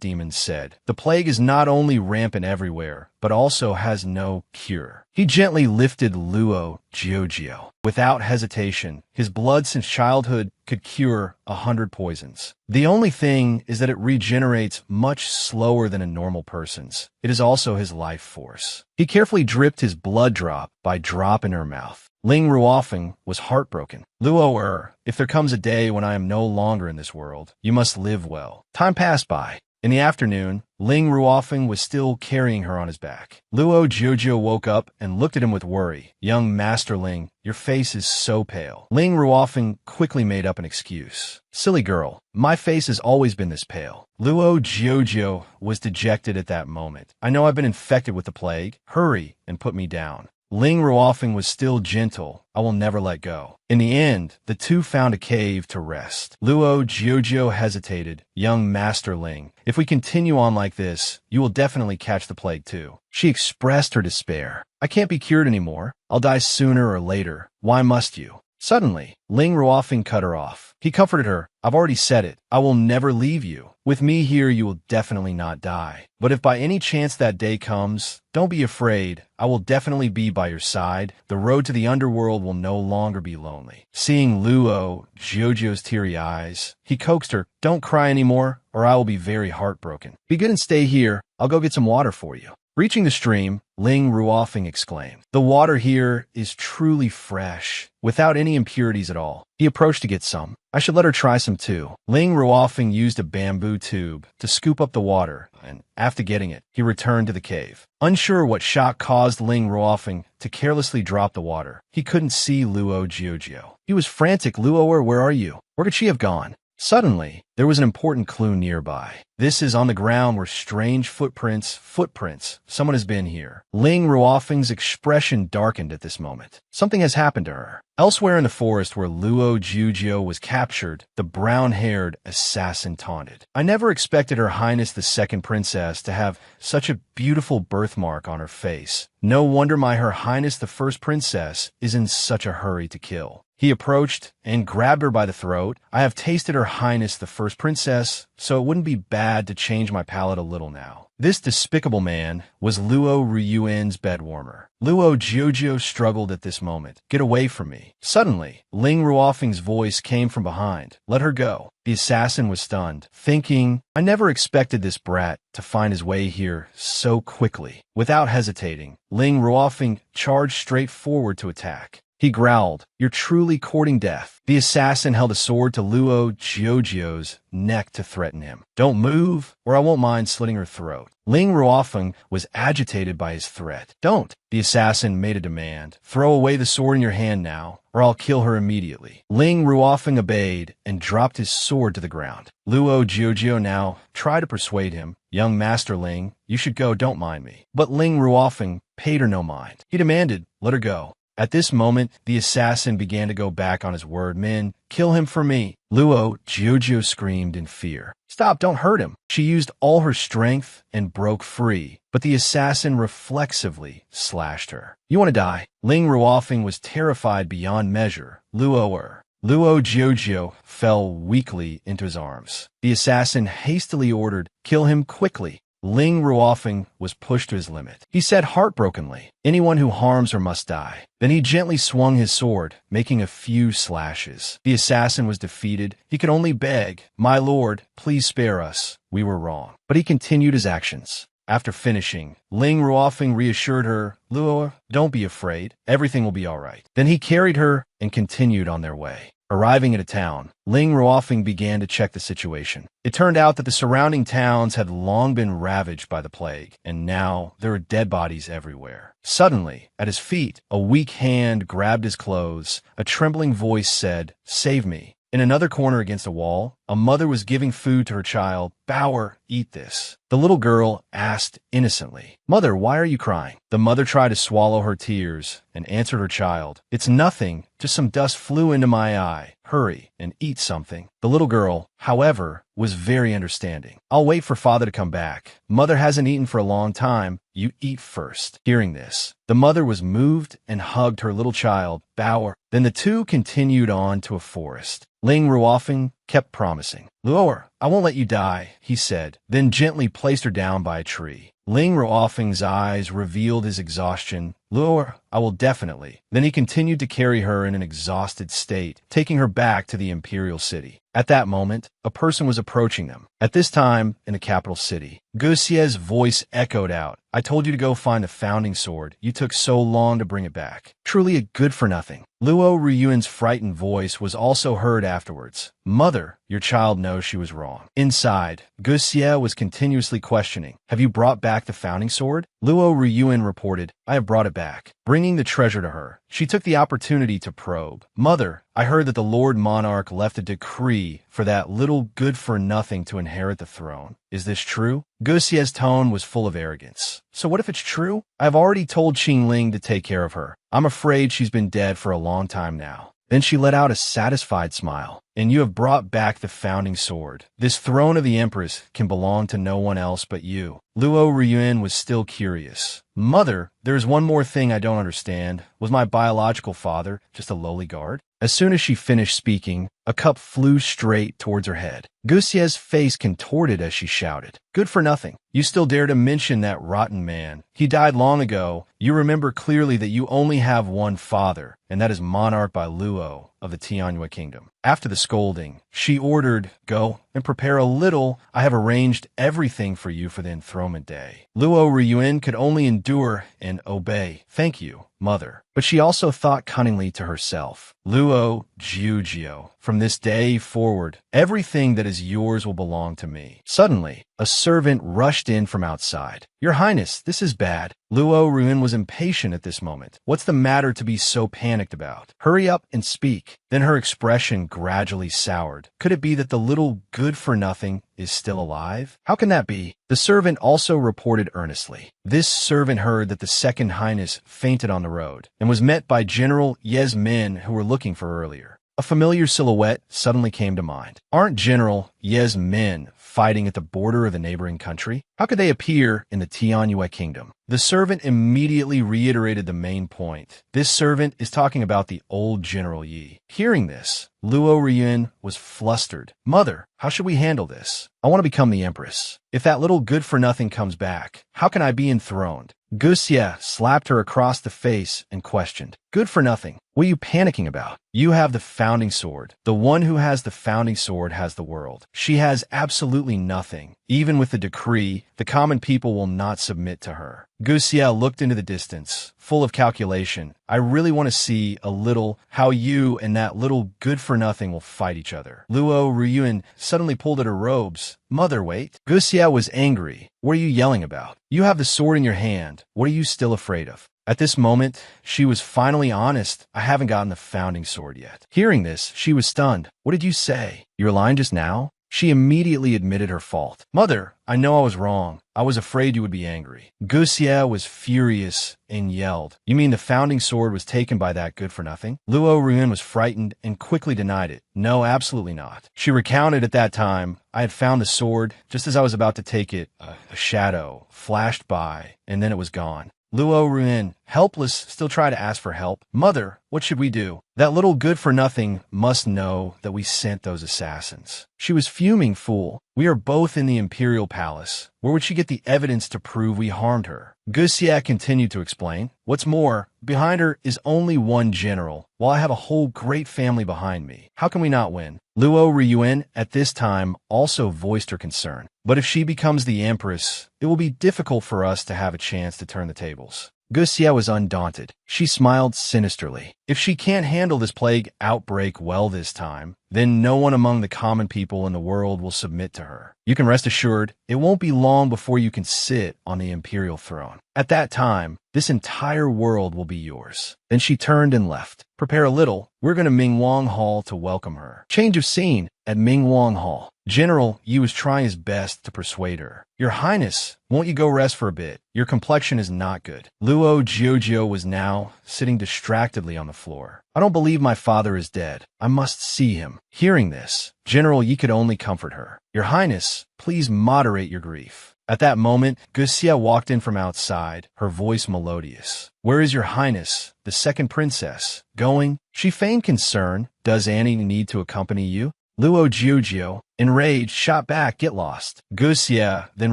A: demons said, the plague is not only rampant everywhere, but also has no cure. He gently lifted Luo Jojo. Without hesitation, his blood since childhood could cure 100 poisons. The only thing is that it regenerates much slower than a normal person's. It is also his life force. He carefully dripped his blood drop by drop in her mouth. Ling Ruofeng was heartbroken. Luo, if there comes a day when I am no longer in this world, you must live well. Time passed by. In the afternoon, Ling Ruofeng was still carrying her on his back. Luo Jojo woke up and looked at him with worry. Young Master Ling, your face is so pale. Ling Ruofeng quickly made up an excuse. Silly girl, my face has always been this pale. Luo Jojo was dejected at that moment. I know I've been infected with the plague. Hurry and put me down. Ling Ruofeng was still gentle. I will never let go. In the end, the 2 found a cave to rest. Luo Jojo hesitated. Young Master Ling, if we continue on like this, you will definitely catch the plague too. She expressed her despair. I can't be cured anymore. I'll die sooner or later. Why must you? Suddenly, Ling Ruofing cut her off. He comforted her. I've already said it. I will never leave you. With me here, you will definitely not die. But if by any chance that day comes, don't be afraid. I will definitely be by your side. The road to the underworld will no longer be lonely. Seeing Luo Jiujio's teary eyes, he coaxed her, don't cry anymore, or I will be very heartbroken. Be good and stay here. I'll go get some water for you. Reaching the stream, Ling Ruofing exclaimed, the water here is truly fresh, without any impurities at all. He approached to get some. I should let her try some too. Ling Ruofing used a bamboo tube to scoop up the water, and after getting it, he returned to the cave. Unsure what shock caused Ling Ruofing to carelessly drop the water, he couldn't see Luo Jiujio. He was frantic. Luo, where are you? Where could she have gone? Suddenly, there was an important clue nearby. This is on the ground where strange footprints. Someone has been here. Ling Ruofing's expression darkened at this moment. Something has happened to her. Elsewhere in the forest where Luo Jiujio was captured, the brown-haired assassin taunted. I never expected Her Highness the Second Princess to have such a beautiful birthmark on her face. No wonder Her Highness the First Princess is in such a hurry to kill. He approached and grabbed her by the throat. I have tasted Her Highness the First Princess, so it wouldn't be bad to change my palate a little now. This despicable man was Luo Ryuan's bedwarmer. Luo Jiujio struggled at this moment. Get away from me. Suddenly, Ling Ruofing's voice came from behind. Let her go. The assassin was stunned, thinking, I never expected this brat to find his way here so quickly. Without hesitating, Ling Ruofing charged straight forward to attack. He growled, you're truly courting death. The assassin held a sword to Luo Jiujio's neck to threaten him. Don't move, or I won't mind slitting her throat. Ling Ruofing was agitated by his threat. Don't. The assassin made a demand. Throw away the sword in your hand now, or I'll kill her immediately. Ling Ruofing obeyed and dropped his sword to the ground. Luo Jiujio now tried to persuade him. Young Master Ling, you should go, don't mind me. But Ling Ruofing paid her no mind. He demanded, let her go. At this moment, the assassin began to go back on his word. Men, kill him for me. Luo Jiujio screamed in fear. Stop, don't hurt him. She used all her strength and broke free, but the assassin reflexively slashed her. You want to die? Ling Ruofing was terrified beyond measure. Luo Jiujio fell weakly into his arms. The assassin hastily ordered, kill him quickly. Ling Ruofing was pushed to his limit. He said heartbrokenly, anyone who harms her must die. Then he gently swung his sword, making a few slashes. The assassin was defeated. He could only beg, my lord, please spare us. We were wrong. But he continued his actions. After finishing, Ling Ruofing reassured her, Luo, don't be afraid. Everything will be all right. Then he carried her and continued on their way. Arriving at a town, Ling Ruofing began to check the situation. It turned out that the surrounding towns had long been ravaged by the plague, and now there were dead bodies everywhere. Suddenly, at his feet, a weak hand grabbed his clothes. A trembling voice said, save me. In another corner against a wall, a mother was giving food to her child. Bower, eat this. The little girl asked innocently, Mother, why are you crying? The mother tried to swallow her tears and answered her child, it's nothing, just some dust flew into my eye. Hurry and eat something. The little girl, however, was very understanding. I'll wait for father to come back. Mother hasn't eaten for a long time. You eat first. Hearing this, the mother was moved and hugged her little child. Bower. Then the two continued on to a forest. Ling Ruofing kept promising. Luo, I won't let you die, he said, then gently placed her down by a tree. Ling Ruofing's eyes revealed his exhaustion. Luo, I will definitely. Then he continued to carry her in an exhausted state, taking her back to the imperial city. At that moment, a person was approaching them. At this time, in the capital city, Guxie's voice echoed out. I told you to go find the founding sword. You took so long to bring it back. Truly a good-for-nothing. Luo Ryuan's frightened voice was also heard afterwards. Mother, your child knows she was wrong. Inside, Guxie was continuously questioning. Have you brought back the founding sword? Luo Ryuan reported, I have brought it back. Bringing the treasure to her, she took the opportunity to probe. Mother, I heard that the Lord Monarch left a decree for that little good-for-nothing to inherit the throne. Is this true? Guxie's tone was full of arrogance. So what if it's true? I've already told Qingling to take care of her. I'm afraid she's been dead for a long time now. Then she let out a satisfied smile. and you have brought back the founding sword. This throne of the Empress can belong to no one else but you. Luo Ryuan was still curious. Mother, there's one more thing I don't understand. Was my biological father just a lowly guard? As soon as she finished speaking, a cup flew straight towards her head. Guxie's face contorted as she shouted, "Good for nothing. You still dare to mention that rotten man. He died long ago. You remember clearly that you only have one father, and that is monarch by Luo of the Tianyue Kingdom." After the scolding, she ordered, "Go and prepare a little. I have arranged everything for you for the enthronement day." Luo Ryuan could only endure and obey. "Thank you, mother." But she also thought cunningly to herself, "Luo Jiujio, from this day forward, everything that is yours will belong to me." Suddenly, a servant rushed in from outside. "Your Highness, this is bad." Luo Ryuan was impatient at this moment. What's the matter to be so panicked about? Hurry up and speak. Then her expression gradually soured. Could it be that the little good-for-nothing is still alive? How can that be? The servant also reported earnestly. This servant heard that the Second Highness fainted on the road and was met by General Ye's men who were looking for her earlier. A familiar silhouette suddenly came to mind. Aren't General Ye's men fighting at the border of the neighboring country? How could they appear in the Tianyue Kingdom? The servant immediately reiterated the main point. This servant is talking about the old General Yi. Hearing this, Luo Ryuan was flustered. "Mother, how should we handle this? I want to become the Empress. If that little good-for-nothing comes back, how can I be enthroned?" Guxie slapped her across the face and questioned, "Good for nothing? What are you panicking about? You have the founding sword. The one who has the founding sword has the world. She has absolutely nothing. Even with the decree, the common people will not submit to her." Guxie looked into the distance, full of calculation. "I really want to see a little how you and that little good-for-nothing will fight each other." Luo Ryuan suddenly pulled at her robes. "Mother, wait." Guxie was angry. "What are you yelling about? You have the sword in your hand. What are you still afraid of?" At this moment, she was finally honest. "I haven't gotten the founding sword yet." Hearing this, she was stunned. "What did you say? You were lying just now?" She immediately admitted her fault. "Mother, I know I was wrong. I was afraid you would be angry." Guxie was furious and yelled, "You mean the founding sword was taken by that good-for-nothing?" Luo Ryuan was frightened and quickly denied it. "No, absolutely not." She recounted at that time, "I had found the sword. Just as I was about to take it, a shadow flashed by, and then it was gone." Luo Ryuan, helpless, still tried to ask for help. "Mother, what should we do? That little good-for-nothing must know that we sent those assassins." She was fuming. "Fool. We are both in the Imperial Palace. Where would she get the evidence to prove we harmed her?" Guxie continued to explain. "What's more, behind her is only one general, while I have a whole great family behind me. How can we not win?" Luo Ryuan at this time also voiced her concern. "But if she becomes the Empress, it will be difficult for us to have a chance to turn the tables." Guxie was undaunted. She smiled sinisterly. "If she can't handle this plague outbreak well this time, then no one among the common people in the world will submit to her. You can rest assured, it won't be long before you can sit on the imperial throne. At that time, this entire world will be yours." Then she turned and left. "Prepare a little. We're going to Mingwang Hall to welcome her." Change of scene at Mingwang Hall. General Yi was trying his best to persuade her. "Your Highness, won't you go rest for a bit? Your complexion is not good." Luo Jiujio was now sitting distractedly on the floor. "I don't believe my father is dead. I must see him." Hearing this, General Yi could only comfort her. "Your Highness, please moderate your grief." At that moment, Guxie walked in from outside, her voice melodious. "Where is your Highness, the second princess? Going?" She feigned concern. "Does Annie need to accompany you?" Luo Jiujio, enraged, shot back, "Get lost." Guxie then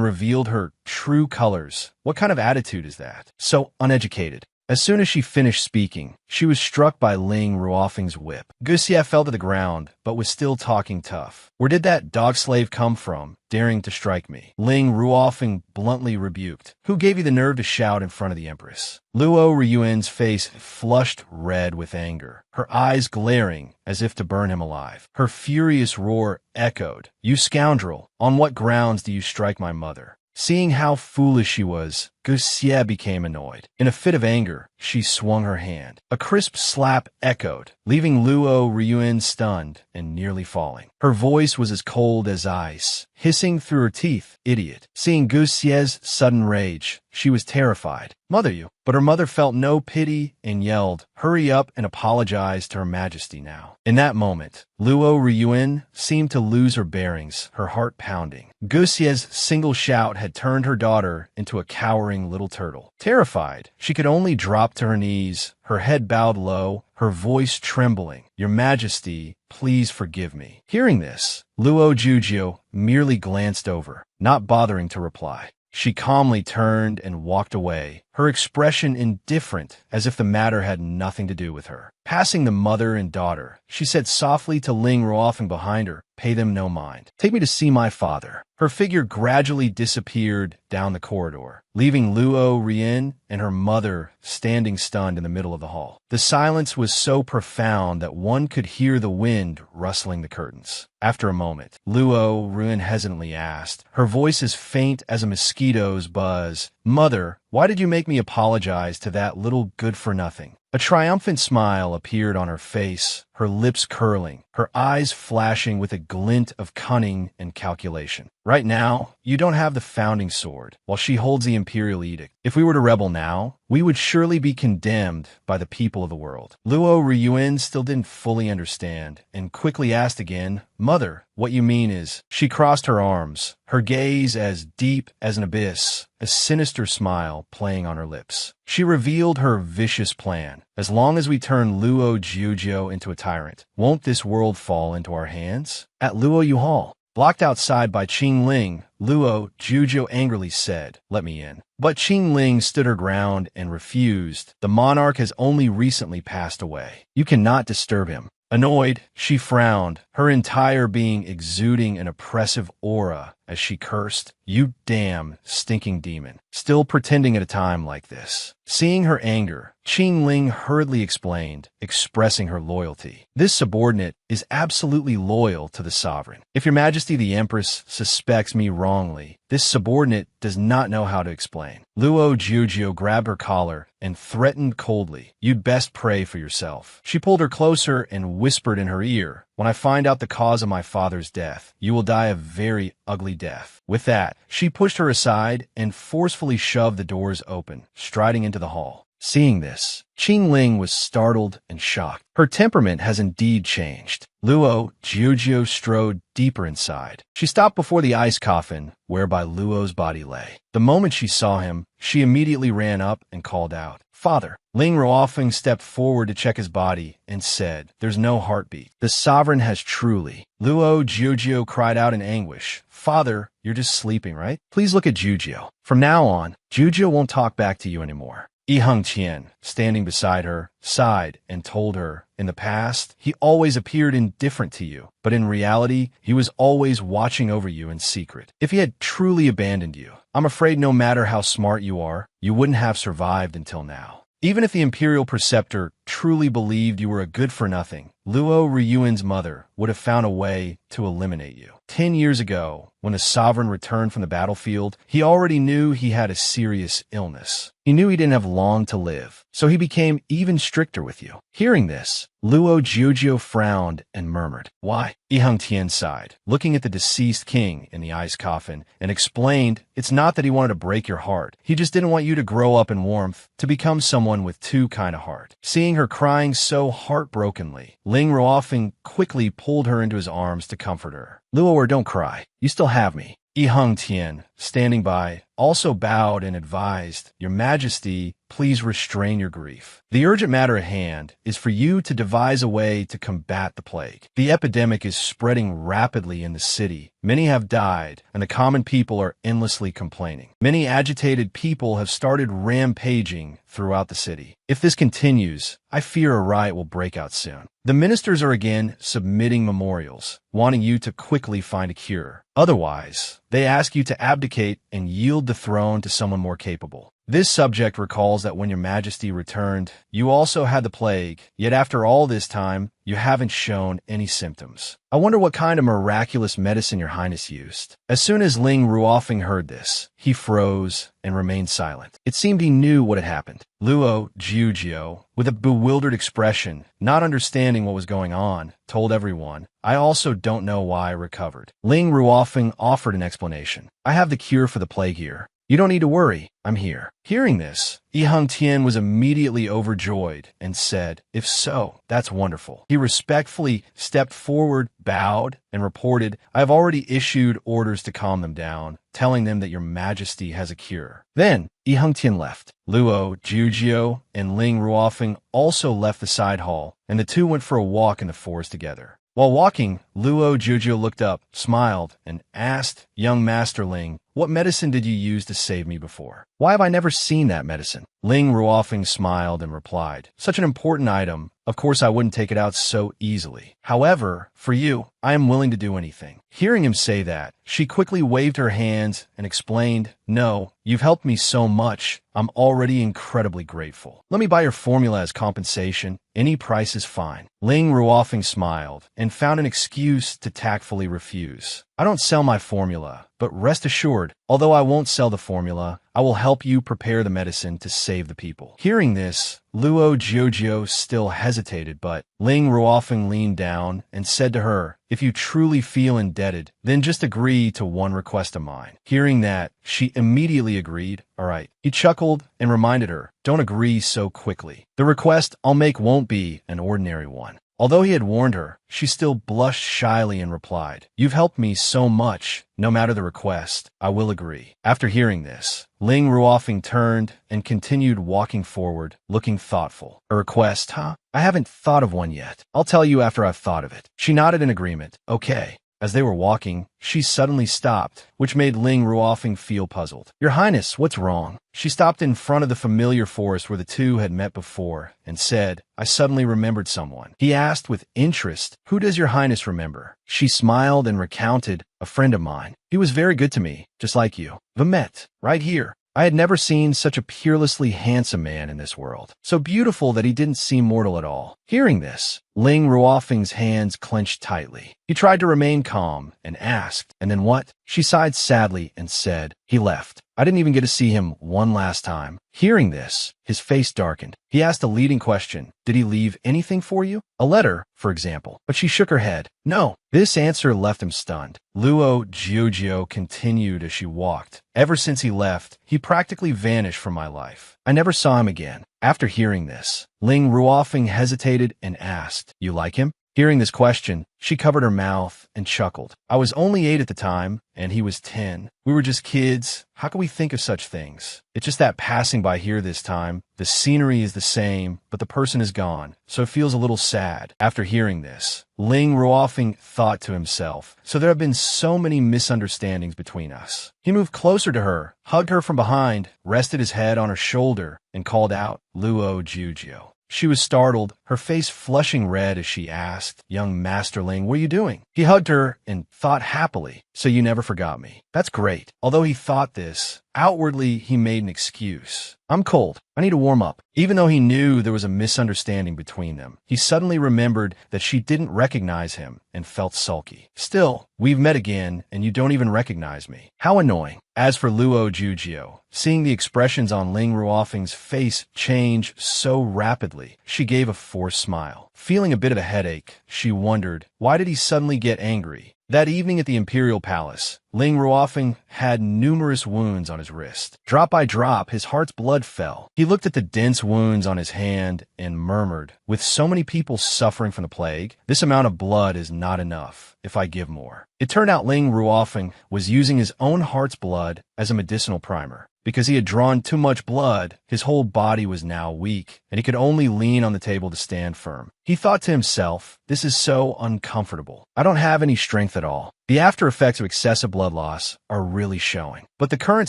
A: revealed her true colors. What kind of attitude is that? So uneducated. As soon as she finished speaking, she was struck by Ling Ruofeng's whip. Guxie fell to the ground, but was still talking tough. "Where did that dog slave come from, daring to strike me?" Ling Ruofeng bluntly rebuked. "Who gave you the nerve to shout in front of the Empress?" Luo Ryuan's face flushed red with anger, her eyes glaring as if to burn him alive. Her furious roar echoed, "You scoundrel! On what grounds do you strike my mother?" Seeing how foolish she was, Guxie became annoyed. In a fit of anger, she swung her hand. A crisp slap echoed, leaving Luo Ryuan stunned and nearly falling. Her voice was as cold as ice, hissing through her teeth. Idiot. Seeing Guxie's sudden rage, she was terrified. Mother you. But her mother felt no pity and yelled, hurry up and apologize to Her Majesty now. In that moment, Luo Ryuan seemed to lose her bearings, her heart pounding. Guxie's single shout had turned her daughter into a cowering little turtle. Terrified, she could only drop to her knees, her head bowed low, her voice trembling. Your Majesty, please forgive me. Hearing this, Luo Jujio merely glanced over, not bothering to reply. She calmly turned and walked away, her expression indifferent, as if the matter had nothing to do with her. Passing the mother and daughter, she said softly to Ling Ruofeng behind her, pay them no mind. Take me to see my father. Her figure gradually disappeared down the corridor, leaving Luo Rien and her mother standing stunned in the middle of the hall. The silence was so profound that one could hear the wind rustling the curtains. After a moment, Luo Rien hesitantly asked, her voice as faint as a mosquito's buzz, Mother, why did you make me apologize to that little good-for-nothing? A triumphant smile appeared on her face, her lips curling, her eyes flashing with a glint of cunning and calculation. Right now, you don't have the founding sword, while she holds the imperial edict. If we were to rebel now, we would surely be condemned by the people of the world. Luo Ryuan still didn't fully understand, and quickly asked again, Mother, what you mean is... She crossed her arms, her gaze as deep as an abyss, a sinister smile playing on her lips. She revealed her vicious plan. As long as we turn Luo Jujio into a tyrant, won't this world fall into our hands? At Luo Yu Hall, blocked outside by Qing Ling, Luo Jujio angrily said, let me in. But Qing Ling stood her ground and refused. The monarch has only recently passed away. You cannot disturb him. Annoyed, she frowned, her entire being exuding an oppressive aura as she cursed, you damn stinking demon, still pretending at a time like this. Seeing her anger, Qing Ling hurriedly explained, expressing her loyalty. This subordinate is absolutely loyal to the sovereign. If Your Majesty the Empress suspects me wrongly, this subordinate does not know how to explain. Luo Jujio grabbed her collar and threatened coldly, you'd best pray for yourself. She pulled her closer and whispered in her ear, when I find out the cause of my father's death, you will die a very ugly death. With that, she pushed her aside and forcefully shoved the doors open, striding into the hall. Seeing this, Qing Ling was startled and shocked. Her temperament has indeed changed. Luo Jujio strode deeper inside. She stopped before the ice coffin whereby Luo's body lay. The moment she saw him, she immediately ran up and called out, Father. Ling Ruofeng stepped forward to check his body and said, there's no heartbeat. The sovereign has truly. Luo Jujio cried out in anguish, Father, you're just sleeping, right? Please look at Jujio. From now on, Jujio won't talk back to you anymore. Yiheng Qian, standing beside her, sighed and told her, in the past, he always appeared indifferent to you, but in reality, he was always watching over you in secret. If he had truly abandoned you, I'm afraid no matter how smart you are, you wouldn't have survived until now. Even if the imperial preceptor truly believed you were a good-for-nothing, Luo Ryuan's mother would have found a way to eliminate you. 10 years ago, when the sovereign returned from the battlefield, he already knew he had a serious illness. He knew he didn't have long to live, so he became even stricter with you. Hearing this, Luo Jujio frowned and murmured, Why? Yiheng Tian sighed, looking at the deceased king in the ice coffin, and explained, it's not that he wanted to break your heart. He just didn't want you to grow up in warmth, to become someone with too kind of heart. Seeing her crying so heartbrokenly, Ling Ruofeng quickly pulled her into his arms to comfort her. Luo, don't cry. You still have me. Yiheng Tian, standing by, also bowed and advised, Your Majesty, please restrain your grief. The urgent matter at hand is for you to devise a way to combat the plague. The epidemic is spreading rapidly in the city. Many have died, and the common people are endlessly complaining. Many agitated people have started rampaging throughout the city. If this continues, I fear a riot will break out soon. The ministers are again submitting memorials, wanting you to quickly find a cure. Otherwise, they ask you to abdicate and yield the throne to someone more capable. This subject recalls that when your majesty returned, you also had the plague, yet after all this time, you haven't shown any symptoms. I wonder what kind of miraculous medicine your highness used. As soon as Ling Ruofeng heard this, he froze and remained silent. It seemed he knew what had happened. Luo Jiujiu, with a bewildered expression, not understanding what was going on, told everyone, I also don't know why I recovered. Ling Ruofeng offered an explanation. I have the cure for the plague here. You don't need to worry, I'm here. Hearing this, Yiheng Tian was immediately overjoyed and said, if so, that's wonderful. He respectfully stepped forward, bowed, and reported, I have already issued orders to calm them down, telling them that your majesty has a cure. Then, Yiheng Tian left. Luo Jiujiu and Ling Ruofeng also left the side hall, and the two went for a walk in the forest together. While walking, Luo Jiujiu looked up, smiled, and asked, young Master Ling, what medicine did you use to save me before? Why have I never seen that medicine? Ling Ruofeng smiled and replied, such an important item, of course I wouldn't take it out so easily. However, for you, I am willing to do anything. Hearing him say that, she quickly waved her hands and explained, no, you've helped me so much, I'm already incredibly grateful. Let me buy your formula as compensation. Any price is fine. Ling Ruofeng smiled and found an excuse to tactfully refuse. I don't sell my formula, but rest assured, although I won't sell the formula, I will help you prepare the medicine to save the people. Hearing this, Luo Jiujiu still hesitated, but Ling Ruofeng leaned down and said to her, if you truly feel indebted, then just agree to one request of mine. Hearing that, she immediately agreed, all right. He chuckled and reminded her, don't agree so quickly. The request I'll make won't be an ordinary one. Although he had warned her, she still blushed shyly and replied, you've helped me so much, no matter the request, I will agree. After hearing this, Ling Ruofeng turned and continued walking forward, looking thoughtful. A request, huh? I haven't thought of one yet. I'll tell you after I've thought of it. She nodded in agreement. Okay. As they were walking, she suddenly stopped, which made Ling Ruofeng feel puzzled. Your Highness, what's wrong? She stopped in front of the familiar forest where the two had met before and said, I suddenly remembered someone. He asked with interest, who does your Highness remember? She smiled and recounted, a friend of mine. He was very good to me, just like you. Vimet, right here. I had never seen such a peerlessly handsome man in this world, so beautiful that he didn't seem mortal at all. Hearing this, Ling Ruofeng's hands clenched tightly. He tried to remain calm and asked, and then what? She sighed sadly and said, he left. I didn't even get to see him one last time. Hearing this, his face darkened. He asked a leading question. Did he leave anything for you? A letter, for example. But she shook her head. No. This answer left him stunned. Luo Jiujiu continued as she walked. Ever since he left, he practically vanished from my life. I never saw him again. After hearing this, Ling Ruofeng hesitated and asked, you like him? Hearing this question, she covered her mouth and chuckled. I was only 8 at the time, and he was 10. We were just kids. How could we think of such things? It's just that passing by here this time, the scenery is the same, but the person is gone, so it feels a little sad. After hearing this, Ling Ruofeng thought to himself, so there have been so many misunderstandings between us. He moved closer to her, hugged her from behind, rested his head on her shoulder, and called out, Luo Jiujiu. She was startled, her face flushing red as she asked, young Master Ling, what are you doing? He hugged her and thought happily, so you never forgot me. That's great. Although he thought this, outwardly he made an excuse. I'm cold. I need to warm up. Even though he knew there was a misunderstanding between them, he suddenly remembered that she didn't recognize him and felt sulky. Still, we've met again and you don't even recognize me. How annoying. As for Luo Jiujiu, seeing the expressions on Ling Ruofeng's face change so rapidly, she gave a forced smile. Feeling a bit of a headache, she wondered, why did he suddenly get angry? That evening at the Imperial Palace, Ling Ruofeng had numerous wounds on his wrist. Drop by drop, his heart's blood fell. He looked at the dense wounds on his hand and murmured, with so many people suffering from the plague, this amount of blood is not enough if I give more. It turned out Ling Ruofeng was using his own heart's blood as a medicinal primer. Because he had drawn too much blood, his whole body was now weak, and he could only lean on the table to stand firm. He thought to himself, this is so uncomfortable. I don't have any strength at all. The after effects of excessive blood loss are really showing. But the current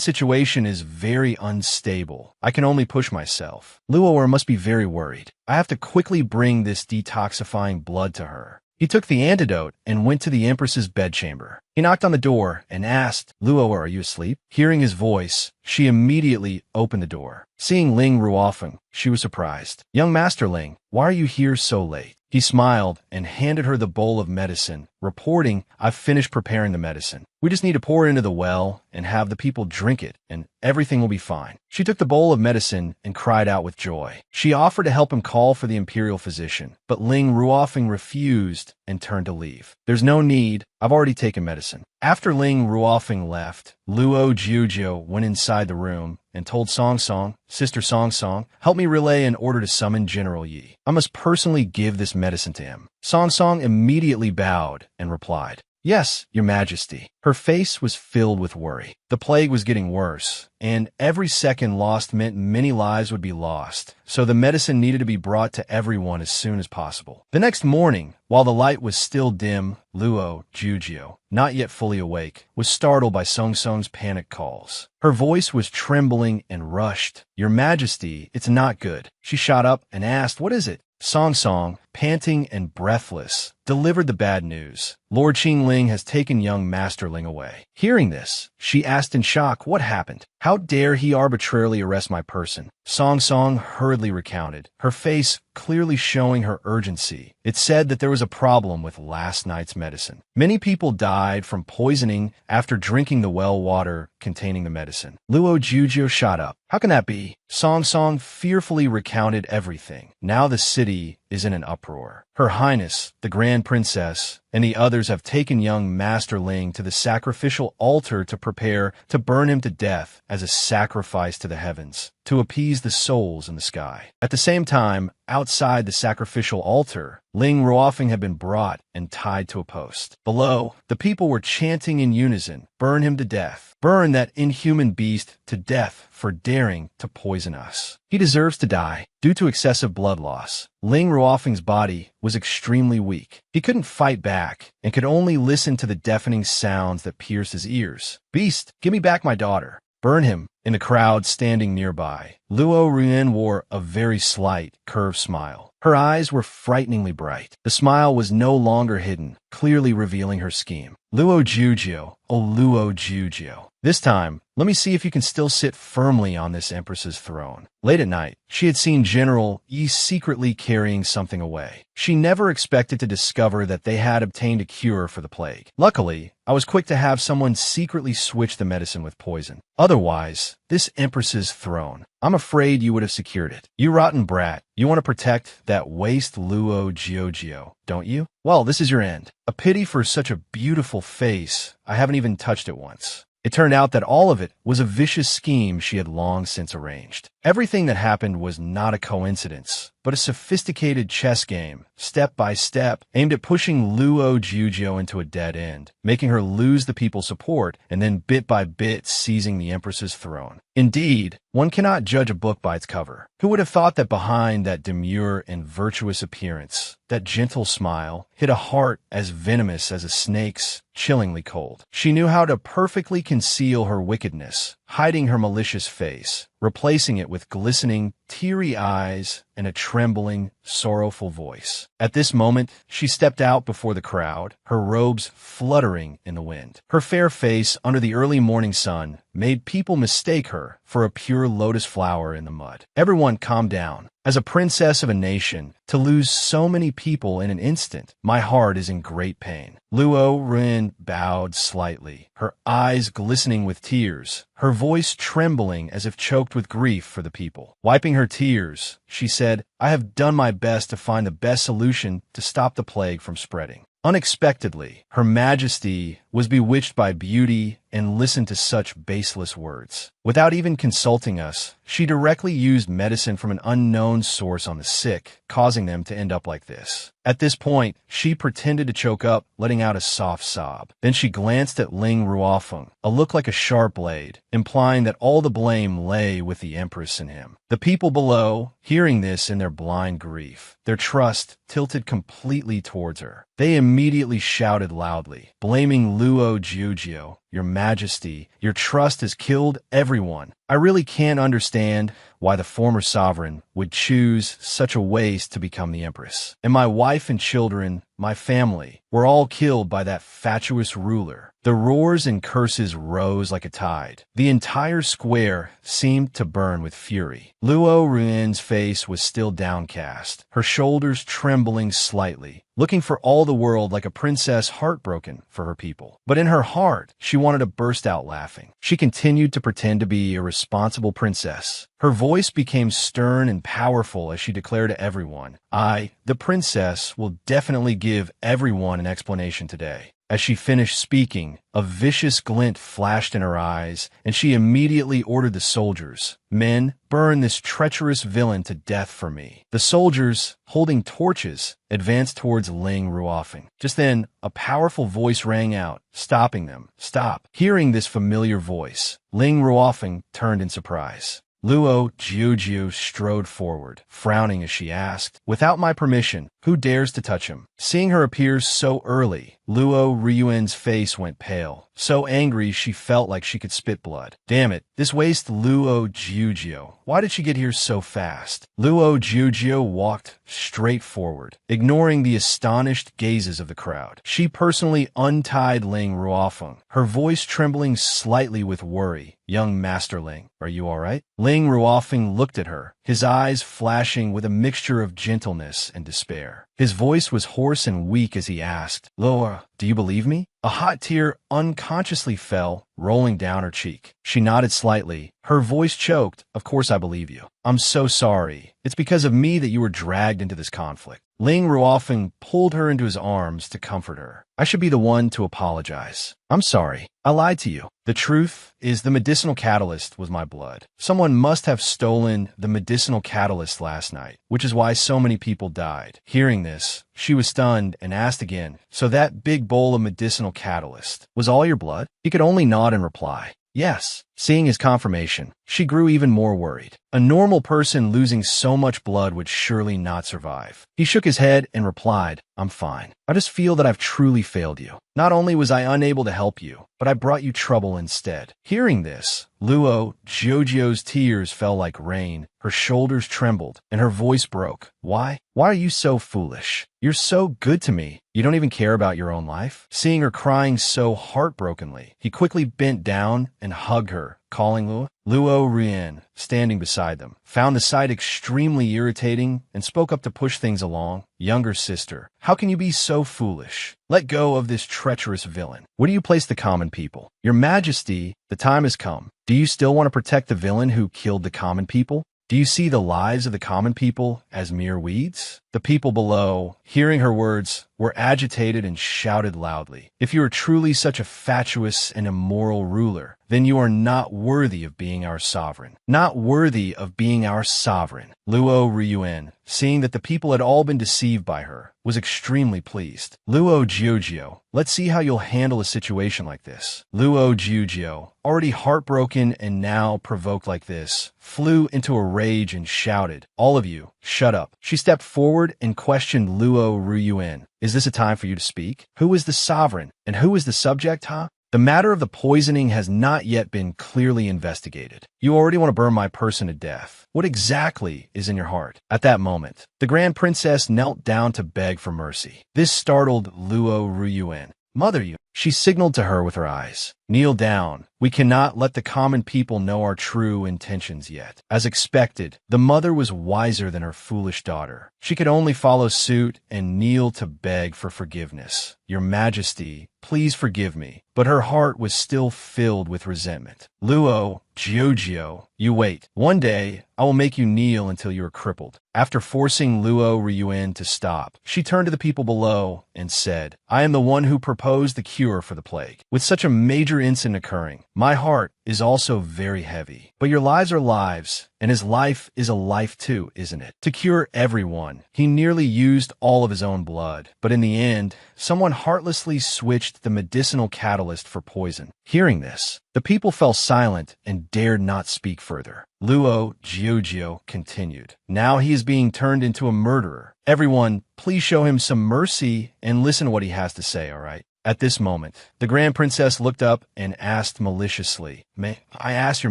A: situation is very unstable. I can only push myself. Luo must be very worried. I have to quickly bring this detoxifying blood to her. He took the antidote and went to the empress's bedchamber. He knocked on the door and asked, "Luo, are you asleep?" Hearing his voice, she immediately opened the door. Seeing Ling Ruofeng, she was surprised. "Young Master Ling, why are you here so late?" He smiled and handed her the bowl of medicine, reporting, "I've finished preparing the medicine. We just need to pour it into the well and have the people drink it, and everything will be fine." She took the bowl of medicine and cried out with joy. She offered to help him call for the imperial physician, but Ling Ruofeng refused and turned to leave. "There's no need. I've already taken medicine." After Ling Ruofeng left, Luo Jiuzhou went inside the room and told Song Song, "Sister Song Song, help me relay an order to summon General Yi. I must personally give this medicine to him." Song Song immediately bowed and replied, "Yes, Your Majesty." Her face was filled with worry. The plague was getting worse, and every second lost meant many lives would be lost, so the medicine needed to be brought to everyone as soon as possible. The next morning, while the light was still dim, Luo Jiuzhou, not yet fully awake, was startled by Song Song's panic calls. Her voice was trembling and rushed. "Your Majesty, it's not good." She shot up and asked, "What is it?" Song Song, panting and breathless, delivered the bad news. "Lord Qingling has taken young Master Ling away." Hearing this, she asked in shock, "What happened? How dare he arbitrarily arrest my person?" Song Song hurriedly recounted, her face clearly showing her urgency. It said that there was a problem with last night's medicine. Many people died from poisoning after drinking the well water containing the medicine. Luo Jiuzhou shot up. "How can that be?" Song Song fearfully recounted everything. Now the city is in an uproar. Her Highness, the Grand Princess, and the others have taken young Master Ling to the sacrificial altar to prepare to burn him to death as a sacrifice to the heavens, to appease the souls in the sky. At the same time, outside the sacrificial altar, Ling Ruofeng had been brought and tied to a post. Below, the people were chanting in unison, "Burn him to death. Burn that inhuman beast to death for daring to poison us. He deserves to die." Due to excessive blood loss, Ling Ruofeng's body was extremely weak. He couldn't fight back and could only listen to the deafening sounds that pierced his ears. "Beast, give me back my daughter. Burn him." In the crowd standing nearby, Luo Ruyen wore a very slight, curved smile. Her eyes were frighteningly bright. The smile was no longer hidden, clearly revealing her scheme. "Luo Jiuzhou, oh Luo Jiuzhou. This time, let me see if you can still sit firmly on this empress's throne." Late at night, she had seen General Yi secretly carrying something away. She never expected to discover that they had obtained a cure for the plague. "Luckily, I was quick to have someone secretly switch the medicine with poison. Otherwise, this empress's throne, I'm afraid you would have secured it. You rotten brat, you want to protect that waste Luo Jiuzhou, don't you? Well, this is your end. A pity for such a beautiful face. I haven't even touched it once." It turned out that all of it was a vicious scheme she had long since arranged. Everything that happened was not a coincidence, but a sophisticated chess game, step by step, aimed at pushing Luo Jiuzhou into a dead end, making her lose the people's support, and then bit by bit seizing the empress's throne. Indeed, one cannot judge a book by its cover. Who would have thought that behind that demure and virtuous appearance, that gentle smile, hid a heart as venomous as a snake's, chillingly cold? She knew how to perfectly conceal her wickedness, hiding her malicious face, replacing it with glistening, teary eyes and a trembling, sorrowful voice. At this moment, she stepped out before the crowd, her robes fluttering in the wind. Her fair face under the early morning sun made people mistake her for a pure lotus flower in the mud. Everyone calmed down. As a princess of a nation, to lose so many people in an instant, my heart is in great pain. Luo Ruyen bowed slightly, her eyes glistening with tears, her voice trembling as if choked with grief for the people. Wiping her tears, she said, "I have done my best to find the best solution to stop the plague from spreading." Unexpectedly, Her Majesty was bewitched by beauty and listened to such baseless words. Without even consulting us, she directly used medicine from an unknown source on the sick, causing them to end up like this. At this point, she pretended to choke up, letting out a soft sob. Then she glanced at Ling Ruofeng, a look like a sharp blade, implying that all the blame lay with the Empress and him. The people below, hearing this in their blind grief, their trust tilted completely towards her. They immediately shouted loudly, blaming Luo Jiuzhou. "Your Majesty, your trust has killed everyone. I really can't understand why the former sovereign would choose such a waste to become the Empress. And my wife and children my family, were all killed by that fatuous ruler. The roars and curses rose like a tide. The entire square seemed to burn with fury. Luo Ruin's face was still downcast, her shoulders trembling slightly, looking for all the world like a princess heartbroken for her people. But in her heart, she wanted to burst out laughing. She continued to pretend to be a responsible princess. Her voice became stern and powerful as she declared to everyone, "I, the princess, will definitely give everyone an explanation today." As she finished speaking, a vicious glint flashed in her eyes, and she immediately ordered the soldiers, "Men, burn this treacherous villain to death for me." The soldiers, holding torches, advanced towards Ling Ruofeng. Just then, a powerful voice rang out, stopping them. "Stop!" Hearing this familiar voice, Ling Ruofeng turned in surprise. Luo Jiujiu strode forward, frowning as she asked, "Without my permission, who dares to touch him?" Seeing her appear so early, Luo Ryuan's face went pale, so angry she felt like she could spit blood. Damn it, this waste Luo Jiujiu. Why did she get here so fast? Luo Jiujiu walked straight forward, ignoring the astonished gazes of the crowd. She personally untied Ling Ruofeng, her voice trembling slightly with worry. "Young Master Ling, are you all right?" Ling Ruofeng looked at her, his eyes flashing with a mixture of gentleness and despair. His voice was hoarse and weak as he asked, "Laura, do you believe me?" A hot tear unconsciously fell, rolling down her cheek. She nodded slightly, her voice choked. "Of course I believe you. I'm so sorry. It's because of me that you were dragged into this conflict." Ling Ruofeng pulled her into his arms to comfort her. "I should be the one to apologize. I'm sorry. I lied to you. The truth is the medicinal catalyst was my blood. Someone must have stolen the medicinal catalyst last night, which is why so many people died." Hearing this, she was stunned and asked again, "So that big bowl of medicinal catalyst was all your blood?" He could only nod and reply, "Yes." Seeing his confirmation, she grew even more worried. A normal person losing so much blood would surely not survive. He shook his head and replied, "I'm fine. I just feel that I've truly failed you. Not only was I unable to help you, but I brought you trouble instead." Hearing this, Luo Jiujiu's tears fell like rain, her shoulders trembled, and her voice broke. Why are you so foolish? You're so good to me. You don't even care about your own life?" Seeing her crying so heartbrokenly, he quickly bent down and hugged her, calling Luo. Luo Rian, standing beside them, found the sight extremely irritating and spoke up to push things along. "Younger sister, how can you be so foolish? Let go of this treacherous villain. Where do you place the common people? Your Majesty, the time has come. Do you still want to protect the villain who killed the common people? Do you see the lives of the common people as mere weeds?" The people below, hearing her words, were agitated and shouted loudly, "If you are truly such a fatuous and immoral ruler, then you are not worthy of being our sovereign. Not worthy of being our sovereign." Luo Ryuan, seeing that the people had all been deceived by her, was extremely pleased. "Luo Jiujiu, let's see how you'll handle a situation like this." Luo Jiujiu, already heartbroken and now provoked like this, flew into a rage and shouted, "All of you, shut up." She stepped forward and questioned Luo Ryuan. "Is this a time for you to speak? Who is the sovereign, and who is the subject, huh? The matter of the poisoning has not yet been clearly investigated. You already want to burn my person to death. What exactly is in your heart?" At that moment, the Grand Princess knelt down to beg for mercy. This startled Luo Ryuan. "Mother, you..." She signaled to her with her eyes. "Kneel down. We cannot let the common people know our true intentions yet." As expected, the mother was wiser than her foolish daughter. She could only follow suit and kneel to beg for forgiveness. "Your Majesty, please forgive me." But her heart was still filled with resentment. "Luo Jiujiu, you wait. One day, I will make you kneel until you are crippled." After forcing Luo Ryuan to stop, she turned to the people below and said, "I am the one who proposed the cure for the plague. With such a major incident occurring, my heart is also very heavy. But your lives are lives, and his life is a life too, isn't it? To cure everyone, he nearly used all of his own blood. But in the end, someone heartlessly switched the medicinal catalyst for poison." Hearing this, the people fell silent and dared not speak further. Luo Jiujiu continued, "Now he is being turned into a murderer. Everyone, please show him some mercy and listen to what he has to say, all right?" At this moment, the Grand Princess looked up and asked maliciously, "May I ask your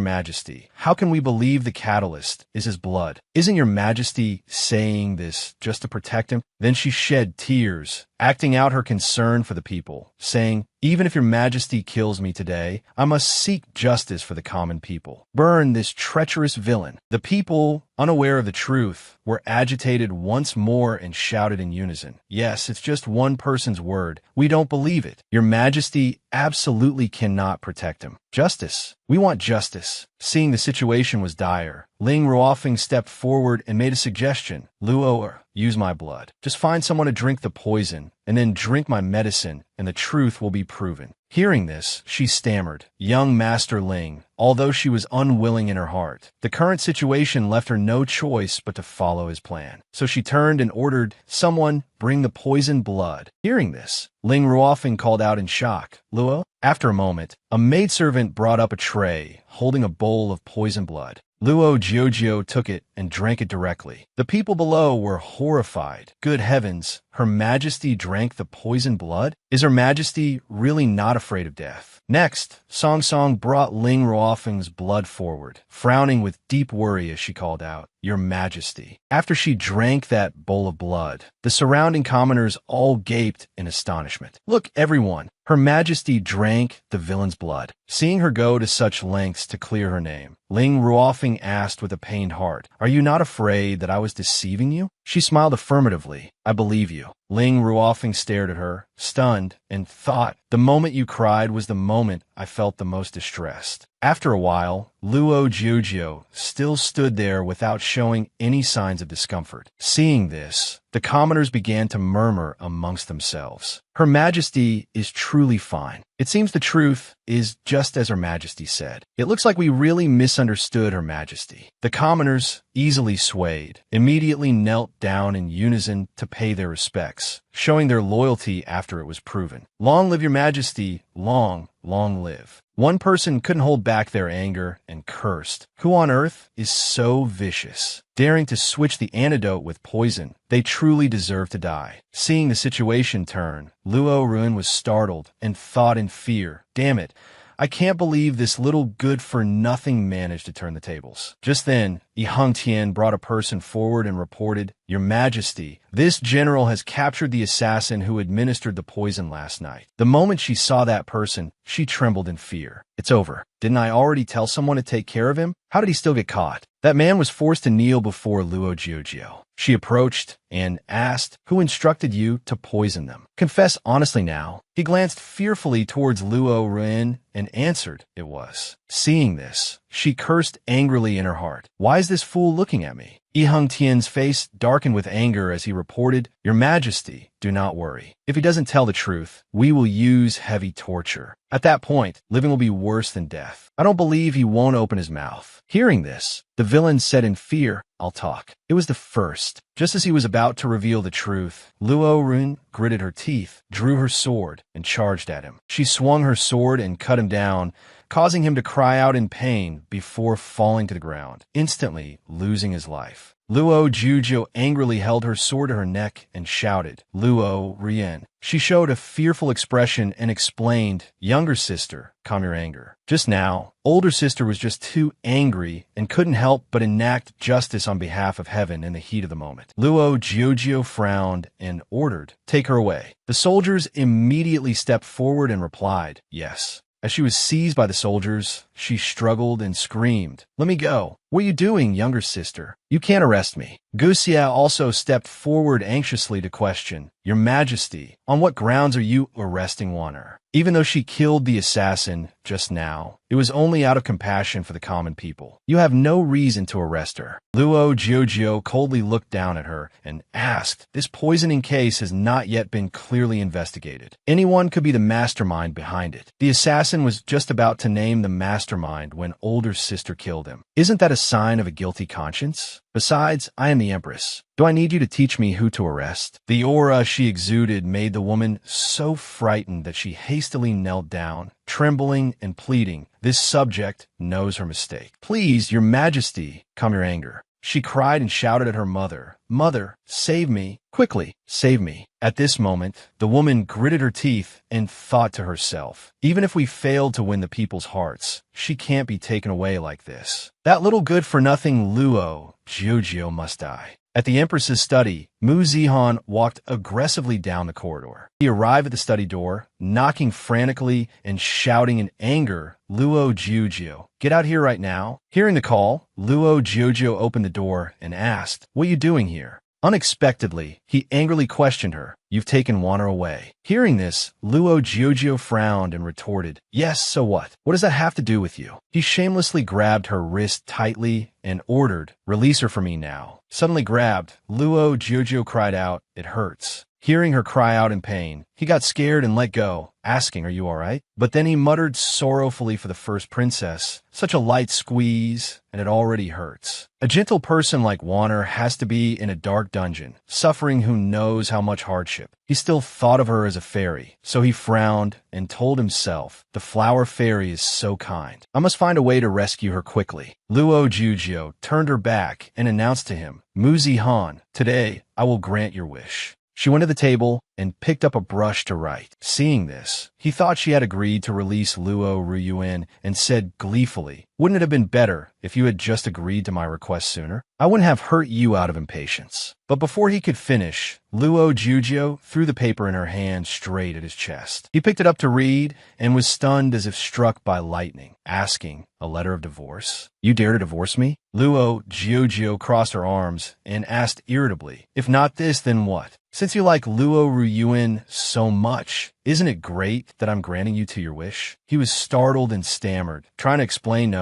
A: Majesty, how can we believe the catalyst is his blood? Isn't your Majesty saying this just to protect him?" Then she shed tears, acting out her concern for the people, saying, "Even if your Majesty kills me today, I must seek justice for the common people. Burn this treacherous villain." The people, unaware of the truth, were agitated once more and shouted in unison, "Yes, it's just one person's word. We don't believe it. Your Majesty absolutely cannot protect him. Justice. We want justice." Seeing the situation was dire, Ling Ruofeng stepped forward and made a suggestion. "Luo, use my blood. Just find someone to drink the poison, and then drink my medicine, and the truth will be proven." Hearing this, she stammered, "Young Master Ling," although she was unwilling in her heart. The current situation left her no choice but to follow his plan. So she turned and ordered, "Someone, bring the poisoned blood." Hearing this, Ling Ruofeng called out in shock, "Luo?" After a moment, a maidservant brought up a tray, holding a bowl of poisoned blood. Luo Jiujio took it and drank it directly. The people below were horrified. Good heavens, Her Majesty drank the poisoned blood? Is Her Majesty really not afraid of death? Next, Song Song brought Ling Ruofeng's blood forward, frowning with deep worry as she called out, "Your Majesty." After she drank that bowl of blood, the surrounding commoners all gaped in astonishment. "Look, everyone, Her Majesty drank the villain's blood." Seeing her go to such lengths to clear her name, Ling Ruofeng asked with a pained heart, "Are you not afraid that I was deceiving you?" She smiled affirmatively. "I believe you." Ling Ruofeng stared at her, stunned, and thought, "The moment you cried was the moment I felt the most distressed." After a while, Luo Jiujio still stood there without showing any signs of discomfort. Seeing this, the commoners began to murmur amongst themselves. Her Majesty is truly fine. It seems the truth is just as Her Majesty said. It looks like we really misunderstood Her Majesty. The commoners, easily swayed, immediately knelt down in unison to pay their respects, showing their loyalty after it was proven. "Long live Your Majesty, long, long live." One person couldn't hold back their anger and cursed. "Who on earth is so vicious, daring to switch the antidote with poison? They truly deserve to die." Seeing the situation turn, Luo Ruin was startled and thought in fear, "Damn it, I can't believe this little good-for-nothing managed to turn the tables." Just then, Yi Hengtian brought a person forward and reported, "Your Majesty, this general has captured the assassin who administered the poison last night." The moment she saw that person, she trembled in fear. "It's over. Didn't I already tell someone to take care of him? How did he still get caught?" That man was forced to kneel before Luo Jiujio. She approached and asked, "Who instructed you to poison them? Confess honestly now." He glanced fearfully towards Luo Ruin and answered, "It was." Seeing this, she cursed angrily in her heart. "Why is this fool looking at me?" Yi Hengtian's face darkened with anger as he reported, "Your Majesty, do not worry. If he doesn't tell the truth, we will use heavy torture. At that point, living will be worse than death. I don't believe he won't open his mouth." Hearing this, the villain said in fear, "I'll talk." It was the first. Just as he was about to reveal the truth, Luo Run gritted her teeth, drew her sword, and charged at him. She swung her sword and cut him down, causing him to cry out in pain before falling to the ground, instantly losing his life. Luo Jiujio angrily held her sword to her neck and shouted, "Luo Rien." She showed a fearful expression and explained, "Younger sister, calm your anger. Just now, older sister was just too angry and couldn't help but enact justice on behalf of heaven in the heat of the moment." Luo Jiujio frowned and ordered, "Take her away." The soldiers immediately stepped forward and replied, "Yes." As she was seized by the soldiers, she struggled and screamed, "Let me go. What are you doing, younger sister? You can't arrest me." Guxia also stepped forward anxiously to question, "Your Majesty, on what grounds are you arresting Wan'er? Even though she killed the assassin just now, it was only out of compassion for the common people. You have no reason to arrest her." Luo Jiujio coldly looked down at her and asked, "This poisoning case has not yet been clearly investigated. Anyone could be the mastermind behind it. The assassin was just about to name the mastermind when older sister killed him. Isn't that a sign of a guilty conscience? Besides, I am the Empress. Do I need you to teach me who to arrest?" The aura she exuded made the woman so frightened that she hastily knelt down, trembling and pleading. This subject knows her mistake. "Please, Your Majesty, calm your anger. She cried and shouted at her mother, "Mother, save me! Quickly, save me!" At this moment, the woman gritted her teeth and thought to herself, even if we failed to win the people's hearts, she can't be taken away like this. That little good-for-nothing Luo Jiujio must die. At the Empress's study, Mu Zihan walked aggressively down the corridor. He arrived at the study door, knocking frantically and shouting in anger, "Luo Jiujio, get out here right now." Hearing the call, Luo Jiujio opened the door and asked, "What are you doing here?" Unexpectedly, he angrily questioned her, "You've taken Wanner away." Hearing this, Luo Jiujio frowned and retorted, "Yes, so what? What does that have to do with you?" He shamelessly grabbed her wrist tightly and ordered, "Release her from me now." Suddenly grabbed, Luo Jiujio cried out, "It hurts." Hearing her cry out in pain, he got scared and let go, asking, "Are you all right?" But then he muttered sorrowfully for the first princess, "Such a light squeeze, and it already hurts." A gentle person like Wanner has to be in a dark dungeon, suffering who knows how much hardship. He still thought of her as a fairy, so he frowned and told himself, "The flower fairy is so kind. I must find a way to rescue her quickly." Luo Jiujio turned her back and announced to him, "Mu Zihan, today I will grant your wish." She went to the table and picked up a brush to write. Seeing this, he thought she had agreed to release Luo Ruyuan and said gleefully, "Wouldn't it have been better if you had just agreed to my request sooner? I wouldn't have hurt you out of impatience." But before he could finish, Luo Jiujio threw the paper in her hand straight at his chest. He picked it up to read and was stunned as if struck by lightning, asking, "A letter of divorce? You dare to divorce me?" Luo Jiujio crossed her arms and asked irritably, "If not this, then what? Since you like Luo Ruyuan so much, isn't it great that I'm granting you to your wish?" He was startled and stammered, trying to explain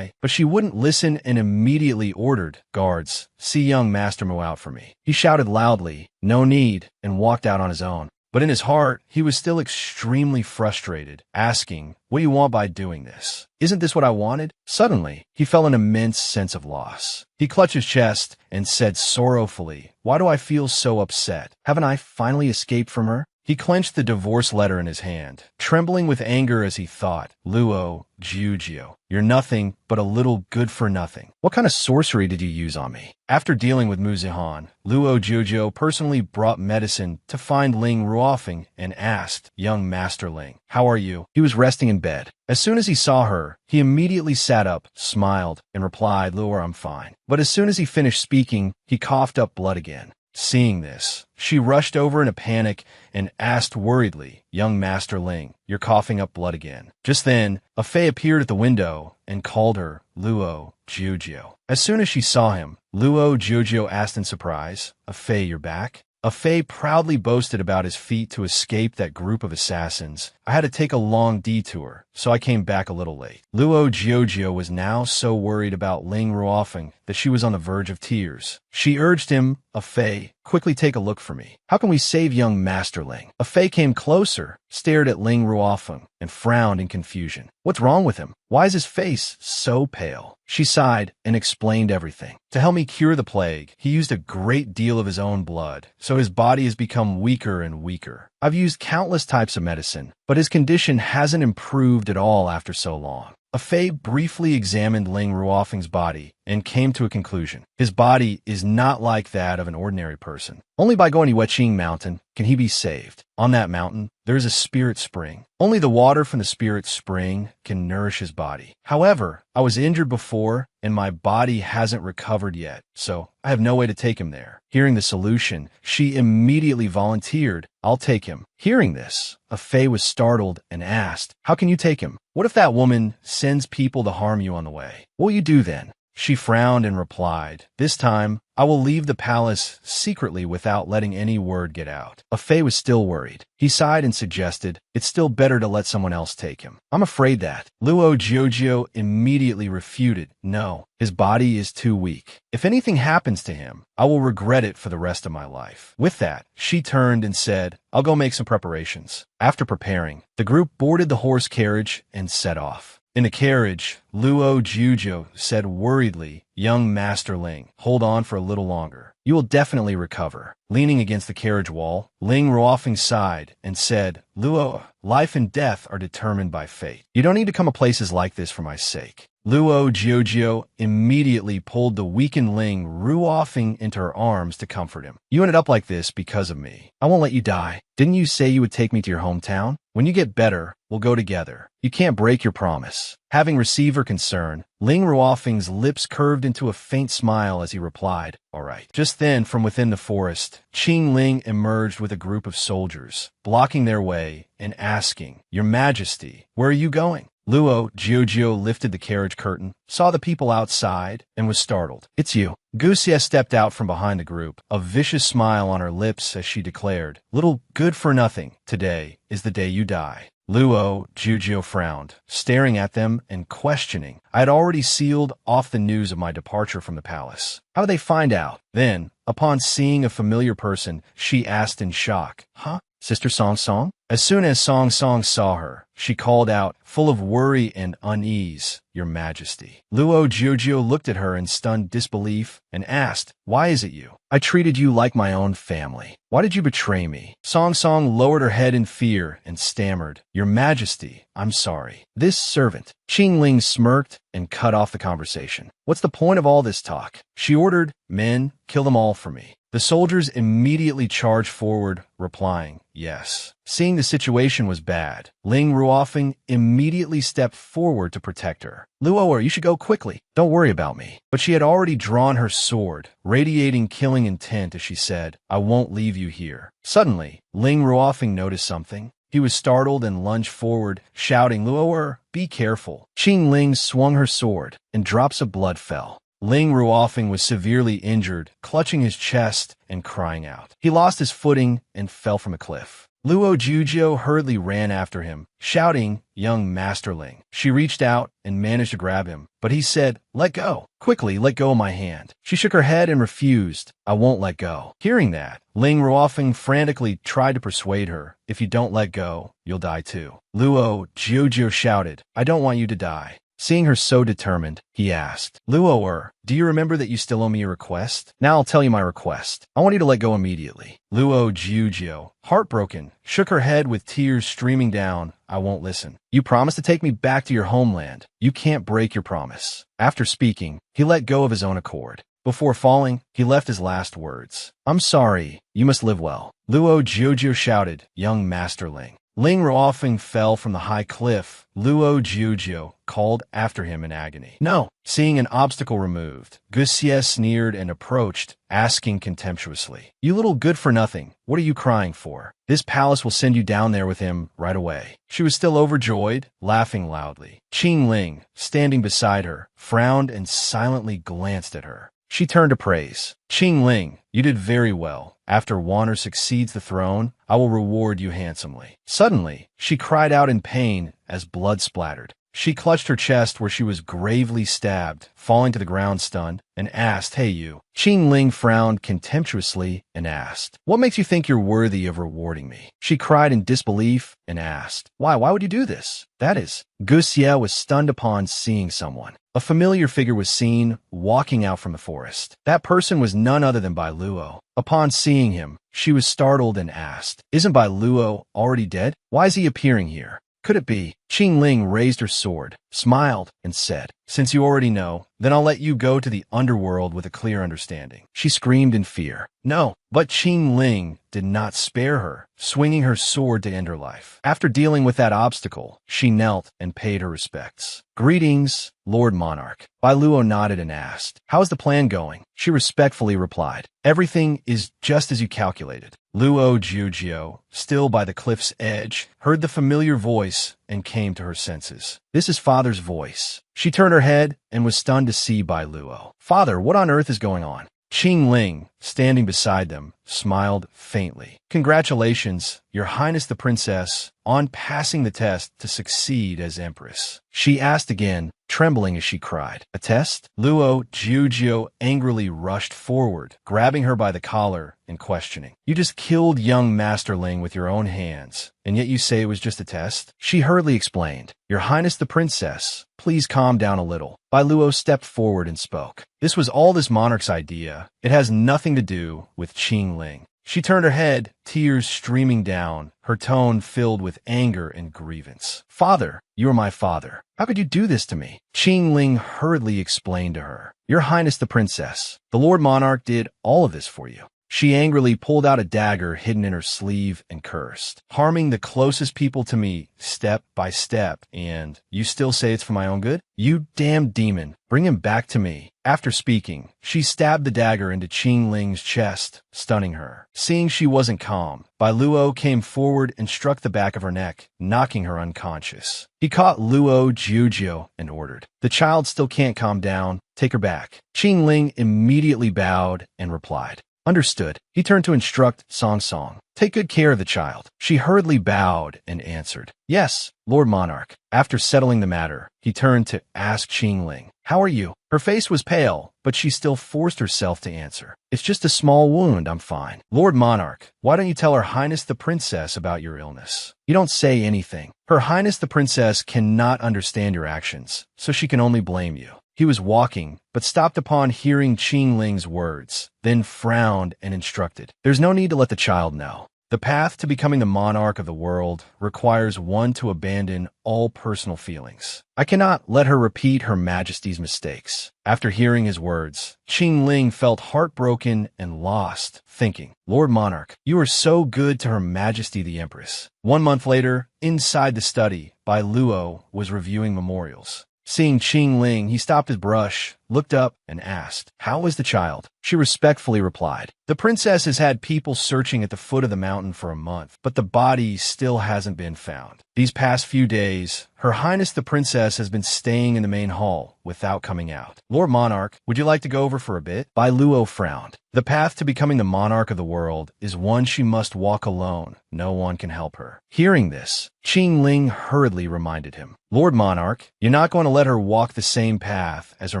A: but she wouldn't listen and immediately ordered, "Guards, see young Master Mu out for me." He shouted loudly, "No need," and walked out on his own. But in his heart, he was still extremely frustrated, asking, "What do you want by doing this? Isn't this what I wanted?" Suddenly, he felt an immense sense of loss. He clutched his chest and said sorrowfully, "Why do I feel so upset? Haven't I finally escaped from her?" He clenched the divorce letter in his hand, trembling with anger as he thought, "Luo Jiujio, you're nothing but a little good-for-nothing. What kind of sorcery did you use on me?" After dealing with Mu Zihan, Luo Jiujio personally brought medicine to find Ling Ruofeng and asked, "Young Master Ling, how are you?" He was resting in bed. As soon as he saw her, he immediately sat up, smiled, and replied, "Luo, I'm fine." But as soon as he finished speaking, he coughed up blood again. Seeing this, she rushed over in a panic and asked worriedly, "Young Master Ling, you're coughing up blood again." Just then, a Fei appeared at the window and called her Luo Jiujio. As soon as she saw him, Luo Jiujio asked in surprise, "A Fei, you're back?" A Fei proudly boasted about his feat to escape that group of assassins. "I had to take a long detour, so I came back a little late." Luo Jiujio was now so worried about Ling Ruofeng that she was on the verge of tears. She urged him, "A Fei, quickly take a look for me. How can we save young Master Ling?" A Fei came closer, stared at Ling Ruofeng, and frowned in confusion. "What's wrong with him? Why is his face so pale?" She sighed and explained everything. "To help me cure the plague, he used a great deal of his own blood, so his body has become weaker and weaker. I've used countless types of medicine, but his condition hasn't improved at all after so long." A Fei briefly examined Ling Ruofeng's body and came to a conclusion. His body is not like that of an ordinary person. Only by going to Weqing Mountain can he be saved. On that mountain, there is a spirit spring. Only the water from the spirit spring can nourish his body. However, I was injured before, and my body hasn't recovered yet, so I have no way to take him there. Hearing the solution, she immediately volunteered, "I'll take him." Hearing this, a Fei was startled and asked, "How can you take him? What if that woman sends people to harm you on the way? What will you do then?" She frowned and replied, "This time, I will leave the palace secretly without letting any word get out." A Fei was still worried. He sighed and suggested, "It's still better to let someone else take him." "I'm afraid that." Luo Jiujio immediately refuted, "No, his body is too weak. If anything happens to him, I will regret it for the rest of my life." With that, she turned and said, "I'll go make some preparations." After preparing, the group boarded the horse carriage and set off. In the carriage, Luo Jiujio said worriedly, "Young Master Ling, hold on for a little longer. You will definitely recover." Leaning against the carriage wall, Ling Ruofeng sighed and said, "Luo, life and death are determined by fate. You don't need to come to places like this for my sake. Luo Jiujio immediately pulled the weakened Ling Ruofing into her arms to comfort him. You ended up like this because of me. I won't let you die. Didn't you say you would take me to your hometown? When you get better, we'll go together. You can't break your promise. Having received her concern, Ling Ruofing's lips curved into a faint smile as he replied, all right. Just then, from within the forest, Qing Ling emerged with a group of soldiers, blocking their way and asking, Your Majesty, where are you going? Luo Jiujio lifted the carriage curtain, saw the people outside, and was startled. It's you. Guxie stepped out from behind the group, a vicious smile on her lips as she declared, Little good-for-nothing, today is the day you die. Luo Jiujio frowned, staring at them and questioning. I had already sealed off the news of my departure from the palace. How did they find out? Then, upon seeing a familiar person, she asked in shock, Huh? Sister Song Song? As soon as Song Song saw her, she called out, full of worry and unease, Your Majesty. Luo Jiujio looked at her in stunned disbelief and asked, Why is it you? I treated you like my own family. Why did you betray me? Song Song lowered her head in fear and stammered, Your Majesty, I'm sorry. This servant. Qing Ling smirked and cut off the conversation. What's the point of all this talk? She ordered, Men, kill them all for me. The soldiers immediately charged forward, replying, Yes. Seeing the situation was bad, Ling Ruofing immediately stepped forward to protect her. Luo, you should go quickly. Don't worry about me. But she had already drawn her sword, radiating killing intent as she said, I won't leave you here. Suddenly, Ling Ruofing noticed something. He was startled and lunged forward, shouting, Luo, be careful. Qing Ling swung her sword, and drops of blood fell. Ling Ruofing was severely injured, clutching his chest and crying out. He lost his footing and fell from a cliff. Luo Jiujio hurriedly ran after him, shouting, Young Master Ling. She reached out and managed to grab him, but he said, Let go. Quickly, let go of my hand. She shook her head and refused. I won't let go. Hearing that, Ling Ruofing frantically tried to persuade her, If you don't let go, you'll die too. Luo Jiujio shouted, I don't want you to die. Seeing her so determined, he asked, Luo, do you remember that you still owe me a request? Now I'll tell you my request. I want you to let go immediately. Luo Jiujio, heartbroken, shook her head with tears streaming down. I won't listen. You promised to take me back to your homeland. You can't break your promise. After speaking, he let go of his own accord. Before falling, he left his last words. I'm sorry. You must live well. Luo Jiujio shouted, Young Master Ling. Ling Ruofing fell from the high cliff. Luo Jiujio called after him in agony. No! Seeing an obstacle removed, Guxie sneered and approached, asking contemptuously, You little good-for-nothing, what are you crying for? This palace will send you down there with him right away. She was still overjoyed, laughing loudly. Qing Ling, standing beside her, frowned and silently glanced at her. She turned to praise. Qing Ling, you did very well. After Wanner succeeds the throne, I will reward you handsomely. Suddenly, she cried out in pain as blood splattered. She clutched her chest where she was gravely stabbed, falling to the ground stunned, and asked, Hey you. Qing Ling frowned contemptuously and asked, What makes you think you're worthy of rewarding me? She cried in disbelief and asked, Why would you do this? That is. Guxie was stunned upon seeing someone. A familiar figure was seen walking out from the forest. That person was none other than Bai Luo. Upon seeing him, she was startled and asked, Isn't Bai Luo already dead? Why is he appearing here? Could it be? Qing Ling raised her sword, smiled, and said, Since you already know, then I'll let you go to the underworld with a clear understanding. She screamed in fear. No, but Qing Ling did not spare her, swinging her sword to end her life. After dealing with that obstacle, she knelt and paid her respects. Greetings, Lord Monarch. Bai Luo nodded and asked, How's the plan going? She respectfully replied, Everything is just as you calculated. Luo Jiujio, still by the cliff's edge, heard the familiar voice and came to her senses. This is Father's voice. She turned her head and was stunned to see Bai Luo. Father, what on earth is going on? Qing Ling, standing beside them, smiled faintly. Congratulations, Your Highness the Princess, on passing the test to succeed as Empress. She asked again, trembling as she cried. A test? Luo Jiujio angrily rushed forward, grabbing her by the collar and questioning. You just killed young Master Ling with your own hands, and yet you say it was just a test? She hurriedly explained. Your Highness the Princess, please calm down a little. Bai Luo stepped forward and spoke. This was all this monarch's idea. It has nothing to do with Qing Ling. She turned her head, tears streaming down, her tone filled with anger and grievance. "Father, you are my father. How could you do this to me?" Qing Ling hurriedly explained to her. "Your Highness the Princess, the Lord Monarch did all of this for you." She angrily pulled out a dagger hidden in her sleeve and cursed. "Harming the closest people to me, step by step, and you still say it's for my own good? You damn demon, bring him back to me." After speaking, she stabbed the dagger into Qing Ling's chest, stunning her. Seeing she wasn't calm, Bai Luo came forward and struck the back of her neck, knocking her unconscious. He caught Luo Jiujiu and ordered, "The child still can't calm down. Take her back." Qing Ling immediately bowed and replied, "Understood." He turned to instruct Song Song, "Take good care of the child." She hurriedly bowed and answered, "Yes, Lord Monarch." After settling the matter, he turned to ask Qing Ling, "How are you?" Her face was pale, but she still forced herself to answer, "It's just a small wound, I'm fine." "Lord Monarch, why don't you tell Her Highness the Princess about your illness?" "You don't say anything. Her Highness the Princess cannot understand your actions, so she can only blame you." He was walking, but stopped upon hearing Qing Ling's words, then frowned and instructed, "There's no need to let the child know. The path to becoming the monarch of the world requires one to abandon all personal feelings. I cannot let her repeat Her Majesty's mistakes." After hearing his words, Qing Ling felt heartbroken and lost, thinking, "Lord Monarch, you are so good to Her Majesty the Empress." 1 month later, inside the study, Bai Luo was reviewing memorials. Seeing Qing Ling, he stopped his brush, looked up, and asked, "How is the child?" She respectfully replied, "The princess has had people searching at the foot of the mountain for a month, but the body still hasn't been found. These past few days, Her Highness the Princess has been staying in the main hall without coming out." "Lord Monarch, would you like to go over for a bit?" Bai Luo frowned. The path to becoming the monarch of the world is one she must walk alone. No one can help her. Hearing this, Qing Ling hurriedly reminded him, "Lord Monarch, you're not going to let her walk the same path as Her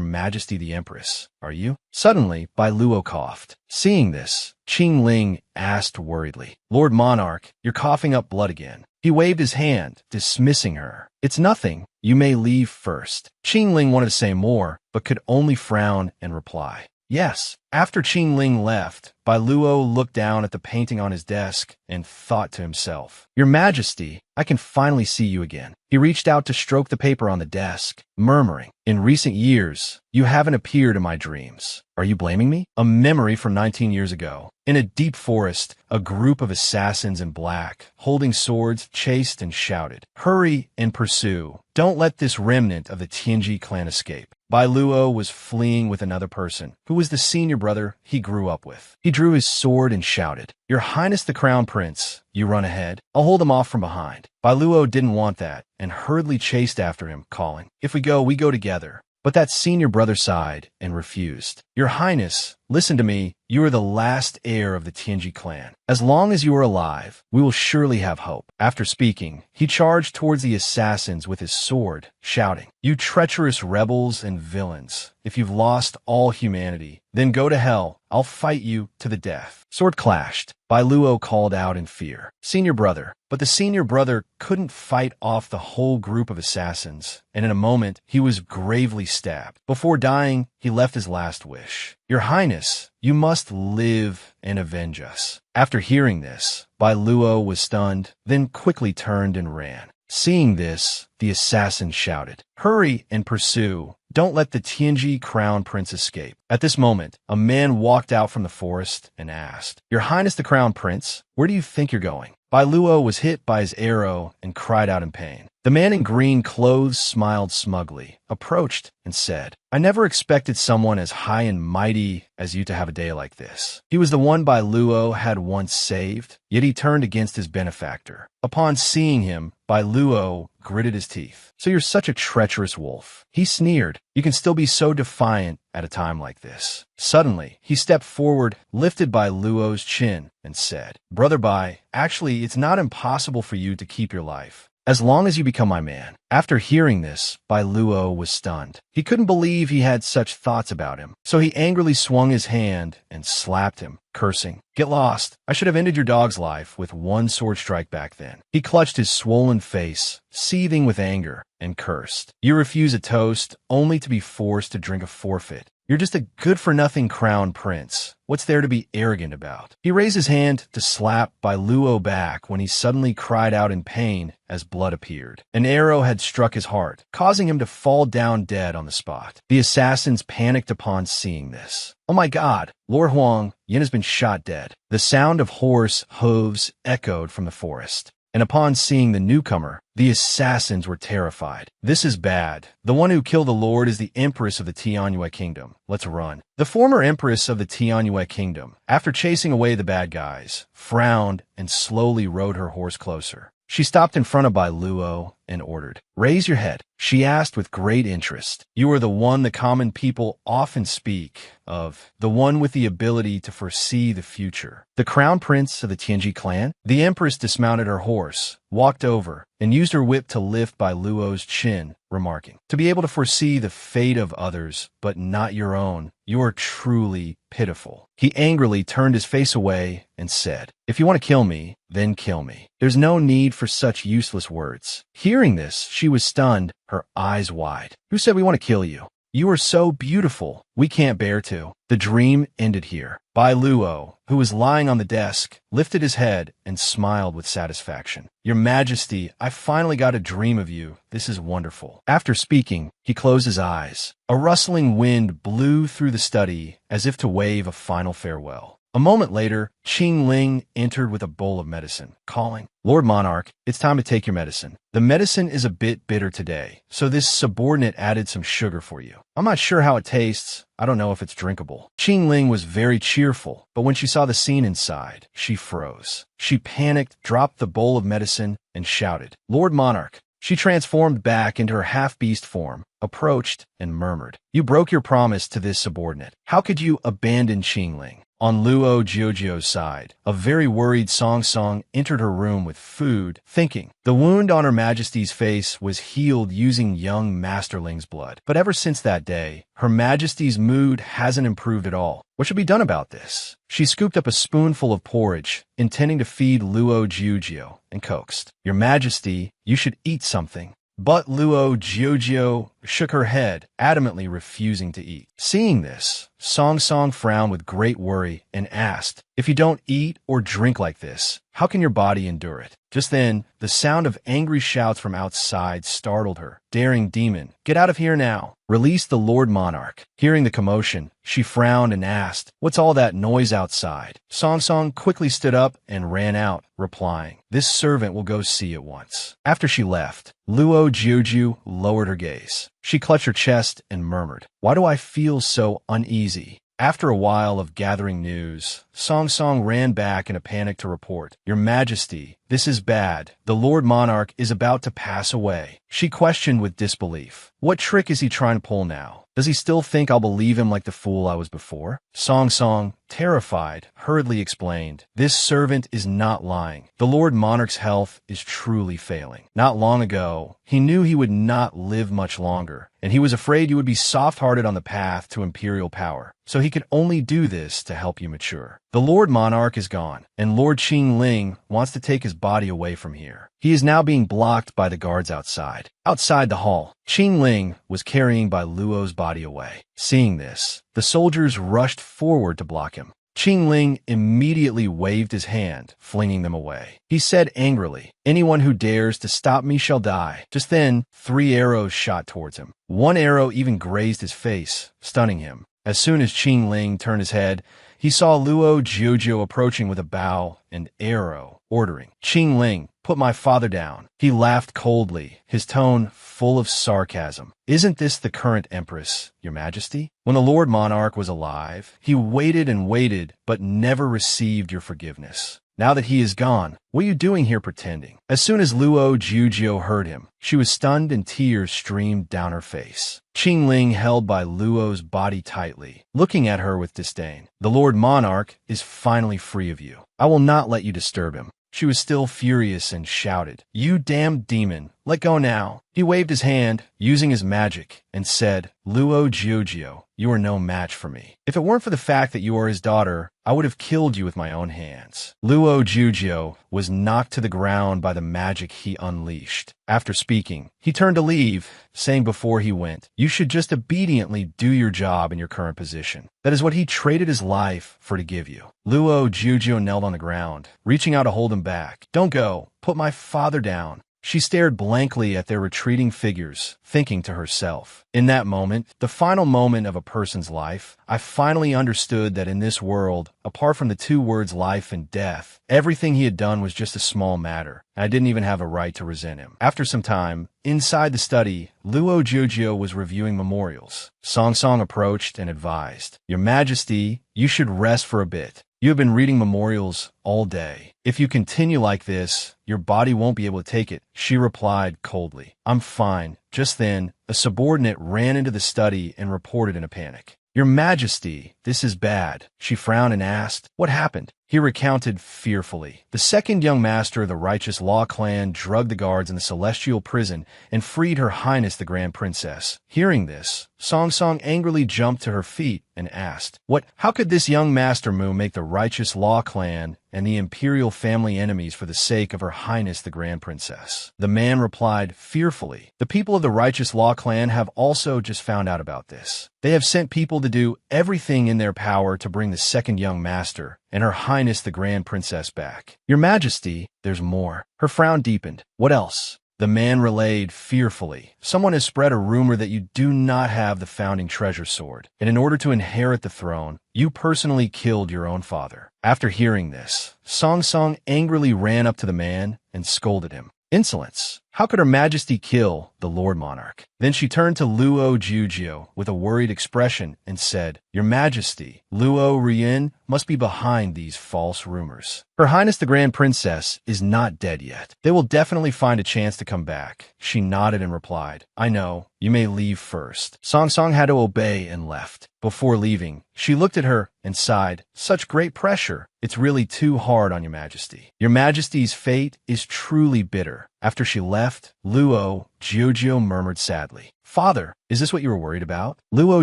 A: Majesty the Empress, are you?" Suddenly, Bai Luo coughed. Seeing this, Qing Ling asked worriedly, "Lord Monarch, you're coughing up blood again." He waved his hand, dismissing her. "It's nothing. You may leave first." Qing Ling wanted to say more, but could only frown and reply, "Yes." After Qing Ling left, Bai Luo looked down at the painting on his desk and thought to himself, "Your Majesty, I can finally see you again." He reached out to stroke the paper on the desk, murmuring, "In recent years, you haven't appeared in my dreams. Are you blaming me?" A memory from 19 years ago. In a deep forest, a group of assassins in black, holding swords, chased and shouted, "Hurry and pursue. Don't let this remnant of the Tianji clan escape." Bai Luo was fleeing with another person, who was the senior brother he grew up with. He drew his sword and shouted, "Your Highness the Crown Prince, you run ahead. I'll hold him off from behind." Bai Luo didn't want that, and hurriedly chased after him, calling, "If we go together." But that senior brother sighed and refused. "Your Highness, listen to me. You are the last heir of the Tianji clan. As long as you are alive, we will surely have hope." After speaking, he charged towards the assassins with his sword, shouting, "You treacherous rebels and villains. If you've lost all humanity, then go to hell. I'll fight you to the death." Sword clashed. Bai Luo called out in fear, "Senior brother." But the senior brother couldn't fight off the whole group of assassins, and in a moment, he was gravely stabbed. Before dying, he left his last wish. "Your Highness, you must live and avenge us." After hearing this, Bai Luo was stunned, then quickly turned and ran. Seeing this, the assassin shouted, "Hurry and pursue. Don't let the Tianji Crown Prince escape." At this moment, a man walked out from the forest and asked, "Your Highness the Crown Prince, where do you think you're going?" Bai Luo was hit by his arrow and cried out in pain. The man in green clothes smiled smugly, approached, and said, "I never expected someone as high and mighty as you to have a day like this." He was the one Bai Luo had once saved, yet he turned against his benefactor. Upon seeing him, Bai Luo gritted his teeth. "So you're such a treacherous wolf." He sneered. "You can still be so defiant at a time like this." Suddenly, he stepped forward, lifted Bai Luo's chin, and said, "Brother Bai, actually, it's not impossible for you to keep your life, as long as you become my man." After hearing this, Bai Luo was stunned. He couldn't believe he had such thoughts about him, so he angrily swung his hand and slapped him, cursing, "Get lost. I should have ended your dog's life with one sword strike back then." He clutched his swollen face, seething with anger, and cursed, "You refuse a toast only to be forced to drink a forfeit. You're just a good-for-nothing crown prince. What's there to be arrogant about? He raised his hand to slap Bai Luo back when he suddenly cried out in pain as blood appeared. An arrow had struck his heart, causing him to fall down dead on the spot. The assassins panicked upon seeing this. Oh my God, Lord Huang, Yin has been shot dead. The sound of horse hooves echoed from the forest. And upon seeing the newcomer, the assassins were terrified. This is bad. The one who killed the Lord is the Empress of the Tianyue Kingdom. Let's run. The former Empress of the Tianyue Kingdom, after chasing away the bad guys, frowned and slowly rode her horse closer. She stopped in front of Bai Luo and ordered, "Raise your head." She asked with great interest. "You are the one the common people often speak of, the one with the ability to foresee the future. The crown prince of the Tianji clan?" The empress dismounted her horse, walked over, and used her whip to lift Bai Luo's chin, remarking, "To be able to foresee the fate of others, but not your own, you are truly pitiful." He angrily turned his face away and said, "If you want to kill me, then kill me. There's no need for such useless words." Hearing this, she was stunned, her eyes wide. "Who said we want to kill you? You are so beautiful. We can't bear to." The dream ended here. Bai Luo, who was lying on the desk, lifted his head and smiled with satisfaction. "Your Majesty, I finally got a dream of you. This is wonderful." After speaking, he closed his eyes. A rustling wind blew through the study as if to wave a final farewell. A moment later, Qing Ling entered with a bowl of medicine, calling, "Lord Monarch, it's time to take your medicine. The medicine is a bit bitter today, so this subordinate added some sugar for you. I'm not sure how it tastes. I don't know if it's drinkable." Qing Ling was very cheerful, but when she saw the scene inside, she froze. She panicked, dropped the bowl of medicine, and shouted, "Lord Monarch." She transformed back into her half-beast form, approached, and murmured, "You broke your promise to this subordinate. How could you abandon Qing Ling?" On Luo Jiujio's side, a very worried Song Song entered her room with food, thinking. The wound on Her Majesty's face was healed using young Masterling's blood. But ever since that day, Her Majesty's mood hasn't improved at all. What should be done about this? She scooped up a spoonful of porridge, intending to feed Luo Jiujio, and coaxed, "Your Majesty, you should eat something." But Luo Jiujio shook her head, adamantly refusing to eat. Seeing this, Song Song frowned with great worry and asked, "If you don't eat or drink like this, how can your body endure it?" Just then, the sound of angry shouts from outside startled her. "Daring demon, get out of here now. Release the Lord Monarch." Hearing the commotion, she frowned and asked, "What's all that noise outside?" Song Song quickly stood up and ran out, replying, "This servant will go see at once." After she left, Luo Jiujiu lowered her gaze. She clutched her chest and murmured, "Why do I feel so uneasy?" After a while of gathering news, Song Song ran back in a panic to report, "Your Majesty, this is bad. The Lord Monarch is about to pass away." She questioned with disbelief. What trick is he trying to pull now? Does he still think I'll believe him like the fool I was before? Song Song, terrified, hurriedly explained, "This servant is not lying. The Lord Monarch's health is truly failing. Not long ago, he knew he would not live much longer, and he was afraid you would be soft-hearted on the path to imperial power. So he could only do this to help you mature. The Lord Monarch is gone, and Lord Qing Ling wants to take his body away from here. He is now being blocked by the guards outside. Outside the hall, Qing Ling was carrying Bai Luo's body away. Seeing this, the soldiers rushed forward to block him. Qing Ling immediately waved his hand, flinging them away. He said angrily, "Anyone who dares to stop me shall die." Just then, 3 arrows shot towards him. One arrow even grazed his face, stunning him. As soon as Qing Ling turned his head, he saw Luo Jiujio approaching with a bow and arrow, ordering, "Qing Ling, put my father down." He laughed coldly, his tone full of sarcasm. "Isn't this the current empress, Your Majesty? When the Lord Monarch was alive, he waited and waited, but never received your forgiveness. Now that he is gone, what are you doing here pretending?" As soon as Luo Jiujio heard him, she was stunned and tears streamed down her face. Qing Ling held by Luo's body tightly, looking at her with disdain. "The Lord Monarch is finally free of you. I will not let you disturb him." She was still furious and shouted, "You damned demon, let go now." He waved his hand, using his magic, and said, "Luo Jiujio, you are no match for me. If it weren't for the fact that you are his daughter, I would have killed you with my own hands." Luo Jujio was knocked to the ground by the magic he unleashed. After speaking, he turned to leave, saying before he went, "You should just obediently do your job in your current position." That is what he traded his life for to give you. Luo Jujio knelt on the ground, reaching out to hold him back. "Don't go. Put my father down." She stared blankly at their retreating figures, thinking to herself, "In that moment, the final moment of a person's life, I finally understood that in this world, apart from the two words life and death, everything he had done was just a small matter, and I didn't even have a right to resent him." After some time, inside the study, Luo Jujio was reviewing memorials. Song Song approached and advised, "Your Majesty, you should rest for a bit. You have been reading memorials all day. If you continue like this, your body won't be able to take it." She replied coldly, "I'm fine." Just then, a subordinate ran into the study and reported in a panic, "Your Majesty, this is bad." She frowned and asked, "What happened?" He recounted fearfully. The second young master of the righteous law clan drugged the guards in the celestial prison and freed Her Highness the Grand Princess. Hearing this, Song Song angrily jumped to her feet and asked, "What? How could this young master Mu make the righteous law clan and the imperial family enemies for the sake of Her Highness the Grand Princess?" The man replied fearfully, "The people of the righteous law clan have also just found out about this. They have sent people to do everything in their power to bring the second young master and Her Highness the Grand Princess back." "Your Majesty, there's more." Her frown deepened. "What else?" The man relayed fearfully, "Someone has spread a rumor that you do not have the founding treasure sword, and in order to inherit the throne, you personally killed your own father." After hearing this, Song Song angrily ran up to the man and scolded him. "Insolence! How could Her Majesty kill the Lord Monarch?" Then she turned to Luo Jujio with a worried expression and said, "Your Majesty, Luo Rien must be behind these false rumors. Her Highness the Grand Princess is not dead yet. They will definitely find a chance to come back." She nodded and replied, "I know. You may leave first." Song Song had to obey and left. Before leaving, she looked at her and sighed, "Such great pressure. It's really too hard on Your Majesty. Your Majesty's fate is truly bitter." After she left, Luo Jujio murmured sadly, "Father, is this what you were worried about?" Luo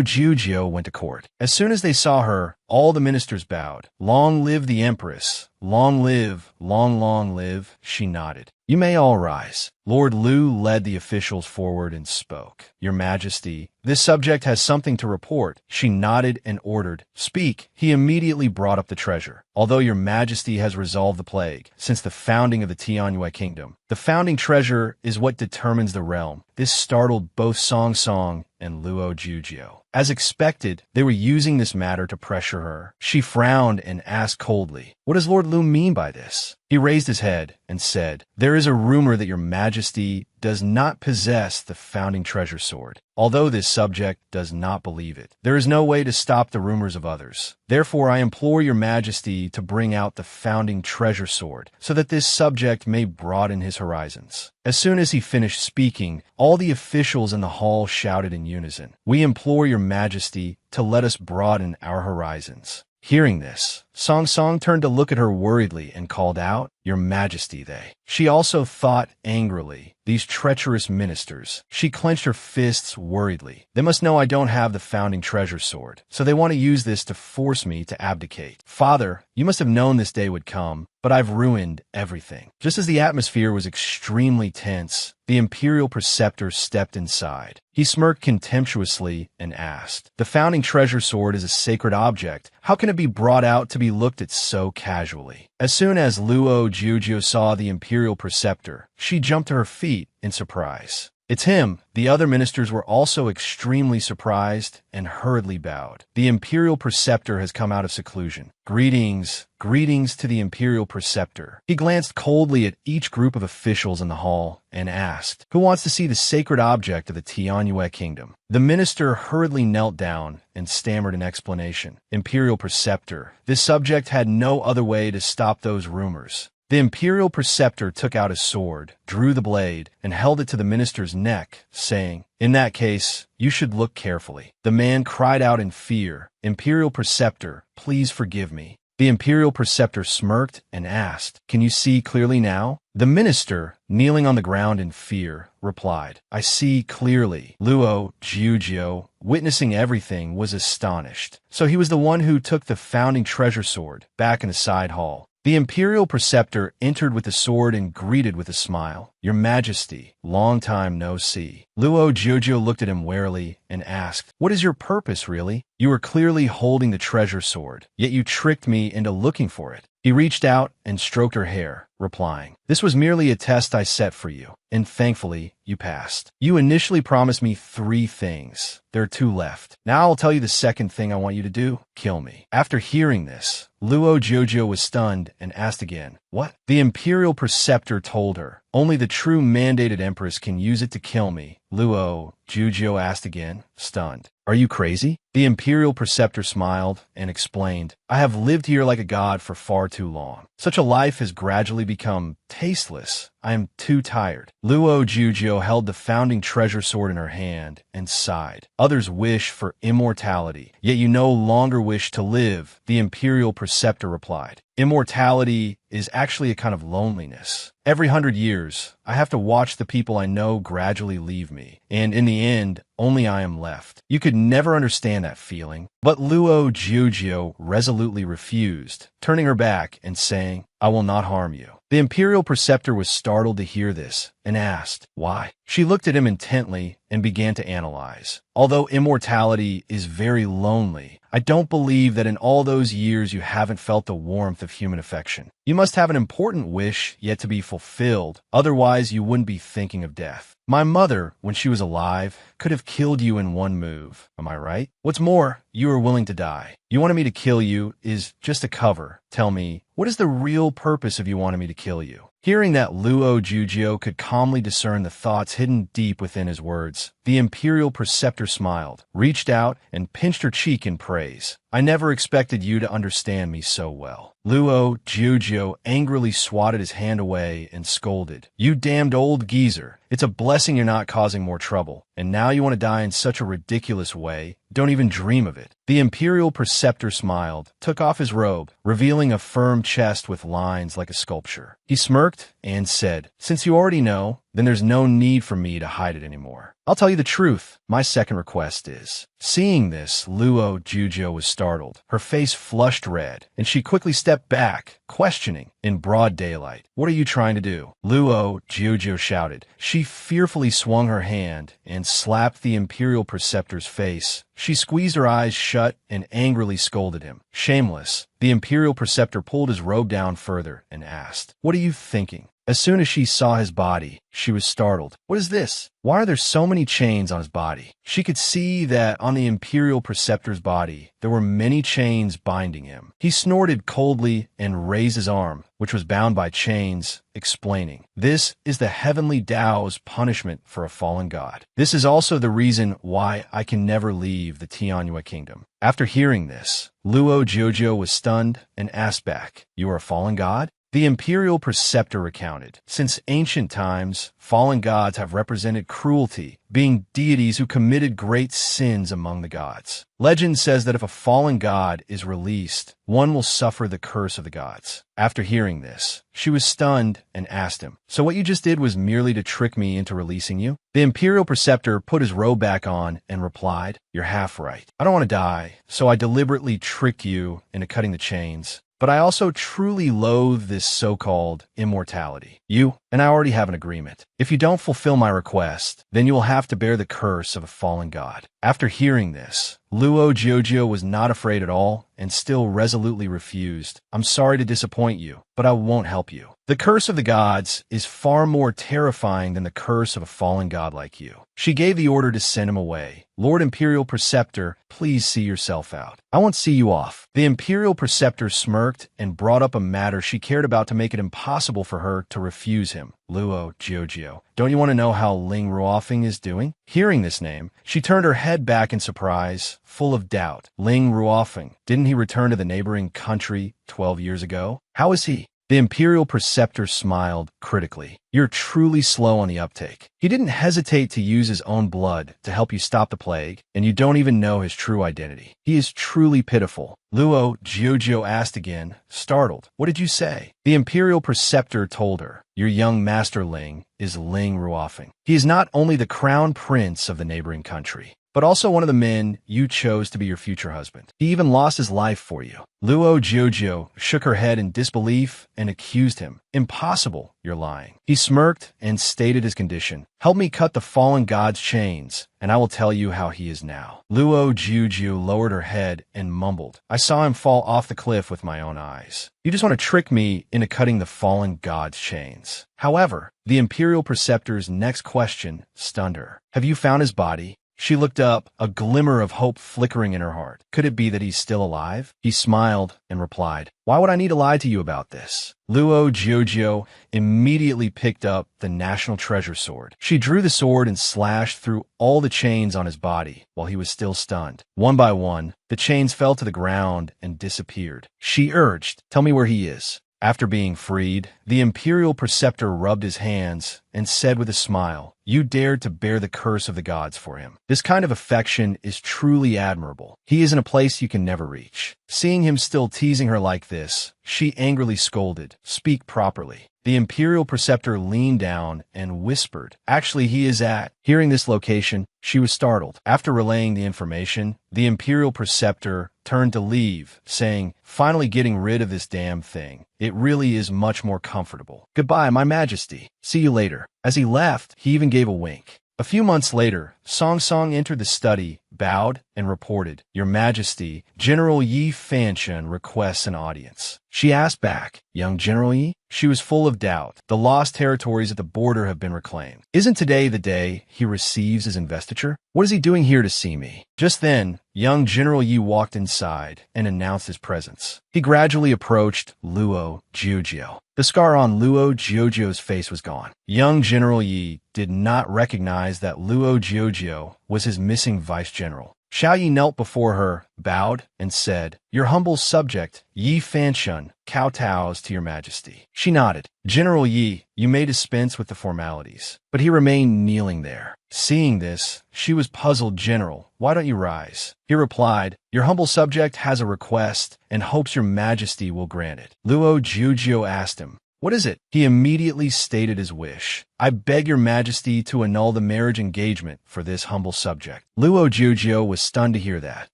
A: Jujio went to court. As soon as they saw her, all the ministers bowed. "Long live the Empress! Long live, long live." She nodded. "You may all rise." Lord Lu led the officials forward and spoke. "Your Majesty, this subject has something to report." She nodded and ordered, "Speak." He immediately brought up the treasure. "Although Your Majesty has resolved the plague since the founding of the Tianyue Kingdom, the founding treasure is what determines the realm." This startled both Song Song and Luo Jujio. As expected, they were using this matter to pressure her. She frowned and asked coldly, "What does Lord Lu mean by this?" He raised his head and said, "There is a rumor that Your Majesty does not possess the founding treasure sword. Although this subject does not believe it, there is no way to stop the rumors of others. Therefore, I implore Your Majesty to bring out the founding treasure sword so that this subject may broaden his horizons." As soon as he finished speaking, all the officials in the hall shouted in unison, "We implore Your Majesty to let us broaden our horizons." Hearing this, Song Song turned to look at her worriedly and called out, "Your Majesty, they." She also thought angrily, "These treacherous ministers." She clenched her fists worriedly. "They must know I don't have the founding treasure sword, so they want to use this to force me to abdicate. Father, you must have known this day would come, but I've ruined everything." Just as the atmosphere was extremely tense, the Imperial Preceptor stepped inside. He smirked contemptuously and asked, "The founding treasure sword is a sacred object. How can it be brought out to be looked at so casually?" As soon as Luo Jujio saw the Imperial Preceptor, she jumped to her feet in surprise. "It's him." The other ministers were also extremely surprised and hurriedly bowed. "The Imperial Preceptor has come out of seclusion. Greetings, greetings to the Imperial Preceptor." He glanced coldly at each group of officials in the hall and asked, "Who wants to see the sacred object of the Tianyue Kingdom?" The minister hurriedly knelt down and stammered an explanation. "Imperial Preceptor, this subject had no other way to stop those rumors." The Imperial Preceptor took out his sword, drew the blade, and held it to the minister's neck, saying, "In that case, you should look carefully." The man cried out in fear, "Imperial Preceptor, please forgive me." The imperial preceptor smirked and asked, "Can you see clearly now?" The minister, kneeling on the ground in fear, replied, "I see clearly." Luo Jiujio, witnessing everything, was astonished. So he was the one who took the founding treasure sword back in the side hall. The imperial preceptor entered with the sword and greeted with a smile. "Your Majesty, long time no see." Luo Jiujio looked at him warily and asked, "What is your purpose, really? You were clearly holding the treasure sword, yet you tricked me into looking for it." He reached out and stroked her hair, replying, "This was merely a test I set for you, and thankfully you passed. You initially promised me 3 things. There are 2 left. Now I'll tell you the second thing I want you to do. Kill me." After hearing this, Luo Jiujio was stunned and asked again, "What?" The imperial preceptor told her, "Only the true mandated empress can use it to kill me." Luo Jiujio asked again, stunned, "Are you crazy?" The imperial preceptor smiled and explained, "I have lived here like a god for far too long. Such a life has gradually become tasteless. I am too tired." Luo Jiujio held the founding treasure sword in her hand and sighed. "Others wish for immortality, yet you no longer wish to live," the imperial preceptor replied. "Immortality is actually a kind of loneliness. Every 100 years, I have to watch the people I know gradually leave me, and in the end, only I am left. You could never understand that feeling." But Luo Jiujio resolutely refused, turning her back and saying, "I will not harm you." The imperial preceptor was startled to hear this and asked, "Why?" She looked at him intently and began to analyze. "Although immortality is very lonely, I don't believe that in all those years you haven't felt the warmth of human affection. You must have an important wish yet to be fulfilled, otherwise you wouldn't be thinking of death. My mother, when she was alive, could have killed you in one move. Am I right? What's more, you are willing to die. You wanted me to kill you is just a cover. Tell me, what is the real purpose of you wanting me to kill you?" Hearing that Luo Jiujio could calmly discern the thoughts hidden deep within his words, the imperial preceptor smiled, reached out, and pinched her cheek in praise. "I never expected you to understand me so well." Luo Jiujio angrily swatted his hand away and scolded, "You damned old geezer. It's a blessing you're not causing more trouble. And now you want to die in such a ridiculous way? Don't even dream of it." The imperial preceptor smiled, took off his robe, revealing a firm chest with lines like a sculpture. He smirked and said, "Since you already know, then there's no need for me to hide it anymore. I'll tell you the truth. My second request is..." Seeing this, Luo Jiujio was startled. Her face flushed red, and she quickly stepped back, questioning, in broad daylight, "What are you trying to do?" Luo Jiujio shouted. She fearfully swung her hand and slapped the imperial preceptor's face. She squeezed her eyes shut and angrily scolded him. Shameless, the imperial preceptor pulled his robe down further and asked, "What are you thinking?" As soon as she saw his body, she was startled. "What is this? Why are there so many chains on his body?" She could see that on the imperial preceptor's body, there were many chains binding him. He snorted coldly and raised his arm, which was bound by chains, explaining, "This is the heavenly Tao's punishment for a fallen god. This is also the reason why I can never leave the Tianyue kingdom." After hearing this, Luo Jiujio was stunned and asked back, "You are a fallen god?" The imperial preceptor recounted, "Since ancient times, fallen gods have represented cruelty, being deities who committed great sins among the gods. Legend says that if a fallen god is released, one will suffer the curse of the gods." After hearing this, she was stunned and asked him, "So what you just did was merely to trick me into releasing you?" The imperial preceptor put his robe back on and replied, "You're half right. I don't want to die, so I deliberately tricked you into cutting the chains. But I also truly loathe this so-called immortality. You and I already have an agreement. If you don't fulfill my request, then you will have to bear the curse of a fallen god." After hearing this, Luo Jiujio was not afraid at all and still resolutely refused. "I'm sorry to disappoint you, but I won't help you. The curse of the gods is far more terrifying than the curse of a fallen god like you." She gave the order to send him away. "Lord Imperial Preceptor, please see yourself out. I won't see you off." The Imperial Preceptor smirked and brought up a matter she cared about to make it impossible for her to refuse him. "Luo Jiujio, don't you want to know how Ling Ruofeng is doing?" Hearing this name, she turned her head back in surprise, full of doubt. Ling Ruofeng, didn't he return to the neighboring country 12 years ago? How is he? The imperial preceptor smiled critically. You're truly slow on the uptake. He didn't hesitate to use his own blood to help you stop the plague, and you don't even know his true identity. He is truly pitiful. Luo Jiuzhou asked again, startled. What did you say? The imperial preceptor told her, your young master Ling is Ling Ruofeng. He is not only the crown prince of the neighboring country, but also one of the men you chose to be your future husband. He even lost his life for you. Luo Jiuzhou shook her head in disbelief and accused him. Impossible, you're lying. He smirked and stated his condition. Help me cut the fallen god's chains, and I will tell you how he is now. Luo Jiuzhou lowered her head and mumbled, I saw him fall off the cliff with my own eyes. You just want to trick me into cutting the fallen god's chains. However, the imperial preceptor's next question stunned her. Have you found his body? She looked up, a glimmer of hope flickering in her heart. Could it be that he's still alive? He smiled and replied, why would I need to lie to you about this? Luo Jiuzhou immediately picked up the national treasure sword. She drew the sword and slashed through all the chains on his body while he was still stunned. One by one, the chains fell to the ground and disappeared. She urged, tell me where he is. After being freed, the imperial preceptor rubbed his hands and said with a smile, you dared to bear the curse of the gods for him. This kind of affection is truly admirable. He is in a place you can never reach. Seeing him still teasing her like this, she angrily scolded, speak properly. The imperial preceptor leaned down and whispered, actually he is at. Hearing this location, she was startled. After relaying the information, the imperial preceptor turned to leave, saying, finally getting rid of this damn thing. It really is much more comfortable. Goodbye, my majesty. See you later. As he left, he even gave a wink. A few months later, Song Song entered the study, bowed, and reported, your majesty, General Yi Fanchun requests an audience. She asked back, young General Yi? She was full of doubt. The lost territories at the border have been reclaimed. Isn't today the day he receives his investiture? What is he doing here to see me? Just then, young General Yi walked inside and announced his presence. He gradually approached Luo Jiuzhou. The scar on Luo Jiuzhou's face was gone. Young General Yi did not recognize that Luo Jiuzhou was his missing vice general. Xiao Yi knelt before her, bowed, and said, your humble subject, Yi Fanchun, kowtows to your majesty. She nodded. General Yi, you may dispense with the formalities. But he remained kneeling there. Seeing this, she was puzzled. General, why don't you rise? He replied, your humble subject has a request and hopes your majesty will grant it. Luo Jiuzhou asked him, what is it? He immediately stated his wish. I beg your majesty to annul the marriage engagement for this humble subject. Luo Jiuzhou was stunned to hear that.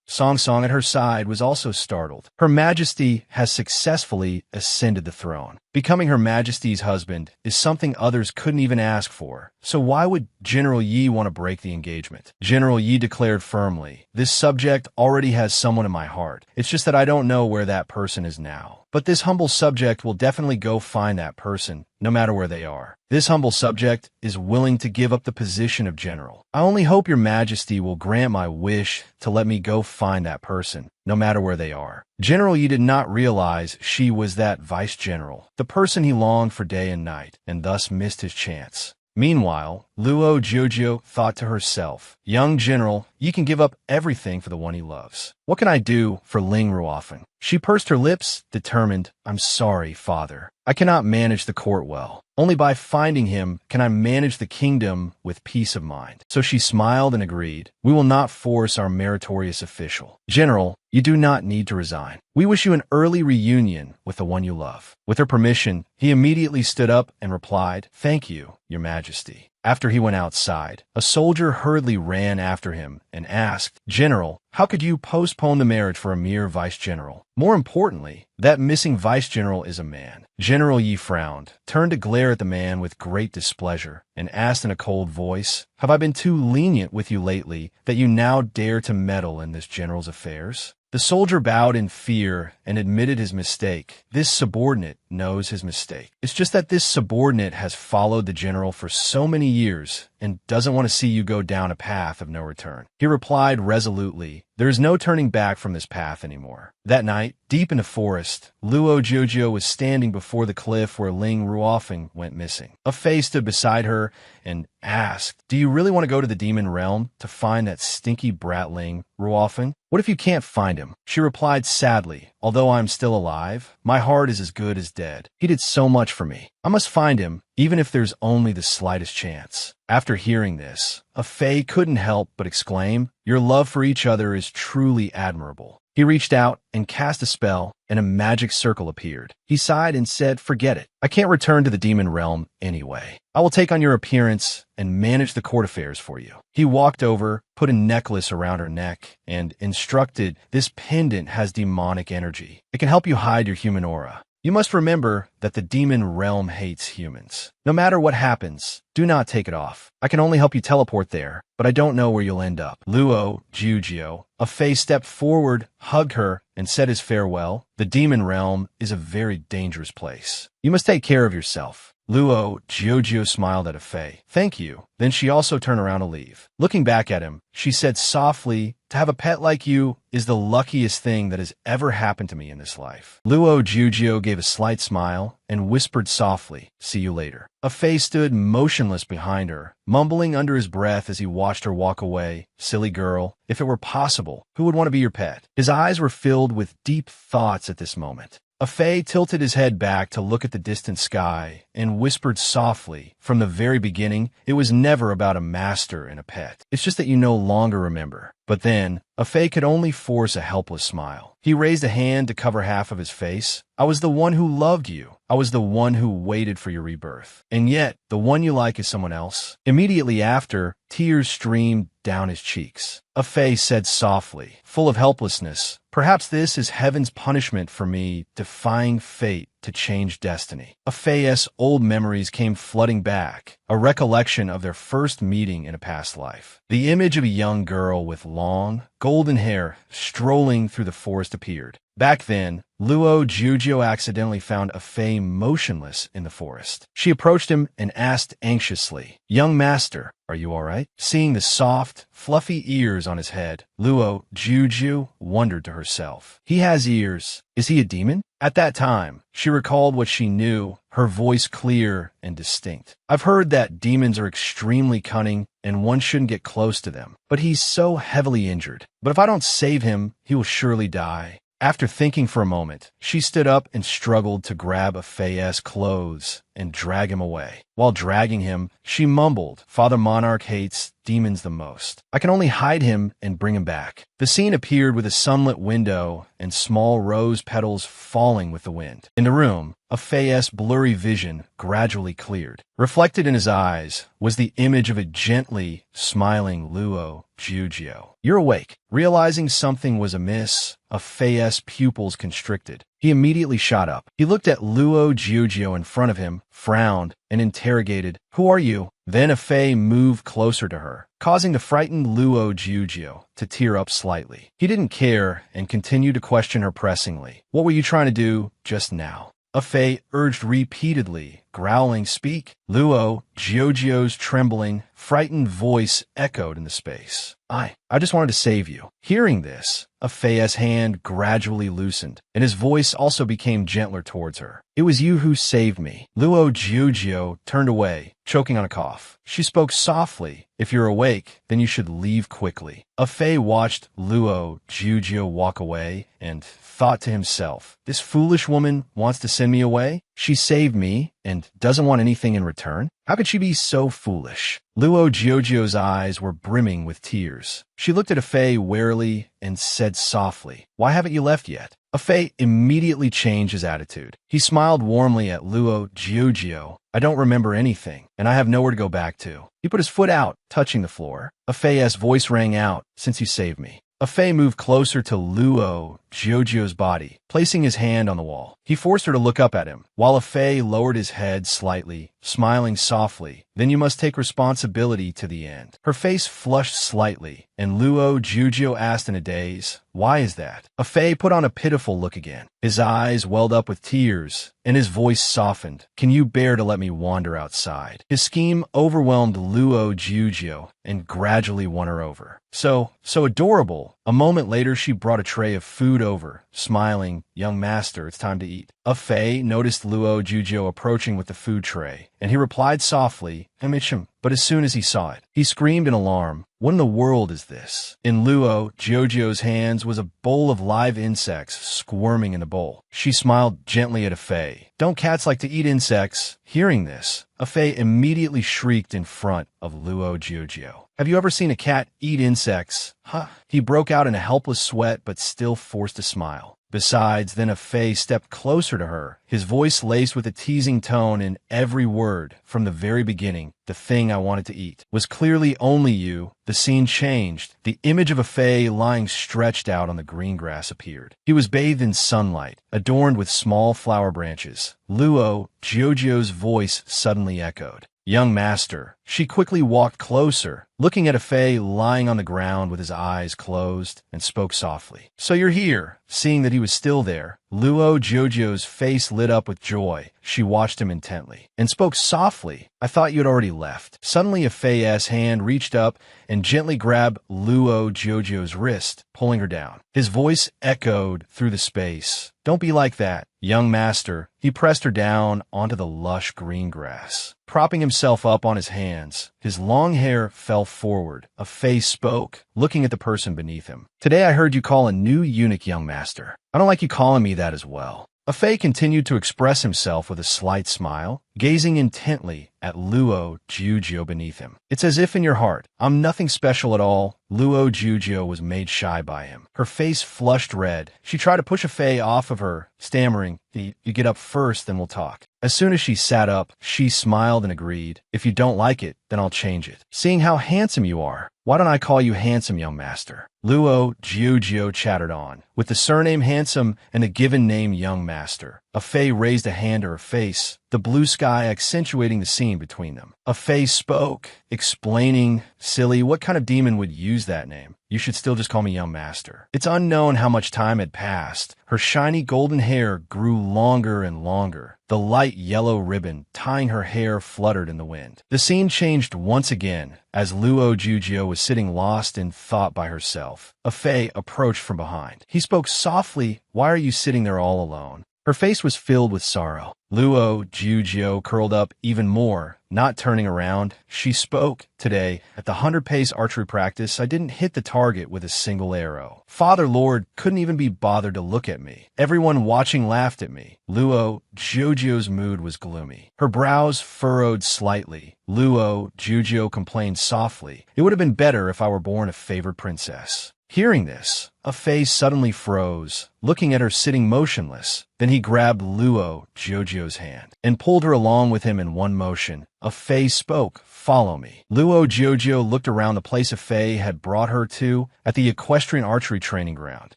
A: Song Song at her side was also startled. Her majesty has successfully ascended the throne. Becoming her majesty's husband is something others couldn't even ask for. So why would General Yi want to break the engagement? General Yi declared firmly, this subject already has someone in my heart. It's just that I don't know where that person is now. But this humble subject will definitely go find that person, no matter where they are. This humble subject is willing to give up the position of general. I only hope your majesty will grant my wish to let me go find that person, no matter where they are. General Yi did not realize she was that vice general, the person he longed for day and night, and thus missed his chance. Meanwhile, Luo Jiuzhou thought to herself, young general, you can give up everything for the one he loves. What can I do for Ling Ruofeng? She pursed her lips, determined, I'm sorry, father. I cannot manage the court well. Only by finding him can I manage the kingdom with peace of mind. So she smiled and agreed, we will not force our meritorious official. General, you do not need to resign. We wish you an early reunion with the one you love. With her permission, he immediately stood up and replied, thank you, your majesty. After he went outside, a soldier hurriedly ran after him and asked, General, how could you postpone the marriage for a mere vice general? More importantly, that missing vice general is a man. General Yi frowned, turned to glare at the man with great displeasure, and asked in a cold voice, have I been too lenient with you lately that you now dare to meddle in this general's affairs? The soldier bowed in fear and admitted his mistake. This subordinate knows his mistake. It's just that this subordinate has followed the general for so many years and doesn't want to see you go down a path of no return. He replied resolutely, There is no turning back from this path anymore. That night, deep in the forest, Luo Jiuzhou was standing before the cliff where Ling Ruofeng went missing. A Fei stood beside her and asked, "Do you really want to go to the demon realm to find that stinky brat Ling Ruofeng? What if you can't find him?" She replied sadly, "Although I am still alive, my heart is as good as dead. He did so much for me. I must find him, even if there's only the slightest chance." After hearing this, a Fei couldn't help but exclaim, "Your love for each other is truly admirable." He reached out and cast a spell, and a magic circle appeared. He sighed and said, "Forget it. I can't return to the demon realm anyway. I will take on your appearance and manage the court affairs for you." He walked over, put a necklace around her neck, and instructed, "This pendant has demonic energy. It can help you hide your human aura. You must remember that the demon realm hates humans. No matter what happens, do not take it off. I can only help you teleport there, but I don't know where you'll end up." Luo Jiuzhou, a Fei, stepped forward, hugged her, and said his farewell. "The demon realm is a very dangerous place. You must take care of yourself." Luo Jiuzhou smiled at a Fei. "Thank you." Then she also turned around to leave. Looking back at him, she said softly, "To have a pet like you is the luckiest thing that has ever happened to me in this life." Luo Jiuzhou gave a slight smile and whispered softly, "See you later." A Fei stood motionless behind her, mumbling under his breath as he watched her walk away. "Silly girl, if it were possible, who would want to be your pet?" His eyes were filled with deep thoughts at this moment. A Fei tilted his head back to look at the distant sky and whispered softly, "From the very beginning, it was never about a master and a pet. It's just that you no longer remember." But then, a Fei could only force a helpless smile. He raised a hand to cover half of his face. "I was the one who loved you. I was the one who waited for your rebirth. And yet, the one you like is someone else." Immediately after, tears streamed down his cheeks. A Fei said softly, full of helplessness, "Perhaps this is heaven's punishment for me defying fate to change destiny." A Fei's old memories came flooding back, a recollection of their first meeting in a past life. The image of a young girl with long, golden hair strolling through the forest appeared. Back then, Luo Jiuzhou accidentally found a Fei motionless in the forest. She approached him and asked anxiously, "Young master, are you all right?" Seeing the soft, fluffy ears on his head, Luo Jiuzhou wondered to herself. "He has ears. Is he a demon?" At that time, she recalled what she knew, her voice clear and distinct. "I've heard that demons are extremely cunning and one shouldn't get close to them. But he's so heavily injured. But if I don't save him, he will surely die." After thinking for a moment, she stood up and struggled to grab a Fei's clothes and drag him away. While dragging him, she mumbled, "Father Monarch hates demons the most. I can only hide him and bring him back." The scene appeared with a sunlit window and small rose petals falling with the wind. In the room, a Fei's blurry vision gradually cleared. Reflected in his eyes was the image of a gently smiling Luo Jiuzhou. "You're awake." Realizing something was amiss, a Fei's pupils constricted. He immediately shot up. He looked at Luo Jiuzhou in front of him, frowned, and interrogated, "Who are you?" Then a Fei moved closer to her, causing the frightened Luo Jiuzhou to tear up slightly. He didn't care and continued to question her pressingly. "What were you trying to do just now?" A Fei urged repeatedly, growling, "Speak." Luo Jiuzhou's trembling, frightened voice echoed in the space. I just wanted to save you." Hearing this, a Fei's hand gradually loosened, and his voice also became gentler towards her. "It was you who saved me." Luo Jiuzhou turned away, choking on a cough. She spoke softly, "If you're awake, then you should leave quickly." A Fei watched Luo Jiuzhou walk away and thought to himself, "This foolish woman wants to send me away? She saved me and doesn't want anything in return? How could she be so foolish?" Luo Jiuzhou's eyes were brimming with tears. She looked at a Fei warily and said softly, "Why haven't you left yet?" A Fei immediately changed his attitude. He smiled warmly at Luo Jiuzhou. "I don't remember anything, and I have nowhere to go back to." He put his foot out, touching the floor. A Fei's voice rang out, "Since you saved me." A Fei moved closer to Luo Jiuzhou's body, placing his hand on the wall. He forced her to look up at him. While a Fei lowered his head slightly, smiling softly. Then you must take responsibility to the end. Her face flushed slightly, and Luo Jujio asked in a daze, "Why is that?" Afei put on a pitiful look again. His eyes welled up with tears, and his voice softened. "Can you bear to let me wander outside?" His scheme overwhelmed Luo Jujio and gradually won her over. So adorable. A moment later, she brought a tray of food over, smiling, "Young master, it's time to eat." Afei noticed Luo Jujio approaching with the food tray, and he replied softly, "Amichim." But as soon as he saw it, he screamed in alarm, "What in the world is this?" In Luo Jujio's hands was a bowl of live insects squirming in the bowl. She smiled gently at Afei. "Don't cats like to eat insects?" Hearing this, Afei immediately shrieked in front of Luo Jujio. "Have you ever seen a cat eat insects?" Huh? He broke out in a helpless sweat but still forced a smile. Besides, then Afei stepped closer to her, his voice laced with a teasing tone in every word. From the very beginning, the thing I wanted to eat was clearly only you. The scene changed. The image of Afei lying stretched out on the green grass appeared. He was bathed in sunlight, adorned with small flower branches. Luo Jujio's voice suddenly echoed, "Young master." She quickly walked closer, looking at Afei lying on the ground with his eyes closed, and spoke softly. "So you're here." Seeing that he was still there, Luo Jujio's face lit up with joy. She watched him intently and spoke softly, "I thought you had already left." Suddenly, Afei's hand reached up and gently grabbed Luo Jujio's wrist, pulling her down. His voice echoed through the space, "Don't be like that, young master." He pressed her down onto the lush green grass. Propping himself up on his hands, his long hair fell forward. Afei spoke, looking at the person beneath him. "Today I heard you call a new eunuch young master. I don't like you calling me that as well." Afei continued to express himself with a slight smile, gazing intently at Luo Jujio beneath him. "It's as if in your heart, I'm nothing special at all." Luo Jujio was made shy by him. Her face flushed red. She tried to push Afei off of her, stammering, You get up first, then we'll talk." As soon as she sat up, she smiled and agreed, "If you don't like it, then I'll change it. Seeing how handsome you are, why don't I call you handsome young master?" Luo Jujio chattered on, with the surname handsome and the given name young master. Afei raised a hand to her face, the blue sky accentuating the scene between them. Afei spoke, explaining, "Silly, what kind of demon would use that name? You should still just call me young master." It's unknown how much time had passed. Her shiny golden hair grew longer and longer. The light yellow ribbon tying her hair fluttered in the wind. The scene changed once again as Luo Jujio was sitting lost in thought by herself. Afei approached from behind. He spoke softly, "Why are you sitting there all alone?" Her face was filled with sorrow. Luo Jujio curled up even more, not turning around. She spoke, "Today, at the 100-pace archery practice, I didn't hit the target with a single arrow. Father Lord couldn't even be bothered to look at me. Everyone watching laughed at me." Luo Jujio's mood was gloomy. Her brows furrowed slightly. Luo Jujio complained softly, "It would have been better if I were born a favored princess." Hearing this, Afei suddenly froze, looking at her sitting motionless. Then he grabbed Luo Jujio's hand and pulled her along with him in one motion. Afei spoke, "Follow me." Luo Jujio looked around the place Afei had brought her to at the equestrian archery training ground.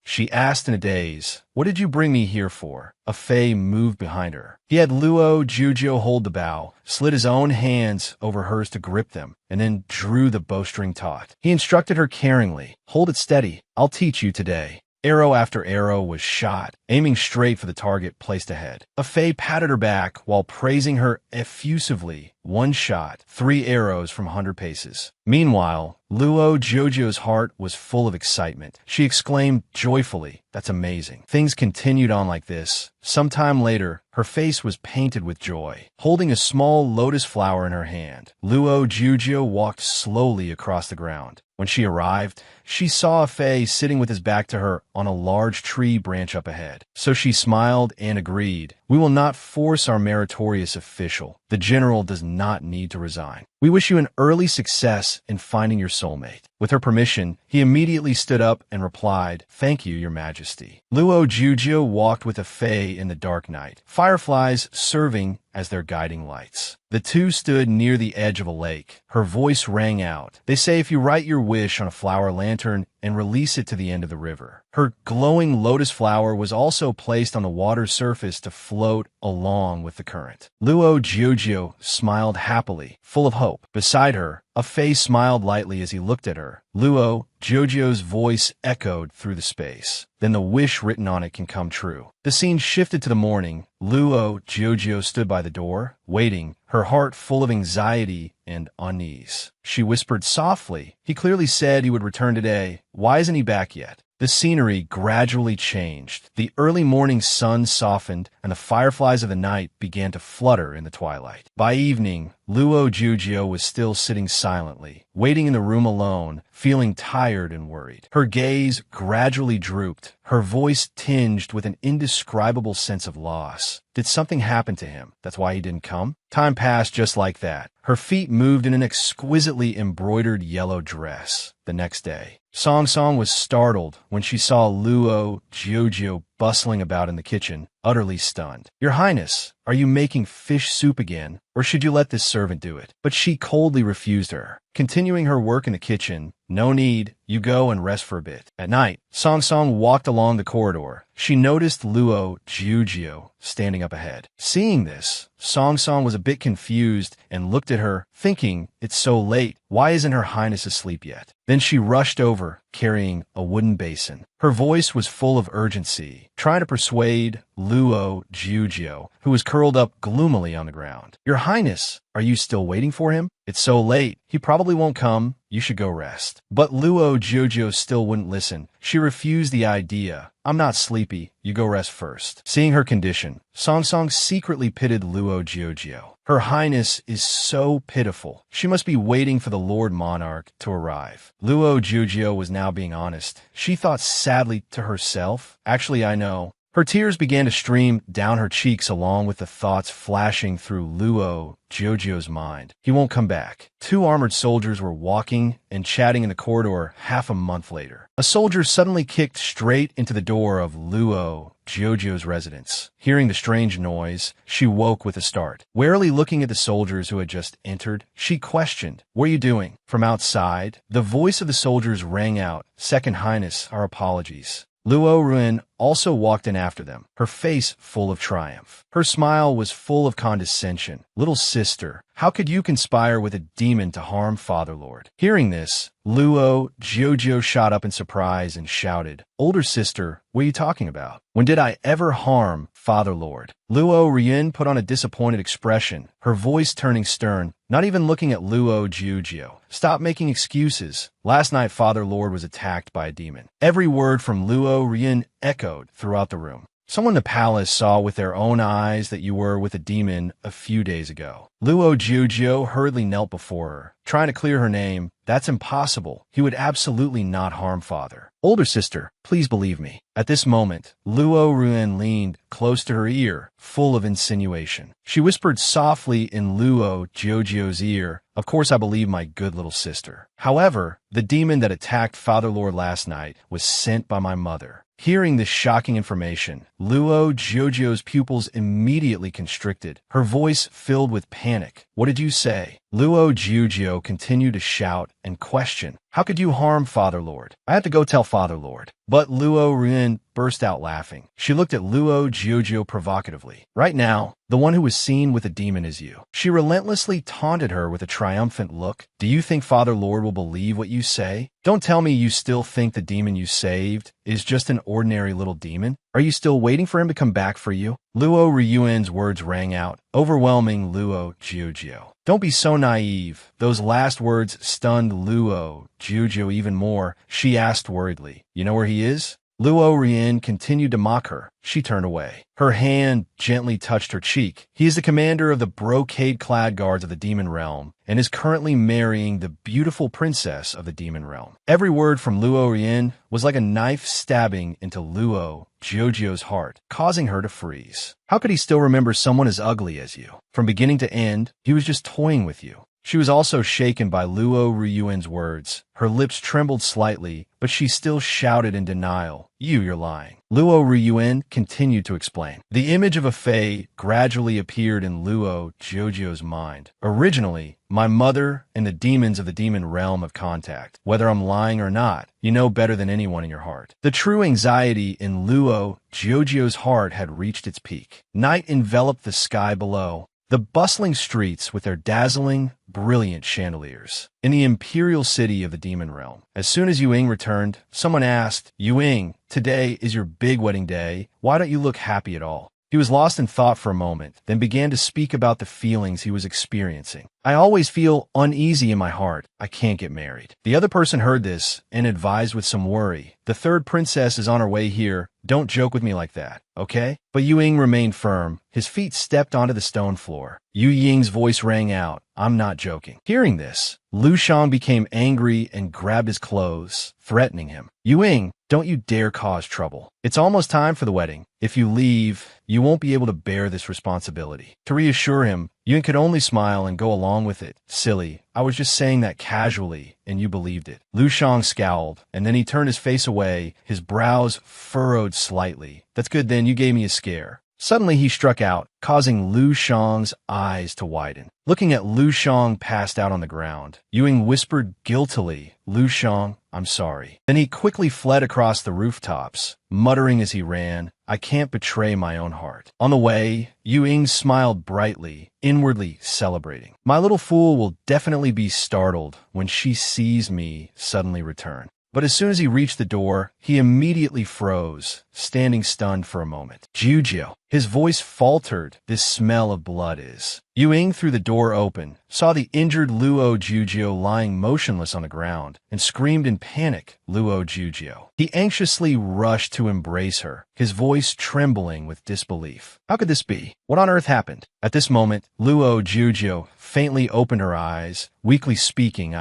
A: She asked in a daze, "What did you bring me here for?" Afei moved behind her. He had Luo Jujio hold the bow, slid his own hands over hers to grip them, and then drew the bowstring taut. He instructed her caringly, "Hold it steady. I'll teach you today." Arrow after arrow was shot, aiming straight for the target placed ahead. Afei patted her back while praising her effusively. One shot, 3 arrows from 100 paces. Meanwhile, Luo Jujio's heart was full of excitement. She exclaimed joyfully, "That's amazing." Things continued on like this. Sometime later, her face was painted with joy. Holding a small lotus flower in her hand, Luo Jujio walked slowly across the ground. When she arrived, she saw Afei sitting with his back to her on a large tree branch up ahead. So she smiled and agreed, "We will not force our meritorious official. The general does not need to resign. We wish you an early success in finding your soulmate." With her permission, he immediately stood up and replied, "Thank you, your majesty." Luo Jujio walked with Afei in the dark night, fireflies serving as their guiding lights. The two stood near the edge of a lake. Her voice rang out. "They say if you write your wish on a flower lantern and release it to the end of the river. Her glowing lotus flower was also placed on the water's surface to float along with the current. Luo Jiujio smiled happily, full of hope. Beside her, a face smiled lightly as he looked at her. Luo Jiujio's voice echoed through the space. Then the wish written on it can come true. The scene shifted to the morning. Luo Jiujio stood by the door, waiting, her heart full of anxiety and unease. She whispered softly, "He clearly said he would return today. Why isn't he back yet?" The scenery gradually changed. The early morning sun softened, and the fireflies of the night began to flutter in the twilight. By evening, Luo Jiujio was still sitting silently, waiting in the room alone, feeling tired and worried. Her gaze gradually drooped, her voice tinged with an indescribable sense of loss. Did something happen to him? That's why he didn't come? Time passed just like that. Her feet moved in an exquisitely embroidered yellow dress. The next day, Song Song was startled when she saw Luo Jiujio bustling about in the kitchen, utterly stunned. "Your Highness, are you making fish soup again, or should you let this servant do it?" But she coldly refused her, continuing her work in the kitchen. "No need, you go and rest for a bit." At night, Song Song walked along the corridor. She noticed Luo Jiujio standing up ahead. Seeing this, Song Song was a bit confused and looked at her, thinking, "It's so late. Why isn't Her Highness asleep yet?" Then she rushed over, carrying a wooden basin. Her voice was full of urgency, trying to persuade Luo Jiujio, who was curled up gloomily on the ground. "Your Highness, are you still waiting for him? It's so late. He probably won't come. You should go rest." But Luo Jiujio still wouldn't listen. She refused the idea. "I'm not sleepy. You go rest first." Seeing her condition, Song Song secretly pitied Luo Jiujio. Her Highness is so pitiful. She must be waiting for the Lord Monarch to arrive. Luo Jiujio was now being honest. She thought sadly to herself, "Actually, I know." Her tears began to stream down her cheeks along with the thoughts flashing through Luo Jiujio's mind. He won't come back. Two armored soldiers were walking and chatting in the corridor half a month later. A soldier suddenly kicked straight into the door of Luo Jiujio's residence. Hearing the strange noise, she woke with a start. Warily looking at the soldiers who had just entered, she questioned, "What are you doing?" From outside, the voice of the soldiers rang out, "Second Highness, our apologies." Luo Ruin also walked in after them, her face full of triumph. Her smile was full of condescension. "Little sister, how could you conspire with a demon to harm Fatherlord?" Hearing this, Luo Jiujio shot up in surprise and shouted, "Older sister, what are you talking about? When did I ever harm Fatherlord?" Luo Ruin put on a disappointed expression, her voice turning stern, not even looking at Luo Jiujio. "Stop making excuses. Last night Fatherlord was attacked by a demon." Every word from Luo Ruin echoed throughout the room. "Someone in the palace saw with their own eyes that you were with a demon a few days ago." Luo Jiujio hurriedly knelt before her, trying to clear her name. "That's impossible. He would absolutely not harm Father." "Older sister, please believe me." At this moment, Luo Ruin leaned close to her ear, full of insinuation. She whispered softly in Luo Jiujio's ear, "Of course I believe my good little sister. However, the demon that attacked Fatherlord last night was sent by my mother." Hearing this shocking information, Luo Jiujio's pupils immediately constricted, her voice filled with panic. "What did you say?" Luo Jiujio continued to shout and question. "How could you harm Fatherlord? I have to go tell Fatherlord." But Luo Ruin burst out laughing. She looked at Luo Jiujio provocatively. "Right now, the one who was seen with a demon is you." She relentlessly taunted her with a triumphant look. "Do you think Fatherlord will believe what you say? Don't tell me you still think the demon you saved is just an ordinary little demon. Are you still waiting for him to come back for you?" Luo Ruin's words rang out, overwhelming Luo Jiujio. "Don't be so naive." Those last words stunned Luo Jiujio even more. She asked worriedly, "You know where he is?" Luo Ruin continued to mock her. She turned away. Her hand gently touched her cheek. "He is the commander of the brocade-clad guards of the demon realm, and is currently marrying the beautiful princess of the demon realm." Every word from Luo Ruin was like a knife stabbing into Luo Jiujio's heart, causing her to freeze. How could he still remember someone as ugly as you? From beginning to end, he was just toying with you. She was also shaken by Luo Ruin's words. Her lips trembled slightly, but she still shouted in denial, You're lying." Luo Ryuan continued to explain. The image of a fae gradually appeared in Luo Jiujio's mind. Originally, my mother and the demons of the demon realm of contact. Whether I'm lying or not, you know better than anyone in your heart. The true anxiety in Luo Jiujio's heart had reached its peak. Night enveloped the sky below, the bustling streets with their dazzling, brilliant chandeliers. In the imperial city of the demon realm, as soon as Yuing returned, someone asked, "Yuing, today is your big wedding day. Why don't you look happy at all?" He was lost in thought for a moment, then began to speak about the feelings he was experiencing. "I always feel uneasy in my heart. I can't get married." The other person heard this and advised with some worry, "The third princess is on her way here. Don't joke with me like that, okay?" But Yuing remained firm. His feet stepped onto the stone floor. Yu Ying's voice rang out, "I'm not joking." Hearing this, Lu Shang became angry and grabbed his clothes, threatening him. "Yuing, don't you dare cause trouble. It's almost time for the wedding. If you leave, you won't be able to bear this responsibility." To reassure him, Yuing could only smile and go along with it. "Silly, I was just saying that casually, and you believed it." Lu Shang scowled, and then he turned his face away, his brows furrowed slightly. "That's good then, you gave me a scare." Suddenly he struck out, causing Lu Shang's eyes to widen. Looking at Lu Shang passed out on the ground, Yuing whispered guiltily, "Lu Shang, I'm sorry." Then he quickly fled across the rooftops, muttering as he ran, "I can't betray my own heart." On the way, Yuing smiled brightly, inwardly celebrating. "My little fool will definitely be startled when she sees me suddenly return." But as soon as he reached the door, he immediately froze, standing stunned for a moment. "Jiujio." His voice faltered. "This smell of blood is..." Yuing threw the door open, saw the injured Luo Jiujio lying motionless on the ground, and screamed in panic, "Luo Jiujio." He anxiously rushed to embrace her, his voice trembling with disbelief. How could this be? What on earth happened? At this moment, Luo Jiujio faintly opened her eyes, weakly speaking,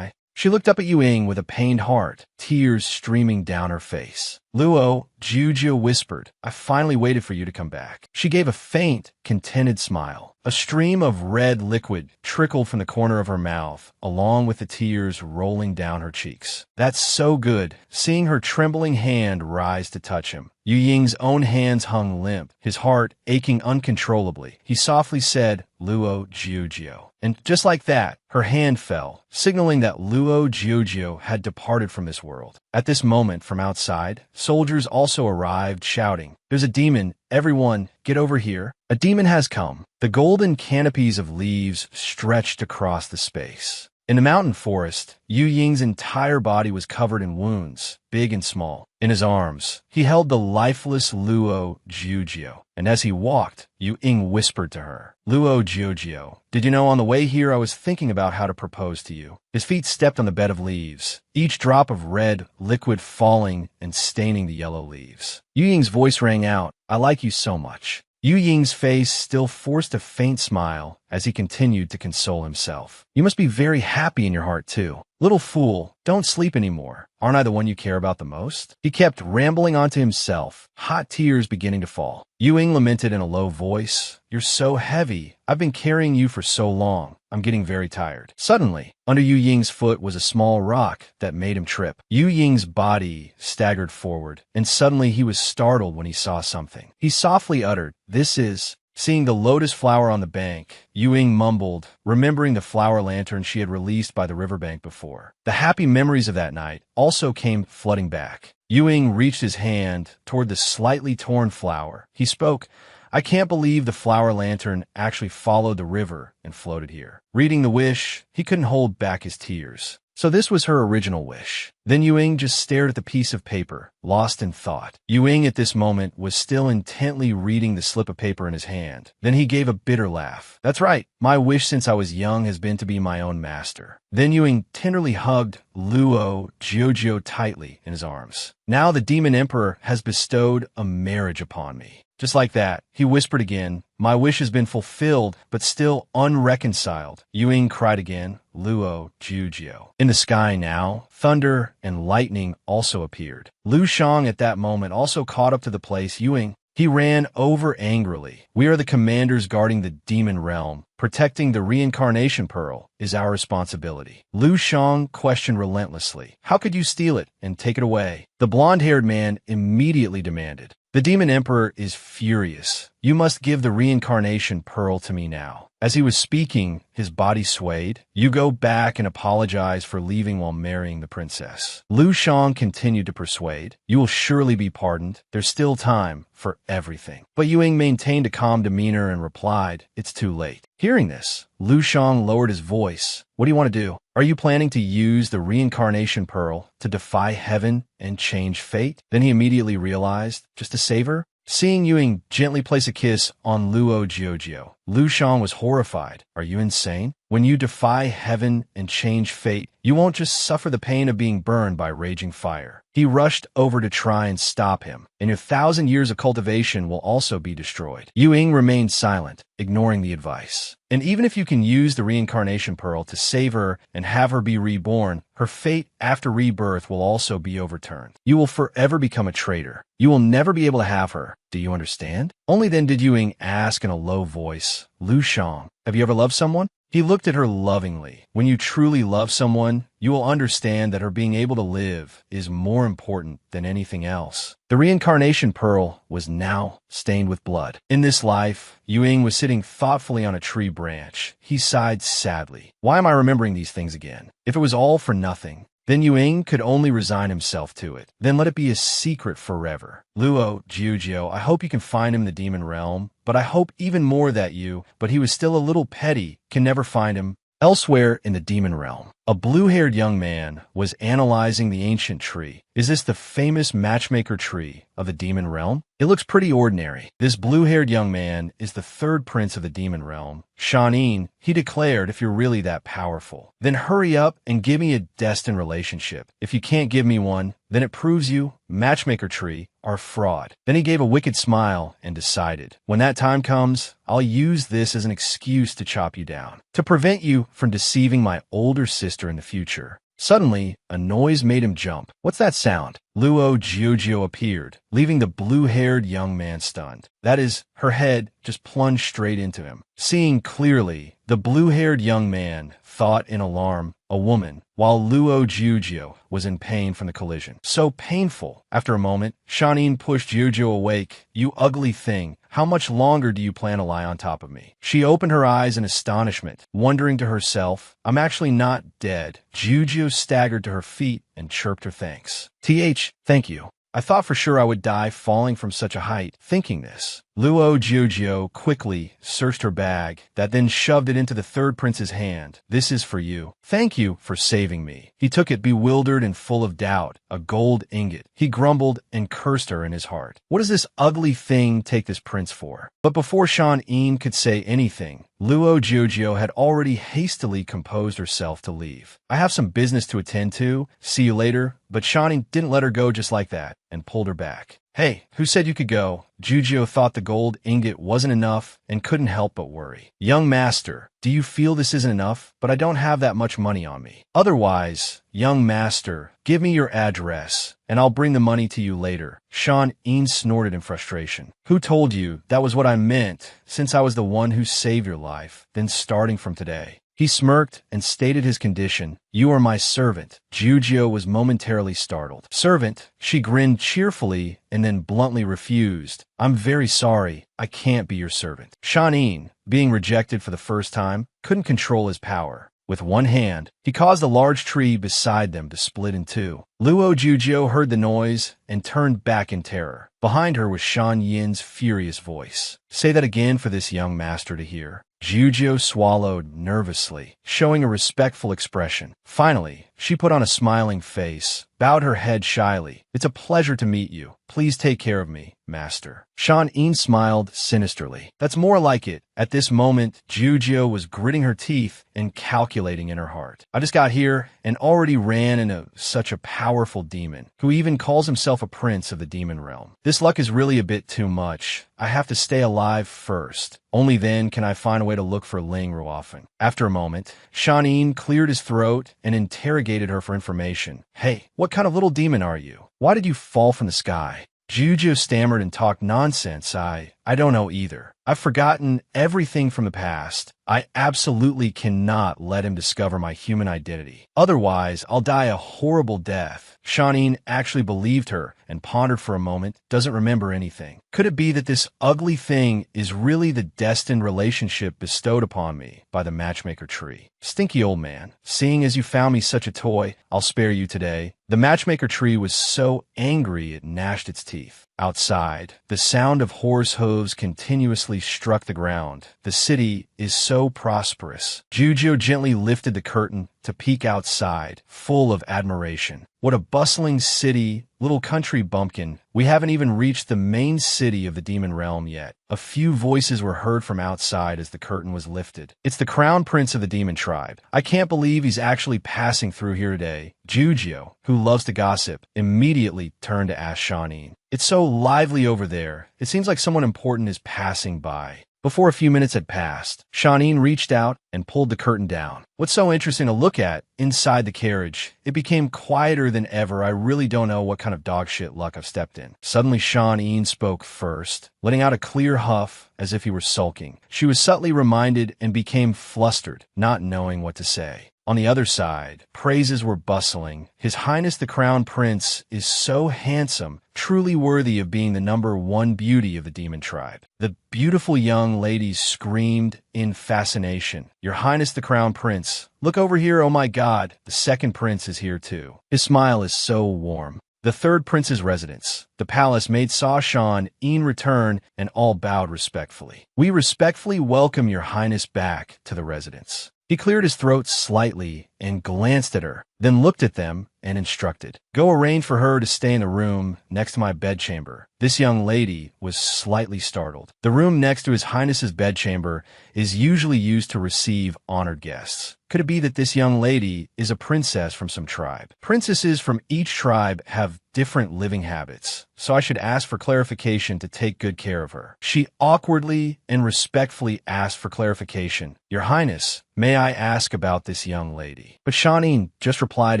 A: She looked up at Yuing with a pained heart, tears streaming down her face. Luo Jiujio whispered, "I finally waited for you to come back." She gave a faint, contented smile. A stream of red liquid trickled from the corner of her mouth, along with the tears rolling down her cheeks. "That's so good." Seeing her trembling hand rise to touch him, Yu Ying's own hands hung limp, his heart aching uncontrollably. He softly said, "Luo Jiujio." And just like that, her hand fell, signaling that Luo Jiujio had departed from this world. At this moment, from outside, soldiers also arrived, shouting, "There's a demon! Everyone, get over here! A demon has come!" The golden canopies of leaves stretched across the space. In the mountain forest, Yu Ying's entire body was covered in wounds, big and small. In his arms, he held the lifeless Luo Jiujio, and as he walked, Yu Ying whispered to her, "Luo Jiujio, did you know on the way here I was thinking about how to propose to you?" His feet stepped on the bed of leaves, each drop of red liquid falling and staining the yellow leaves. Yu Ying's voice rang out, "I like you so much." Yu Ying's face still forced a faint smile as he continued to console himself. "You must be very happy in your heart, too. Little fool, don't sleep anymore. Aren't I the one you care about the most?" He kept rambling on to himself, hot tears beginning to fall. Yu Ying lamented in a low voice, "You're so heavy. I've been carrying you for so long. I'm getting very tired." Suddenly, under Yu Ying's foot was a small rock that made him trip. Yu Ying's body staggered forward, and suddenly he was startled when he saw something. He softly uttered, "This is..." Seeing the lotus flower on the bank, Yu Ying mumbled, remembering the flower lantern she had released by the riverbank before. The happy memories of that night also came flooding back. Yu Ying reached his hand toward the slightly torn flower. He spoke, "I can't believe the flower lantern actually followed the river and floated here." Reading the wish, he couldn't hold back his tears. So this was her original wish. Then Yu Ying just stared at the piece of paper, lost in thought. Yu Ying at this moment was still intently reading the slip of paper in his hand. Then he gave a bitter laugh. "That's right. My wish since I was young has been to be my own master." Then Yu Ying tenderly hugged Luo Jiujio tightly in his arms. "Now the demon emperor has bestowed a marriage upon me." Just like that, he whispered again, "My wish has been fulfilled, but still unreconciled." Yu Ying cried again, "Luo Jiujio." In the sky now, thunder and lightning also appeared. Lu Shang at that moment also caught up to the place Yu Ying. He ran over angrily. "We are the commanders guarding the demon realm. Protecting the reincarnation pearl is our responsibility." Lu Shang questioned relentlessly, "How could you steal it and take it away?" The blonde-haired man immediately demanded, The demon emperor is furious. You must give the reincarnation pearl to me now. As he was speaking, his body swayed. You go back and apologize for leaving while marrying the princess. Lu Shang continued to persuade. You will surely be pardoned. There's still time for everything. But Ying maintained a calm demeanor and replied, it's too late. Hearing this, Lu Shang lowered his voice. What do you want to do? Are you planning to use the reincarnation pearl to defy heaven and change fate? Then he immediately realized, just to save her? Seeing Ying gently place a kiss on Luo Jiujio, Lu Shang was horrified. Are you insane? When you defy heaven and change fate, you won't just suffer the pain of being burned by raging fire. He rushed over to try and stop him, and your 1,000 years of cultivation will also be destroyed. Ying remained silent, ignoring the advice. And even if you can use the reincarnation pearl to save her and have her be reborn, her fate after rebirth will also be overturned. You will forever become a traitor. You will never be able to have her. Do you understand? Only then did Ying ask in a low voice, Lu Shang, have you ever loved someone? He looked at her lovingly. When you truly love someone, you will understand that her being able to live is more important than anything else. The reincarnation pearl was now stained with blood. In this life, Ying was sitting thoughtfully on a tree branch. He sighed sadly. Why am I remembering these things again? If it was all for nothing, then Ying could only resign himself to it. Then let it be a secret forever. Luo Jiujio, I hope you can find him in the demon realm, but I hope even more that you, but he was still a little petty, can never find him. Elsewhere in the demon realm, a blue-haired young man was analyzing the ancient tree. Is this the famous matchmaker tree of the demon realm? It looks pretty ordinary. This blue-haired young man is the third prince of the demon realm. Shanin, he declared, if you're really that powerful, then hurry up and give me a destined relationship. If you can't give me one, then it proves you, matchmaker tree, are fraud. Then he gave a wicked smile and decided, when that time comes, I'll use this as an excuse to chop you down, to prevent you from deceiving my older sister in the future. Suddenly, a noise made him jump. What's that sound? Luo Jiujio appeared, leaving the blue-haired young man stunned. That is, her head just plunged straight into him. Seeing clearly, the blue-haired young man thought in alarm, a woman, while Luo Jiujio was in pain from the collision. So painful. After a moment, Shanin pushed Jiujio awake. You ugly thing. How much longer do you plan to lie on top of me? She opened her eyes in astonishment, wondering to herself, I'm actually not dead. Jiujio staggered to her feet and chirped her thanks. Thank you. I thought for sure I would die falling from such a height. Thinking this, Luo Jiujio quickly searched her bag, that then shoved it into the third prince's hand. This is for you. Thank you for saving me. He took it bewildered and full of doubt, a gold ingot. He grumbled and cursed her in his heart. What does this ugly thing take this prince for? But before Shanin could say anything, Luo Jiujio had already hastily composed herself to leave. I have some business to attend to. See you later. But Shanin didn't let her go just like that and pulled her back. Hey, who said you could go? Jiujio thought the gold ingot wasn't enough and couldn't help but worry. Young master, do you feel this isn't enough? But I don't have that much money on me. Otherwise, young master, give me your address, and I'll bring the money to you later. Shanin snorted in frustration. Who told you that was what I meant, since I was the one who saved your life, then starting from today? He smirked and stated his condition. You are my servant. Jiujio was momentarily startled. Servant? She grinned cheerfully and then bluntly refused. I'm very sorry. I can't be your servant. Shanin, being rejected for the first time, couldn't control his power. With one hand, he caused a large tree beside them to split in two. Luo Jiujio heard the noise and turned back in terror. Behind her was Shan Yin's furious voice. Say that again for this young master to hear. Jiujio swallowed nervously, showing a respectful expression. Finally, she put on a smiling face, bowed her head shyly. It's a pleasure to meet you. Please take care of me, master. Shanin smiled sinisterly. That's more like it. At this moment, Jiujio was gritting her teeth and calculating in her heart. I just got here and already ran into such a powerful demon, who even calls himself a prince of the demon realm. This luck is really a bit too much. I have to stay alive first. Only then can I find a way to look for Ling Ruofen. After a moment, Shanin cleared his throat and interrogated her for information. Hey, what kind of little demon are you? Why did you fall from the sky? Jiujio stammered and talked nonsense. I don't know either. I've forgotten everything from the past. I absolutely cannot let him discover my human identity. Otherwise, I'll die a horrible death. Shawneen actually believed her and pondered for a moment, doesn't remember anything. Could it be that this ugly thing is really the destined relationship bestowed upon me by the matchmaker tree? Stinky old man, seeing as you found me such a toy, I'll spare you today. The matchmaker tree was so angry it gnashed its teeth. Outside, the sound of horse hooves continuously struck the ground. The city is so prosperous. Jujio gently lifted the curtain to peek outside, full of admiration. What a bustling city, little country bumpkin. We haven't even reached the main city of the demon realm yet. A few voices were heard from outside as the curtain was lifted. It's the crown prince of the demon tribe. I can't believe he's actually passing through here today. Jujio, who loves to gossip, immediately turned to ask Shawneen. It's so lively over there. It seems like someone important is passing by. Before a few minutes had passed, Shawneen reached out and pulled the curtain down. What's so interesting to look at inside the carriage? It became quieter than ever. I really don't know what kind of dog shit luck I've stepped in. Suddenly, Shawneen spoke first, letting out a clear huff as if he were sulking. She was subtly reminded and became flustered, not knowing what to say. On the other side, praises were bustling. His Highness the Crown Prince is so handsome, truly worthy of being the #1 beauty of the demon tribe. The beautiful young ladies screamed in fascination. Your Highness the Crown Prince, look over here, oh my God, the second prince is here too. His smile is so warm. The third prince's residence, the palace, made Shawneen return, and all bowed respectfully. We respectfully welcome your Highness back to the residence. He cleared his throat slightly and glanced at her, then looked at them and instructed, go arrange for her to stay in the room next to my bedchamber. This young lady was slightly startled. The room next to His Highness's bedchamber is usually used to receive honored guests. Could it be that this young lady is a princess from some tribe? Princesses from each tribe have different living habits, so I should ask for clarification to take good care of her. She awkwardly and respectfully asked for clarification. Your Highness, may I ask about this young lady? But Shawneen just replied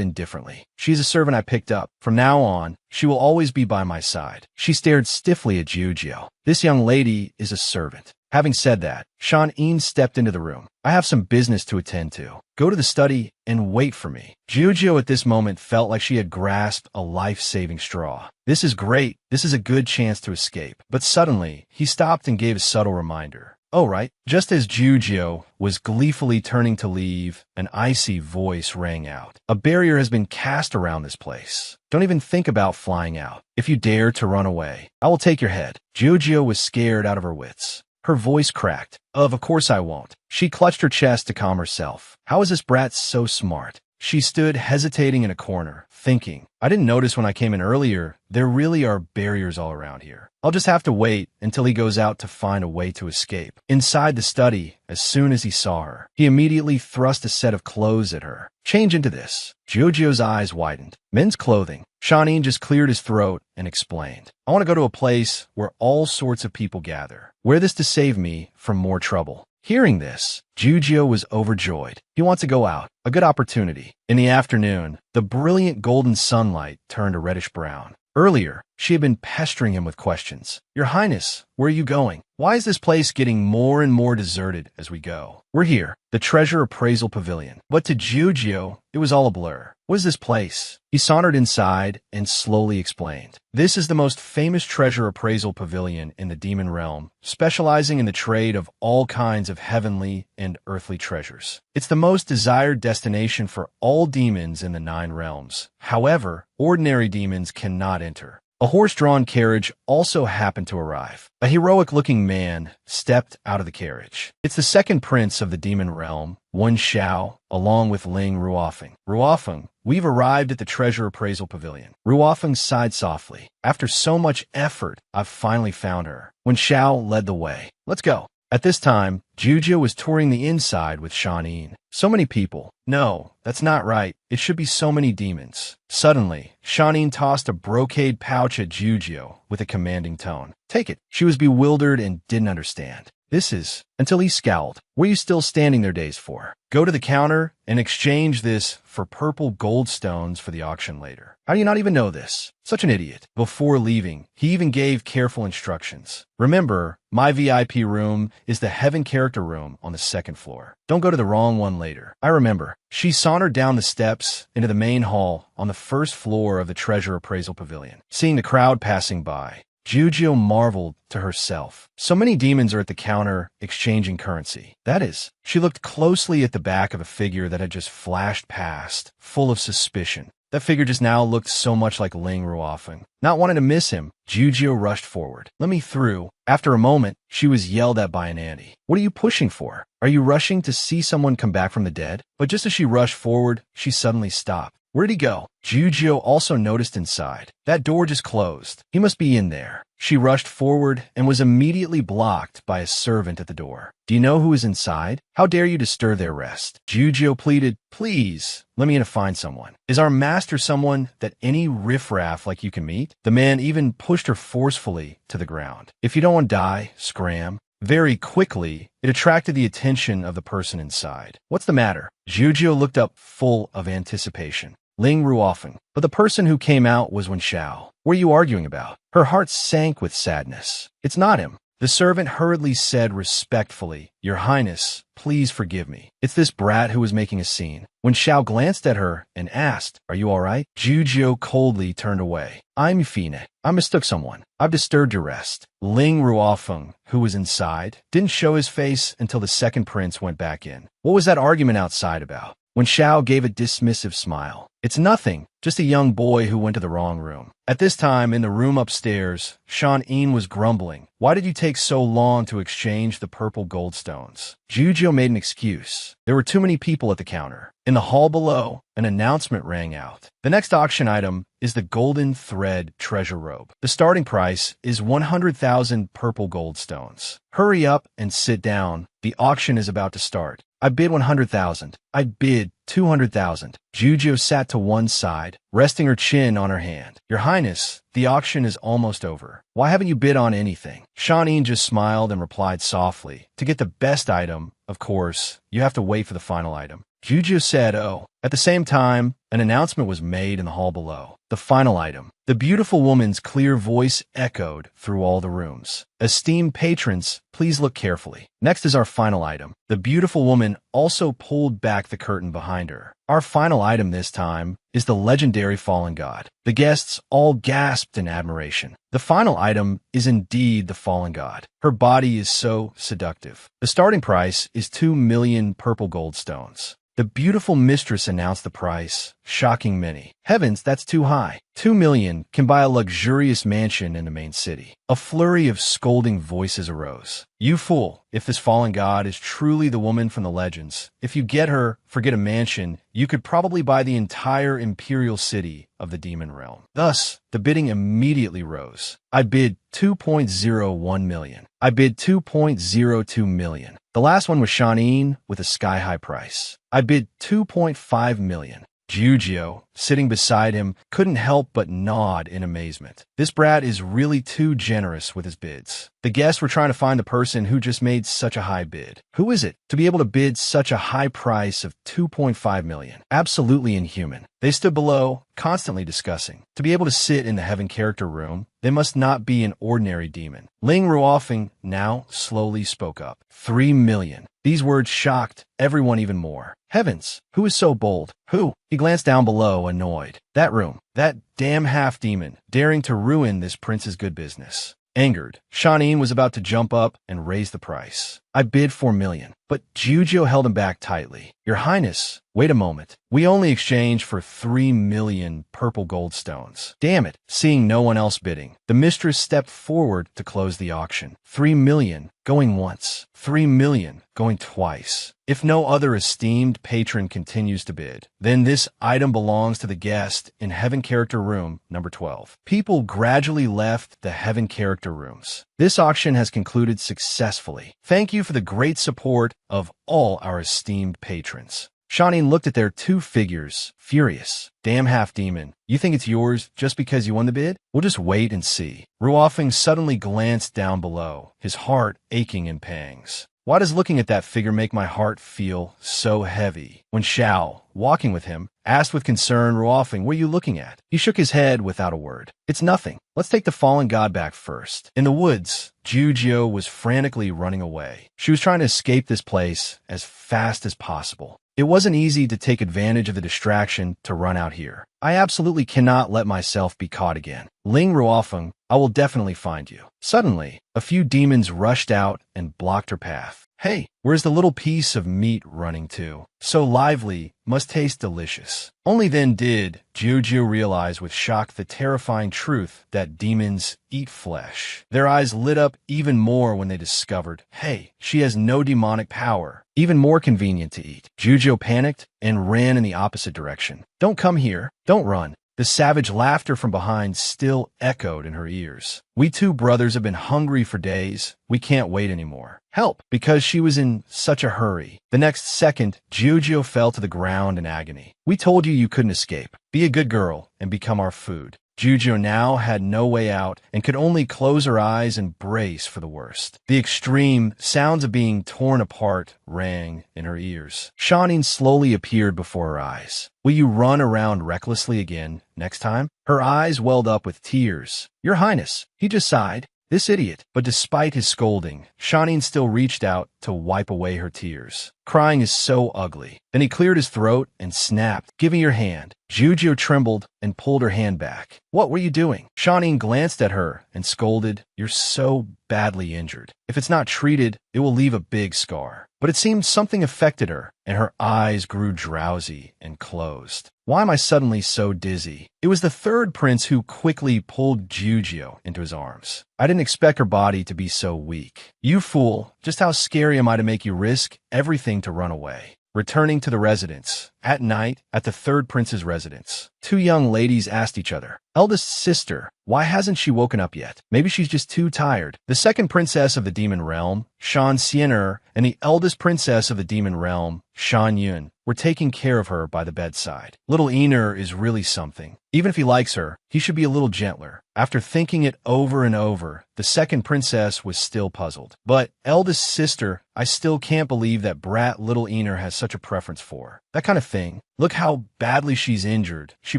A: indifferently. She's a servant I picked up. From now on, she will always be by my side. She stared stiffly at Jujio. This young lady is a servant. Having said that, Shawneen stepped into the room. I have some business to attend to. Go to the study and wait for me. Jujio at this moment felt like she had grasped a life-saving straw. This is great. This is a good chance to escape. But suddenly, he stopped and gave a subtle reminder. Oh, right. Just as Jujio was gleefully turning to leave, an icy voice rang out. A barrier has been cast around this place. Don't even think about flying out. If you dare to run away, I will take your head. Jujio was scared out of her wits. Her voice cracked. Of course I won't. She clutched her chest to calm herself. How is this brat so smart? She stood hesitating in a corner, thinking, I didn't notice when I came in earlier, there really are barriers all around here. I'll just have to wait until he goes out to find a way to escape. Inside the study, as soon as he saw her, he immediately thrust a set of clothes at her. Change into this. Jujio's eyes widened. Men's clothing. Shawneen just cleared his throat and explained. I want to go to a place where all sorts of people gather. Wear this to save me from more trouble. Hearing this, Jujio was overjoyed. He wants to go out. A good opportunity. In the afternoon, the brilliant golden sunlight turned a reddish brown. Earlier, she had been pestering him with questions. Your Highness, where are you going? Why is this place getting more and more deserted as we go? We're here, the Treasure Appraisal Pavilion. But to Jujio, it was all a blur. What is this place? He sauntered inside and slowly explained. This is the most famous treasure appraisal pavilion in the demon realm, specializing in the trade of all kinds of heavenly and earthly treasures. It's the most desired destination for all demons in the 9 realms. However, ordinary demons cannot enter. A horse-drawn carriage also happened to arrive. A heroic-looking man stepped out of the carriage. It's the second prince of the demon realm, Wen Xiao, along with Ling Ruofeng. Ruofeng, we've arrived at the treasure appraisal pavilion. Ruofeng sighed softly. After so much effort, I've finally found her. Wen Xiao led the way. Let's go. At this time, Jujio was touring the inside with Shawneen. So many people. No, that's not right. It should be so many demons. Suddenly, Shawneen tossed a brocade pouch at Jujio with a commanding tone. Take it. She was bewildered and didn't understand. This is, until he scowled. What are you still standing there dazed for? Go to the counter and exchange this for purple gold stones for the auction later. How do you not even know this? Such an idiot. Before leaving, he even gave careful instructions. Remember, my VIP room is the heaven character room on the second floor. Don't go to the wrong one later. I remember. She sauntered down the steps into the main hall on the first floor of the treasure appraisal pavilion. Seeing the crowd passing by, Jujio marveled to herself. So many demons are at the counter exchanging currency. That is, she looked closely at the back of a figure that had just flashed past, full of suspicion. That figure just now looked so much like Ling Ruofeng. Not wanting to miss him, Jujio rushed forward. Let me through. After a moment, she was yelled at by an auntie. What are you pushing for? Are you rushing to see someone come back from the dead? But just as she rushed forward, she suddenly stopped. Where'd he go? Jujio also noticed inside. That door just closed. He must be in there. She rushed forward and was immediately blocked by a servant at the door. Do you know who is inside? How dare you disturb their rest? Jujio pleaded, please, let me in to find someone. Is our master someone that any riffraff like you can meet? The man even pushed her forcefully to the ground. If you don't want to die, scram. Very quickly, it attracted the attention of the person inside. What's the matter? Jujio looked up full of anticipation. Ling Ruofeng. But the person who came out was Wen Xiao. What are you arguing about? Her heart sank with sadness. It's not him. The servant hurriedly said respectfully, Your Highness, please forgive me. It's this brat who was making a scene. When Xiao glanced at her and asked, Are you all right? Jujio coldly turned away. I'm Fine. I mistook someone. I've disturbed your rest. Ling Ruofeng, who was inside, didn't show his face until the second prince went back in. What was that argument outside about? When Xiao gave a dismissive smile. It's nothing, just a young boy who went to the wrong room. At this time, in the room upstairs, Shan-in was grumbling. Why did you take so long to exchange the purple gold stones? Jujio made an excuse. There were too many people at the counter. In the hall below, an announcement rang out. The next auction item is the golden thread treasure robe. The starting price is 100,000 purple gold stones. Hurry up and sit down. The auction is about to start. I bid 100,000. I bid 200,000. Jujio sat to one side, resting her chin on her hand. Your Highness, the auction is almost over. Why haven't you bid on anything? Shan-in just smiled and replied softly. To get the best item, of course, you have to wait for the final item. Jujio said, oh. At the same time, an announcement was made in the hall below. The final item. The beautiful woman's clear voice echoed through all the rooms. Esteemed patrons, please look carefully. Next is our final item. The beautiful woman also pulled back the curtain behind her. Our final item this time is the legendary fallen god. The guests all gasped in admiration. The final item is indeed the fallen god. Her body is so seductive. The starting price is 2 million purple gold stones. The beautiful mistress announced the price, shocking many. Heavens, that's too high. 2 million can buy a luxurious mansion in the main city. A flurry of scolding voices arose. You fool, if this fallen god is truly the woman from the legends, if you get her, forget a mansion, you could probably buy the entire imperial city of the demon realm. Thus, the bidding immediately rose. I bid 2.01 million. I bid 2.02 million. The last one was Shan-in with a sky-high price. I bid 2.5 million. Jujio, sitting beside him, couldn't help but nod in amazement. This brat is really too generous with his bids. The guests were trying to find the person who just made such a high bid. Who is it to be able to bid such a high price of 2.5 million? Absolutely inhuman. They stood below, constantly discussing. To be able to sit in the heaven character room, they must not be an ordinary demon. Ling Ruofeng now slowly spoke up. 3 million. These words shocked everyone even more. Heavens, who is so bold? Who? He glanced down below, annoyed. That room. That damn half-demon, daring to ruin this prince's good business. Angered, Shan-in was about to jump up and raise the price. I bid 4 million, but Jujio held him back tightly. Your Highness, wait a moment. We only exchanged for 3 million purple gold stones. Damn it. Seeing no one else bidding, the mistress stepped forward to close the auction. 3 million going once. 3 million going twice. If no other esteemed patron continues to bid, then this item belongs to the guest in Heaven Character Room number 12. People gradually left the Heaven Character Rooms. This auction has concluded successfully. Thank you for the great support of all our esteemed patrons. Shanin looked at their two figures, furious. Damn half-demon. You think it's yours just because you won the bid? We'll just wait and see. Ruofeng suddenly glanced down below, his heart aching in pangs. Why does looking at that figure make my heart feel so heavy? When Xiao, walking with him, asked with concern, Ruofeng, what are you looking at? He shook his head without a word. It's nothing. Let's take the fallen god back first. In the woods, Jujio was frantically running away. She was trying to escape this place as fast as possible. It wasn't easy to take advantage of the distraction to run out here. I absolutely cannot let myself be caught again. Ling Ruofeng, I will definitely find you. Suddenly, a few demons rushed out and blocked her path. Hey, where's the little piece of meat running to? So lively, must taste delicious. Only then did Jujio realize with shock the terrifying truth that demons eat flesh. Their eyes lit up even more when they discovered, hey, she has no demonic power. Even more convenient to eat. Jujio panicked and ran in the opposite direction. Don't come here. Don't run. The savage laughter from behind still echoed in her ears. We two brothers have been hungry for days. We can't wait anymore. Help! Because she was in such a hurry. The next second, Jujio fell to the ground in agony. We told you couldn't escape. Be a good girl and become our food. Jujio now had no way out and could only close her eyes and brace for the worst. The extreme sounds of being torn apart rang in her ears. Shanin slowly appeared before her eyes. Will you run around recklessly again next time? Her eyes welled up with tears. Your Highness, he just sighed. This idiot. But despite his scolding, Shanin still reached out to wipe away her tears. Crying is so ugly. Then he cleared his throat and snapped, give me your hand. Jujio trembled and pulled her hand back. What were you doing? Shanin glanced at her and scolded, you're so badly injured. If it's not treated, it will leave a big scar. But it seemed something affected her, and her eyes grew drowsy and closed. Why am I suddenly so dizzy? It was the third prince who quickly pulled Jujio into his arms. I didn't expect her body to be so weak. You fool, just how scary am I to make you risk everything to run away? Returning to the residence. At night, at the third prince's residence, two young ladies asked each other, eldest sister, why hasn't she woken up yet? Maybe she's just too tired. The second princess of the demon realm, Shan Xian'er, and the eldest princess of the demon realm, Shan Yun, were taking care of her by the bedside. Little Ener is really something. Even if he likes her, he should be a little gentler. After thinking it over and over, the second princess was still puzzled. But, eldest sister, I still can't believe that brat little Ener has such a preference for her. That kind of thing. Look how badly she's injured. She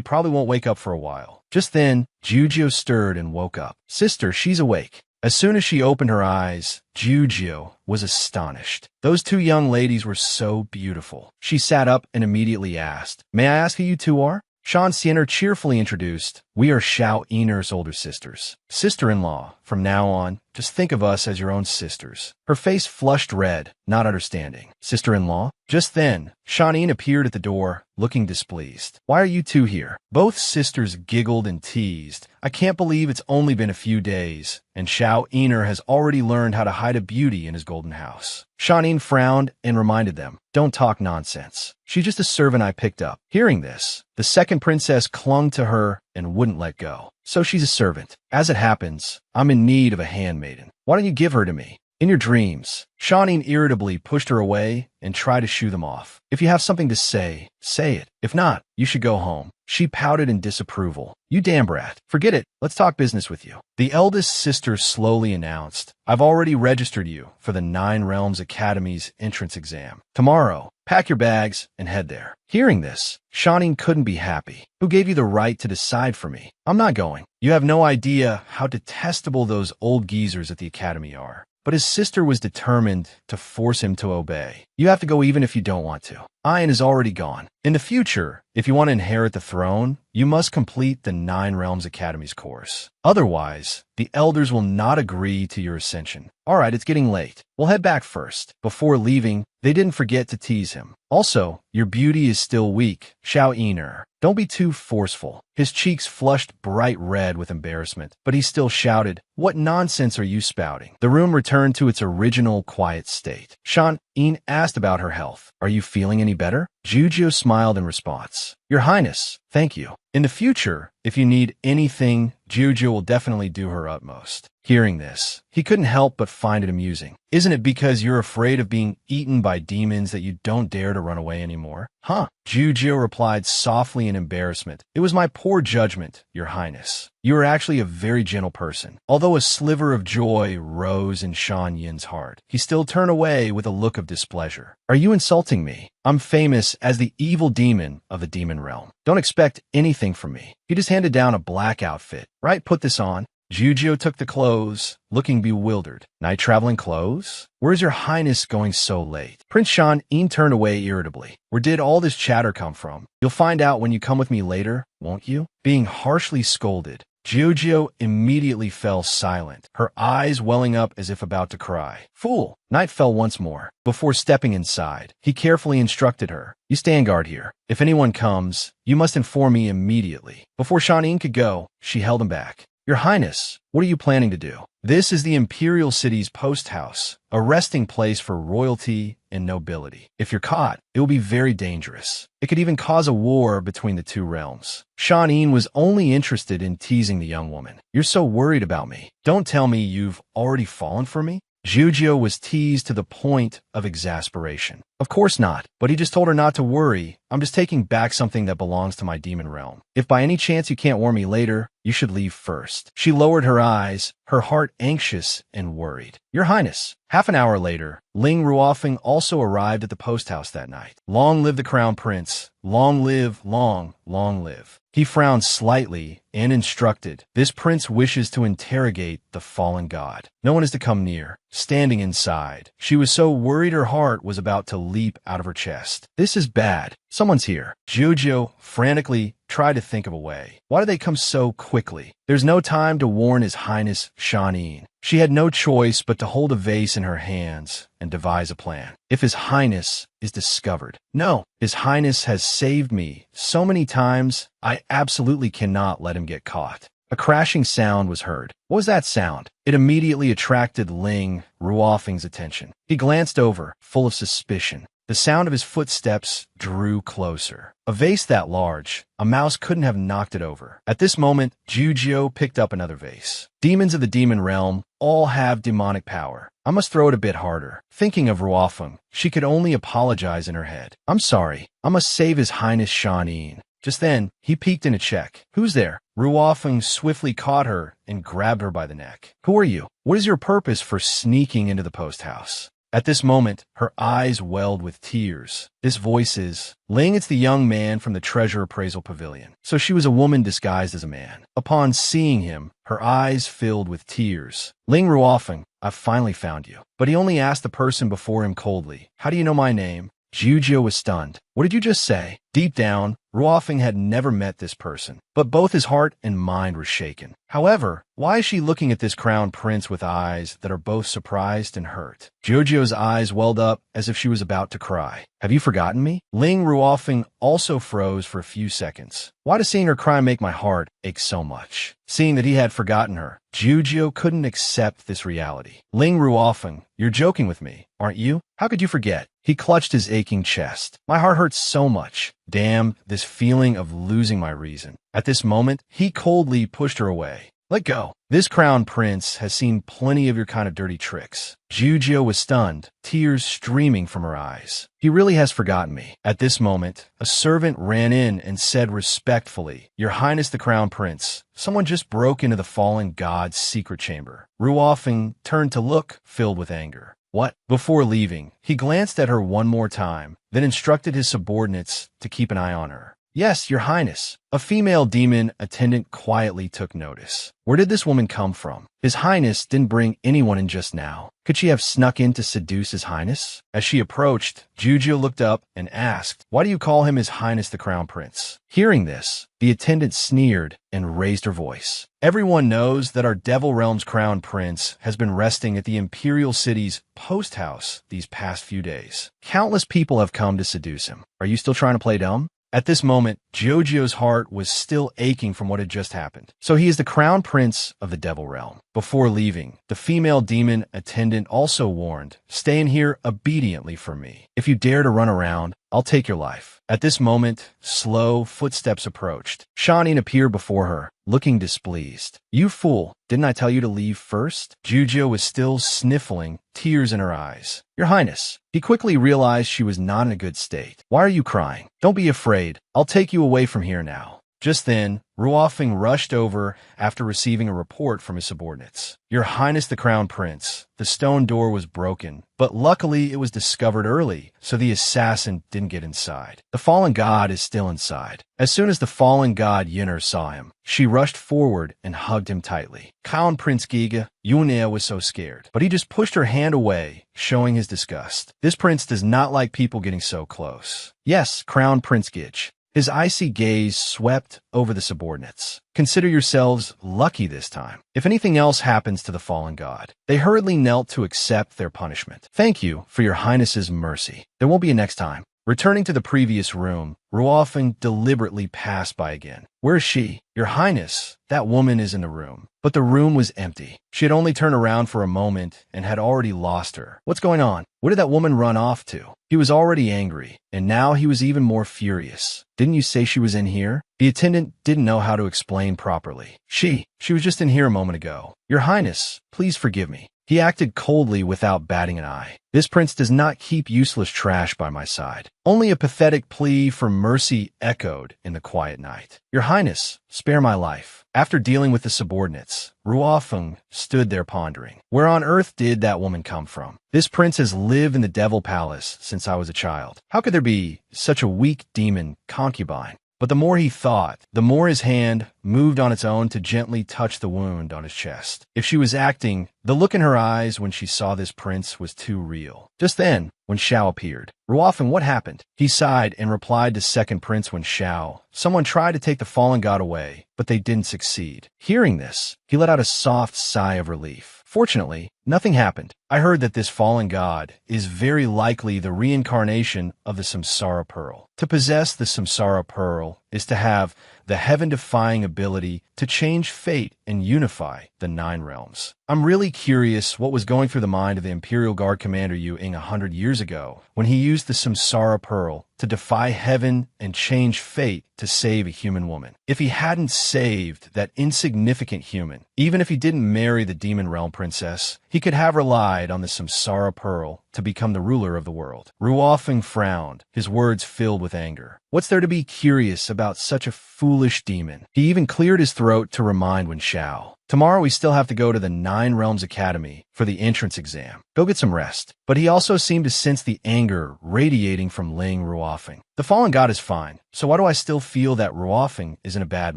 A: probably won't wake up for a while. Just then, Jujio stirred and woke up. Sister, she's awake. As soon as she opened her eyes, Jujio was astonished. Those two young ladies were so beautiful. She sat up and immediately asked, may I ask who you two are? Shan Xian'er cheerfully introduced, we are Xiao Ener's older sisters. Sister-in-law. From now on, just think of us as your own sisters. Her face flushed red, not understanding. Sister-in-law? Just then, Shanin appeared at the door, looking displeased. Why are you two here? Both sisters giggled and teased. I can't believe it's only been a few days, and Xiao Ener has already learned how to hide a beauty in his golden house. Shanin frowned and reminded them, don't talk nonsense. She's just a servant I picked up. Hearing this, the second princess clung to her and wouldn't let go. So she's a servant. As it happens, I'm in need of a handmaiden. Why don't you give her to me? In your dreams. Shanin irritably pushed her away and tried to shoo them off. If you have something to say, say it. If not, you should go home. She pouted in disapproval. You damn brat. Forget it. Let's talk business with you. The eldest sister slowly announced, I've already registered you for the Nine Realms Academy's entrance exam. Tomorrow, pack your bags and head there. Hearing this, Shanin couldn't be happy. Who gave you the right to decide for me? I'm not going. You have no idea how detestable those old geezers at the academy are. But his sister was determined to force him to obey. You have to go even if you don't want to. Ian is already gone. In the future, if you want to inherit the throne, you must complete the Nine Realms Academy's course. Otherwise, the elders will not agree to your ascension. All right, it's getting late. We'll head back first. Before leaving, they didn't forget to tease him. Also, your beauty is still weak, Xiao Ener. Don't be too forceful. His cheeks flushed bright red with embarrassment, but he still shouted, what nonsense are you spouting? The room returned to its original quiet state. Shan Yin asked about her health. Are you feeling any better? Jujio smiled in response. Your Highness, thank you. In the future, if you need anything, Jujio will definitely do her utmost. Hearing this, he couldn't help but find it amusing. Isn't it because you're afraid of being eaten by demons that you don't dare to run away anymore? Huh? Jujio replied softly in embarrassment. It was my poor judgment, Your Highness. You are actually a very gentle person. Although a sliver of joy rose in Shan Yin's heart, he still turned away with a look of displeasure. Are you insulting me? I'm famous as the evil demon of the demon realm. Don't expect anything from me. He just handed down a black outfit. Right, put this on. Jujio took the clothes, looking bewildered. Night traveling clothes? Where's Your Highness going so late? Prince Shan Yin turned away irritably. Where did all this chatter come from? You'll find out when you come with me later, won't you? Being harshly scolded, Jujio immediately fell silent, her eyes welling up as if about to cry. Fool! Night fell once more. Before stepping inside, he carefully instructed her. You stand guard here. If anyone comes, you must inform me immediately. Before Shan Yin could go, she held him back. Your Highness, what are you planning to do? This is the Imperial City's post house, a resting place for royalty and nobility. If you're caught, it will be very dangerous. It could even cause a war between the two realms. Shan Yin was only interested in teasing the young woman. You're so worried about me. Don't tell me you've already fallen for me? Jujio was teased to the point of exasperation. Of course not, but he just told her not to worry. I'm just taking back something that belongs to my demon realm. If by any chance you can't warn me later, you should leave first. She lowered her eyes, her heart anxious and worried. Your Highness. Half an hour later, Ling Ruofeng also arrived at the post house that night. Long live the Crown Prince. Long live, long live. He frowned slightly and instructed, this prince wishes to interrogate the fallen god. No one is to come near. Standing inside, she was so worried her heart was about to leap out of her chest. This is bad. Someone's here. Jujio frantically tried to think of a way. Why did they come so quickly? There's no time to warn His Highness Shan Yin. She had no choice but to hold a vase in her hands and devise a plan. If His Highness is discovered. No, His Highness has saved me so many times, I absolutely cannot let him get caught. A crashing sound was heard. What was that sound? It immediately attracted Ling Ruofeng's attention. He glanced over, full of suspicion. The sound of his footsteps drew closer. A vase that large, a mouse couldn't have knocked it over. At this moment, Jujio picked up another vase. Demons of the demon realm all have demonic power. I must throw it a bit harder. Thinking of Ruofeng, she could only apologize in her head. I'm sorry. I must save His Highness Shan Yin. Just then, he peeked in a check. Who's there? Ruofeng swiftly caught her and grabbed her by the neck. Who are you? What is your purpose for sneaking into the post house? At this moment, her eyes welled with tears. This voice is, Ling, it's the young man from the treasure appraisal pavilion. So she was a woman disguised as a man. Upon seeing him, her eyes filled with tears. Ling Ruofeng, I've finally found you. But he only asked the person before him coldly, how do you know my name? Jujio was stunned. What did you just say? Deep down, Ruofeng had never met this person, but both his heart and mind were shaken. However, why is she looking at this crown prince with eyes that are both surprised and hurt? Jujio's eyes welled up as if she was about to cry. Have you forgotten me? Ling Ruofeng also froze for a few seconds. Why does seeing her cry make my heart ache so much? Seeing that he had forgotten her, Jujio couldn't accept this reality. Ling Ruofeng, you're joking with me, aren't you? How could you forget? He clutched his aching chest. My heart hurts so much. Damn, this feeling of losing my reason. At this moment, he coldly pushed her away. Let go. This crown prince has seen plenty of your kind of dirty tricks. Jujio was stunned, tears streaming from her eyes. He really has forgotten me. At this moment, a servant ran in and said respectfully, Your Highness the Crown Prince, someone just broke into the fallen god's secret chamber. Ruofeng turned to look, filled with anger. What? Before leaving, he glanced at her one more time, then instructed his subordinates to keep an eye on her. Yes, Your Highness. A female demon attendant quietly took notice. Where did this woman come from? His Highness didn't bring anyone in just now. Could she have snuck in to seduce His Highness? As she approached, Jujio looked up and asked, Why do you call him His Highness the Crown Prince? Hearing this, the attendant sneered and raised her voice. Everyone knows that our Devil Realm's Crown Prince has been resting at the Imperial City's post house these past few days. Countless people have come to seduce him. Are you still trying to play dumb? At this moment, Jujio's heart was still aching from what had just happened. So he is the crown prince of the Devil Realm. Before leaving, the female demon attendant also warned, "Stay in here obediently for me. If you dare to run around, I'll take your life." At this moment, slow footsteps approached. Shanin appeared before her, looking displeased. "You fool, didn't I tell you to leave first?" Jujio was still sniffling, tears in her eyes. "Your Highness." He quickly realized she was not in a good state. "Why are you crying? Don't be afraid. I'll take you away from here now." Just then, Ruofeng rushed over after receiving a report from his subordinates. "Your Highness the Crown Prince, the stone door was broken, but luckily it was discovered early, so the assassin didn't get inside. The fallen god is still inside." As soon as the fallen god Yinner saw him, she rushed forward and hugged him tightly. Crown Prince Giga, Yunea was so scared, but he just pushed her hand away, showing his disgust. This prince does not like people getting so close. "Yes, Crown Prince Gitch." His icy gaze swept over the subordinates. "Consider yourselves lucky this time. If anything else happens to the fallen god." They hurriedly knelt to accept their punishment. "Thank you for your Highness's mercy. There won't be a next time." Returning to the previous room, Ruofeng deliberately passed by again. "Where is she?" "Your Highness, that woman is in the room." But the room was empty. She had only turned around for a moment and had already lost her. "What's going on? Where did that woman run off to?" He was already angry, and now he was even more furious. "Didn't you say she was in here?" The attendant didn't know how to explain properly. She was just in here a moment ago." "Your Highness, please forgive me." He acted coldly without batting an eye. This prince does not keep useless trash by my side. Only a pathetic plea for mercy echoed in the quiet night. "Your Highness, spare my life." After dealing with the subordinates, Ruofeng stood there pondering. Where on earth did that woman come from? This prince has lived in the Devil Palace since I was a child. How could there be such a weak demon concubine? But the more he thought, the more his hand moved on its own to gently touch the wound on his chest. If she was acting, the look in her eyes when she saw this prince was too real. Just then, when Xiao appeared, "Ruofeng, what happened?" He sighed and replied to second prince when Xiao, "Someone tried to take the fallen god away, but they didn't succeed." Hearing this, he let out a soft sigh of relief. "Fortunately, nothing happened. I heard that this fallen god is very likely the reincarnation of the Samsara Pearl. To possess the Samsara Pearl is to have the heaven-defying ability to change fate and unify the 9 realms. I'm really curious what was going through the mind of the Imperial Guard Commander Yu Ing 100 years ago when he used the Samsara Pearl to defy heaven and change fate to save a human woman. If he hadn't saved that insignificant human, even if he didn't marry the Demon Realm Princess, he could have relied on the Samsara Pearl to become the ruler of the world." Ruofeng frowned, his words filled with anger. What's there to be curious about such a foolish demon? He even cleared his throat to remind Wen Xiao. "Tomorrow we still have to go to the 9 Realms Academy for the entrance exam. Go get some rest." But he also seemed to sense the anger radiating from Ling Ruofeng. "The fallen god is fine, so why do I still feel that Ruofeng is in a bad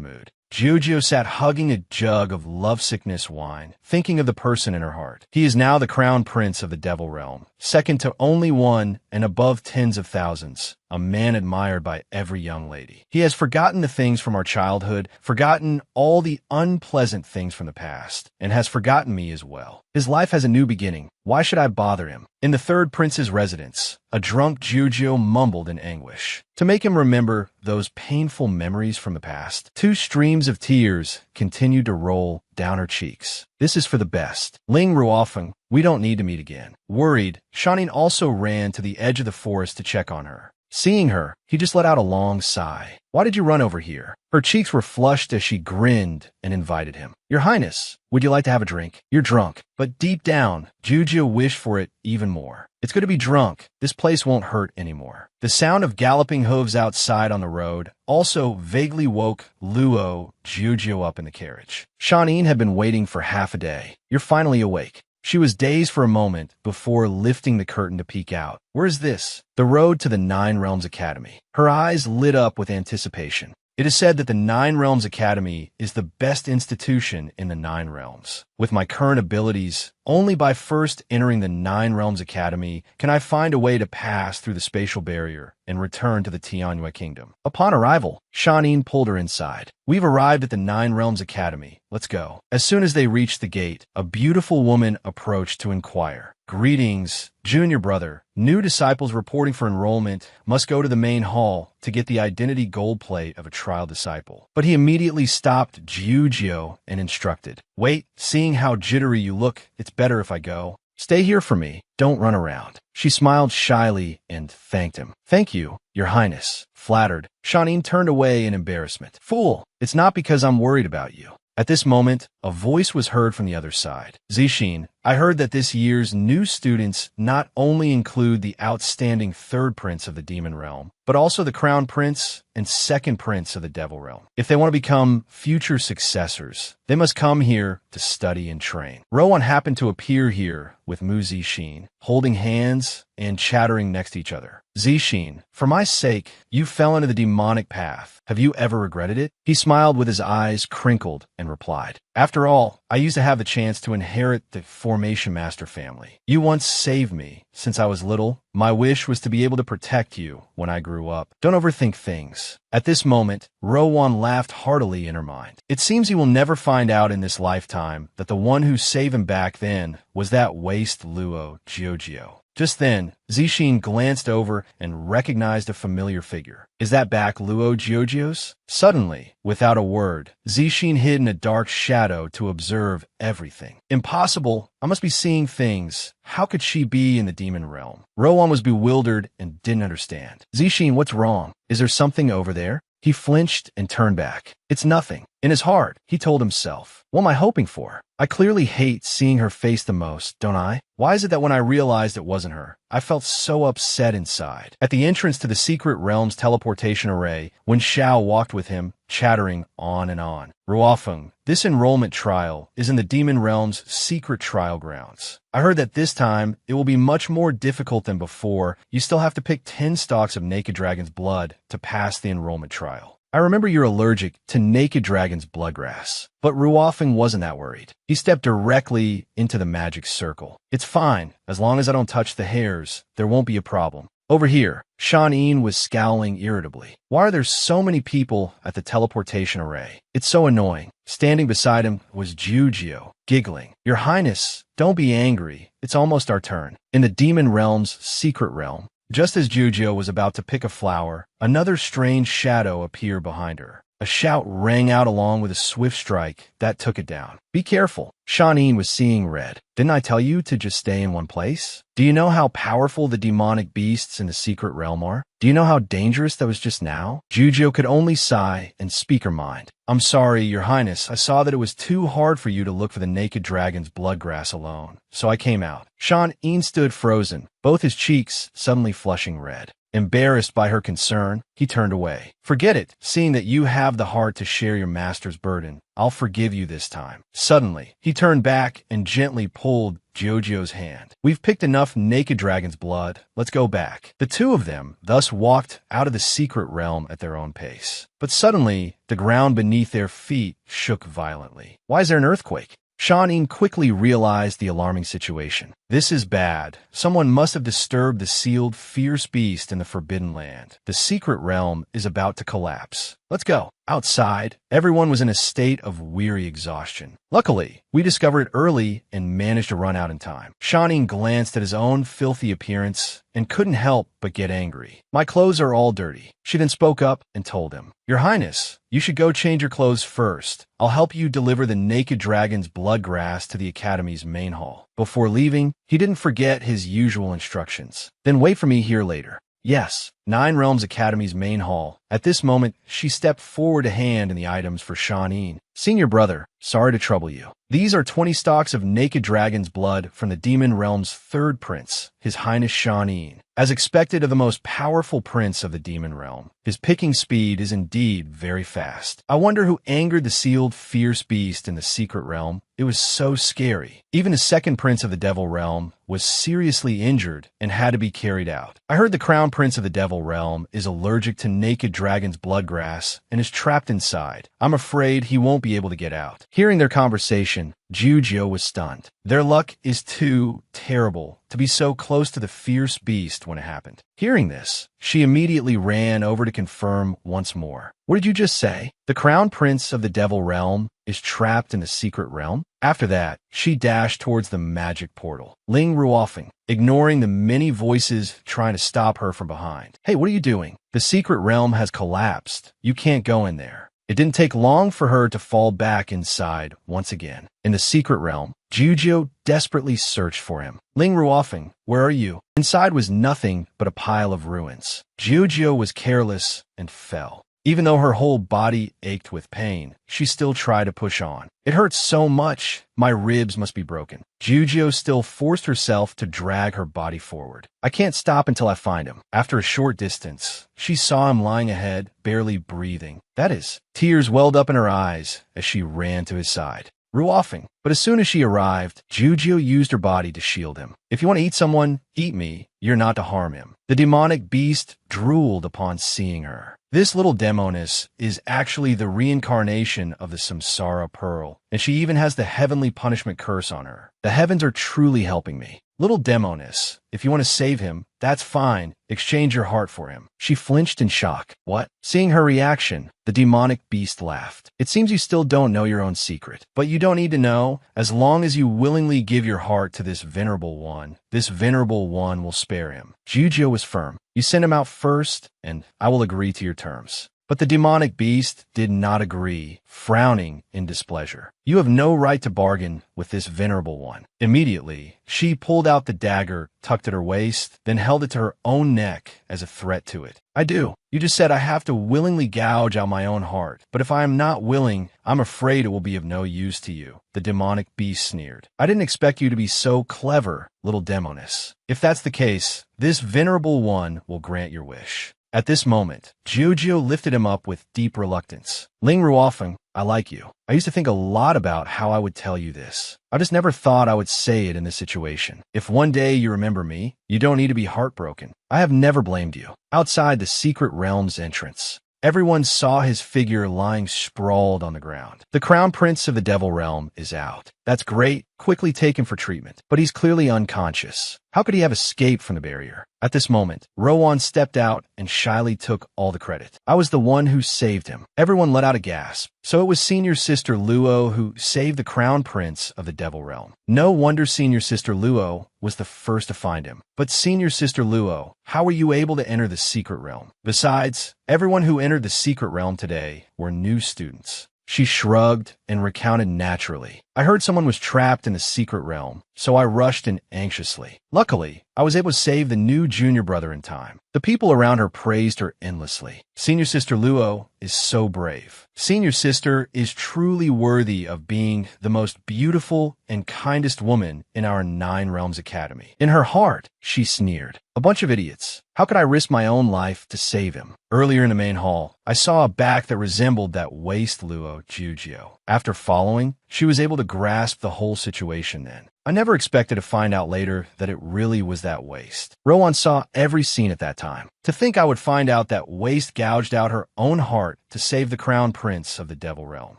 A: mood?" Jujio sat hugging a jug of lovesickness wine, thinking of the person in her heart. He is now the crown prince of the Devil Realm, second to only one and above tens of thousands, a man admired by every young lady. He has forgotten the things from our childhood, forgotten all the unpleasant things from the past, and has forgotten me as well. His life has a new beginning. Why should I bother him? In the third prince's residence, a drunk Jujio mumbled in anguish. To make him remember those painful memories from the past, 2 streams of tears continued to roll down her cheeks. This is for the best. Ling Ruofeng, we don't need to meet again. Worried, Shanin also ran to the edge of the forest to check on her. Seeing her, he just let out a long sigh. "Why did you run over here?" Her cheeks were flushed as she grinned and invited him. "Your Highness, would you like to have a drink? You're drunk." But deep down, Jujio wished for it even more. "It's good to be drunk. This place won't hurt anymore." The sound of galloping hooves outside on the road also vaguely woke Luo Jujio up in the carriage. Shanin had been waiting for half a day. "You're finally awake." She was dazed for a moment before lifting the curtain to peek out. "Where is this?" "The road to the 9 Realms Academy." Her eyes lit up with anticipation. It is said that the 9 Realms Academy is the best institution in the 9 Realms. With my current abilities, only by first entering the 9 Realms Academy can I find a way to pass through the spatial barrier and return to the Tianyue Kingdom. Upon arrival, Shanin pulled her inside. "We've arrived at the 9 Realms Academy. Let's go." As soon as they reached the gate, a beautiful woman approached to inquire. "Greetings, junior brother. New disciples reporting for enrollment must go to the main hall to get the identity gold plate of a trial disciple." But he immediately stopped Jujio and instructed, Wait, seeing how jittery you look, it's better if I go. Stay here for me. Don't run around. She smiled shyly and thanked him. Thank you, Your Highness. Flattered, Shanine turned away in embarrassment. Fool, it's not because I'm worried about you. At this moment, a voice was heard from the other side. Zixin, I heard that this year's new students not only include the outstanding third prince of the demon realm, but also the crown prince and second prince of the devil realm. If they want to become future successors, they must come here to study and train. Rowan happened to appear here with Mu Zixin, holding hands and chattering next to each other. Zixin, for my sake, you fell into the demonic path. Have you ever regretted it? He smiled with his eyes crinkled and replied, After all, I used to have the chance to inherit the Formation Master family. You once saved me. Since I was little, my wish was to be able to protect you when I grew up. Don't overthink things. At this moment, Rowan laughed heartily in her mind. It seems he will never find out in this lifetime that the one who saved him back then was that waste Luo Giorgio. Just then, Zixin glanced over and recognized a familiar figure. Is that back Luo Giorgio's? Suddenly, without a word, Zixin hid in a dark shadow to observe everything. Impossible. I must be seeing things. How could she be in the demon realm? Rowan was bewildered and didn't understand. Zixin, what's wrong? Is there something over there? He flinched and turned back. It's nothing. In his heart, he told himself, what am I hoping for? I clearly hate seeing her face the most, don't I? Why is it that when I realized it wasn't her, I felt so upset inside? At the entrance to the secret realm's teleportation array, when Xiao walked with him, chattering on and on. Ruofeng, this enrollment trial is in the demon realm's secret trial grounds. I heard that this time it will be much more difficult than before. You still have to pick 10 stalks of naked dragon's blood to pass the enrollment trial. I remember you're allergic to naked dragon's bloodgrass. But Ruofeng wasn't that worried. He stepped directly into the magic circle. It's fine. As long as I don't touch the hairs, there won't be a problem. Over here, Shanine was scowling irritably. Why are there so many people at the teleportation array? It's so annoying. Standing beside him was Giorgio, giggling. Your Highness, don't be angry. It's almost our turn. In the demon realm's secret realm, just as Giorgio was about to pick a flower, another strange shadow appeared behind her. A shout rang out along with a swift strike that took it down. Be careful. Shanine was seeing red. Didn't I tell you to just stay in one place? Do you know how powerful the demonic beasts in the secret realm are? Do you know how dangerous that was just now? Giorgio could only sigh and speak her mind. I'm sorry, Your Highness. I saw that it was too hard for you to look for the naked dragon's bloodgrass alone, so I came out. Shanine stood frozen, both his cheeks suddenly flushing red. Embarrassed by her concern, he turned away. Forget it. Seeing that you have the heart to share your master's burden, I'll forgive you this time. Suddenly, he turned back and gently pulled Giorgio's hand. We've picked enough naked dragon's blood. Let's go back. The two of them thus walked out of the secret realm at their own pace. But suddenly, the ground beneath their feet shook violently. Why is there an earthquake? Shanine quickly realized the alarming situation. This is bad. Someone must have disturbed the sealed, fierce beast in the Forbidden Land. The secret realm is about to collapse. Let's go. Outside, everyone was in a state of weary exhaustion. Luckily, we discovered it early and managed to run out in time. Shanine glanced at his own filthy appearance and couldn't help but get angry. My clothes are all dirty. She then spoke up and told him, Your Highness, you should go change your clothes first. I'll help you deliver the naked dragon's bloodgrass to the Academy's main hall. Before leaving, he didn't forget his usual instructions. Then wait for me here later. Yes, Nine Realms Academy's main hall. At this moment, she stepped forward to hand in the items for Shanine. Senior brother, sorry to trouble you. These are 20 stalks of naked dragon's blood from the demon realm's third prince, His Highness Shanine. As expected of the most powerful prince of the demon realm, his picking speed is indeed very fast. I wonder who angered the sealed, fierce beast in the secret realm. It was so scary. Even the second prince of the devil realm was seriously injured and had to be carried out. I heard the crown prince of the devil realm is allergic to naked dragon's bloodgrass and is trapped inside. I'm afraid he won't be able to get out. Hearing their conversation, Giorgio was stunned. Their luck is too terrible to be so close to the fierce beast when it happened. Hearing this, she immediately ran over to confirm once more. What did you just say? The crown prince of the devil realm is trapped in the secret realm? After that, she dashed towards the magic portal. Ling Ruofeng, ignoring the many voices trying to stop her from behind. Hey, what are you doing? The secret realm has collapsed. You can't go in there. It didn't take long for her to fall back inside once again. In the secret realm, Jujio desperately searched for him. Ling Ruofeng, where are you? Inside was nothing but a pile of ruins. Jujio was careless and fell. Even though her whole body ached with pain, she still tried to push on. It hurt so much, my ribs must be broken. Jujio still forced herself to drag her body forward. I can't stop until I find him. After a short distance, she saw him lying ahead, barely breathing. That is, tears welled up in her eyes as she ran to his side. Ruofeng. But as soon as she arrived, Jujio used her body to shield him. If you want to eat someone, eat me. You're not to harm him. The demonic beast drooled upon seeing her. This little demoness is actually the reincarnation of the Samsara Pearl, and she even has the heavenly punishment curse on her. The heavens are truly helping me. Little demoness, if you want to save him, that's fine. Exchange your heart for him. She flinched in shock. What? Seeing her reaction, the demonic beast laughed. It seems you still don't know your own secret, but you don't need to know. As long as you willingly give your heart to this venerable one will spare him. Jujio was firm. You send him out first, and I will agree to your terms. But the demonic beast did not agree, frowning in displeasure. You have no right to bargain with this venerable one. Immediately, she pulled out the dagger, tucked at her waist, then held it to her own neck as a threat to it. I do. You just said I have to willingly gouge out my own heart. But if I am not willing, I'm afraid it will be of no use to you. The demonic beast sneered. I didn't expect you to be so clever, little demoness. If that's the case, this venerable one will grant your wish. At this moment, Jujio lifted him up with deep reluctance. Ling Ruofeng, I like you. I used to think a lot about how I would tell you this. I just never thought I would say it in this situation. If one day you remember me, you don't need to be heartbroken. I have never blamed you. Outside the secret realm's entrance, everyone saw his figure lying sprawled on the ground. The crown prince of the devil realm is out. That's great. Quickly take him for treatment. But he's clearly unconscious. How could he have escaped from the barrier? At this moment, Rowan stepped out and shyly took all the credit. I was the one who saved him. Everyone let out a gasp. So it was senior sister Luo who saved the crown prince of the devil realm. No wonder senior sister Luo was the first to find him. But senior sister Luo, how were you able to enter the secret realm? Besides, everyone who entered the secret realm today were new students. She shrugged and recounted naturally. I heard someone was trapped in the secret realm, so I rushed in anxiously. Luckily, I was able to save the new junior brother in time. The people around her praised her endlessly. Senior sister Luo is so brave. Senior sister is truly worthy of being the most beautiful and kindest woman in our 9 Realms Academy. In her heart, she sneered. A bunch of idiots. How could I risk my own life to save him? Earlier in the main hall, I saw a back that resembled that waist Luo Jujio. After following, she was able to grasp the whole situation then. I never expected to find out later that it really was that waist. Rowan saw every scene at that time. To think I would find out that waist gouged out her own heart to save the crown prince of the devil realm.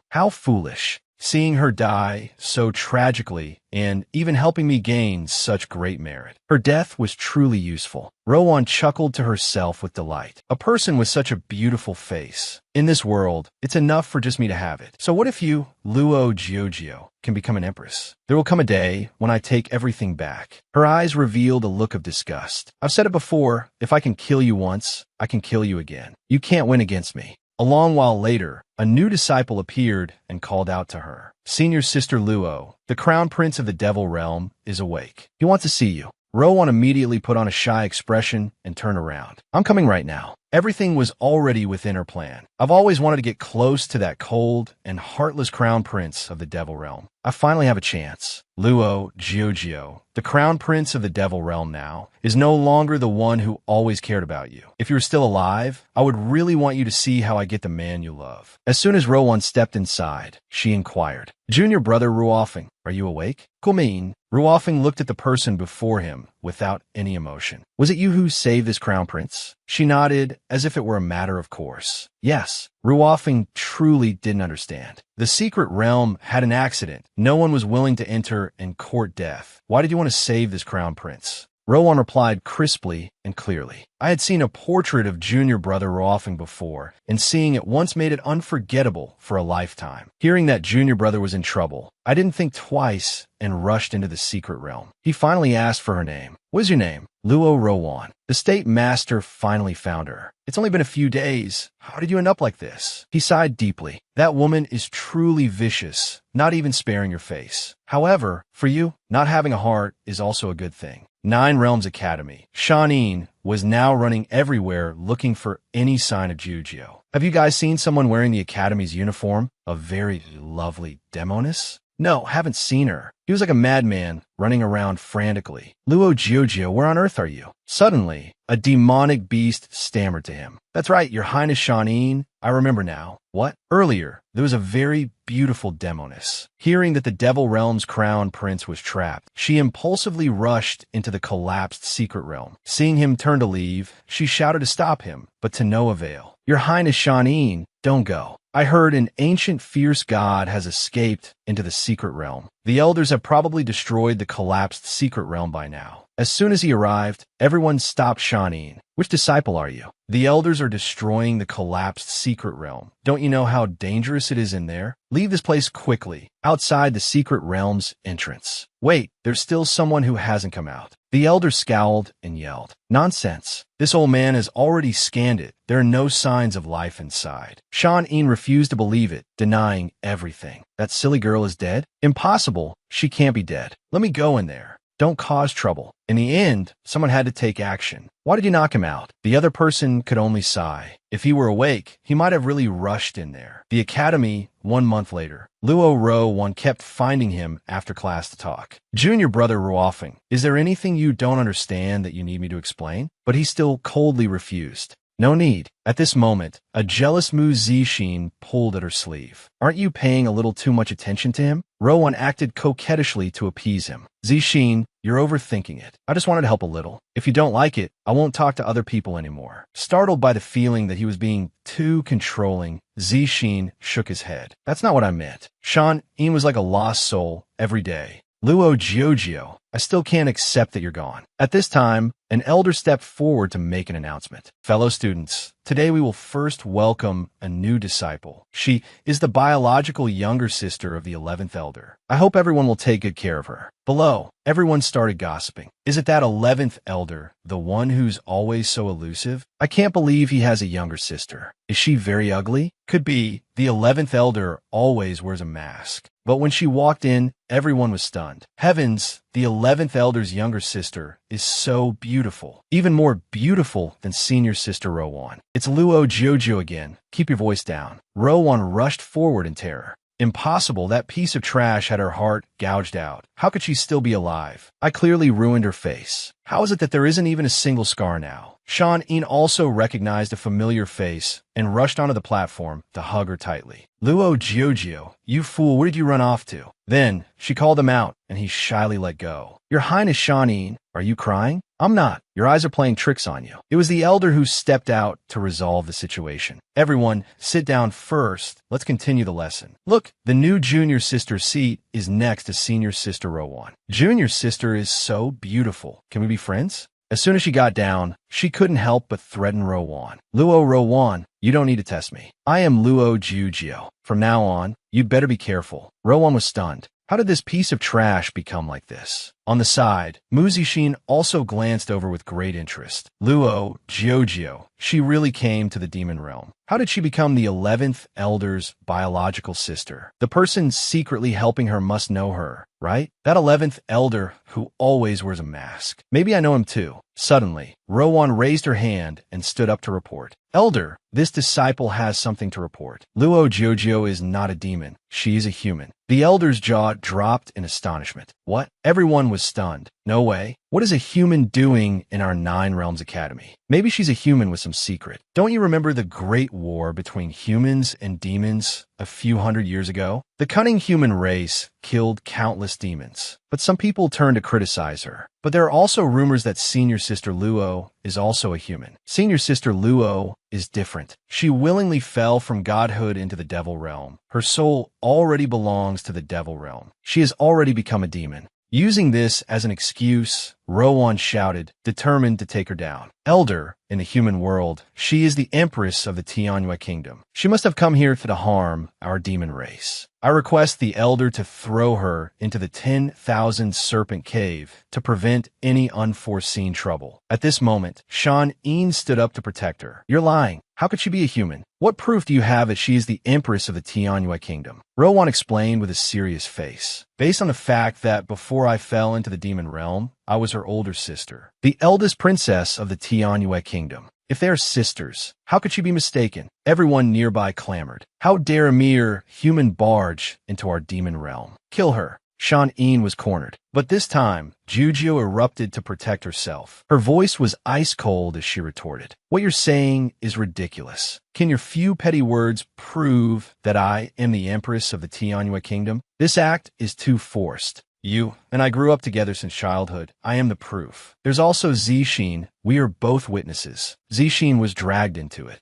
A: How foolish. Seeing her die so tragically and even helping me gain such great merit. Her death was truly useful. Rowan chuckled to herself with delight. A person with such a beautiful face. In this world, it's enough for just me to have it. So what if you, Luo Jiojio, can become an empress? There will come a day when I take everything back. Her eyes revealed a look of disgust. I've said it before, if I can kill you once, I can kill you again. You can't win against me. A long while later, a new disciple appeared and called out to her. Senior sister Luo, the crown prince of the devil realm, is awake. He wants to see you. Rowan immediately put on a shy expression and turned around. I'm coming right now. Everything was already within her plan. I've always wanted to get close to that cold and heartless crown prince of the devil realm. I finally have a chance. Luo Jiojio, the crown prince of the devil realm now, is no longer the one who always cared about you. If you were still alive, I would really want you to see how I get the man you love. As soon as Rowan stepped inside, she inquired, Junior brother Ruofeng, are you awake? Kumin. Ruofeng looked at the person before him without any emotion. Was it you who saved this crown prince? She nodded as if it were a matter of course. Yes. Ruofeng truly didn't understand. The secret realm had an accident. No one was willing to enter and court death. Why did you want to save this crown prince? Rowan replied crisply and clearly. I had seen a portrait of junior brother Roafing before, and seeing it once made it unforgettable for a lifetime. Hearing that junior brother was in trouble, I didn't think twice and rushed into the secret realm. He finally asked for her name. What is your name? Luo Rowan. The state master finally found her. It's only been a few days. How did you end up like this? He sighed deeply. That woman is truly vicious, not even sparing your face. However, for you, not having a heart is also a good thing. 9 Realms Academy. Shawneen was now running everywhere looking for any sign of Jujio. Have you guys seen someone wearing the Academy's uniform? A very lovely demoness? No, haven't seen her. He was like a madman, running around frantically. Luo Jiujio, where on earth are you? Suddenly, a demonic beast stammered to him. That's right, Your Highness Shawneen. I remember now. What? Earlier, there was a very beautiful demoness. Hearing that the Devil Realm's crown prince was trapped, she impulsively rushed into the collapsed secret realm. Seeing him turn to leave, she shouted to stop him, but to no avail. Your Highness Shawneen, don't go. I heard an ancient fierce god has escaped into the secret realm. The elders have probably destroyed the collapsed secret realm by now. As soon as he arrived, everyone stopped Shawneen. Which disciple are you? The elders are destroying the collapsed secret realm. Don't you know how dangerous it is in there? Leave this place quickly, outside the secret realm's entrance. Wait, there's still someone who hasn't come out. The elder scowled and yelled. Nonsense. This old man has already scanned it. There are no signs of life inside. Shawneen refused to believe it, denying everything. That silly girl is dead? Impossible. She can't be dead. Let me go in there. Don't cause trouble. In the end, someone had to take action. Why did you knock him out? The other person could only sigh. If he were awake, he might have really rushed in there. The academy, 1 month later. Luo Rowan kept finding him after class to talk. Junior brother Roafing, is there anything you don't understand that you need me to explain? But he still coldly refused. No need. At this moment, a jealous Mu Zixin pulled at her sleeve. Aren't you paying a little too much attention to him? Rowan acted coquettishly to appease him. Zixin, you're overthinking it. I just wanted to help a little. If you don't like it, I won't talk to other people anymore. Startled by the feeling that he was being too controlling, Zixin shook his head. That's not what I meant. Shawneen was like a lost soul every day. Luo Jiujio, I still can't accept that you're gone. At this time, an elder stepped forward to make an announcement. Fellow students, today we will first welcome a new disciple. She is the biological younger sister of the 11th elder. I hope everyone will take good care of her. Below, everyone started gossiping. Is it that 11th elder, the one who's always so elusive? I can't believe he has a younger sister. Is she very ugly? Could be. The 11th elder always wears a mask. But when she walked in, everyone was stunned. Heavens, the 11th elder's younger sister is so beautiful. Even more beautiful than senior sister Rowan. It's Luo Jiujio again. Keep your voice down. Rowan rushed forward in terror. Impossible, that piece of trash had her heart gouged out. How could she still be alive? I clearly ruined her face. How is it that there isn't even a single scar now? Shawneen also recognized a familiar face and rushed onto the platform to hug her tightly. Luo Jiujio, you fool, where did you run off to? Then, she called him out, and he shyly let go. Your Highness Shawneen, are you crying? I'm not. Your eyes are playing tricks on you. It was the elder who stepped out to resolve the situation. Everyone, sit down first. Let's continue the lesson. Look, the new junior sister's seat is next to senior sister Rowan. Junior sister is so beautiful. Can we be friends? As soon as she got down, she couldn't help but threaten Rowan. Luo Rowan, you don't need to test me. I am Luo Jiujio. From now on, you better be careful. Rowan was stunned. How did this piece of trash become like this? On the side, Mu Zixin also glanced over with great interest. Luo Jiujio, she really came to the demon realm. How did she become the 11th elder's biological sister? The person secretly helping her must know her, right? That 11th elder who always wears a mask. Maybe I know him too. Suddenly, Rowan raised her hand and stood up to report. Elder, this disciple has something to report. Luo Jiujio is not a demon. She is a human. The elder's jaw dropped in astonishment. What? Everyone was stunned. No way. What is a human doing in our 9 Realms Academy? Maybe she's a human with some secret. Don't you remember the great war between humans and demons a few hundred years ago? The cunning human race killed countless demons, but some people turned to criticize her. But there are also rumors that senior sister Luo is also a human. Senior sister Luo is different. She willingly fell from godhood into the devil realm. Her soul already belongs to the devil realm. She has already become a demon. Using this as an excuse, Rowan shouted, determined to take her down. Elder, in the human world, she is the empress of the Tianyue kingdom. She must have come here to harm our demon race. I request the elder to throw her into the 10,000 serpent cave to prevent any unforeseen trouble. At this moment, Sean Ean stood up to protect her. You're lying. How could she be a human? What proof do you have that she is the empress of the Tianyue kingdom? Rowan explained with a serious face. Based on the fact that before I fell into the demon realm, I was her older sister, the eldest princess of the Tianyue kingdom. If they are sisters, how could she be mistaken? Everyone nearby clamored. How dare a mere human barge into our demon realm? Kill her. Sean Ean was cornered. But this time, Jujio erupted to protect herself. Her voice was ice cold as she retorted. What you're saying is ridiculous. Can your few petty words prove that I am the empress of the Tianyue kingdom? This act is too forced. You and I grew up together since childhood. I am the proof. There's also Zishin. We are both witnesses. Zishin was dragged into it.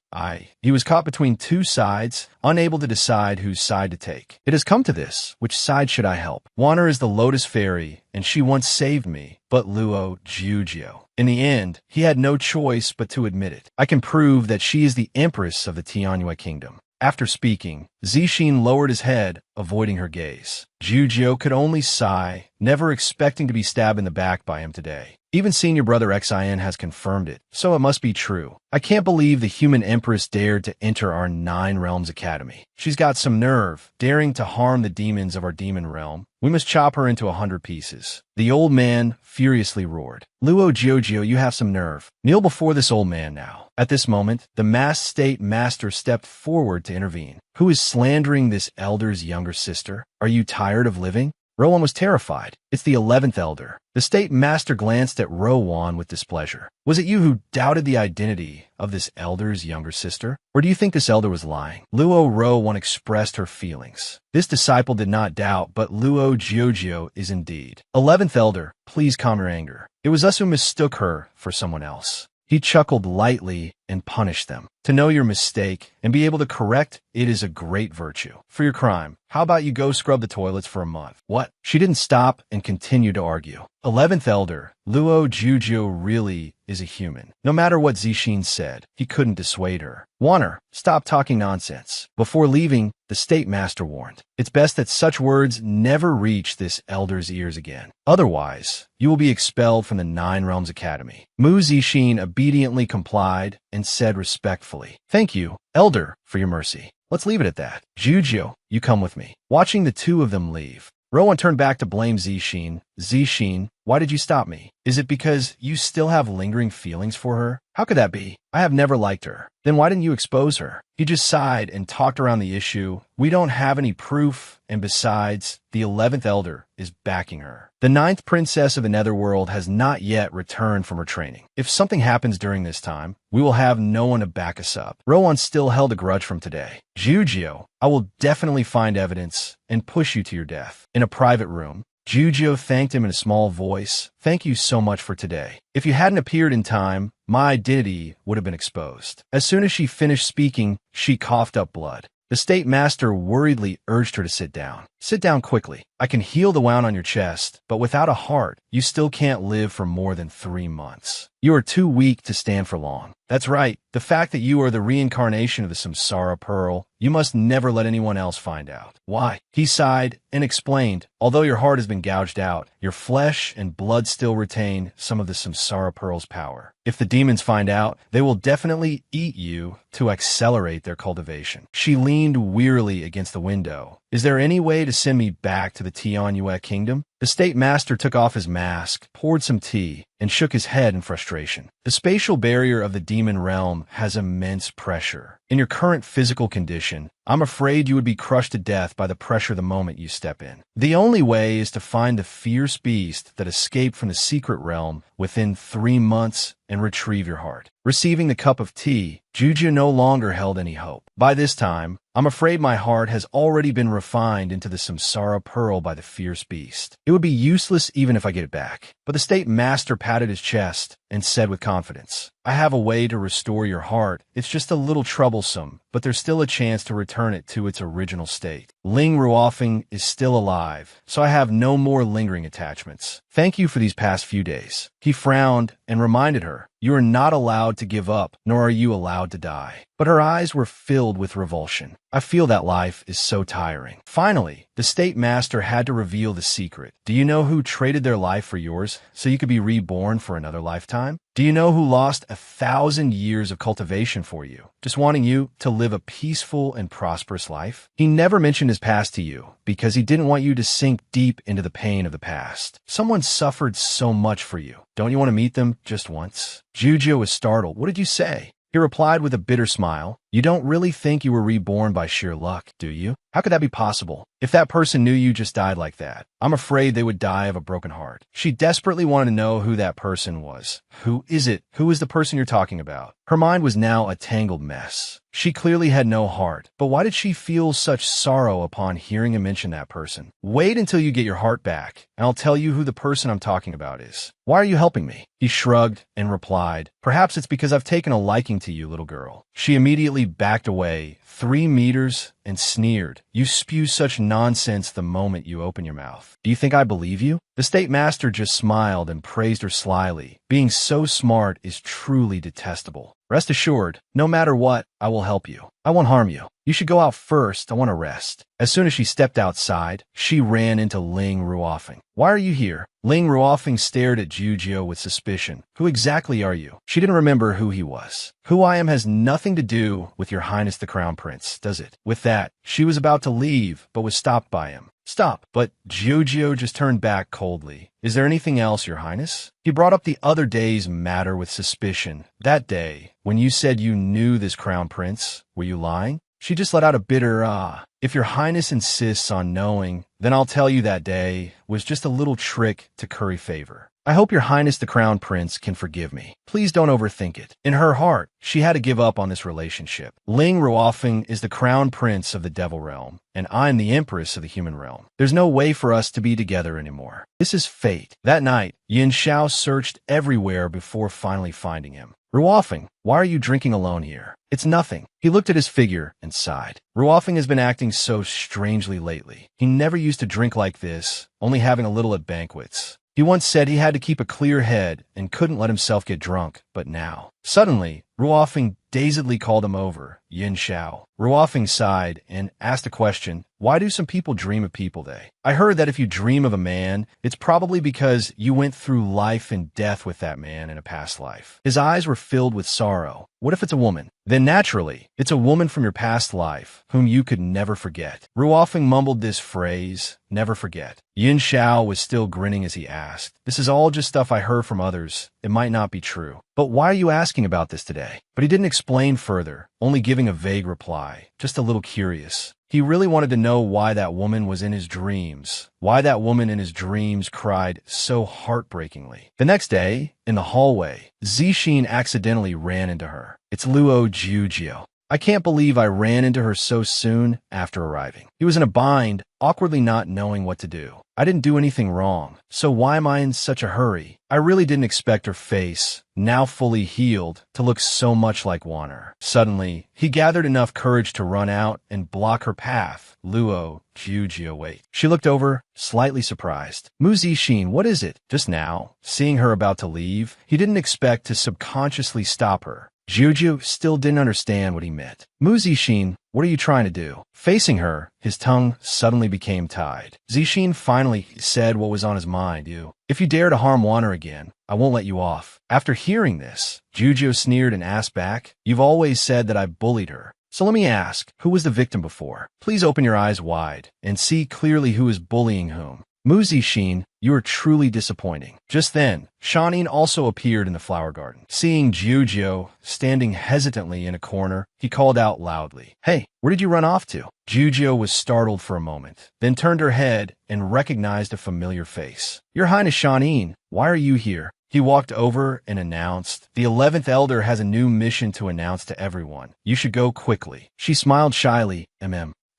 A: He was caught between two sides, unable to decide whose side to take. It has come to this. Which side should I help? Wanner is the Lotus Fairy, and she once saved me, but Luo Jujio. In the end, he had no choice but to admit it. I can prove that she is the empress of the Tianyue kingdom. After speaking, Zishin lowered his head, avoiding her gaze. Jujio could only sigh, never expecting to be stabbed in the back by him today. Even senior brother Xin has confirmed it, so it must be true. I can't believe the human empress dared to enter our 9 Realms Academy. She's got some nerve, daring to harm the demons of our demon realm. We must chop her into 100 pieces. The old man furiously roared. Luo Jojo, you have some nerve. Kneel before this old man now. At this moment, the masked state master stepped forward to intervene. Who is slandering this elder's younger sister? Are you tired of living? Rowan was terrified. It's the 11th elder. The state master glanced at Rowan with displeasure. Was it you who doubted the identity of this elder's younger sister? Or do you think this elder was lying? Luo Rowan expressed her feelings. This disciple did not doubt, but Luo Jiojio is indeed. 11th elder, please calm your anger. It was us who mistook her for someone else. He chuckled lightly and punished them. To know your mistake and be able to correct it is a great virtue. For your crime, how about you go scrub the toilets for a month? What? She didn't stop and continued to argue. 11th elder, Luo Jujio really is a human. No matter what Zishin said, he couldn't dissuade her. Wanner, stop talking nonsense. Before leaving, the state master warned. It's best that such words never reach this elder's ears again. Otherwise, you will be expelled from the 9 Realms Academy. Mu Zishin obediently complied and said respectfully, "Thank you, elder, for your mercy. Let's leave it at that. Jujio, you come with me." Watching the two of them leave, Rowan turned back to blame Zishin. Zishin, why did you stop me? Is it because you still have lingering feelings for her? How could that be? I have never liked her. Then why didn't you expose her? He just sighed and talked around the issue. We don't have any proof, and besides, the 11th elder is backing her. The 9th princess of the Netherworld has not yet returned from her training. If something happens during this time, we will have no one to back us up. Rowan still held a grudge from today. Jujio, I will definitely find evidence and push you to your death. In a private room, Jujio thanked him in a small voice. Thank you so much for today. If you hadn't appeared in time, my identity would have been exposed. As soon as she finished speaking, she coughed up blood. The state master worriedly urged her to sit down. Sit down quickly. I can heal the wound on your chest, but without a heart, you still can't live for more than 3 months. You are too weak to stand for long. That's right. The fact that you are the reincarnation of the Samsara Pearl, you must never let anyone else find out. Why? He sighed and explained, although your heart has been gouged out, your flesh and blood still retain some of the Samsara Pearl's power. If the demons find out, they will definitely eat you to accelerate their cultivation. She leaned wearily against the window. Is there any way to send me back to the Tianyue kingdom? The state master took off his mask, poured some tea, and shook his head in frustration. The spatial barrier of the demon realm has immense pressure. In your current physical condition, I'm afraid you would be crushed to death by the pressure the moment you step in. The only way is to find the fierce beast that escaped from the secret realm within 3 months and retrieve your heart. Receiving the cup of tea, Juju no longer held any hope. By this time, I'm afraid my heart has already been refined into the Samsara Pearl by the fierce beast. It would be useless even if I get it back. But the state master patted his chest. and said with confidence, I have a way to restore your heart. It's just a little troublesome, but there's still a chance to return it to its original state. Ling Ruofeng is still alive, so I have no more lingering attachments. Thank you for these past few days. He frowned and reminded her, you are not allowed to give up, nor are you allowed to die. But her eyes were filled with revulsion. I feel that life is so tiring. Finally, the state master had to reveal the secret. Do you know who traded their life for yours so you could be reborn for another lifetime? Do you know who lost 1,000 years of cultivation for you, just wanting you to live a peaceful and prosperous life? He never mentioned his past to you because he didn't want you to sink deep into the pain of the past. Someone suffered so much for you. Don't you want to meet them just once? Jujio was startled. What did you say? He replied with a bitter smile, you don't really think you were reborn by sheer luck, do you? How could that be possible? If that person knew you just died like that, I'm afraid they would die of a broken heart. She desperately wanted to know who that person was. Who is it? Who is the person you're talking about? Her mind was now a tangled mess. She clearly had no heart, but why did she feel such sorrow upon hearing him mention that person? Wait until you get your heart back, and I'll tell you who the person I'm talking about is. Why are you helping me? He shrugged and replied, perhaps it's because I've taken a liking to you, little girl. She immediately backed away 3 meters and sneered. You spew such nonsense the moment you open your mouth. Do you think I believe you? The state master just smiled and praised her slyly. Being so smart is truly detestable. Rest assured, no matter what, I will help you. I won't harm you. You should go out first. I want to rest. As soon as she stepped outside, she ran into Ling Ruofeng. Why are you here? Ling Ruofeng stared at Jujio with suspicion. Who exactly are you? She didn't remember who he was. Who I am has nothing to do with your highness the crown prince, does it? With that, she was about to leave, but was stopped by him. Stop. But Jujio just turned back coldly. Is there anything else, your highness? He brought up the other day's matter with suspicion. That day, when you said you knew this crown prince, were you lying? She just let out a bitter ah. If your highness insists on knowing, then I'll tell you that day was just a little trick to curry favor. I hope your highness the crown prince can forgive me. Please don't overthink it. In her heart, she had to give up on this relationship. Ling Ruofeng is the crown prince of the devil realm, and I'm the empress of the human realm. There's no way for us to be together anymore. This is fate. That night, Yin Xiao searched everywhere before finally finding him. Ruofeng, why are you drinking alone here? It's nothing. He looked at his figure and sighed. Ruofeng has been acting so strangely lately. He never used to drink like this, only having a little at banquets. He once said he had to keep a clear head and couldn't let himself get drunk, but now. Suddenly, Ruofeng dazedly called him over, Yin Xiao. Ruofeng sighed and asked a question. Why do some people dream of people they? I heard that if you dream of a man, it's probably because you went through life and death with that man in a past life. His eyes were filled with sorrow. What if it's a woman? Then naturally, it's a woman from your past life, whom you could never forget. Ruofeng mumbled this phrase, never forget. Yin Xiao was still grinning as he asked, this is all just stuff I heard from others. It might not be true. But why are you asking about this today? But he didn't explain further, only giving a vague reply, just a little curious. He really wanted to know why that woman was in his dreams, why that woman in his dreams cried so heartbreakingly. The next day, in the hallway, Zixin accidentally ran into her. It's Luo Jujio. I can't believe I ran into her so soon after arriving. He was in a bind, awkwardly not knowing what to do. I didn't do anything wrong, so why am I in such a hurry? I really didn't expect her face, now fully healed, to look so much like Wanner. Suddenly, he gathered enough courage to run out and block her path. Luo Jujio, wait. She looked over, slightly surprised. Mu Zixin, what is it? Just now, seeing her about to leave, he didn't expect to subconsciously stop her. Jujio still didn't understand what he meant. Mu Zixin, what are you trying to do? Facing her, his tongue suddenly became tied. Zixin finally said what was on his mind. If you dare to harm Wanner again, I won't let you off. After hearing this, Jujio sneered and asked back, you've always said that I bullied her. So let me ask, who was the victim before? Please open your eyes wide and see clearly who is bullying whom. Mu Zixin, you are truly disappointing. Just then, Shanin also appeared in the flower garden. Seeing Jujio standing hesitantly in a corner, he called out loudly, hey, where did you run off to? Jujio was startled for a moment, then turned her head and recognized a familiar face. Your Highness Shanin, why are you here? He walked over and announced, the 11th Elder has a new mission to announce to everyone. You should go quickly. She smiled shyly,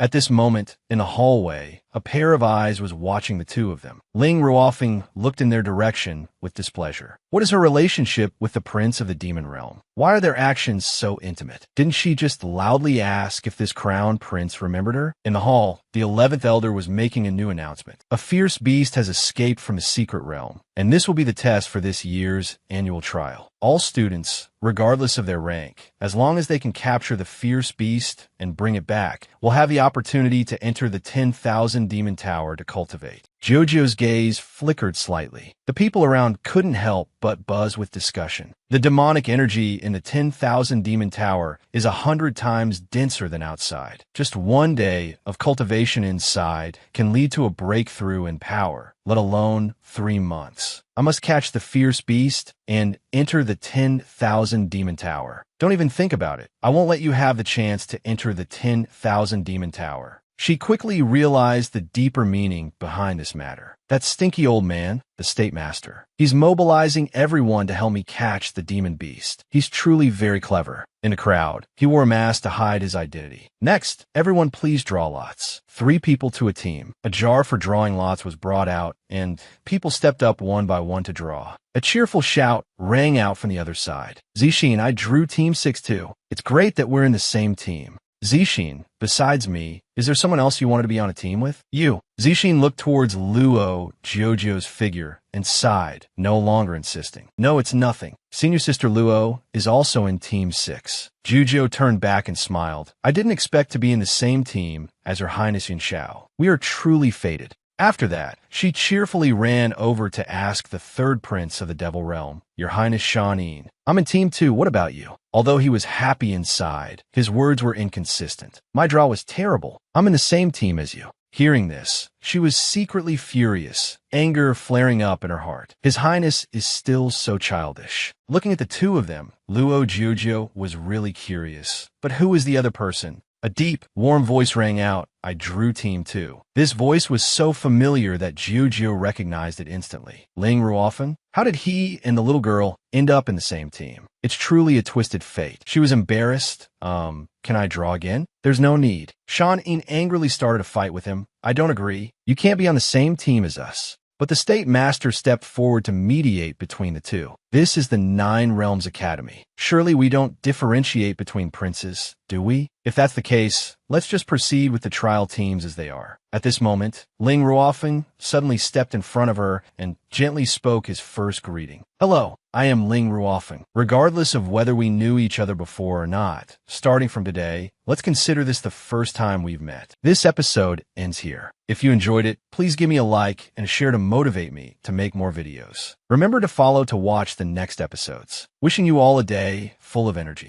A: At this moment, in the hallway, a pair of eyes was watching the two of them. Ling Ruofeng looked in their direction with displeasure. What is her relationship with the prince of the demon realm? Why are their actions so intimate? Didn't she just loudly ask if this crowned prince remembered her? In the hall, the 11th elder was making a new announcement. A fierce beast has escaped from the secret realm, and this will be the test for this year's annual trial. All students, regardless of their rank, as long as they can capture the fierce beast and bring it back, will have the opportunity to enter the 10,000 demon tower to cultivate. Jojo's gaze flickered slightly. The people around couldn't help but buzz with discussion. The demonic energy in the 10,000 demon tower is 100 times denser than outside. Just one day of cultivation inside can lead to a breakthrough in power, let alone 3 months. I must catch the fierce beast and enter the 10,000 demon tower. Don't even think about it. I won't let you have the chance to enter the 10,000 demon tower. She quickly realized the deeper meaning behind this matter. That stinky old man, the state master, he's mobilizing everyone to help me catch the demon beast. He's truly very clever. In the crowd, he wore a mask to hide his identity. Next, everyone please draw lots. 3 people to a team. A jar for drawing lots was brought out, and people stepped up one by one to draw. A cheerful shout rang out from the other side. Zixin, I drew Team 6 too. It's great that we're in the same team. Zixin, besides me, is there someone else you wanted to be on a team with? You. Zixin looked towards Luo Jojo's figure and sighed, no longer insisting. No, it's nothing. Senior sister Luo is also in Team 6. Jojo turned back and smiled. I didn't expect to be in the same team as Her Highness Yunxiao. We are truly fated. After that, she cheerfully ran over to ask the 3rd prince of the Devil Realm, Your Highness Shanin. I'm in Team 2, what about you? Although he was happy inside, his words were inconsistent. My draw was terrible. I'm in the same team as you. Hearing this, she was secretly furious, anger flaring up in her heart. His Highness is still so childish. Looking at the two of them, Luo Jojo was really curious. But who is the other person? A deep, warm voice rang out. I drew Team 2. This voice was so familiar that Jojo recognized it instantly. Ling Ruofeng? How did he and the little girl end up in the same team? It's truly a twisted fate. She was embarrassed. Can I draw again? There's no need. Shanin angrily started a fight with him. I don't agree. You can't be on the same team as us. But the state master stepped forward to mediate between the two. This is the 9 Realms Academy. Surely we don't differentiate between princes, do we? If that's the case, let's just proceed with the trial teams as they are. At this moment, Ling Ruofeng suddenly stepped in front of her and gently spoke his first greeting. Hello, I am Ling Ruofeng. Regardless of whether we knew each other before or not, starting from today, let's consider this the first time we've met. This episode ends here. If you enjoyed it, please give me a like and a share to motivate me to make more videos. Remember to follow to watch the next episodes. Wishing you all a day full of energy.